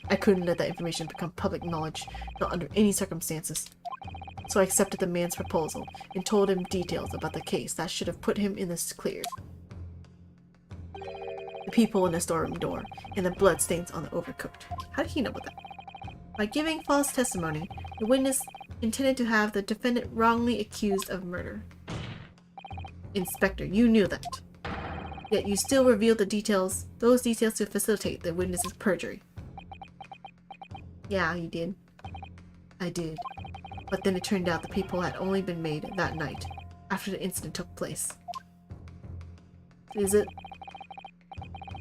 I couldn't let that information become public knowledge, not under any circumstances. So I accepted the man's proposal and told him details about the case that should have put him in the clear. The people in the storeroom door and the bloodstains on the overcoat. How did he know about that? By giving false testimony, the witness intended to have the defendant wrongly accused of murder. Inspector, you knew that. Yet you still revealed those details to facilitate the witness's perjury. Yeah, you did. I did. But then it turned out the people had only been made that night, after the incident took place. Is it?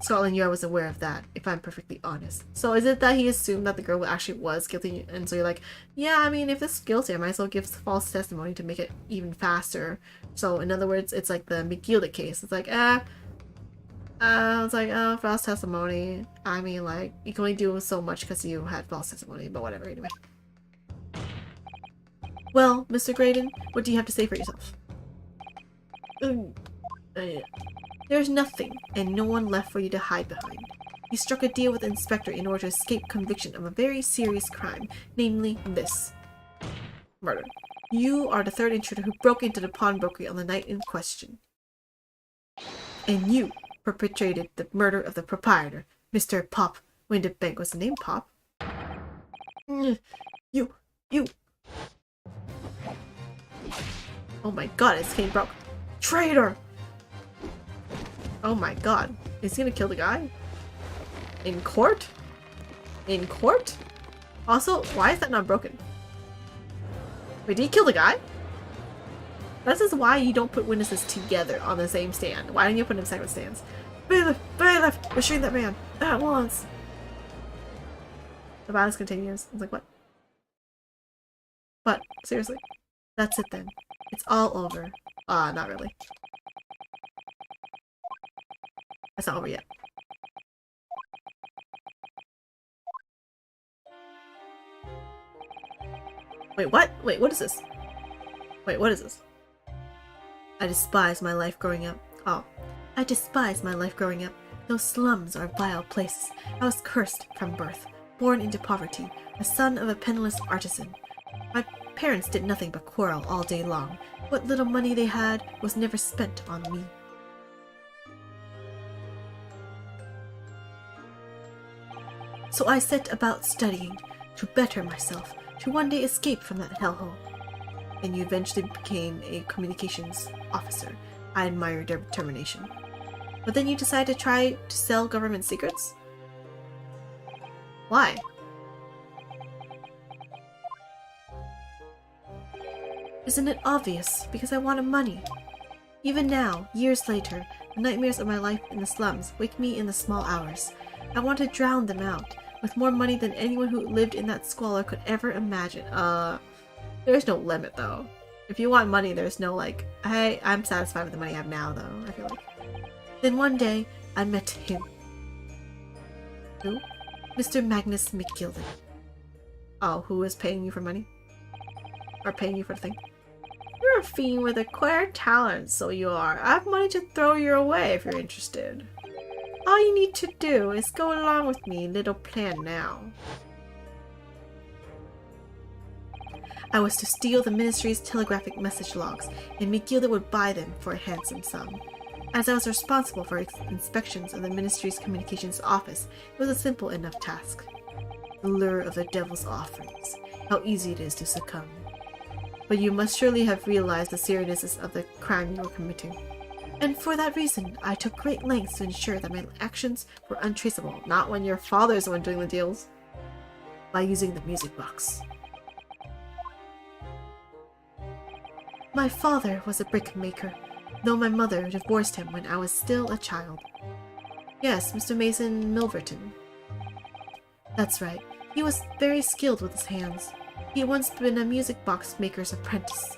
Scotland Yard was aware of that, if I'm perfectly honest. So is it that he assumed that the girl actually was guilty, and so you're like, yeah, I mean, if this is guilty, I might as well give false testimony to make it even faster. So in other words, it's like the McGilda case. It's like, false testimony. I mean, like, you can only do so much because you had false testimony, but whatever, anyway. Well, Mr. Graydon, what do you have to say for yourself? There's nothing, and no one left for you to hide behind. You struck a deal with the inspector in order to escape conviction of a very serious crime, namely this. Murder. You are the third intruder who broke into the pawnbrokery on the night in question. And you perpetrated the murder of the proprietor, Mr. Pop Windibank. Was the name Pop? You. Oh my god, his cane broke. Traitor! Oh my god. Is he gonna kill the guy? In court? In court? Also, why is that not broken? Wait, did he kill the guy? This is why you don't put witnesses together on the same stand. Why don't you put them in separate stands? Bailiff! Restrain that man! At once! The violence continues. I was like, what? What? Seriously? That's it then. It's all over. Not really. It's not over yet. Wait, what? Wait, what is this? Wait, what is this? I despise my life growing up. Oh. I despise my life growing up. Those slums are vile places. I was cursed from birth, born into poverty, the son of a penniless artisan. My parents did nothing but quarrel all day long. What little money they had was never spent on me. So I set about studying, to better myself, to one day escape from that hellhole. And you eventually became a communications officer. I admire your determination. But then you decided to try to sell government secrets? Why? Isn't it obvious? Because I wanted money. Even now, years later, the nightmares of my life in the slums wake me in the small hours. I want to drown them out, with more money than anyone who lived in that squalor could ever imagine. There's no limit though. If you want money, there's no like, hey, I'm satisfied with the money I have now though, I feel like. Then one day, I met him. Who? Mr. Magnus McGilden. Oh, who is paying you for money? Or paying you for the thing? You're a fiend with a queer talent, so you are. I have money to throw your way if you're interested. All you need to do is go along with me, little plan now. I was to steal the ministry's telegraphic message logs, and McGilden would buy them for a handsome sum. As I was responsible for inspections of the ministry's communications office, it was a simple enough task. The lure of the devil's offerings. How easy it is to succumb. But you must surely have realized the seriousness of the crime you were committing. And for that reason, I took great lengths to ensure that my actions were untraceable, not when your father's the one doing the deals. By using the music box. My father was a brick maker, though my mother divorced him when I was still a child. Yes, Mr. Mason Milverton. That's right. He was very skilled with his hands. He had once been a music box maker's apprentice.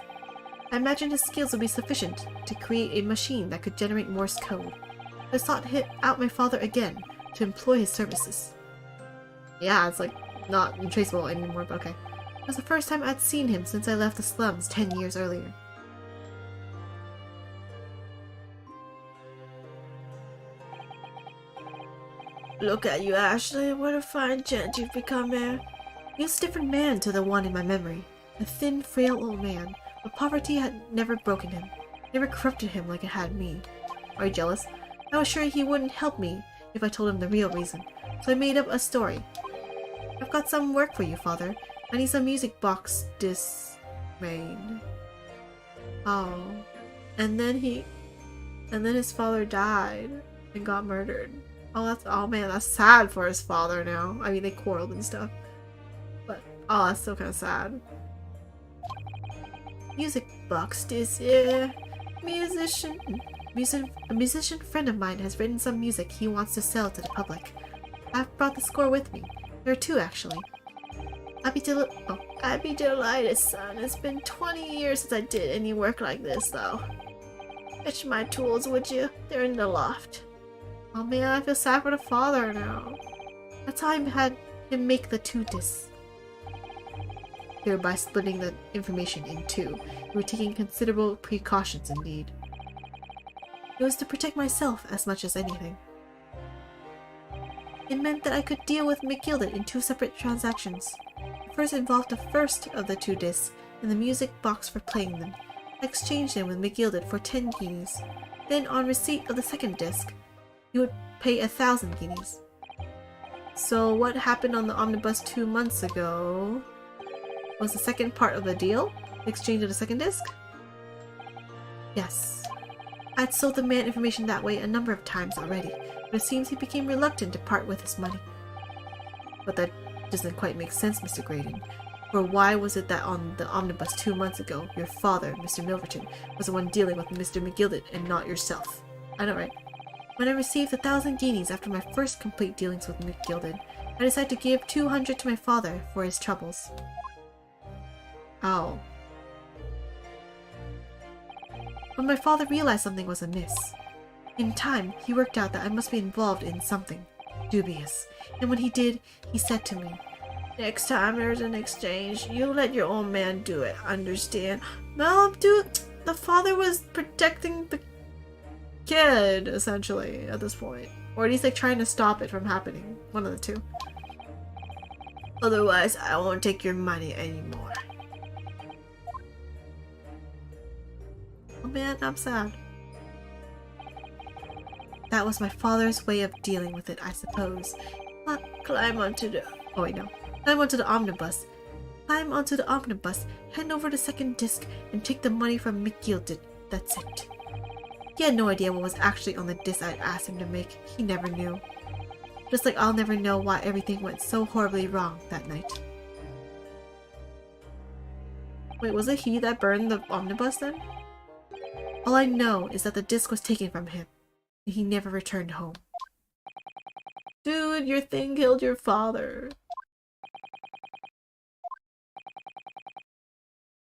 I imagined his skills would be sufficient to create a machine that could generate Morse code. I sought out my father again to employ his services. Yeah, it's like not traceable anymore, but okay. It was the first time I'd seen him since I left the slums 10 years earlier. Look at you, Ashley. What a fine gent you've become, man. He was a different man to the one in my memory. A thin, frail old man, but poverty had never broken him, never corrupted him like it had me. Are you jealous? I was sure he wouldn't help me if I told him the real reason, so I made up a story. I've got some work for you, Father. I need some music box discs made. Oh. And then his father died and got murdered. Oh man, that's sad for his father now. I mean, they quarreled and stuff. But, oh, that's still kind of sad. Music box discs, yeah. A musician friend of mine has written some music he wants to sell to the public. I've brought the score with me. There are 2, actually. I'd be delighted, son. It's been 20 years since I did any work like this, though. Fetch my tools, would you? They're in the loft. Oh man, I feel sad for the father now. That's how I had him make the 2 discs. Thereby splitting the information in 2. We were taking considerable precautions indeed. It was to protect myself as much as anything. It meant that I could deal with McGilded in 2 separate transactions. The first involved the first of the 2 discs and the music box for playing them. I exchanged them with McGilded for 10 guineas. Then, on receipt of the second disc, he would pay 1,000 guineas. So what happened on the omnibus 2 months ago was the second part of the deal? The exchange of the second disc? Yes. I'd sold the man information that way a number of times already, but it seems he became reluctant to part with his money. But that doesn't quite make sense, Mr. Graydon. For why was it that on the omnibus 2 months ago, your father, Mr. Milverton, was the one dealing with Mr. McGilded and not yourself? I know, right? When I received 1,000 guineas after my first complete dealings with McGilded, I decided to give 200 to my father for his troubles. Oh. But my father realized something was amiss. In time, he worked out that I must be involved in something dubious, and when he did, he said to me, "Next time there's an exchange, you let your old man do it, understand?" No, dude, the father was protecting the kid, essentially, at this point. Or at least, like, trying to stop it from happening. One of the 2. Otherwise, I won't take your money anymore. Oh man, I'm sad. That was my father's way of dealing with it, I suppose. Climb onto the... Oh wait, no. Climb onto the omnibus. Climb onto the omnibus, hand over the second disc, and take the money from McGilded. That's it. He had no idea what was actually on the disc I'd asked him to make. He never knew. Just like I'll never know why everything went so horribly wrong that night. Wait, was it he that burned the omnibus then? All I know is that the disc was taken from him, and he never returned home. Dude, your thing killed your father.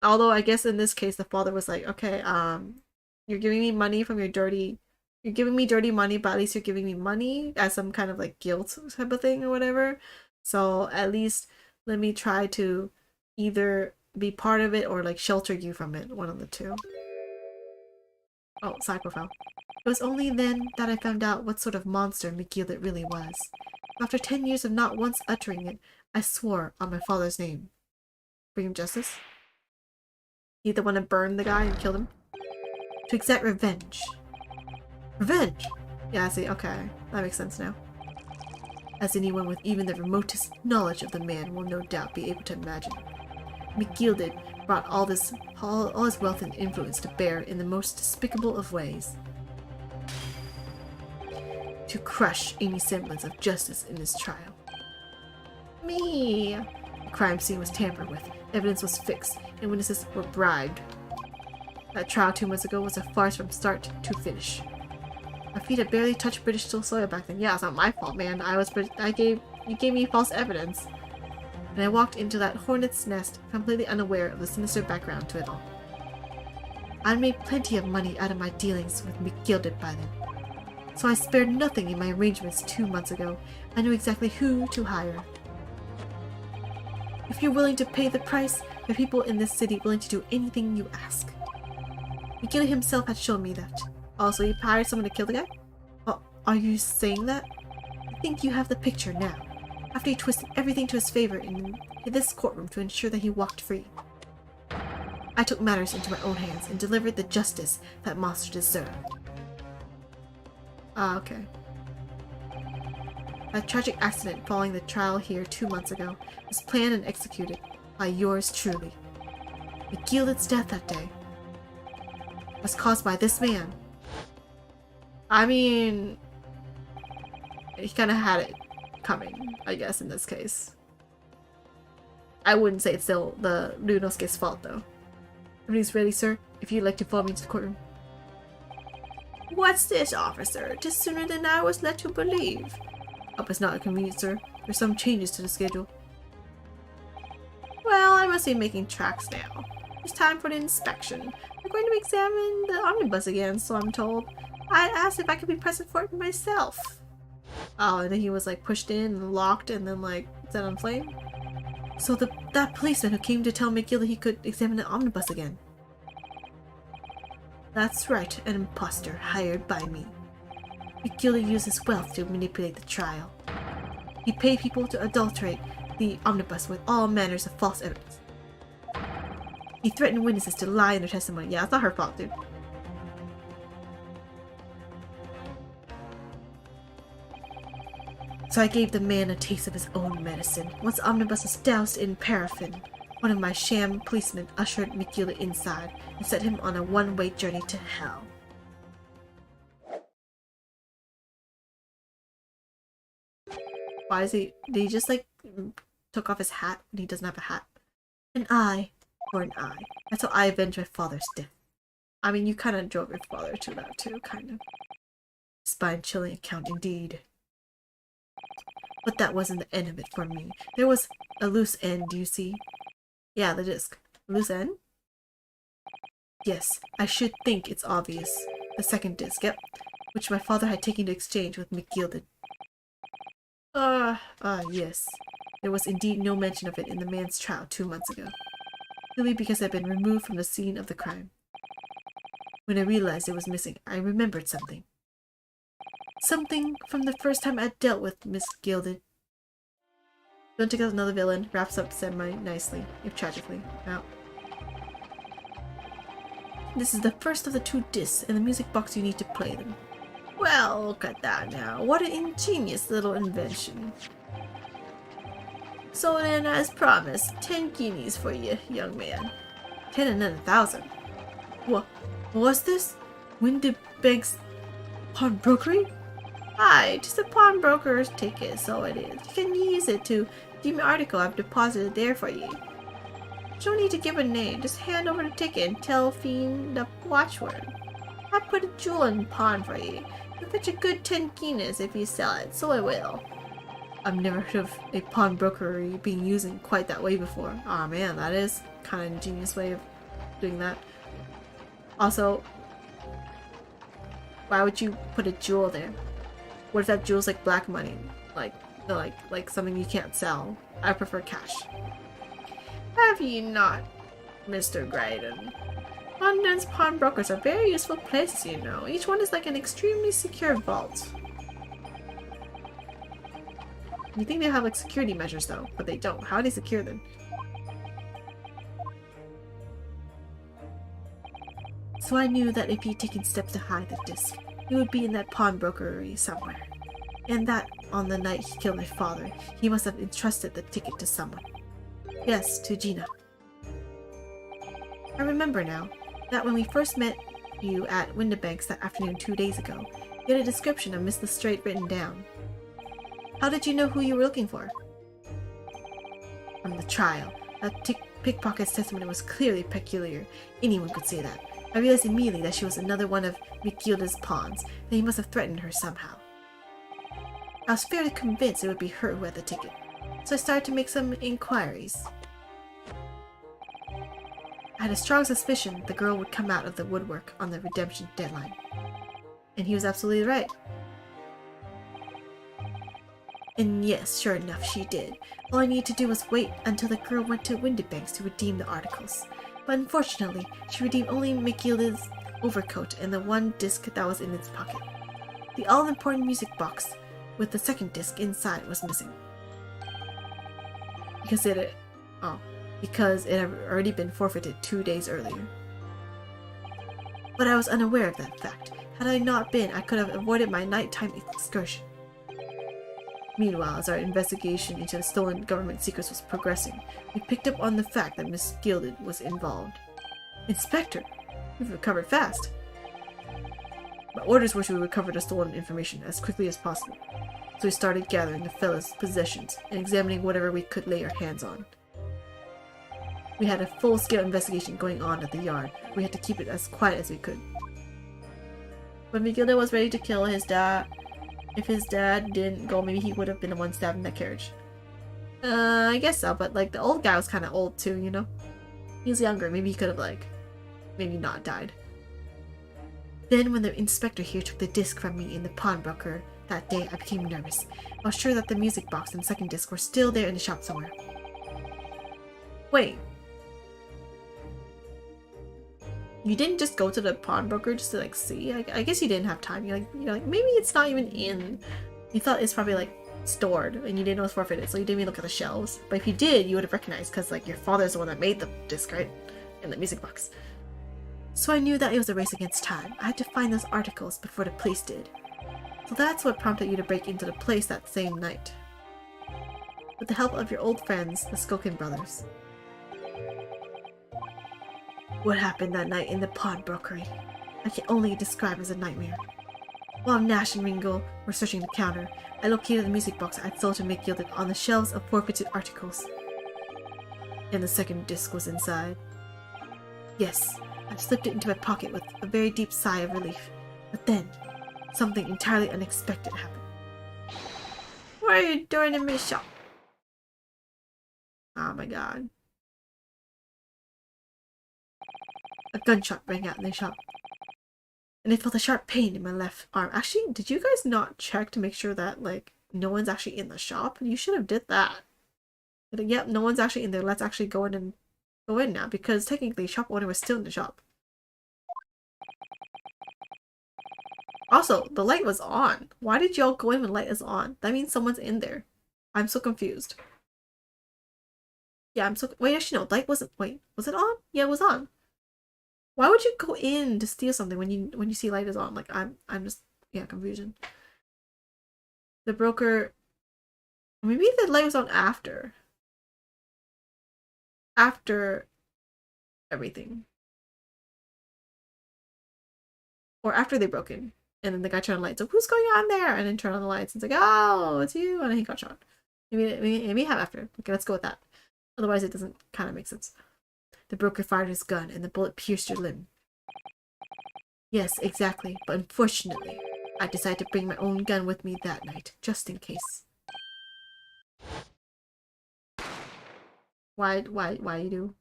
Although I guess in this case the father was like, okay, you're giving me money from you're giving me dirty money, but at least you're giving me money as some kind of like guilt type of thing or whatever. So at least let me try to either be part of it or like shelter you from it, one of the 2. Oh, side profile. It was only then that I found out what sort of monster McGilded really was. After 10 years of not once uttering it, I swore on my father's name. Bring him justice? He the one that burned the guy and killed him? To exact revenge. Revenge! Yeah, I see, okay. That makes sense now. As anyone with even the remotest knowledge of the man will no doubt be able to imagine. McGilded brought all his wealth and influence to bear in the most despicable of ways. To crush any semblance of justice in his trial. Me! The crime scene was tampered with, evidence was fixed, and witnesses were bribed. That trial 2 months ago was a farce from start to finish. My feet had barely touched British soil back then. Yeah, it's not my fault, man. You gave me false evidence. And I walked into that hornet's nest, completely unaware of the sinister background to it all. I'd made plenty of money out of my dealings with McGilded by then. So I spared nothing in my arrangements 2 months ago. I knew exactly who to hire. If you're willing to pay the price, there are people in this city willing to do anything you ask. McGilded himself had shown me that. Also, you hired someone to kill the guy? Oh, are you saying that? I think you have the picture now. After he twisted everything to his favor in this courtroom to ensure that he walked free. I took matters into my own hands and delivered the justice that monster deserved. Ah, okay. A tragic accident following the trial here 2 months ago was planned and executed by yours truly. McGilded's death that day was caused by this man. I mean, he kind of had it coming, I guess, in this case. I wouldn't say it's still the Ryunosuke's fault, though. Everything's ready, sir. If you'd like to follow me to the courtroom. What's this, officer? 'Tis sooner than I was led to believe. Hope it's not inconvenient, sir. There's some changes to the schedule. Well, I must be making tracks now. It's time for the inspection. We're going to examine the omnibus again, so I'm told. I asked if I could be present for it myself. Oh, and then he was like pushed in and locked and then like set on flame. So that policeman who came to tell McGilded he could examine the omnibus again. That's right, an imposter hired by me. McGilded used his wealth to manipulate the trial. He paid people to adulterate the omnibus with all manners of false evidence. He threatened witnesses to lie in their testimony. Yeah, it's not her fault, dude. So I gave the man a taste of his own medicine. Once the omnibus was doused in paraffin, one of my sham policemen ushered McGilded inside and set him on a one-way journey to hell. Why is he... Did he just like took off his hat and he doesn't have a hat? An eye for an eye. That's how I avenged my father's death. I mean, you kind of drove your father to that too, kind of. Spine-chilling account indeed. But that wasn't the end of it for me. There was a loose end, you see? Yeah, the disc. Loose end? Yes, I should think it's obvious. The second disc, yep. Which my father had taken to exchange with McGilded. Yes. There was indeed no mention of it in the man's trial 2 months ago. Simply because it had been removed from the scene of the crime. When I realized it was missing, I remembered something. Something from the first time I dealt with Miss Gilded. Don't take out another villain. Wraps up semi-nicely, if tragically. Now. This is the first of the 2 discs, and the music box you need to play them. Well, look at that now. What an ingenious little invention. So then, as promised, 10 guineas for you, young man. 10 and then 1,000. What's this? Windibank's pawnbrokery? Aye, 'tis a pawnbroker's ticket, so it is. You can use it to give me an article I've deposited there for you. Don't need to give a name, just hand over the ticket and tell Fiend the watchword. I put a jewel in pawn for you. You'll fetch a good 10 guineas if you sell it, so I will. I've never heard of a pawnbrokery being used in quite that way before. Aw man, that is kind of an ingenious way of doing that. Also, why would you put a jewel there? What if that jewel's like black money? Like something you can't sell. I prefer cash. Have you not, Mr. Graydon? London's pawnbrokers are very useful places, you know. Each one is like an extremely secure vault. You think they have like security measures though, but they don't. How do they secure them? So I knew that if he'd taken steps to hide the disc, it would be in that pawnbrokery somewhere. And that, on the night he killed my father, he must have entrusted the ticket to someone. Yes, to Gina. I remember now that when we first met you at Windibank's that afternoon 2 days ago, you had a description of Miss Lestrade written down. How did you know who you were looking for? From the trial. That pickpocket's testimony was clearly peculiar. Anyone could say that. I realized immediately that she was another one of Mikilda's pawns, that he must have threatened her somehow. I was fairly convinced it would be her who had the ticket, so I started to make some inquiries. I had a strong suspicion the girl would come out of the woodwork on the redemption deadline. And he was absolutely right. And yes, sure enough, she did. All I needed to do was wait until the girl went to Windybanks to redeem the articles. But unfortunately, she redeemed only Mikilda's overcoat and the one disc that was in its pocket. The all-important music box with the second disc inside was missing. Because it had already been forfeited 2 days earlier. But I was unaware of that fact. Had I not been, I could have avoided my nighttime excursion. Meanwhile, as our investigation into the stolen government secrets was progressing, we picked up on the fact that Miss Gilded was involved. Inspector, you've recovered fast. My orders were to recover the stolen information as quickly as possible, so we started gathering the fella's possessions and examining whatever we could lay our hands on. We had a full-scale investigation going on at the yard. We had to keep it as quiet as we could. When Mikilda was ready to kill his dad, if his dad didn't go, maybe he would have been the one stabbed in that carriage. I guess so, but like the old guy was kind of old too, you know? He was younger, maybe he could have like, maybe not died. Then when the inspector here took the disc from me in the pawnbroker that day, I became nervous. I was sure that the music box and second disc were still there in the shop somewhere. Wait. You didn't just go to the pawnbroker just to like see? I guess you didn't have time. You're like maybe it's not even in. You thought it's probably like stored and you didn't know it's forfeited, so you didn't even look at the shelves. But if you did, you would have recognized because like your father's the one that made the disc, right? In the music box. So I knew that it was a race against time. I had to find those articles before the police did. So that's what prompted you to break into the place that same night. With the help of your old friends, the Skokin brothers. What happened that night in the pawnbrokery, I can only describe as a nightmare. While Nash and Ringo were searching the counter, I located the music box I'd sold to Mick Gilded on the shelves of forfeited articles. And the second disc was inside. Yes, I slipped it into my pocket with a very deep sigh of relief. But then, something entirely unexpected happened. What are you doing in my shop? Oh my god. A gunshot rang out in the shop. And I felt a sharp pain in my left arm. Actually, did you guys not check to make sure that, like, no one's actually in the shop? You should have did that. But, yep, no one's actually in there. Let's actually go in now, because technically shop owner was still in the shop. Also, the light was on. Why did y'all go in when the light is on? That means someone's in there. I'm so confused. Yeah, wait, actually no, light wasn't- wait, was it on? Yeah, it was on. Why would you go in to steal something when you see light is on? Like, I'm just, yeah, confusion. The broker, maybe the light was on after everything. Or after they broke in. And then the guy turned on the lights. So who's going on there? And then turned on the lights. And it's like, oh, it's you. And then he got shot. Maybe have after. Okay, let's go with that. Otherwise, it doesn't kind of make sense. The broker fired his gun, and the bullet pierced your limb. Yes, exactly. But unfortunately, I decided to bring my own gun with me that night, just in case. Why you do?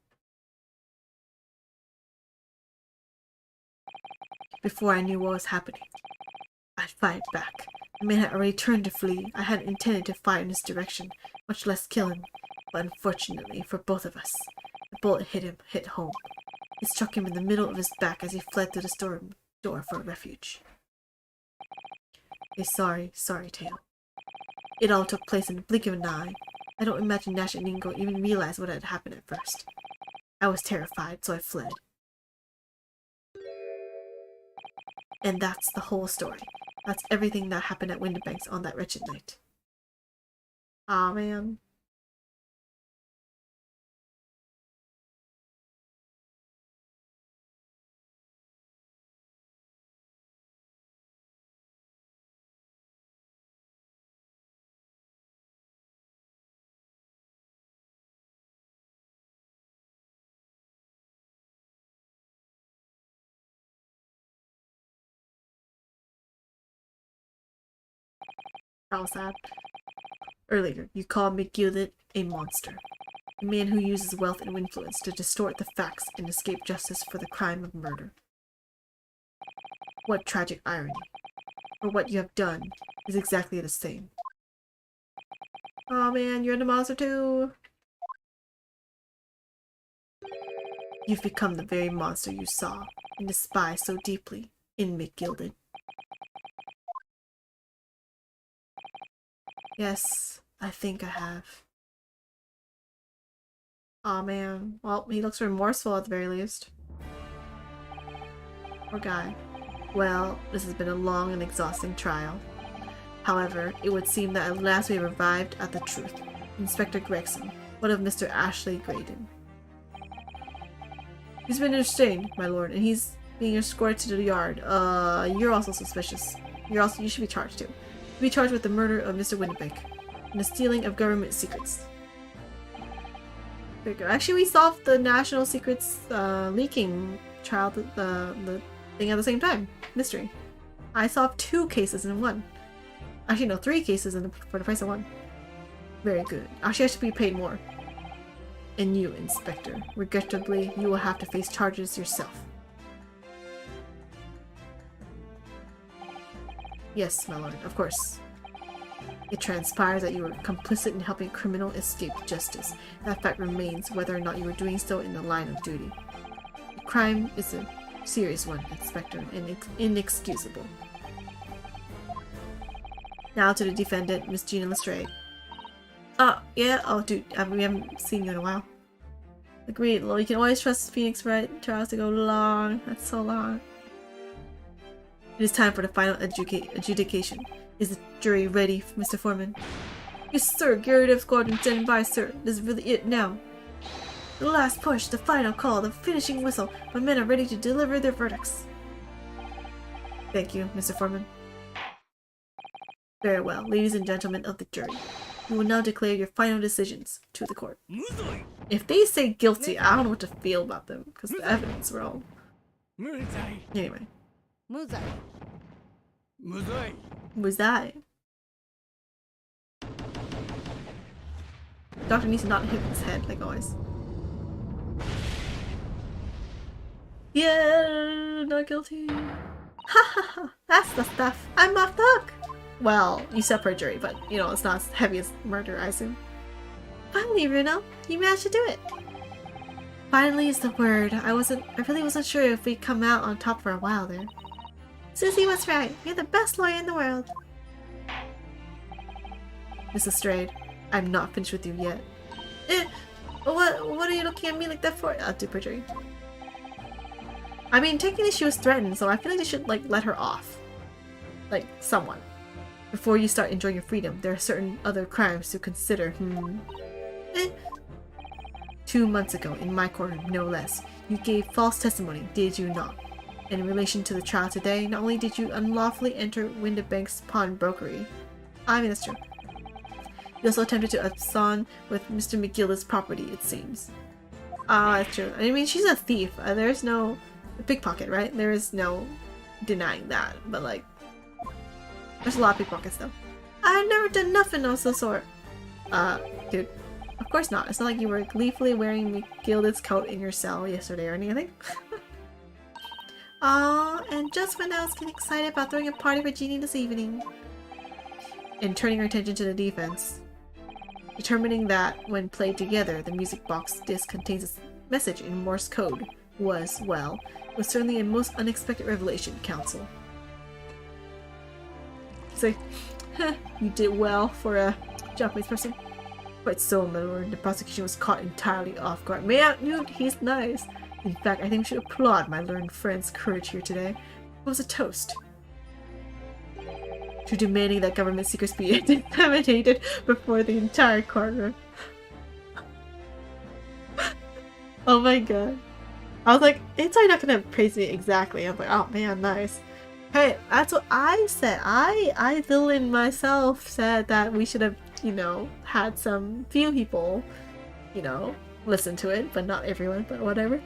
Before I knew what was happening, I fired back. The man had already turned to flee. I hadn't intended to fire in his direction, much less kill him. But unfortunately for both of us, the bullet hit home. It struck him in the middle of his back as he fled to the store door for refuge. A sorry tale. It all took place in the blink of an eye. I don't imagine Nash and Ningo even realized what had happened at first. I was terrified, so I fled. And that's the whole story. That's everything that happened at Windybanks on that wretched night. Aw, man. That was sad. Earlier, you called McGillet a monster. A man who uses wealth and influence to distort the facts and escape justice for the crime of murder. What tragic irony. For what you have done is exactly the same. Oh man, you're the monster too! You've become the very monster you saw and despised so deeply in McGilded. Yes, I think I have. Aw man. Well, he looks remorseful at the very least. Poor guy. Well, this has been a long and exhausting trial. However, it would seem that at last we have arrived at the truth. Inspector Gregson, what of Mr. Ashley Graydon? He's been restrained, my lord, and he's being escorted to the yard. You're also suspicious. You should be charged too. You'll be charged with the murder of Mr. Winnebeck and the stealing of government secrets. Very good. Actually, we solved the national secrets leaking trial, the thing at the same time. Mystery. I solved 2 cases in one. Actually, no, 3 cases for the price of 1. Very good. Actually, I should be paid more. And you, Inspector, regrettably, you will have to face charges yourself. Yes, my lord, of course. It transpires that you were complicit in helping a criminal escape justice. That fact remains whether or not you were doing so in the line of duty. The crime is a serious one, Inspector, and inexcusable. Now to the defendant, Miss Gina Lestrade. Yeah? Oh, dude, we haven't seen you in a while. Agreed. Well, you can always trust Phoenix Wright trials to go long. That's so long. It is time for the final adjudication. Is the jury ready, Mr. Foreman? Yes, sir. Gyarados Squadron standing by, sir. This is really it now. The last push, the final call, the finishing whistle. My men are ready to deliver their verdicts. Thank you, Mr. Foreman. Very well, ladies and gentlemen of the jury. We will now declare your final decisions to the court. If they say guilty, I don't know what to feel about them, because the evidence is wrong. Anyway. Muzai. Doctor needs to not hit his head, like always. Yeah, not guilty. Ha ha ha, that's the stuff. I'm off the hook. Well, you said perjury, but you know, it's not as heavy as murder, I assume. Finally, Runo, you managed to do it. Finally is the word. I really wasn't sure if we'd come out on top for a while there. Susie was right. You're the best lawyer in the world. Miss Lestrade, I'm not finished with you yet. What are you looking at me like that for? I'll do perjury. I mean, technically she was threatened, so I feel like they should, like, let her off. Like, someone. Before you start enjoying your freedom, there are certain other crimes to consider. 2 months ago, in my courtroom, no less, you gave false testimony, did you not? And in relation to the trial today, not only did you unlawfully enter Windebank's pawnbrokery. I mean, that's true. You also attempted to abscond with Mr. McGillis' property, it seems. That's true. I mean, she's a thief. There's no pickpocket, right? There is no denying that. But, like, there's a lot of pickpockets, though. I've never done nothing of the sort. Dude. Of course not. It's not like you were gleefully wearing McGillis' coat in your cell yesterday or anything. Oh, and just when I was getting excited about throwing a party for Jeannie this evening. And turning her attention to the defense. Determining that, when played together, the music box disc contains a message in Morse code was certainly a most unexpected revelation, counsel. Say, you did well for a Japanese person. Quite so, my lord. The prosecution was caught entirely off guard. Man, dude, he's nice. In fact, I think we should applaud my learned friend's courage here today. It was a toast to demanding that government secrets be disseminated before the entire courtroom. Oh my god. I was like, it's probably not gonna praise me exactly. I was like, oh man, nice. Hey, that's what I said. I Lillin myself said that we should have, you know, had some few people, you know, listen to it, but not everyone, but whatever.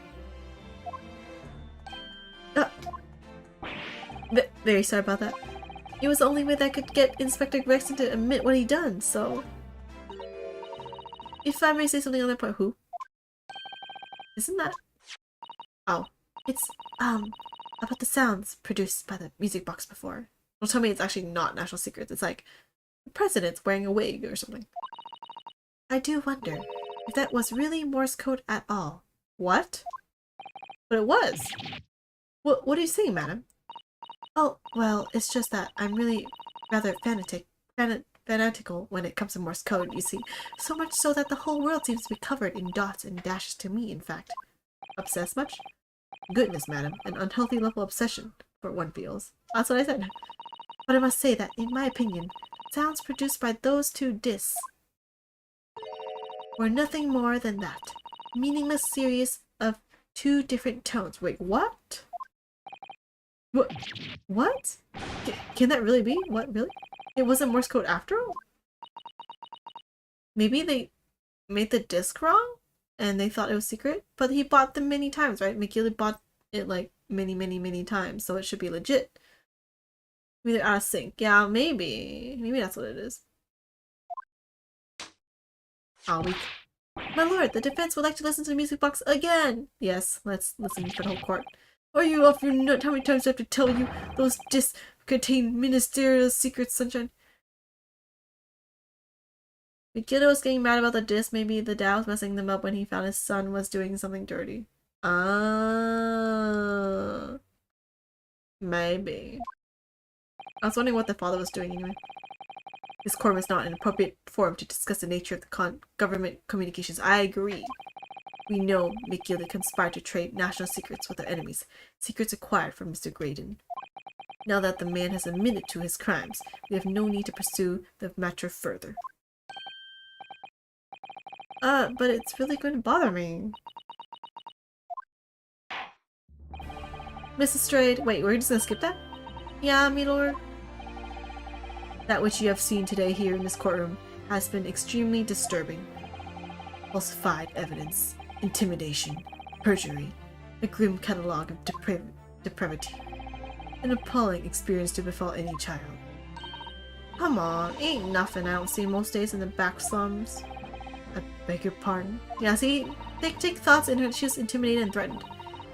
Very sorry about that. It was the only way that I could get Inspector Gregson to admit what he'd done, so... If I may say something on that point, who? Isn't that... Oh. It's, about the sounds produced by the music box before. Don't tell me it's actually not National Secrets. It's like, the president's wearing a wig or something. I do wonder if that was really Morse code at all. What? But it was. What are you saying, madam? Oh, well, it's just that I'm really rather fanatical when it comes to Morse code, you see. So much so that the whole world seems to be covered in dots and dashes to me, in fact. Obsessed much? Goodness, madam, an unhealthy level of obsession, for one feels. That's what I said. But I must say that, in my opinion, sounds produced by those two discs were nothing more than that. Meaningless series of two different tones. Wait, what? What? Can that really be? What, really? It wasn't Morse code after all? Maybe they made the disc wrong? And they thought it was secret? But he bought them many times, right? McGilly bought it like many times, so it should be legit. Maybe they're out of sync. Yeah, maybe. Maybe that's what it is. Oh, weak. My lord, the defense would like to listen to the music box again! Yes, let's listen for the whole court. Are you off your nut? How many times do I have to tell you those discs contain ministerial secrets, sunshine? McGilly was getting mad about the disc. Maybe the dad was messing them up when he found his son was doing something dirty. Ah, maybe. I was wondering what the father was doing anyway. This court is not an appropriate forum to discuss the nature of the government communications. I agree. We know McGilly conspired to trade national secrets with our enemies, secrets acquired from Mr. Graydon. Now that the man has admitted to his crimes, we have no need to pursue the matter further. But it's really going to bother me. Mrs. Strayed, wait, we're just gonna skip that? Yeah, me lord. That which you have seen today here in this courtroom has been extremely disturbing. Falsified evidence, intimidation, perjury, a grim catalogue of depravity, an appalling experience to befall any child. Come on, ain't nothing I don't see most days in the back slums. I beg your pardon. Yeah, see, they take thoughts in her. She's intimidated and threatened.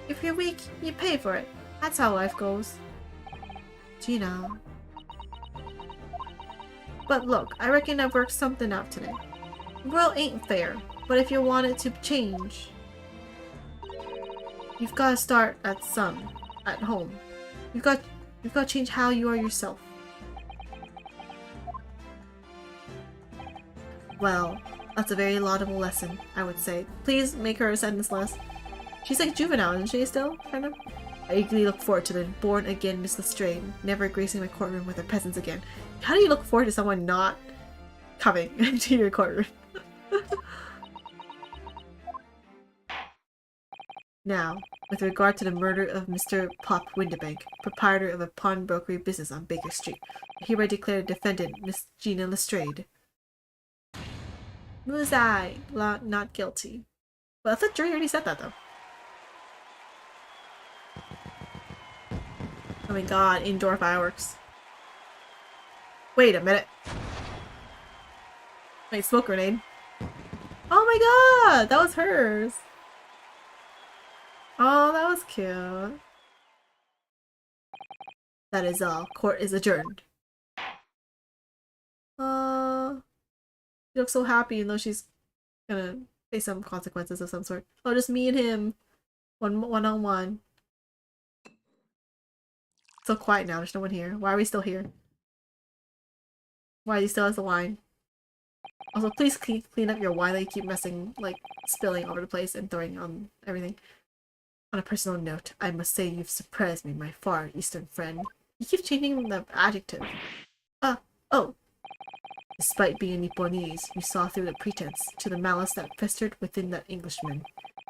If you're weak, you pay for it. That's how life goes. Gina. But look, I reckon I've worked something out today. The world ain't fair, but if you want it to change, you've got to start at home. You've got to change how you are yourself. Well, that's a very laudable lesson, I would say. Please make her a sentence less. She's like juvenile, isn't she still? Kind of? I eagerly look forward to the born-again Miss Lestrade, never gracing my courtroom with her presence again. How do you look forward to someone not coming into your courtroom? Now, with regard to the murder of Mr. Pop Windibank, proprietor of a pawnbrokery business on Baker Street, I hereby declare defendant Miss Gina Lestrade Muzai, not guilty. Well, I thought jury already said that though. Oh my god, indoor fireworks. Wait a minute. Wait, smoke grenade. Oh my god, that was hers. Oh, that was cute. That is all. Court is adjourned. She looks so happy, even though she's gonna face some consequences of some sort. Oh, just me and him. One on one. So quiet now, there's no one here. Why are we still here? Why he still has the wine? Also, please clean up your wine that you keep spilling all over the place and throwing on everything. On a personal note, I must say you've surprised me, my far eastern friend. You keep changing the adjective. Oh. Despite being Nipponese, you saw through the pretense to the malice that festered within that Englishman,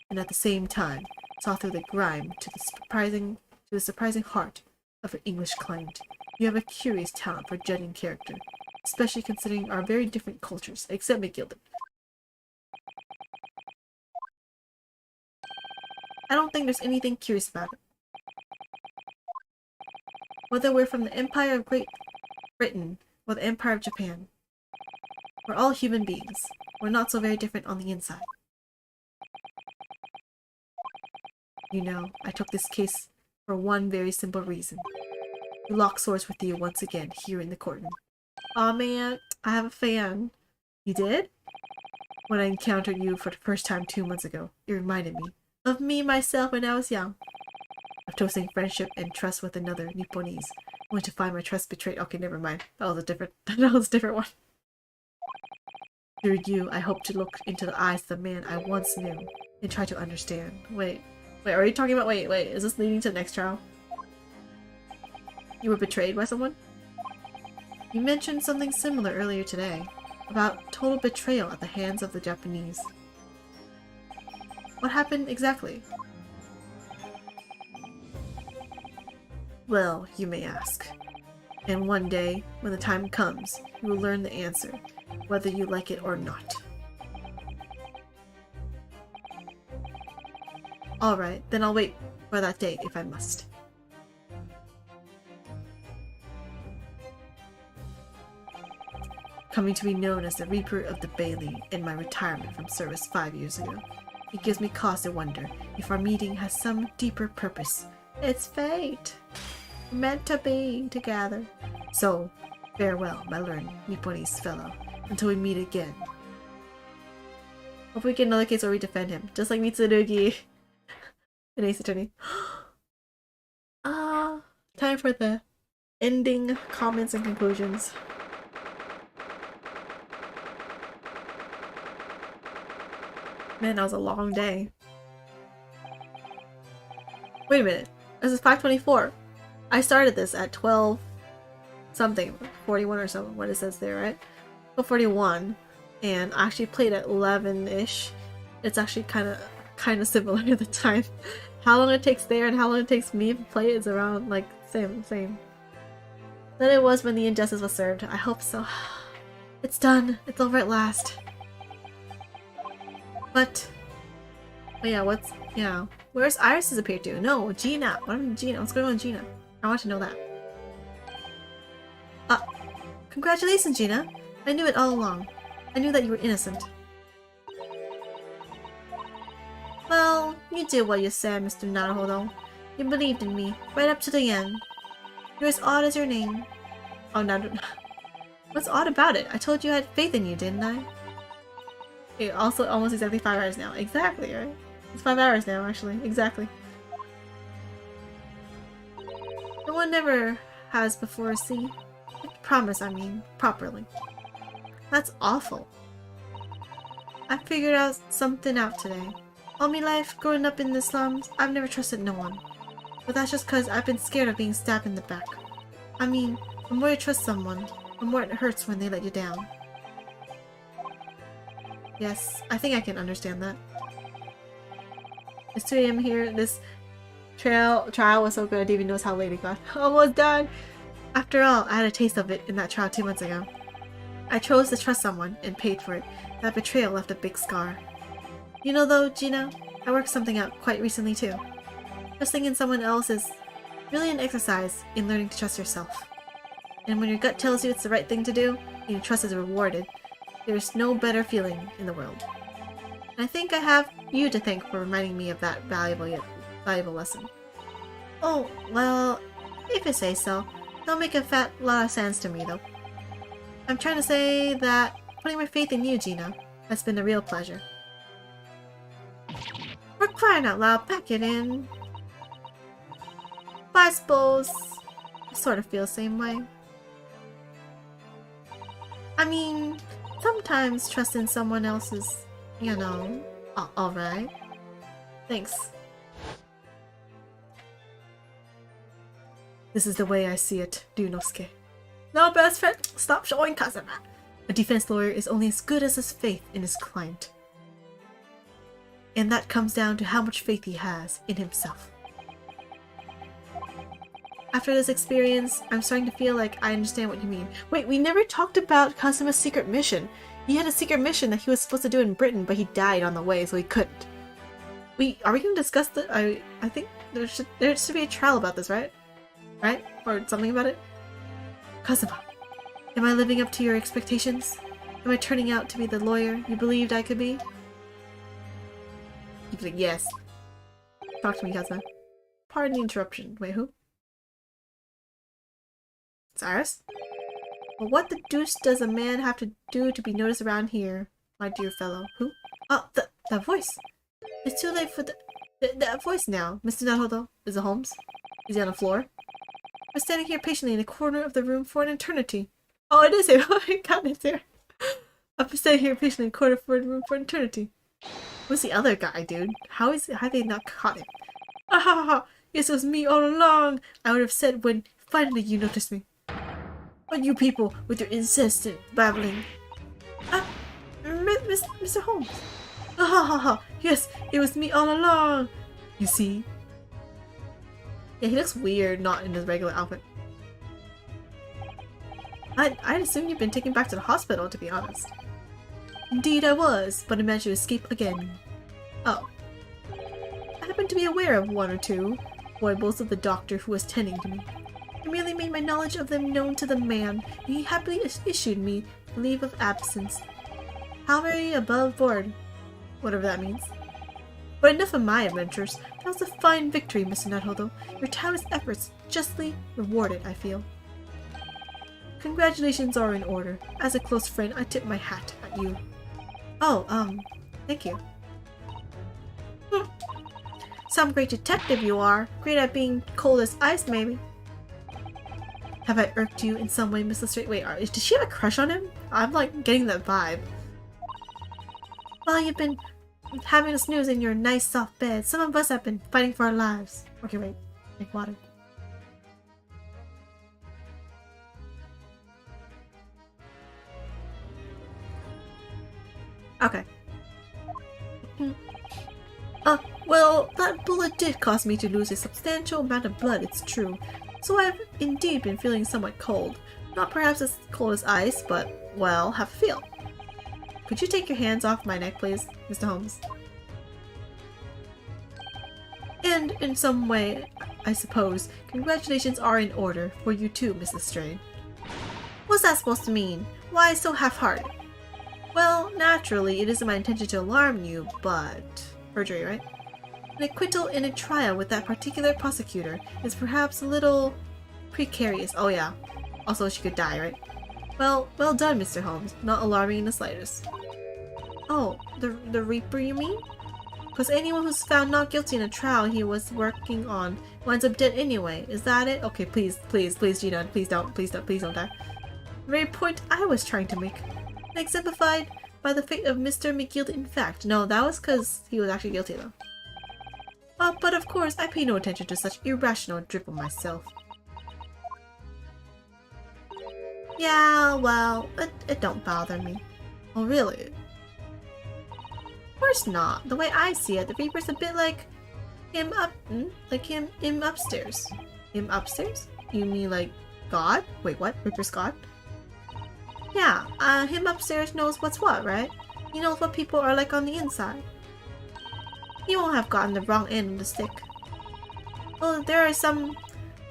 and at the same time saw through the grime to the surprising heart of an English client. You have a curious talent for judging character, especially considering our very different cultures, except McGilden. I don't think there's anything curious about it. Whether we're from the Empire of Great Britain, or the Empire of Japan. We're all human beings. We're not so very different on the inside. You know, I took this case for one very simple reason. To lock swords with you once again here in the courtroom. Aw man, I have a fan. You did? When I encountered you for the first time 2 months ago, it reminded me of me myself when I was young. Of toasting friendship and trust with another Nipponese. Only to find my trust betrayed. Okay, never mind. That was a different one. Through you, I hope to look into the eyes of the man I once knew and try to understand. Wait, are you talking about- wait, is this leading to the next trial? You were betrayed by someone? You mentioned something similar earlier today, about total betrayal at the hands of the Japanese. What happened exactly? Well, you may ask. And one day, when the time comes, you will learn the answer, whether you like it or not. Alright, then I'll wait for that day if I must. Coming to be known as the Reaper of the Bailey in my retirement from service 5 years ago. It gives me cause to wonder if our meeting has some deeper purpose. It's fate! We're meant to be together. So, farewell, my learned Nipponese fellow, until we meet again. Hope we get another case where we defend him, just like Mitsurugi, an ace attorney. Time for the ending comments and conclusions. Man, that was a long day. Wait a minute. This is 5:24. I started this at 12 something, 41 or something, what it says there, right? 12:41, and I actually played at 11-ish. It's actually kind of similar to the time. How long it takes there and how long it takes me to play is around like same. Than it was when the injustice was served. I hope so. It's done. It's over at last. But yeah, where's Iris disappeared to? No, Gina. What's going on with Gina? I want to know that. Congratulations, Gina. I knew it all along. I knew that you were innocent. Well, you did what you said, Mr. Naruhodo. You believed in me, right up to the end. You're as odd as your name. Oh, no. What's odd about it? I told you I had faith in you, didn't I? Okay, also almost exactly 5 hours now. Exactly, right? It's 5 hours now, actually. Exactly. No one ever has before, see? Promise, I mean, properly. That's awful. I figured out something out today. All my life, growing up in the slums, I've never trusted no one. But that's just cause I've been scared of being stabbed in the back. I mean, the more you trust someone, the more it hurts when they let you down. Yes, I think I can understand that. It's 2 AM here. This trial was so good I didn't even notice how late it got. Almost done! After all, I had a taste of it in that trial 2 months ago. I chose to trust someone and paid for it. That betrayal left a big scar. You know though, Gina, I worked something out quite recently too. Trusting in someone else is really an exercise in learning to trust yourself. And when your gut tells you it's the right thing to do, and your trust is rewarded, there's no better feeling in the world. And I think I have you to thank for reminding me of that valuable lesson. Oh, well, if you say so. Don't make a fat lot of sense to me though. I'm trying to say that putting my faith in you, Gina, has been a real pleasure. For crying out loud, pack it in. But I suppose I sort of feel the same way. I mean, sometimes trusting someone else is, you know, alright. Thanks. This is the way I see it, Ryunosuke. No, best friend, stop showing Kazuma. A defense lawyer is only as good as his faith in his client. And that comes down to how much faith he has in himself. After this experience, I'm starting to feel like I understand what you mean. Wait, we never talked about Kazuma's secret mission. He had a secret mission that he was supposed to do in Britain, but he died on the way, so he couldn't. Are we going to discuss the? I think there should be a trial about this, right? Right? Or something about it? Kazuma, Am I living up to your expectations? Am I turning out to be the lawyer you believed I could be? He's like, yes. Talk to me, Kazuma. Pardon the interruption. Wait, who? Cyrus? Well, what the deuce does a man have to do to be noticed around here, my dear fellow? Who? Oh, that voice! It's too late for that voice now. Mr. Naruto, is it Holmes? Is he on the floor? I'm standing here patiently in a corner of the room for an eternity. Oh, it is here! Oh my god, it's here! I'm standing here patiently in a corner of the room for an eternity. What's the other guy, dude? How they not caught him? Ah ha ha ha! Yes, it was me all along! I would have said when finally you noticed me. But you people, with your incessant babbling. Ah, Mr. Holmes. Ah ha ha ha! Yes, it was me all along! You see? Yeah, he looks weird, not in his regular outfit. I'd assume you've been taken back to the hospital, to be honest. Indeed I was, but I managed to escape again. Oh. I happen to be aware of one or two foibles of the doctor who was tending to me. I merely made my knowledge of them known to the man, and he happily issued me a leave of absence. How very above board, whatever that means. But enough of my adventures. That was a fine victory, Mr. Naruto. Your tireless efforts justly rewarded, I feel. Congratulations are in order. As a close friend, I tip my hat at you. Oh, thank you. Some great detective you are. Great at being cold as ice, maybe. Have I irked you in some way, Miss Lestrade? Wait, does she have a crush on him? I'm like getting that vibe. Well, you've been having a snooze in your nice soft bed. Some of us have been fighting for our lives. Okay, wait. Make water. Okay. Well, that bullet did cause me to lose a substantial amount of blood, it's true. So I've indeed been feeling somewhat cold. Not perhaps as cold as ice, but, well, have a feel. Could you take your hands off my neck, please, Mr. Holmes? And, in some way, I suppose, congratulations are in order for you too, Mrs. Strain. What's that supposed to mean? Why so half-hearted? Well, naturally, it isn't my intention to alarm you, but... Perjury, right? An acquittal in a trial with that particular prosecutor is perhaps a little... precarious. Oh yeah. Also, she could die, right? Well done, Mr. Holmes. Not alarming in the slightest. Oh, the Reaper, you mean? Because anyone who's found not guilty in a trial he was working on winds up dead anyway. Is that it? Okay, please, Gina. Please don't die. The very point I was trying to make. Exemplified by the fate of Mr. McGill, in fact. No, that was because he was actually guilty, though. But of course, I pay no attention to such irrational dribble myself. Yeah, well, it don't bother me. Oh, really? Of course not. The way I see it, the Reaper's a bit like him upstairs. Him upstairs? You mean like God? Wait, what? Reaper's God? Yeah, him upstairs knows what's what, right? He knows what people are like on the inside. He won't have gotten the wrong end of the stick. Well, there are some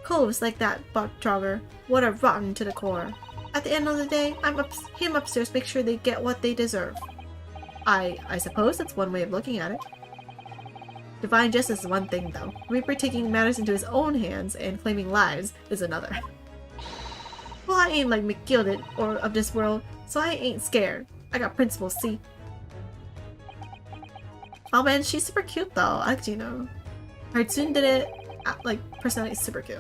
coves like that, Trogger, what are rotten to the core. At the end of the day, him upstairs make sure they get what they deserve. I suppose that's one way of looking at it. Divine justice is one thing, though. Reaper taking matters into his own hands and claiming lives is another. Well, I ain't like McGilded or of this world, so I ain't scared. I got principles, see? Oh man, she's super cute though. I like Gino. Her tsundere, like, personality is super cute.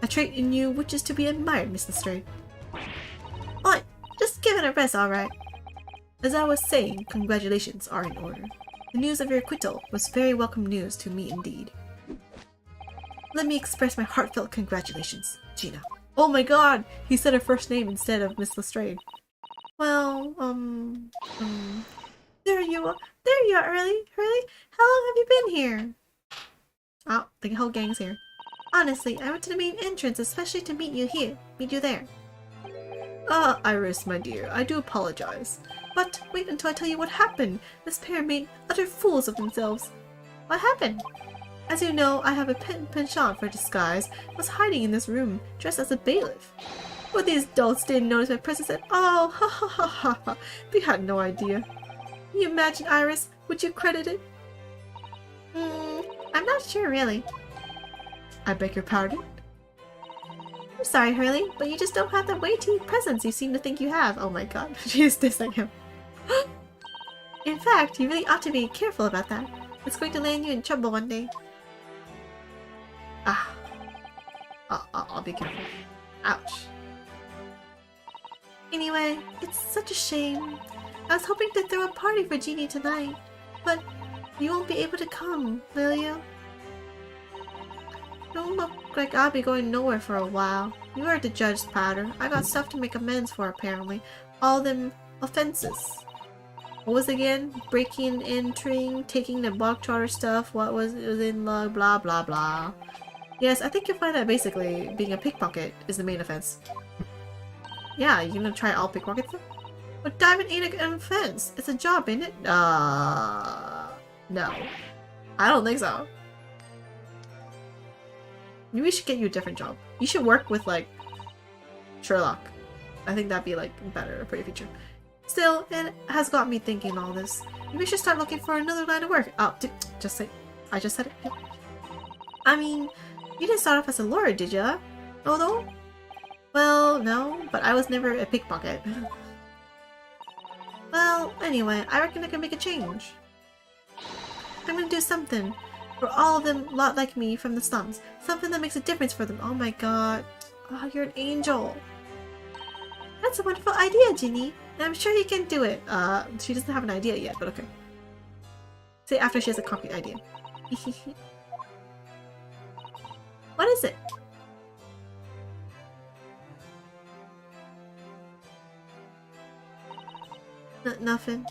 A trait in you which is to be admired, Miss Lestrade. Alright, just give it a rest, alright. As I was saying, congratulations are in order. The news of your acquittal was very welcome news to me indeed. Let me express my heartfelt congratulations, Gina. Oh my god! He said her first name instead of Miss Lestrade. Well, there you are. There you are, Hurley. How long have you been here? Oh, the whole gang's here. Honestly, I went to the main entrance especially to meet you there. Ah, Iris, my dear, I do apologize. But wait until I tell you what happened. This pair made utter fools of themselves. What happened? As you know, I have a penchant for disguise. I was hiding in this room, dressed as a bailiff. But these adults didn't notice my presence at all. Ha ha ha ha ha. They had no idea. Can you imagine, Iris? Would you credit it? I'm not sure, really. I beg your pardon? I'm sorry, Hurley, but you just don't have the weighty presence you seem to think you have. Oh my god, she is dissing him. In fact, you really ought to be careful about that. It's going to land you in trouble one day. Ah. I'll be careful. Ouch. Anyway, it's such a shame. I was hoping to throw a party for Jeannie tonight, but you won't be able to come, will you? Don't look like I'll be going nowhere for a while. You are the judge's powder. I got stuff to make amends for, apparently. All them offenses. What was it again? Breaking, entering, taking the bog trotter stuff, what was in log, blah blah blah. Yes, I think you'll find that basically being a pickpocket is the main offense. Yeah, you gonna try all pickpockets? But diving ain't an offense. It's a job, ain't it? No. I don't think so. Maybe we should get you a different job. You should work with, like, Sherlock. I think that'd be, like, better for your future. Still, it has got me thinking all this. Maybe we should start looking for another line of work. Oh, just say... I just said it. Yep. I mean, you didn't start off as a lawyer, did ya? Although? Well, no, but I was never a pickpocket. Well, anyway, I reckon I can make a change. I'm gonna do something for all of them lot like me from the slums. Something that makes a difference for them. Oh my god. Oh, you're an angel. That's a wonderful idea, Ginny. And I'm sure you can do it. She doesn't have an idea yet, but okay. Say after she has a concrete idea. What is it? Nothing.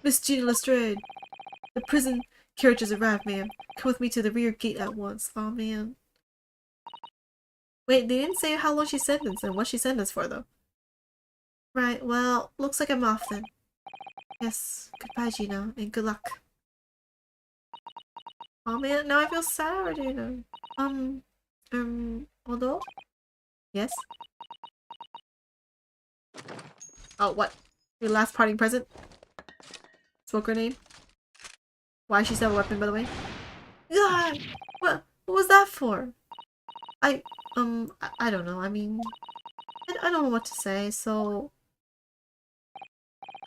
Miss Gina Lestrade. The prison carriage has arrived, ma'am. Come with me to the rear gate at once. Oh man. Wait, they didn't say how long she's sentenced and what she's sentenced for, though. Right, well, looks like I'm off then. Yes, goodbye, Gina, and good luck. Oh man, now I feel sad, Gina. Although? Yes? Oh, what? Your last parting present? Smoke grenade? Why she still have a weapon, by the way? God! What was that for? I don't know, I mean... I don't know what to say, so...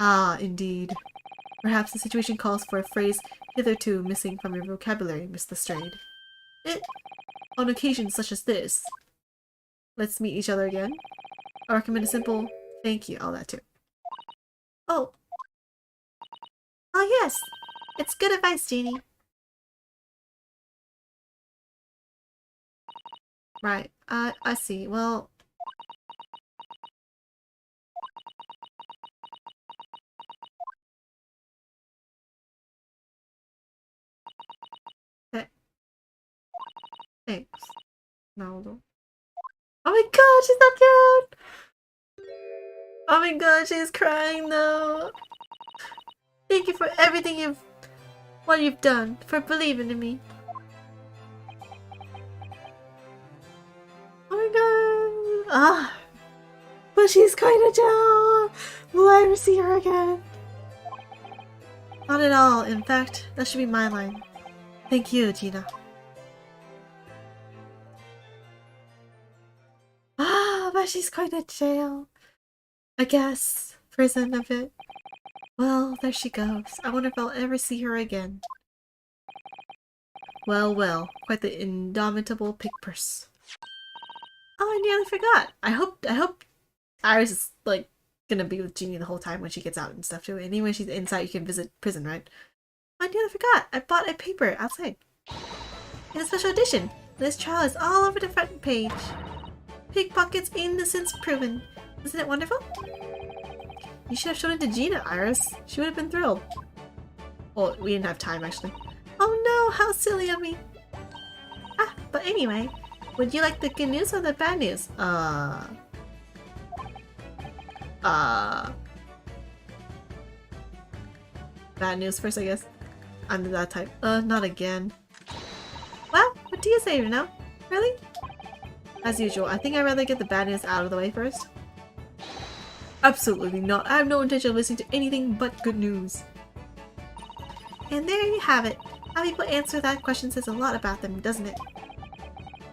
Ah, indeed. Perhaps the situation calls for a phrase hitherto missing from your vocabulary, Miss Lestrade. On occasions such as this. Let's meet each other again. I recommend a simple thank you, all that too. Oh. Oh yes! It's good advice, Jeannie. Right, I see. Well... Thanks. No. Oh my god, she's not cute! Oh my god, she's crying though. Thank you for everything what you've done, for believing in me. Oh my god. Ah. But she's kind of down. Will I ever see her again? Not at all. In fact, that should be my line. Thank you, Gina. But she's going to jail. I guess. Prison of it. Well, there she goes. I wonder if I'll ever see her again. Well, quite the indomitable pig purse. Oh, I nearly forgot. I hope Iris is, like, gonna be with Jeannie the whole time when she gets out and stuff too. And even when she's inside, you can visit prison, right? I nearly forgot. I bought a paper outside. It's a special edition. This trial is all over the front page. Pickpockets, innocence proven. Isn't it wonderful? You should have shown it to Gina, Iris. She would have been thrilled. Well, we didn't have time, actually. Oh no, how silly of me. Ah, but anyway, would you like the good news or the bad news? Bad news first, I guess. I'm that type. Not again. Well, what do you say, you know? Really? As usual, I think I'd rather get the bad news out of the way first. Absolutely not. I have no intention of listening to anything but good news. And there you have it. How people answer that question says a lot about them, doesn't it?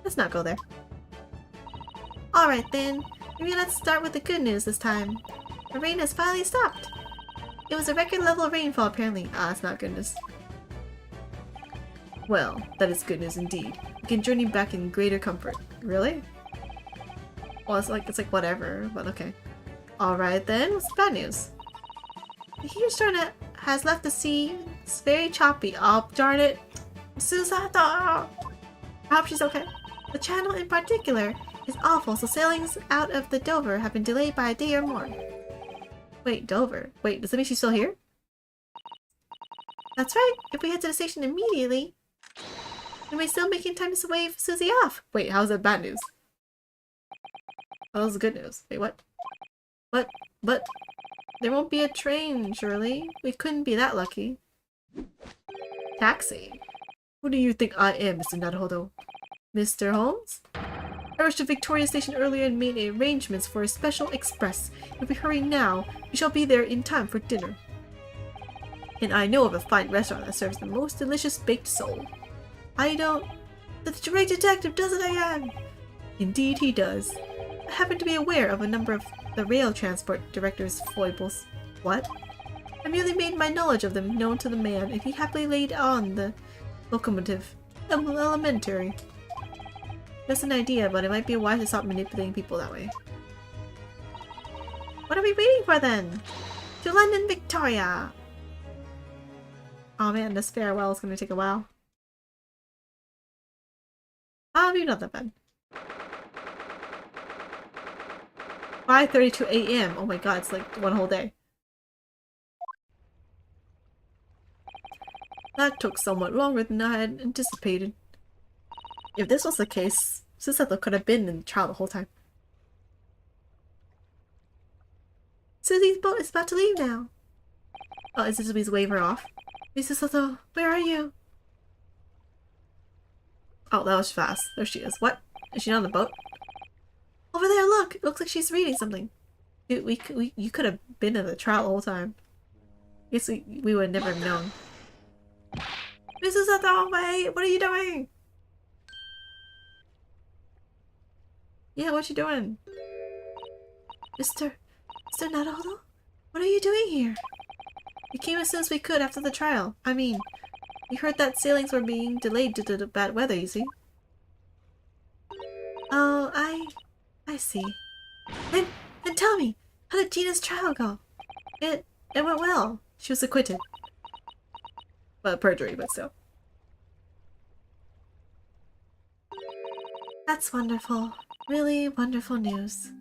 Let's not go there. Alright then, maybe let's start with the good news this time. The rain has finally stopped. It was a record level of rainfall apparently. Ah, it's not good news. Well, that is good news indeed. We can journey back in greater comfort. Really? Well, it's like whatever, but okay. Alright then, what's the bad news? The huge tornado has left the sea. It's very choppy. Oh, darn it. Susato! I hope she's okay. The channel in particular is awful, so sailings out of the Dover have been delayed by a day or more. Wait, Dover? Wait, does that mean she's still here? That's right. If we head to the station immediately, then we're still making time to wave Susie off. Wait, how's that bad news? Oh, that was good news. Wait, what? What? But there won't be a train, surely? We couldn't be that lucky. Taxi? Who do you think I am, Mr. Naruhodo? Mr. Holmes? I rushed to Victoria Station earlier and made arrangements for a special express. If we hurry now, we shall be there in time for dinner. And I know of a fine restaurant that serves the most delicious baked sole. I don't... The great detective does it again! Indeed he does. I happen to be aware of a number of the rail transport director's foibles. What? I merely made my knowledge of them known to the man, and he happily laid on the locomotive. Elementary. Just an idea, but it might be wise to stop manipulating people that way. What are we waiting for then? To London, Victoria! Oh man, this farewell is gonna take a while. Maybe not that bad. 5:32 AM. Oh my god, it's like one whole day. That took somewhat longer than I had anticipated. If this was the case, Susato could have been in the trial the whole time. Susie's boat is about to leave now. Oh, is this Susie's wave her off? Hey Susato, where are you? Oh, that was fast. There she is. What? Is she on the boat? Over there, look! It looks like she's reading something. Dude, you could have been in the trial the whole time. Guess we would never have known. Miss Susato, wait! What are you doing? Yeah, what you doing? Mr. Naruhodo? What are you doing here? We came as soon as we could after the trial. I mean, we heard that sailings were being delayed due to the bad weather, you see. Oh, I see. Then tell me, how did Gina's trial go? It went well. She was acquitted. Well, perjury, but still. That's wonderful. Really wonderful news.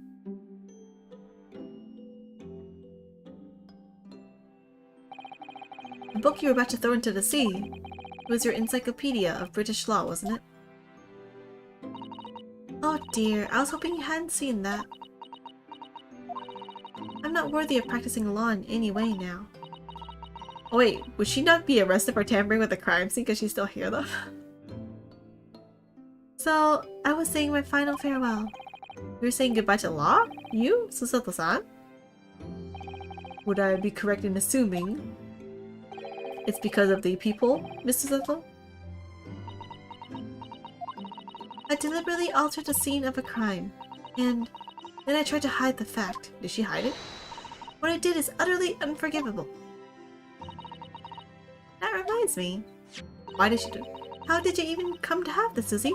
The book you were about to throw into the sea. It was your encyclopedia of British law, wasn't it? Oh dear, I was hoping you hadn't seen that. I'm not worthy of practicing law in any way now. Oh wait, would she not be arrested for tampering with the crime scene because she's still here though? So, I was saying my final farewell. You were saying goodbye to law? You? Susato-san? Would I be correct in assuming it's because of the people, Mr. Susato? I deliberately altered the scene of a crime, and then I tried to hide the fact. Did she hide it? What I did is utterly unforgivable. That reminds me. Why did she do it? How did you even come to have this, Susie?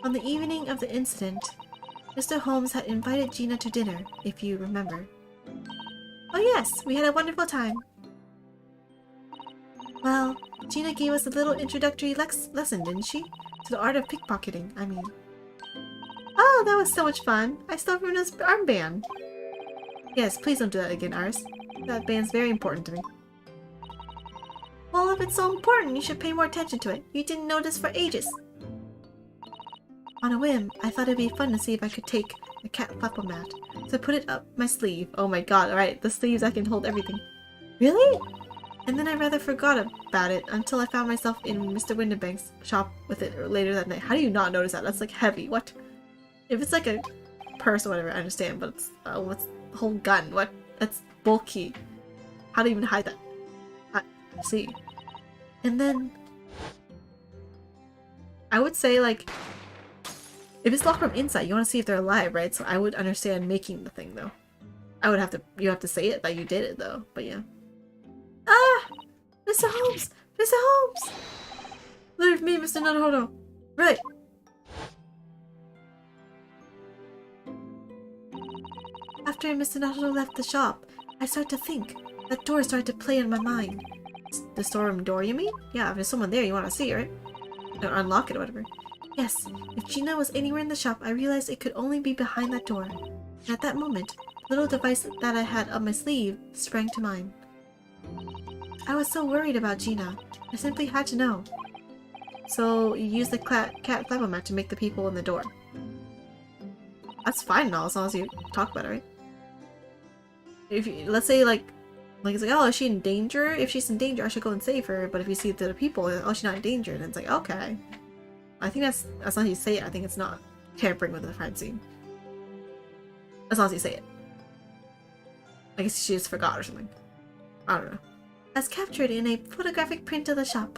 On the evening of the incident, Mr. Holmes had invited Gina to dinner, if you remember. Oh yes, we had a wonderful time. Well, Gina gave us a little introductory lesson, didn't she? To the art of pickpocketing, I mean. Oh, that was so much fun! I still ruined his armband! Yes, please don't do that again, Aris. That band's very important to me. Well, if it's so important, you should pay more attention to it. You didn't notice for ages. On a whim, I thought it'd be fun to see if I could take a cat flapper mat. So I put it up my sleeve. Oh my god, alright, the sleeves I can hold everything. Really? And then I rather forgot about it until I found myself in Mr. Windibank's shop with it later that night. How do you not notice that? That's like heavy. What? If it's like a purse or whatever, I understand, but it's what's the whole gun? What? That's bulky. How do you even hide that? I see. And then I would say, like, if it's locked from inside, you want to see if they're alive, right? So I would understand making the thing, though. I would have to, you have to say it that you did it, though. But yeah. Ah! Mr. Holmes! Mr. Holmes! Leave me, Mr. Naruhodo. Right. After Mr. Naruhodo left the shop, I started to think. That door started to play in my mind. The storeroom door, you mean? Yeah, if there's someone there, you want to see, right? Or unlock it or whatever. Yes, if Gina was anywhere in the shop, I realized it could only be behind that door. And at that moment, the little device that I had up my sleeve sprang to mind. I was so worried about Gina. I simply had to know. So you used the cat clapomat to make the people in the door. That's fine and all, as long as you talk about it, right? If you, let's say like it's like, oh, is she in danger? If she's in danger, I should go and save her. But if you see the people, oh, she's not in danger, then it's like, okay. I think that's as long as you say it. I think it's not tampering with the crime scene. As long as you say it. I guess she just forgot or something. I don't know. As captured in a photographic print of the shop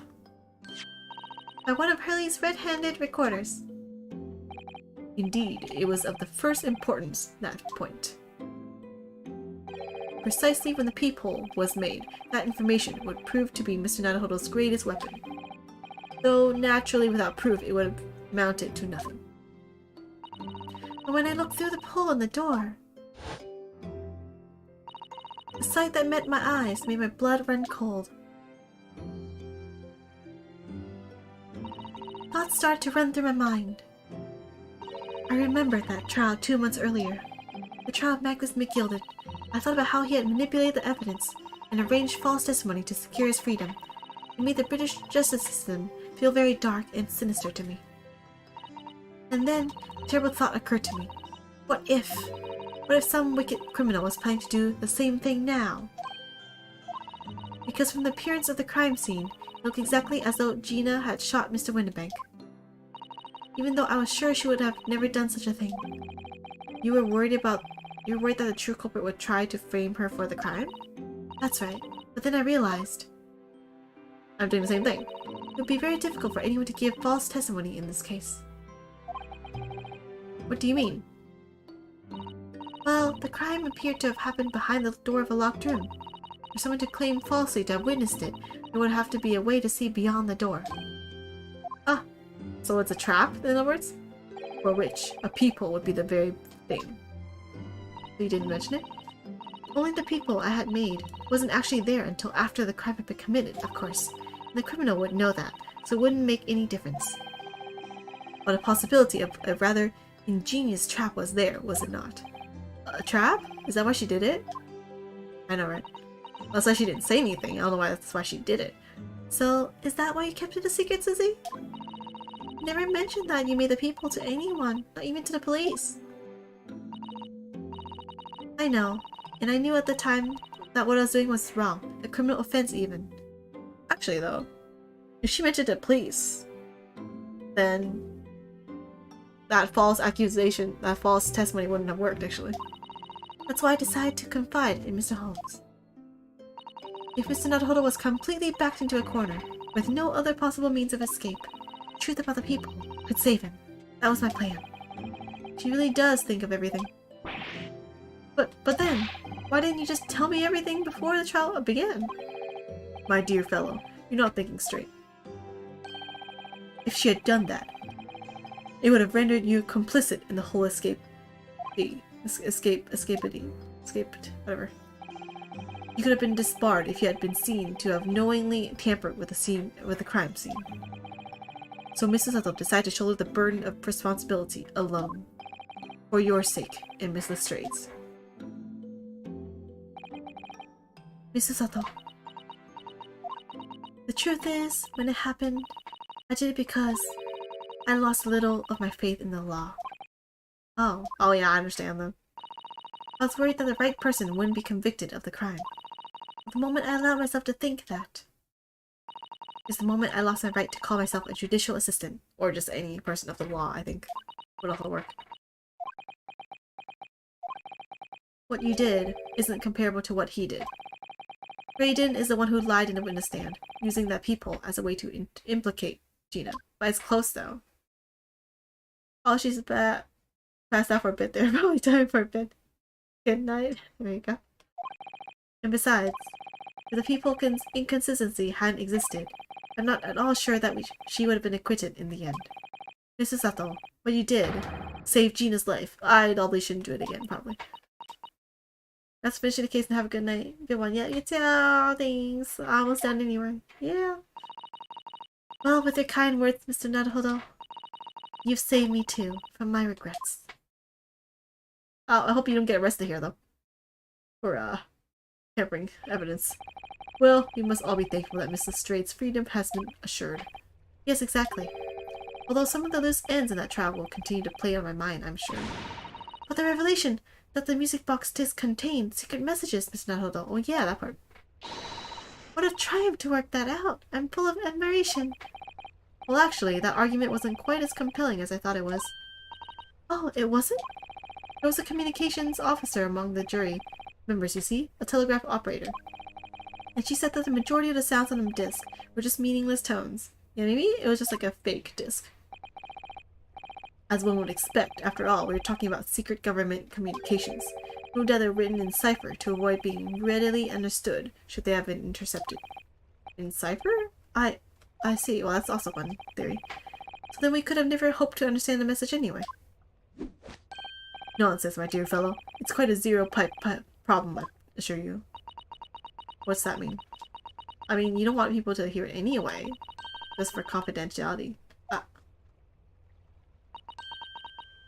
by one of Hurley's red-handed recorders. Indeed, it was of the first importance, that point. Precisely when the peephole was made, that information would prove to be Mr. Naruhodo's greatest weapon. Though, naturally, without proof, it would have amounted to nothing. But when I looked through the hole in the door, the sight that met my eyes made my blood run cold. Thoughts started to run through my mind. I remembered that trial 2 months earlier, the trial of Magnus McGilded. I thought about how he had manipulated the evidence and arranged false testimony to secure his freedom. It made the British justice system feel very dark and sinister to me. And then, a terrible thought occurred to me. What if some wicked criminal was planning to do the same thing now? Because from the appearance of the crime scene, it looked exactly as though Gina had shot Mr. Windibank. Even though I was sure she would have never done such a thing. You were worried that the true culprit would try to frame her for the crime? That's right. But then I realized I'm doing the same thing. It would be very difficult for anyone to give false testimony in this case. What do you mean? Well, the crime appeared to have happened behind the door of a locked room. For someone to claim falsely to have witnessed it, there would have to be a way to see beyond the door. Ah, so it's a trap, in other words? For which a peephole would be the very thing. So you didn't mention it? Only the peephole I had made wasn't actually there until after the crime had been committed, of course. And the criminal wouldn't know that, so it wouldn't make any difference. But a possibility of a rather ingenious trap was there, was it not? A trap? Is that why she did it? I know, right? That's why she didn't say anything. I don't know why that's why she did it. So, is that why you kept it a secret, Susie? You never mentioned that you made the peephole to anyone, not even to the police. I know, and I knew at the time that what I was doing was wrong, a criminal offense even. Actually though, if she mentioned it to police, then that false accusation, that false testimony wouldn't have worked actually. That's why I decided to confide in Mr. Holmes. If Mr. Naruhodo was completely backed into a corner, with no other possible means of escape, the truth about the people could save him. That was my plan. She really does think of everything. But then, why didn't you just tell me everything before the trial began? My dear fellow, you're not thinking straight. If she had done that, it would have rendered you complicit in the whole escaped, whatever. You could have been disbarred if you had been seen to have knowingly tampered with the crime scene. So Mrs. Sato decided to shoulder the burden of responsibility alone. For your sake and Miss Lestrade's. Mrs. Sato. The truth is, when it happened, I did it because I lost a little of my faith in the law. Oh yeah, I understand then. I was worried that the right person wouldn't be convicted of the crime. The moment I allowed myself to think that is the moment I lost my right to call myself a judicial assistant, or just any person of the law, I think would also work. What you did isn't comparable to what he did. Raiden is the one who lied in the witness stand, using that peephole as a way to implicate Gina. But it's close though. Oh, she's passed out for a bit there. Probably time for a bit. Good night. There you go. And besides, if the peephole inconsistency hadn't existed, I'm not at all sure that she would have been acquitted in the end. Mrs. Sato, what you did saved Gina's life. I probably shouldn't do it again, probably. Let's finish the case and have a good night. Good one. Yeah, you too. Thanks. Almost done anyway. Yeah. Well, with your kind words, Mr. Naruhodo, you've saved me too, from my regrets. Oh, I hope you don't get arrested here, though. For, tampering evidence. Well, we must all be thankful that Mrs. Straight's freedom has been assured. Yes, exactly. Although some of the loose ends in that trial will continue to play on my mind, I'm sure. But the revelation that the music box disc contained secret messages, Miss Naruhodo. Oh yeah, that part. What a triumph to work that out! I'm full of admiration. Well, actually, that argument wasn't quite as compelling as I thought it was. Oh, it wasn't? There was a communications officer among the jury members, you see? A telegraph operator. And she said that the majority of the sounds on the disc were just meaningless tones. Yeah, maybe it was just like a fake disc. As one would expect, after all, we were talking about secret government communications. No doubt they're written in cipher to avoid being readily understood should they have been intercepted. In cipher? I see. Well, that's also one theory. So then we could have never hoped to understand the message anyway. Nonsense, my dear fellow. It's quite a zero-pipe problem, I assure you. What's that mean? I mean, you don't want people to hear it anyway. Just for confidentiality.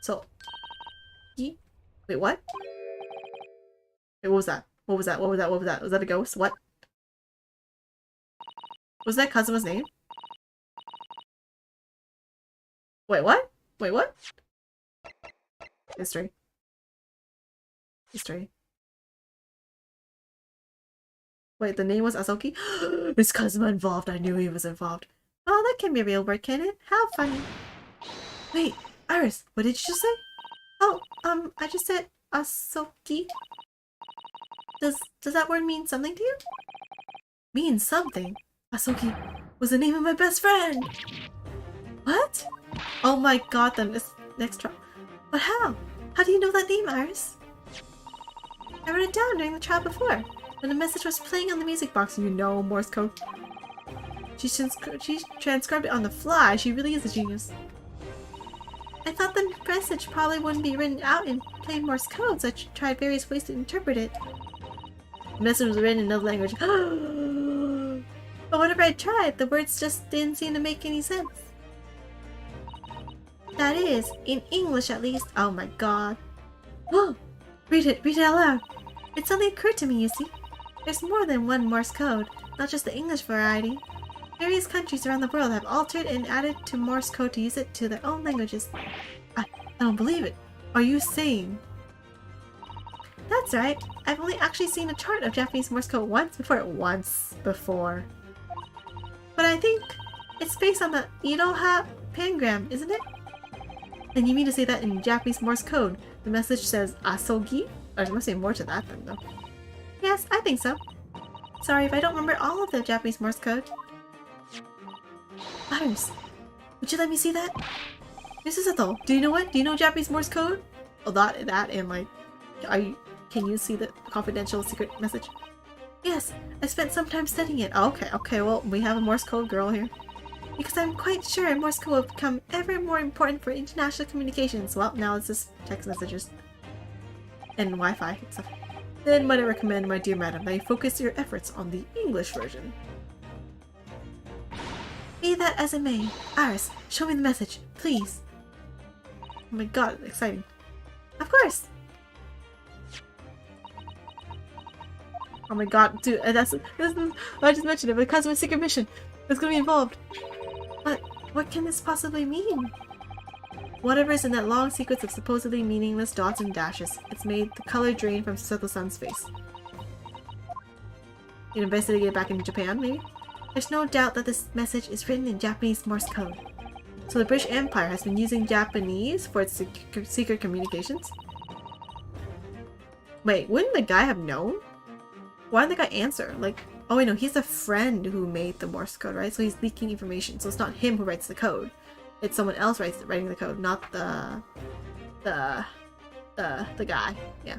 So, wait, what? Wait, what was that? What was that? What was that? What was that? Was that a ghost? What? Was that Kazuma's name? Wait, what? Wait, what? History. History. Wait, the name was Asoki? Is Kazuma involved? I knew he was involved. Oh, that can be a real word, can it? How funny. Wait, Iris, what did you just say? Oh, I just said Asoki. Does that word mean something to you? Mean something? Asoki was the name of my best friend! What? Oh my god, then this next trial. But how? How do you know that name, Iris? I wrote it down during the trial before. When the message was playing on the music box, you know Morse code. She transcribed it on the fly. She really is a genius. I thought the message probably wouldn't be written out in plain Morse code, so I tried various ways to interpret it. The message was written in another language. But whenever I tried, the words just didn't seem to make any sense. That is, in English at least. Oh my god. Oh, read it out loud. It suddenly occurred to me, you see. There's more than one Morse code, not just the English variety. Various countries around the world have altered and added to Morse code to use it to their own languages. I don't believe it. Are you saying? That's right. I've only actually seen a chart of Japanese Morse code once before. But I think it's based on the Iroha pangram, isn't it? And you mean to say that in Japanese Morse code, the message says asogi? There must be more to that then, though. Yes, I think so. Sorry if I don't remember all of the Japanese Morse code. Iris, would you let me see that? Mrs. Sato, do you know what? Do you know Japanese Morse code? Oh, that and like, can you see the confidential secret message? Yes, I spent some time studying it. Oh, okay, well, we have a Morse code girl here. Because I'm quite sure Morse code will become ever more important for international communications. Well, now it's just text messages. And Wi-Fi and stuff. Then might I recommend, my dear madam, that you focus your efforts on the English version. Be that as it may, Iris, show me the message, please. Oh my god, exciting. Of course! Oh my god, dude, I just mentioned it, because of a secret mission. It's gonna be involved. But what can this possibly mean? Whatever is in that long sequence of supposedly meaningless dots and dashes, it's made the color drain from Sato-san's face. You'd investigate back into Japan, maybe? There's no doubt that this message is written in Japanese Morse code. So the British Empire has been using Japanese for its secret communications? Wait, wouldn't the guy have known? Why didn't the guy answer? Like, oh wait, no, he's a friend who made the Morse code, right? So he's leaking information. So it's not him who writes the code. It's someone else writing the code, not the guy. Yeah.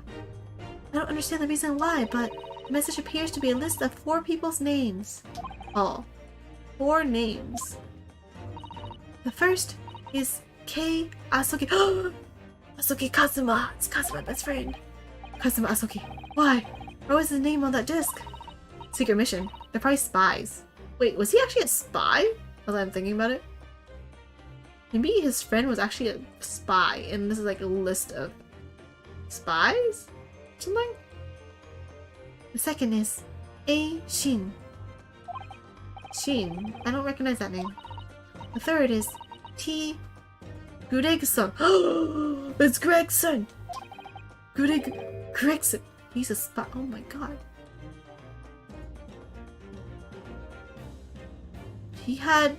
I don't understand the reason why, but the message appears to be a list of 4 people's names. Oh. 4 names. The first is Kei Asoki. Asoki Kazuma. It's Kazuma's best friend. Kazuma Asoki. Why? Why was his name on that disc? Secret mission. They're probably spies. Wait, was he actually a spy? As I'm thinking about it. Maybe his friend was actually a spy, and this is like a list of spies? Something? The second is A. Shin. Shin. I don't recognize that name. The third is T. Gregson. It's Gregson! Gregson. He's a spy. Oh my god. He had...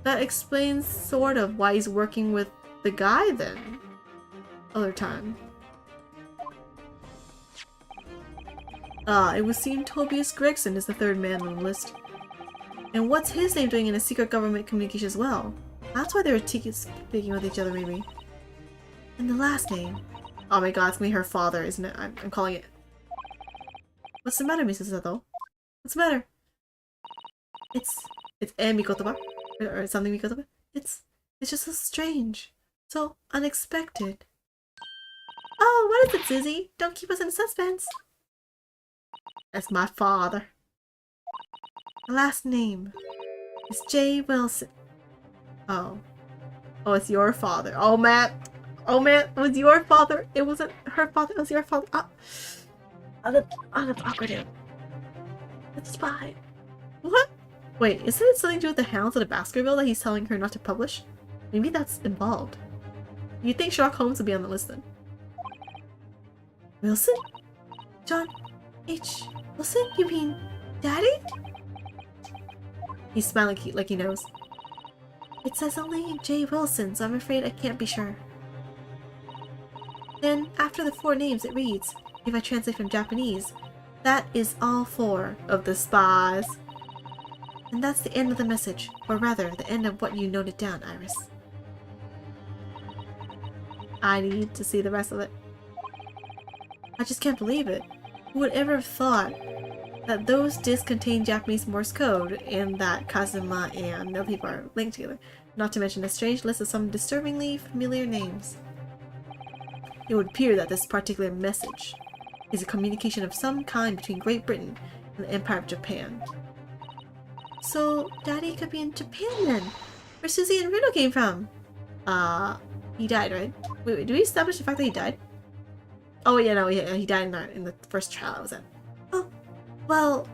That explains sort of why he's working with the guy then. Other time. It would seem Tobias Gregson is the 3rd man on the list. And what's his name doing in a secret government communication as well? That's why they were speaking with each other, maybe. And the last name. Oh my god, it's gonna be her father, isn't it? I'm calling it. What's the matter, Mrs. Sato? What's the matter? It's Mikotoba? Or something Mikotoba? It's just so strange. So unexpected. Oh, what is it, Susie? Don't keep us in suspense. That's my father. The last name is J. Wilson. Oh. Oh, it's your father. Oh, Matt. Oh, Matt, it was your father. It wasn't her father. It was your father. Oh, that's awkward. It's fine. What? Wait, isn't it something to do with the hounds of the Baskerville that he's telling her not to publish? Maybe that's involved. You'd think Sherlock Holmes would be on the list then. Wilson? John H. Wilson? You mean Daddy? He's smiling like he knows. It says only J. Wilson, so I'm afraid I can't be sure. Then, after the 4 names, it reads, if I translate from Japanese, that is all 4 of the spies. And that's the end of the message, or rather, the end of what you noted down, Iris. I need to see the rest of it. I just can't believe it. Who would ever have thought that those discs contain Japanese Morse code and that Kazuma and no people are linked together? Not to mention a strange list of some disturbingly familiar names. It would appear that this particular message is a communication of some kind between Great Britain and the Empire of Japan. So, Daddy could be in Japan then, where Susie and Rino came from. He died, right? Wait, do we establish the fact that he died? Oh yeah, no, yeah, he died in the first trial I was at. Oh, well...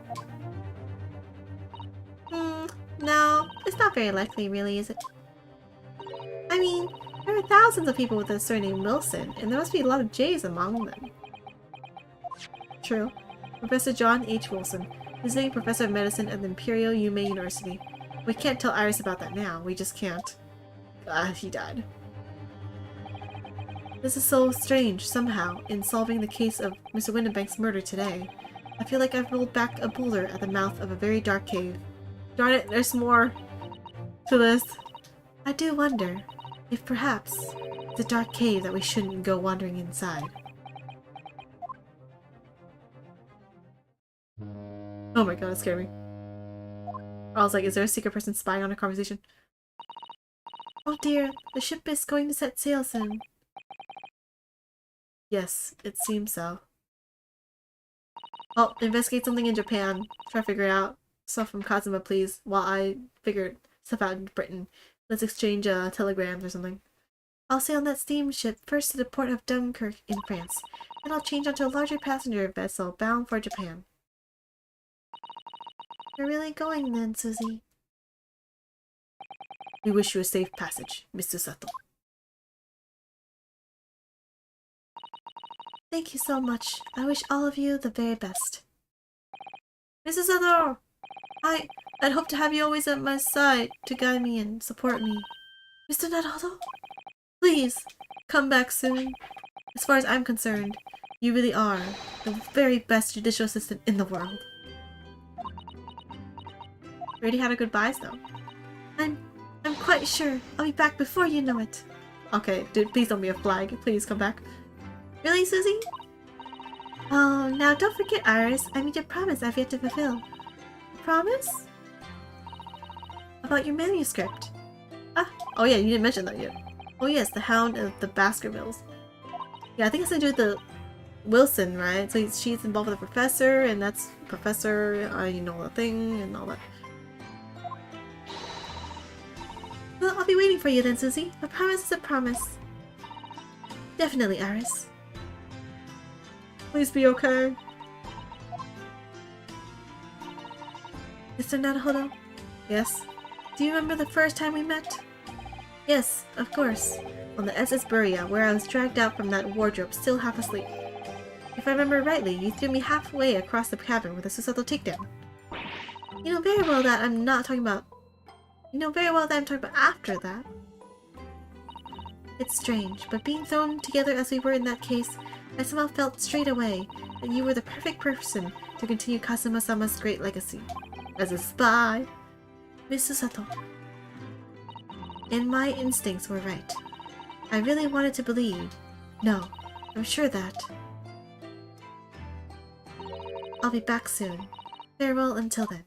no, it's not very likely, really, is it? I mean, there are thousands of people with the surname Wilson, and there must be a lot of J's among them. True. Professor John H. Wilson, visiting professor of medicine at the Imperial Yume University. We can't tell Iris about that now, we just can't. He died. This is so strange, somehow, in solving the case of Mr. Windenbank's murder today. I feel like I've rolled back a boulder at the mouth of a very dark cave. Darn it, there's more to this. I do wonder if perhaps it's a dark cave that we shouldn't go wandering inside. Oh my god, it scared me. I was like, is there a secret person spying on our conversation? Oh dear, the ship is going to set sail soon. Yes, it seems so. I'll investigate something in Japan. Try to figure it out. Stuff from Kazuma, please, while I figure stuff out in Britain. Let's exchange telegrams or something. I'll sail on that steamship first to the port of Dunkirk in France. Then I'll change onto a larger passenger vessel bound for Japan. You're really going then, Susie. We wish you a safe passage, Mr. Sato. Thank you so much. I wish all of you the very best. Mrs. Adoro! I'd hope to have you always at my side to guide me and support me. Mr. Naruto? Please, come back soon. As far as I'm concerned, you really are the very best judicial assistant in the world. We already had our goodbyes though. I'm quite sure I'll be back before you know it. Okay, dude, please don't be a flag. Please come back. Really, Susie? Oh, now don't forget, Iris. I made a promise I've yet to fulfill. Promise? About your manuscript. Ah, oh yeah, you didn't mention that yet. Oh yes, the Hound of the Baskervilles. Yeah, I think it's to do with the Wilson, right? So she's involved with the professor, and that's Professor, you know, the thing, and all that. Well, I'll be waiting for you then, Susie. A promise is a promise. Definitely, Iris. Please be okay. Mr. Naruto? Yes? Do you remember the first time we met? Yes, of course. On the SS Berri, where I was dragged out from that wardrobe, still half asleep. If I remember rightly, you threw me halfway across the cabin with a successful takedown. You know very well that I'm not talking about... You know very well that I'm talking about after that. It's strange, but being thrown together as we were in that case, I somehow felt straight away that you were the perfect person to continue Kazuma-sama's great legacy. As a spy, Miss Susato. And my instincts were right. I really wanted to believe. No, I'm sure that. I'll be back soon. Farewell until then.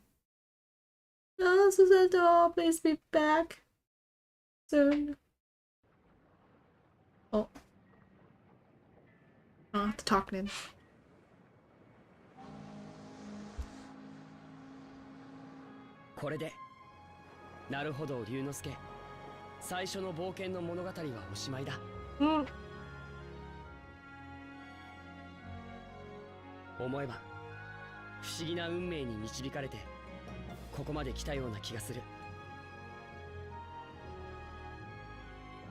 Oh, Susato, please be back soon. Oh. I'll have to talk in. これでなるほど龍之介最初の冒険の物語はおしまいだ。思えば不思議な運命に導かれてここまで来たような気がする。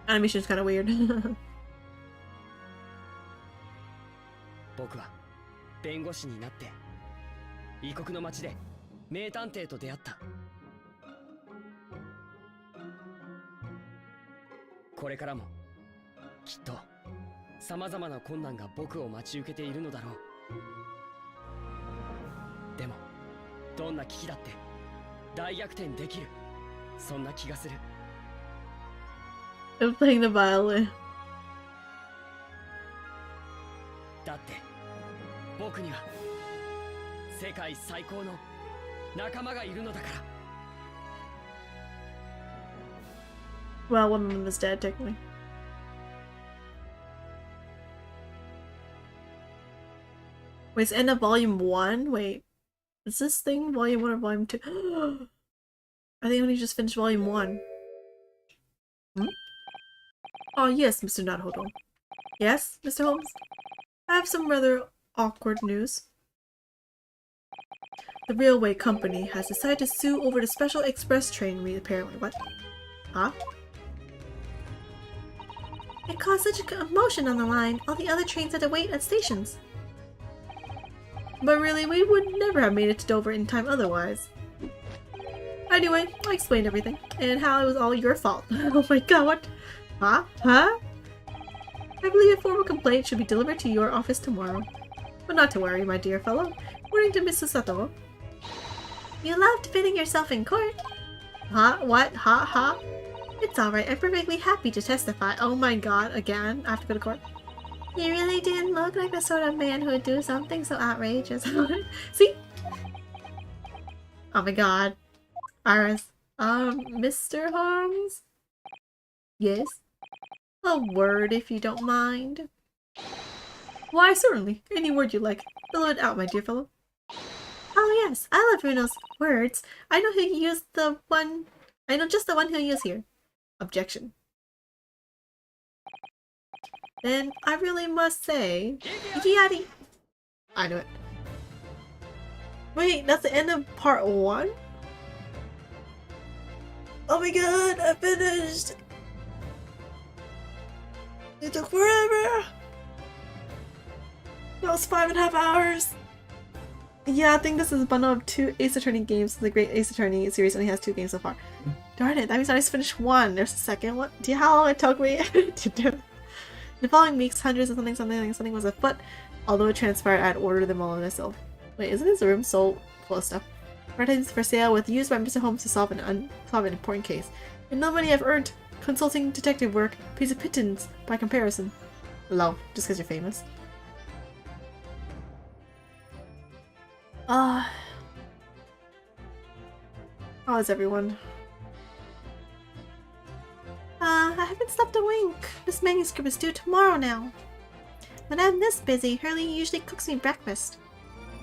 Animation is kind of weird. 僕は弁護士になって異国の街で名探偵と出会った。これからもきっと様々な困難が僕を待ち受けているのだろう。でもどんな危機だって大逆転できる、そんな気がする。 I'm playing the violin. だって僕には世界最高の仲間がいるのだから。 Well, one of them is dead, technically. Wait, it's end of volume 1? Wait, is this thing volume 1 or volume 2? I think I only just finished volume 1. Hmm? Oh yes, Mr. Naruto. Yes, Mr. Holmes? I have some rather awkward news. The railway company has decided to sue over the special express train apparently. What? Huh? It caused such a commotion on the line, all the other trains had to wait at stations. But really, we would never have made it to Dover in time otherwise. Anyway, I explained everything, and how it was all your fault. Oh my god, what? Huh? Huh? I believe a formal complaint should be delivered to your office tomorrow. But not to worry, my dear fellow. According to Miss Susato, you love defending yourself in court. Huh? What? Ha ha? It's alright, I'm perfectly happy to testify. Oh my god, again? I have to go to court. You really didn't look like the sort of man who would do something so outrageous. See? Oh my god. Iris. Mr. Holmes? Yes? A word, if you don't mind. Why, certainly. Any word you like. Fill it out, my dear fellow. Oh yes, I love Bruno's words. I know who used the one... I know just the one who used here. Objection. Then I really must say... Yadi! I knew it. Wait, that's the end of part 1? Oh my god, I finished! It took forever! That was 5.5 hours! Yeah, I think this is a bundle of 2 Ace Attorney games. The Great Ace Attorney series only has 2 games so far. Darn it, that means I just finished 1. There's a second one. Do you know how long it took me to do it? In the following weeks, hundreds of something was afoot. Although it transpired, I'd ordered them all myself. Wait, isn't this room so full of stuff? Items for sale with used by Mr. Holmes to solve an important case. And no money I've earned. Consulting detective work pays a pittance by comparison. Low, just because you're famous. How is everyone? I haven't slept a wink. This manuscript is due tomorrow now. When I'm this busy, Hurley usually cooks me breakfast.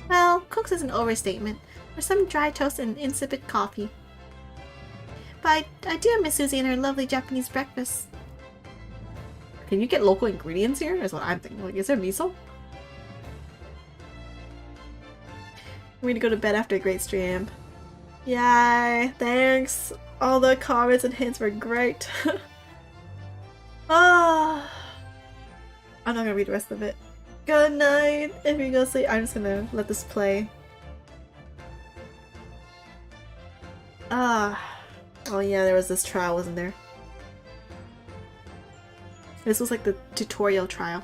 Well, cooks is an overstatement. There's some dry toast and insipid coffee. But I do miss Susie and her lovely Japanese breakfast. Can you get local ingredients here? Is what I'm thinking. Like, is there miso? I'm gonna go to bed after a great stream. Yay! Thanks! All the comments and hints were great. I'm not gonna read the rest of it. Good night! If you go to sleep, I'm just gonna let this play. Oh yeah, there was this trial, wasn't there? This was like the tutorial trial.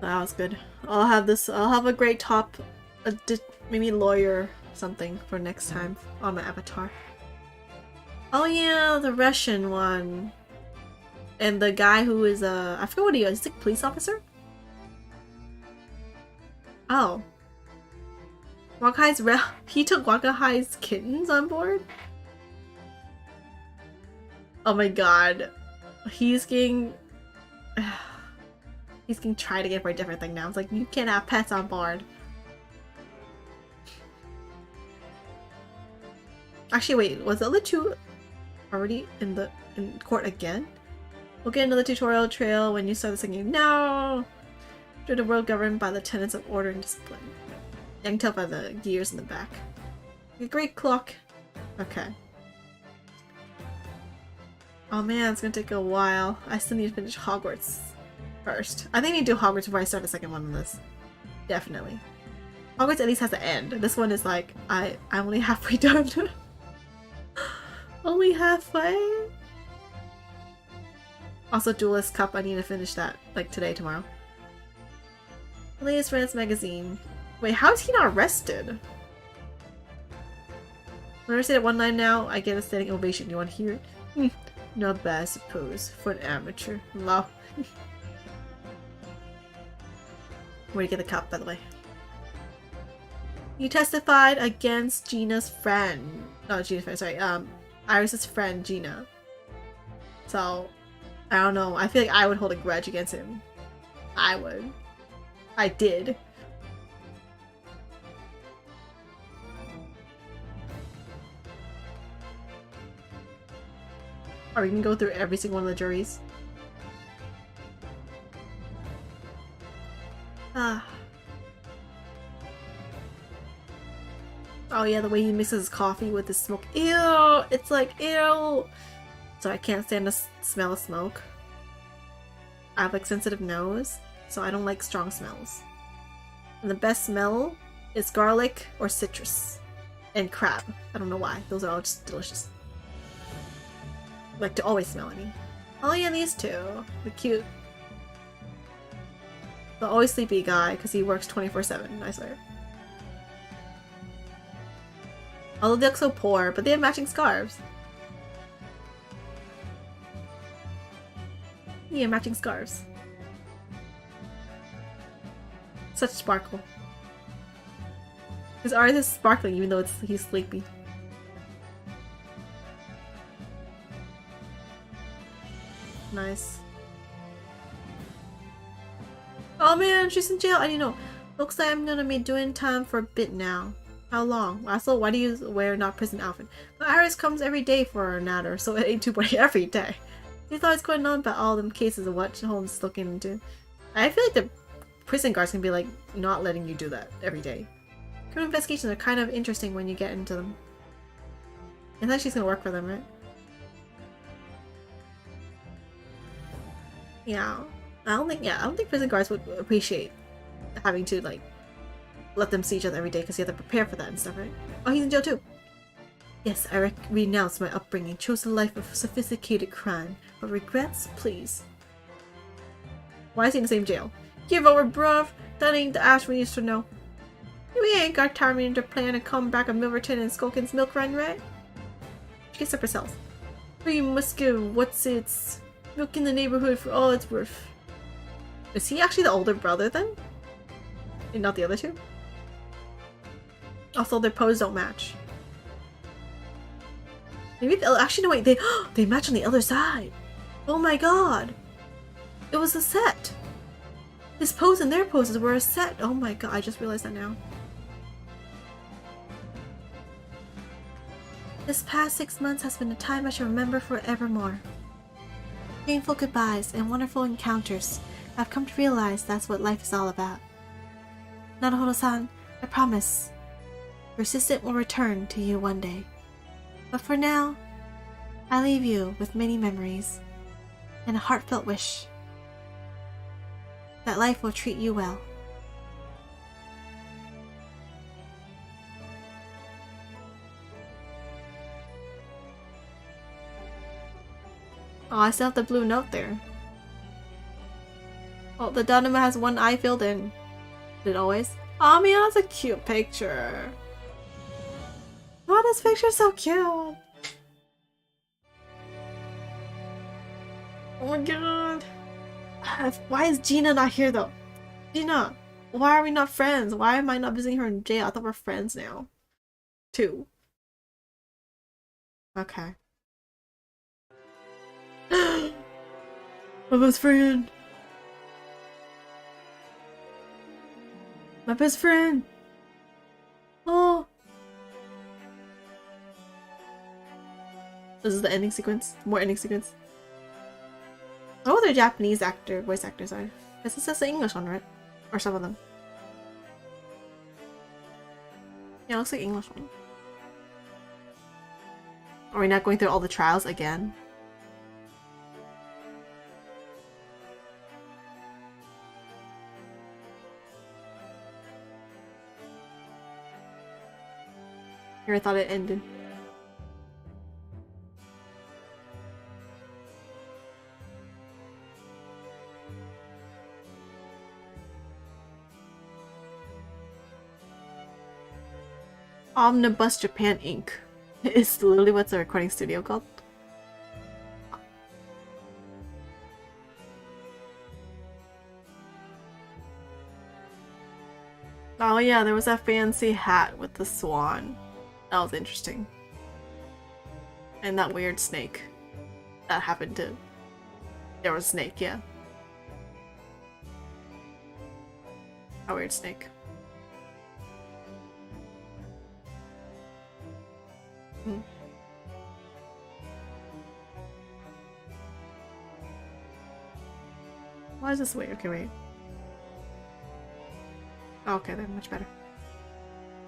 That was good. I'll have a great maybe lawyer something for next time on my avatar. Oh yeah, the Russian one. And the guy who is I forgot what he is. He's a police officer? Oh. He took Wakahai's kittens on board? Oh my god. He's getting tried again for a different thing now. It's like, you can't have pets on board. Actually, wait, was the other 2 already in court again? We'll get another tutorial trail when you start the singing. No! Through the world governed by the tenets of order and discipline. I can tell by the gears in the back. A great clock. Okay. Oh man, it's gonna take a while. I still need to finish Hogwarts first. I think I need to do Hogwarts before I start the second one on this. Definitely. Hogwarts at least has an end. This one is like, I'm only halfway done. Only halfway? Also, Duelist Cup, I need to finish that, like, today, tomorrow. The latest France magazine. Wait, how is he not arrested? Whenever I say that one line now, I get a standing ovation. You want to hear it? Not bad, I suppose, for an amateur. Low. Where do you get the cup, by the way? You testified against Gina's friend. No, Gina's friend, sorry. Iris's friend, Gina. So, I don't know. I feel like I would hold a grudge against him. I would. I did. Or we can go through every single one of the juries. Oh yeah, the way he mixes his coffee with the smoke. Ew! It's like, ew! So I can't stand the smell of smoke. I have like sensitive nose, so I don't like strong smells. And the best smell is garlic or citrus. And crab. I don't know why. Those are all just delicious. Like to always smell, I mean. Oh yeah, these two. The cute. The always sleepy guy, because he works 24/7, I swear. Although they look so poor, but they have matching scarves. Yeah, matching scarves. Such sparkle. His art is sparkling even though he's sleepy. Nice. Oh man, she's in jail. I didn't know. Looks like I'm gonna be doing time for a bit now. How long? Also, why do you wear not prison outfit? But Iris comes every day for her natter, so it ain't too bad every day. He thought it's going on about all them cases of what Holmes is looking into. I feel like the prison guards can be like not letting you do that every day. Criminal investigations are kind of interesting when you get into them. And then she's gonna work for them, right? Yeah. I don't think prison guards would appreciate having to like let them see each other every day because you have to prepare for that and stuff, right? Oh, he's in jail too. Yes, I renounced my upbringing, chose a life of sophisticated crime, but regrets, please. Why is he in the same jail? Give over, bruv. That ain't the ash we used to know. We ain't got time to plan a comeback of Milverton and Skulkin's milk run, right? She gets up herself. We must give what's its milk in the neighborhood for all it's worth. Is he actually the older brother then? And not the other two? Also, their poses don't match. Maybe actually no wait, they match on the other side. Oh my god. It was a set. His pose and their poses were a set. Oh my god, I just realized that now. This past 6 months has been a time I shall remember forevermore. Painful goodbyes and wonderful encounters. I've come to realize that's what life is all about. Naruhodo-san, I promise, your assistant will return to you one day. But for now, I leave you with many memories and a heartfelt wish that life will treat you well. Oh, I still have the blue note there. Oh, the Danuma has one eye filled in. Did it always? Oh man, that's a cute picture. Oh, this picture's so cute. Oh my god. Why is Gina not here though? Gina, why are we not friends? Why am I not visiting her in jail? I thought we're friends now. Too. Okay. My best friend. My best friend. Oh. This is the ending sequence. More ending sequence. Oh, they're Japanese voice actors are. This says the English one, right? Or some of them. Yeah, it looks like English one. Are we not going through all the trials again? Here, I thought it ended. Omnibus Japan Inc. Is literally what's the recording studio called? Oh yeah, there was that fancy hat with the swan. That was interesting. And that weird snake. That happened to... There was a snake, yeah. A weird snake. Hmm. Why is this way? Okay, wait. Okay, then much better.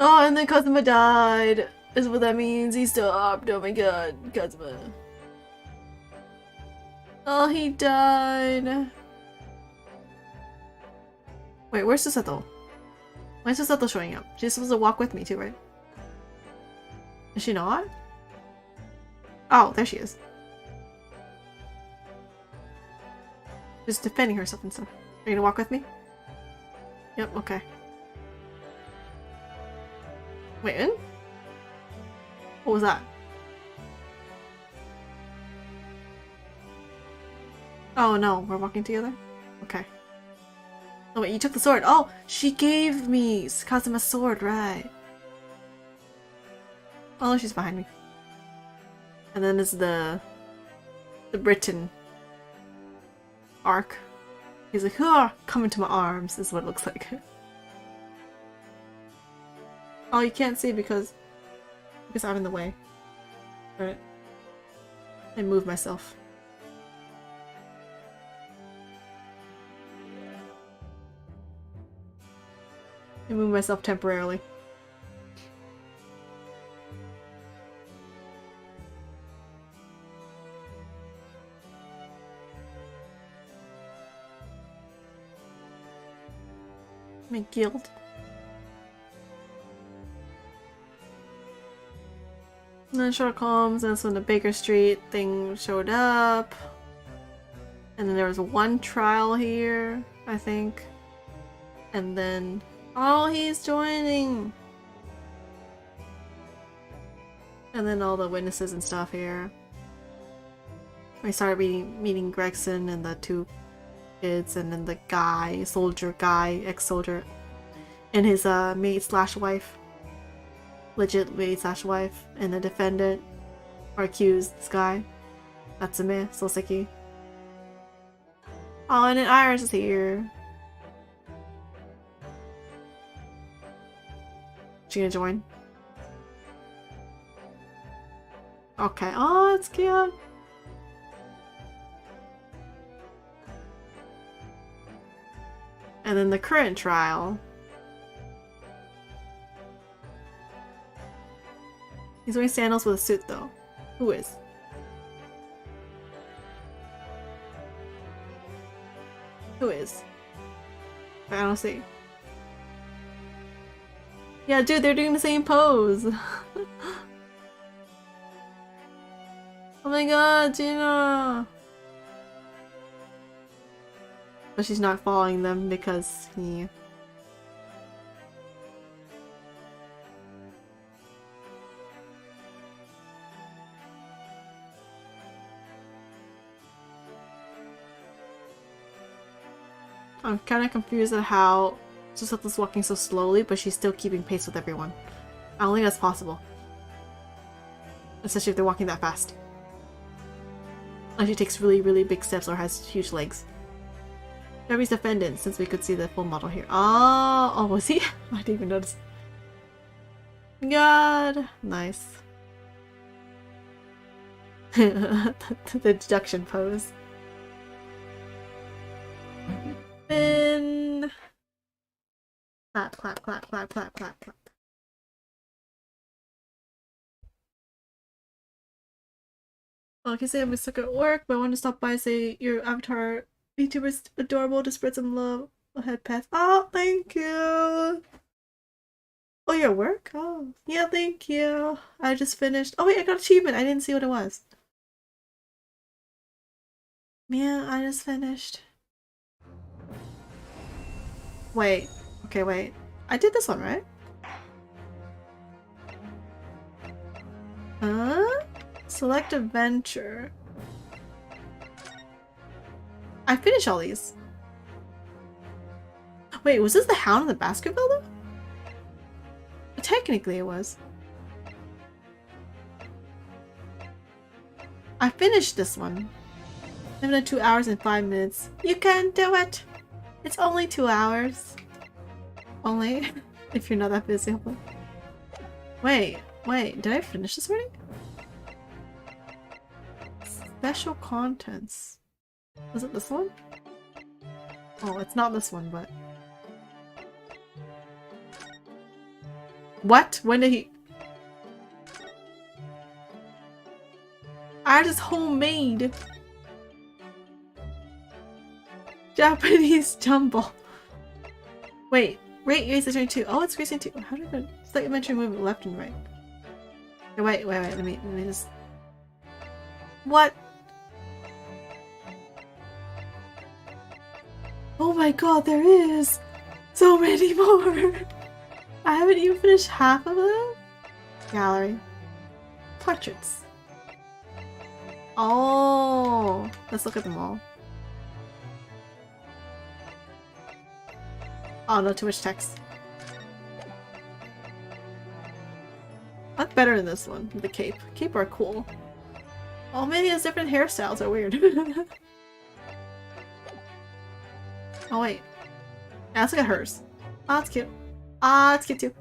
Oh, and then Kazuma died! Is what that means. He stopped. Oh my god, Kazuma. Oh, he died. Wait, where's Susato? Why is Susato showing up? She's supposed to walk with me too, right? Is she not? Oh, there she is. Just defending herself and stuff. Are you gonna walk with me? Yep, okay. Wait, in? What was that? Oh no, we're walking together? Okay. Oh wait, you took the sword. Oh, she gave me Kazuma's sword, right. Oh, she's behind me. And then there's the Britain arc. He's like, "Ah, come into my arms," is what it looks like. Oh, you can't see because I'm in the way. Alright. I move myself. I move myself temporarily. McGill. And then Sherlock Holmes, and that's when the Baker Street thing showed up. And then there was one trial here, I think. And then... Oh, he's joining! And then all the witnesses and stuff here. We started meeting Gregson and the two kids, and then the guy, soldier guy, ex-soldier, and his maid slash wife. Legit maid slash wife. And the defendant, or accused, this guy. Natsume Soseki. Oh, and then Iris is here. She gonna join? Okay. Oh, it's cute. And then the current trial. He's wearing sandals with a suit, though. Who is? Who is? I don't see. Yeah, dude, they're doing the same pose. Oh my god, Gina! But she's not following them because he... I'm kind of confused at how Susaku's walking so slowly, but she's still keeping pace with everyone. I don't think that's possible. Especially if they're walking that fast. Unless she takes really, really big steps or has huge legs. Berri's defendant, since we could see the full model here. Oh, was he? I didn't even notice. God, nice. The deduction pose. Spin. Clap, clap, clap, clap, clap, clap, clap. Well, I can say I'm stuck at work, but I want to stop by and say your avatar VTuber is adorable to spread some love. Ahead, path. Oh, thank you. Oh, you're at work? Oh, yeah, thank you. I just finished. Oh, wait, I got achievement. I didn't see what it was. Yeah, I just finished. Wait. Okay, wait. I did this one, right? Huh? Select adventure. I finished all these. Wait, was this the Hound in the Baskerville though? Technically it was. I finished this one. I've done 2 hours and 5 minutes. You can do it! It's only 2 hours. Only. If you're not that busy. Wait, did I finish this already? Special contents. Was it this one? Oh, it's not this one, but... What? When did he... Art is homemade! Japanese jumble. Wait, rate Grace Attorney 2. Oh, it's Grace Attorney 2. How did it... It's like you mentioned moving left and right. Okay, wait, let me just... What? Oh my god, there is! So many more! I haven't even finished half of them? Gallery. Portraits. Oh! Let's look at them all. Oh no, too much text. That's better than this one, with the cape. Cape are cool. Oh man, he has different hairstyles, are weird. Oh wait. Yeah, let's look at hers. Ah, that's cute. Ah, it's cute too.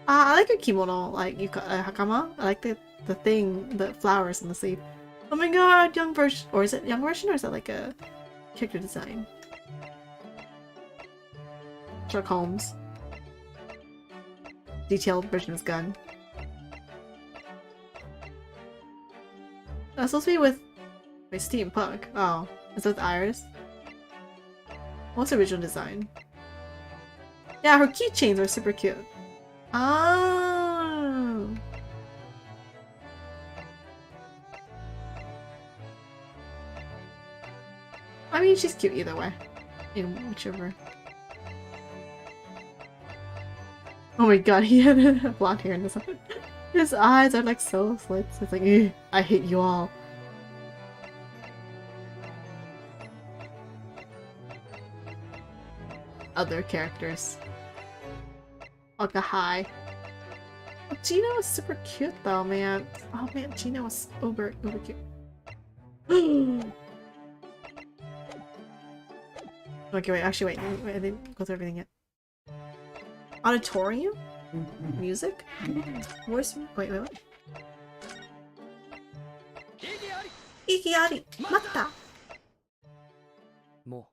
I like your kimono, like hakama. I like the thing, the flowers on the sleeve. Oh my god, young version. Or is it young version or is that like a character design? Sherlock Holmes. Detailed version of his gun. That's supposed to be with steampunk. Oh, is that with Iris? What's the original design? Yeah, her keychains are super cute. Oh. I mean, she's cute either way. In whichever. Oh my god, he had blonde hair in this one. His eyes are like so slits. It's like, "Ugh, I hate you all." Other characters. Like a high. Oh, Gina was super cute though, man. Oh man, Gina was uber cute. Okay, wait, actually wait, I didn't go through everything yet. Auditorium? Music? Voice? Wait, what? Ikiari! Matta! も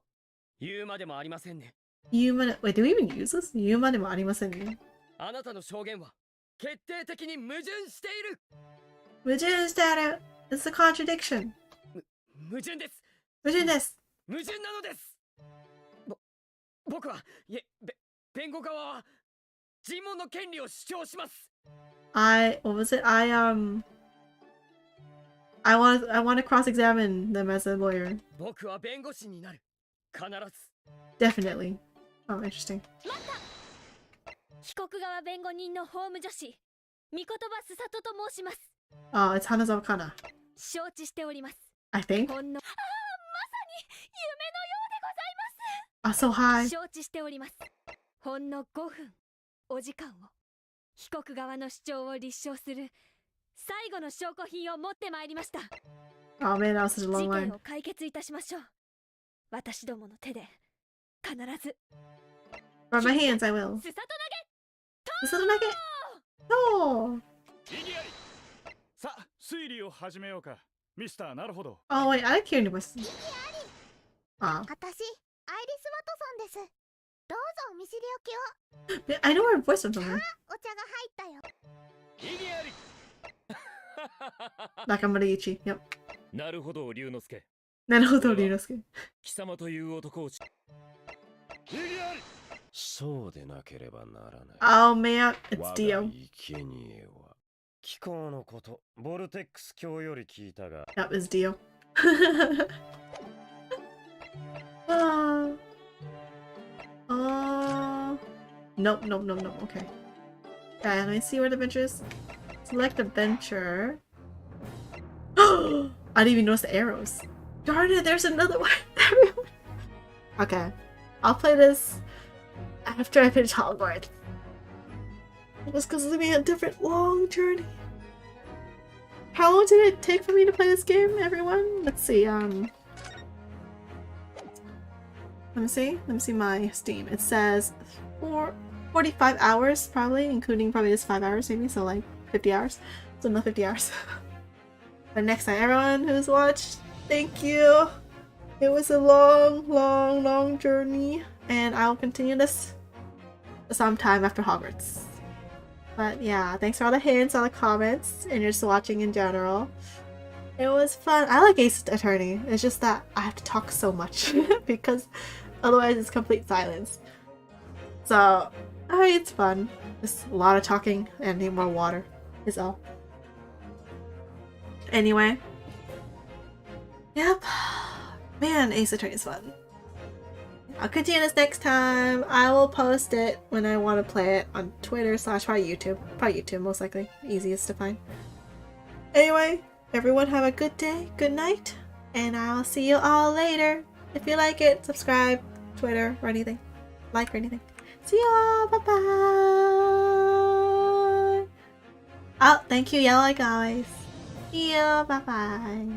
う言うまでもありませんね。 Wait, do we even use this? 言うまでもありませんね。あなたの証言は決定的に矛盾している。矛盾してある。It's a contradiction. 矛盾です。矛盾です。矛盾なのです。僕はいえ、弁護側は尋問の権利を主張します。What was it? I want to cross-examine them as a lawyer. 僕は弁護士になる。必ず。Definitely. Oh, interesting. 被告側弁護人の法務助手、御言葉すさとと申します。Oh, it's Hanazawa Kana. 承知しております。I think. ほんの、まさに夢のようでOh, so ございま high. す。承知しております。ほんの5分、お時間を、被告側の主張を立証する最後の証拠品を持ってまいりました。Oh man, that was such a 事 long 件 line. を解決いたしましょう。私どもの手で必ず。 By my hands, I will. すさとそれだけ No! さあ、推理を始めようか。ミスターなるほど。 Oh wait, I like hearing the voices. Ah. 私、アイリス・ワトソンです。どうぞお見知りおきを。 I know her voice from somewhere. お茶が入ったよ。Nakamura Yep. なるほど、龍之介。なるほど、龍之介。貴様という男をそうでなければならない。Oh man, it's Dio. 生贄は気候のこと、ボルテックス卿より聞いたが。Yep, it's Dio. Nope. Okay. Okay, let me see where the adventure is. Select adventure. I didn't even notice the arrows. Darn it, there's another one. Okay, I'll play this after I finish Hogwarts. Just because it's gonna be a different long journey. How long did it take for me to play this game, everyone? Let's see, let me see my Steam. It says 45 hours, probably, including probably this 5 hours maybe, so like 50 hours. So not 50 hours. But next time, everyone who's watched, thank you! It was a long journey, and I'll continue this sometime after Hogwarts. But yeah, thanks for all the hints, all the comments, and just watching in general. It was fun. I like Ace Attorney. It's just that I have to talk so much because otherwise it's complete silence. So, it's fun. Just a lot of talking and need more water is all. Anyway. Yep. Man, Ace Attorney is fun. I'll continue this next time. I will post it when I want to play it on Twitter / probably YouTube. Probably YouTube, most likely. Easiest to find. Anyway, everyone have a good day, good night, and I'll see you all later. If you like it, subscribe, Twitter, or anything. Like or anything. See you all. Bye-bye. Oh, thank you, Yellow, like always. See you. Bye-bye.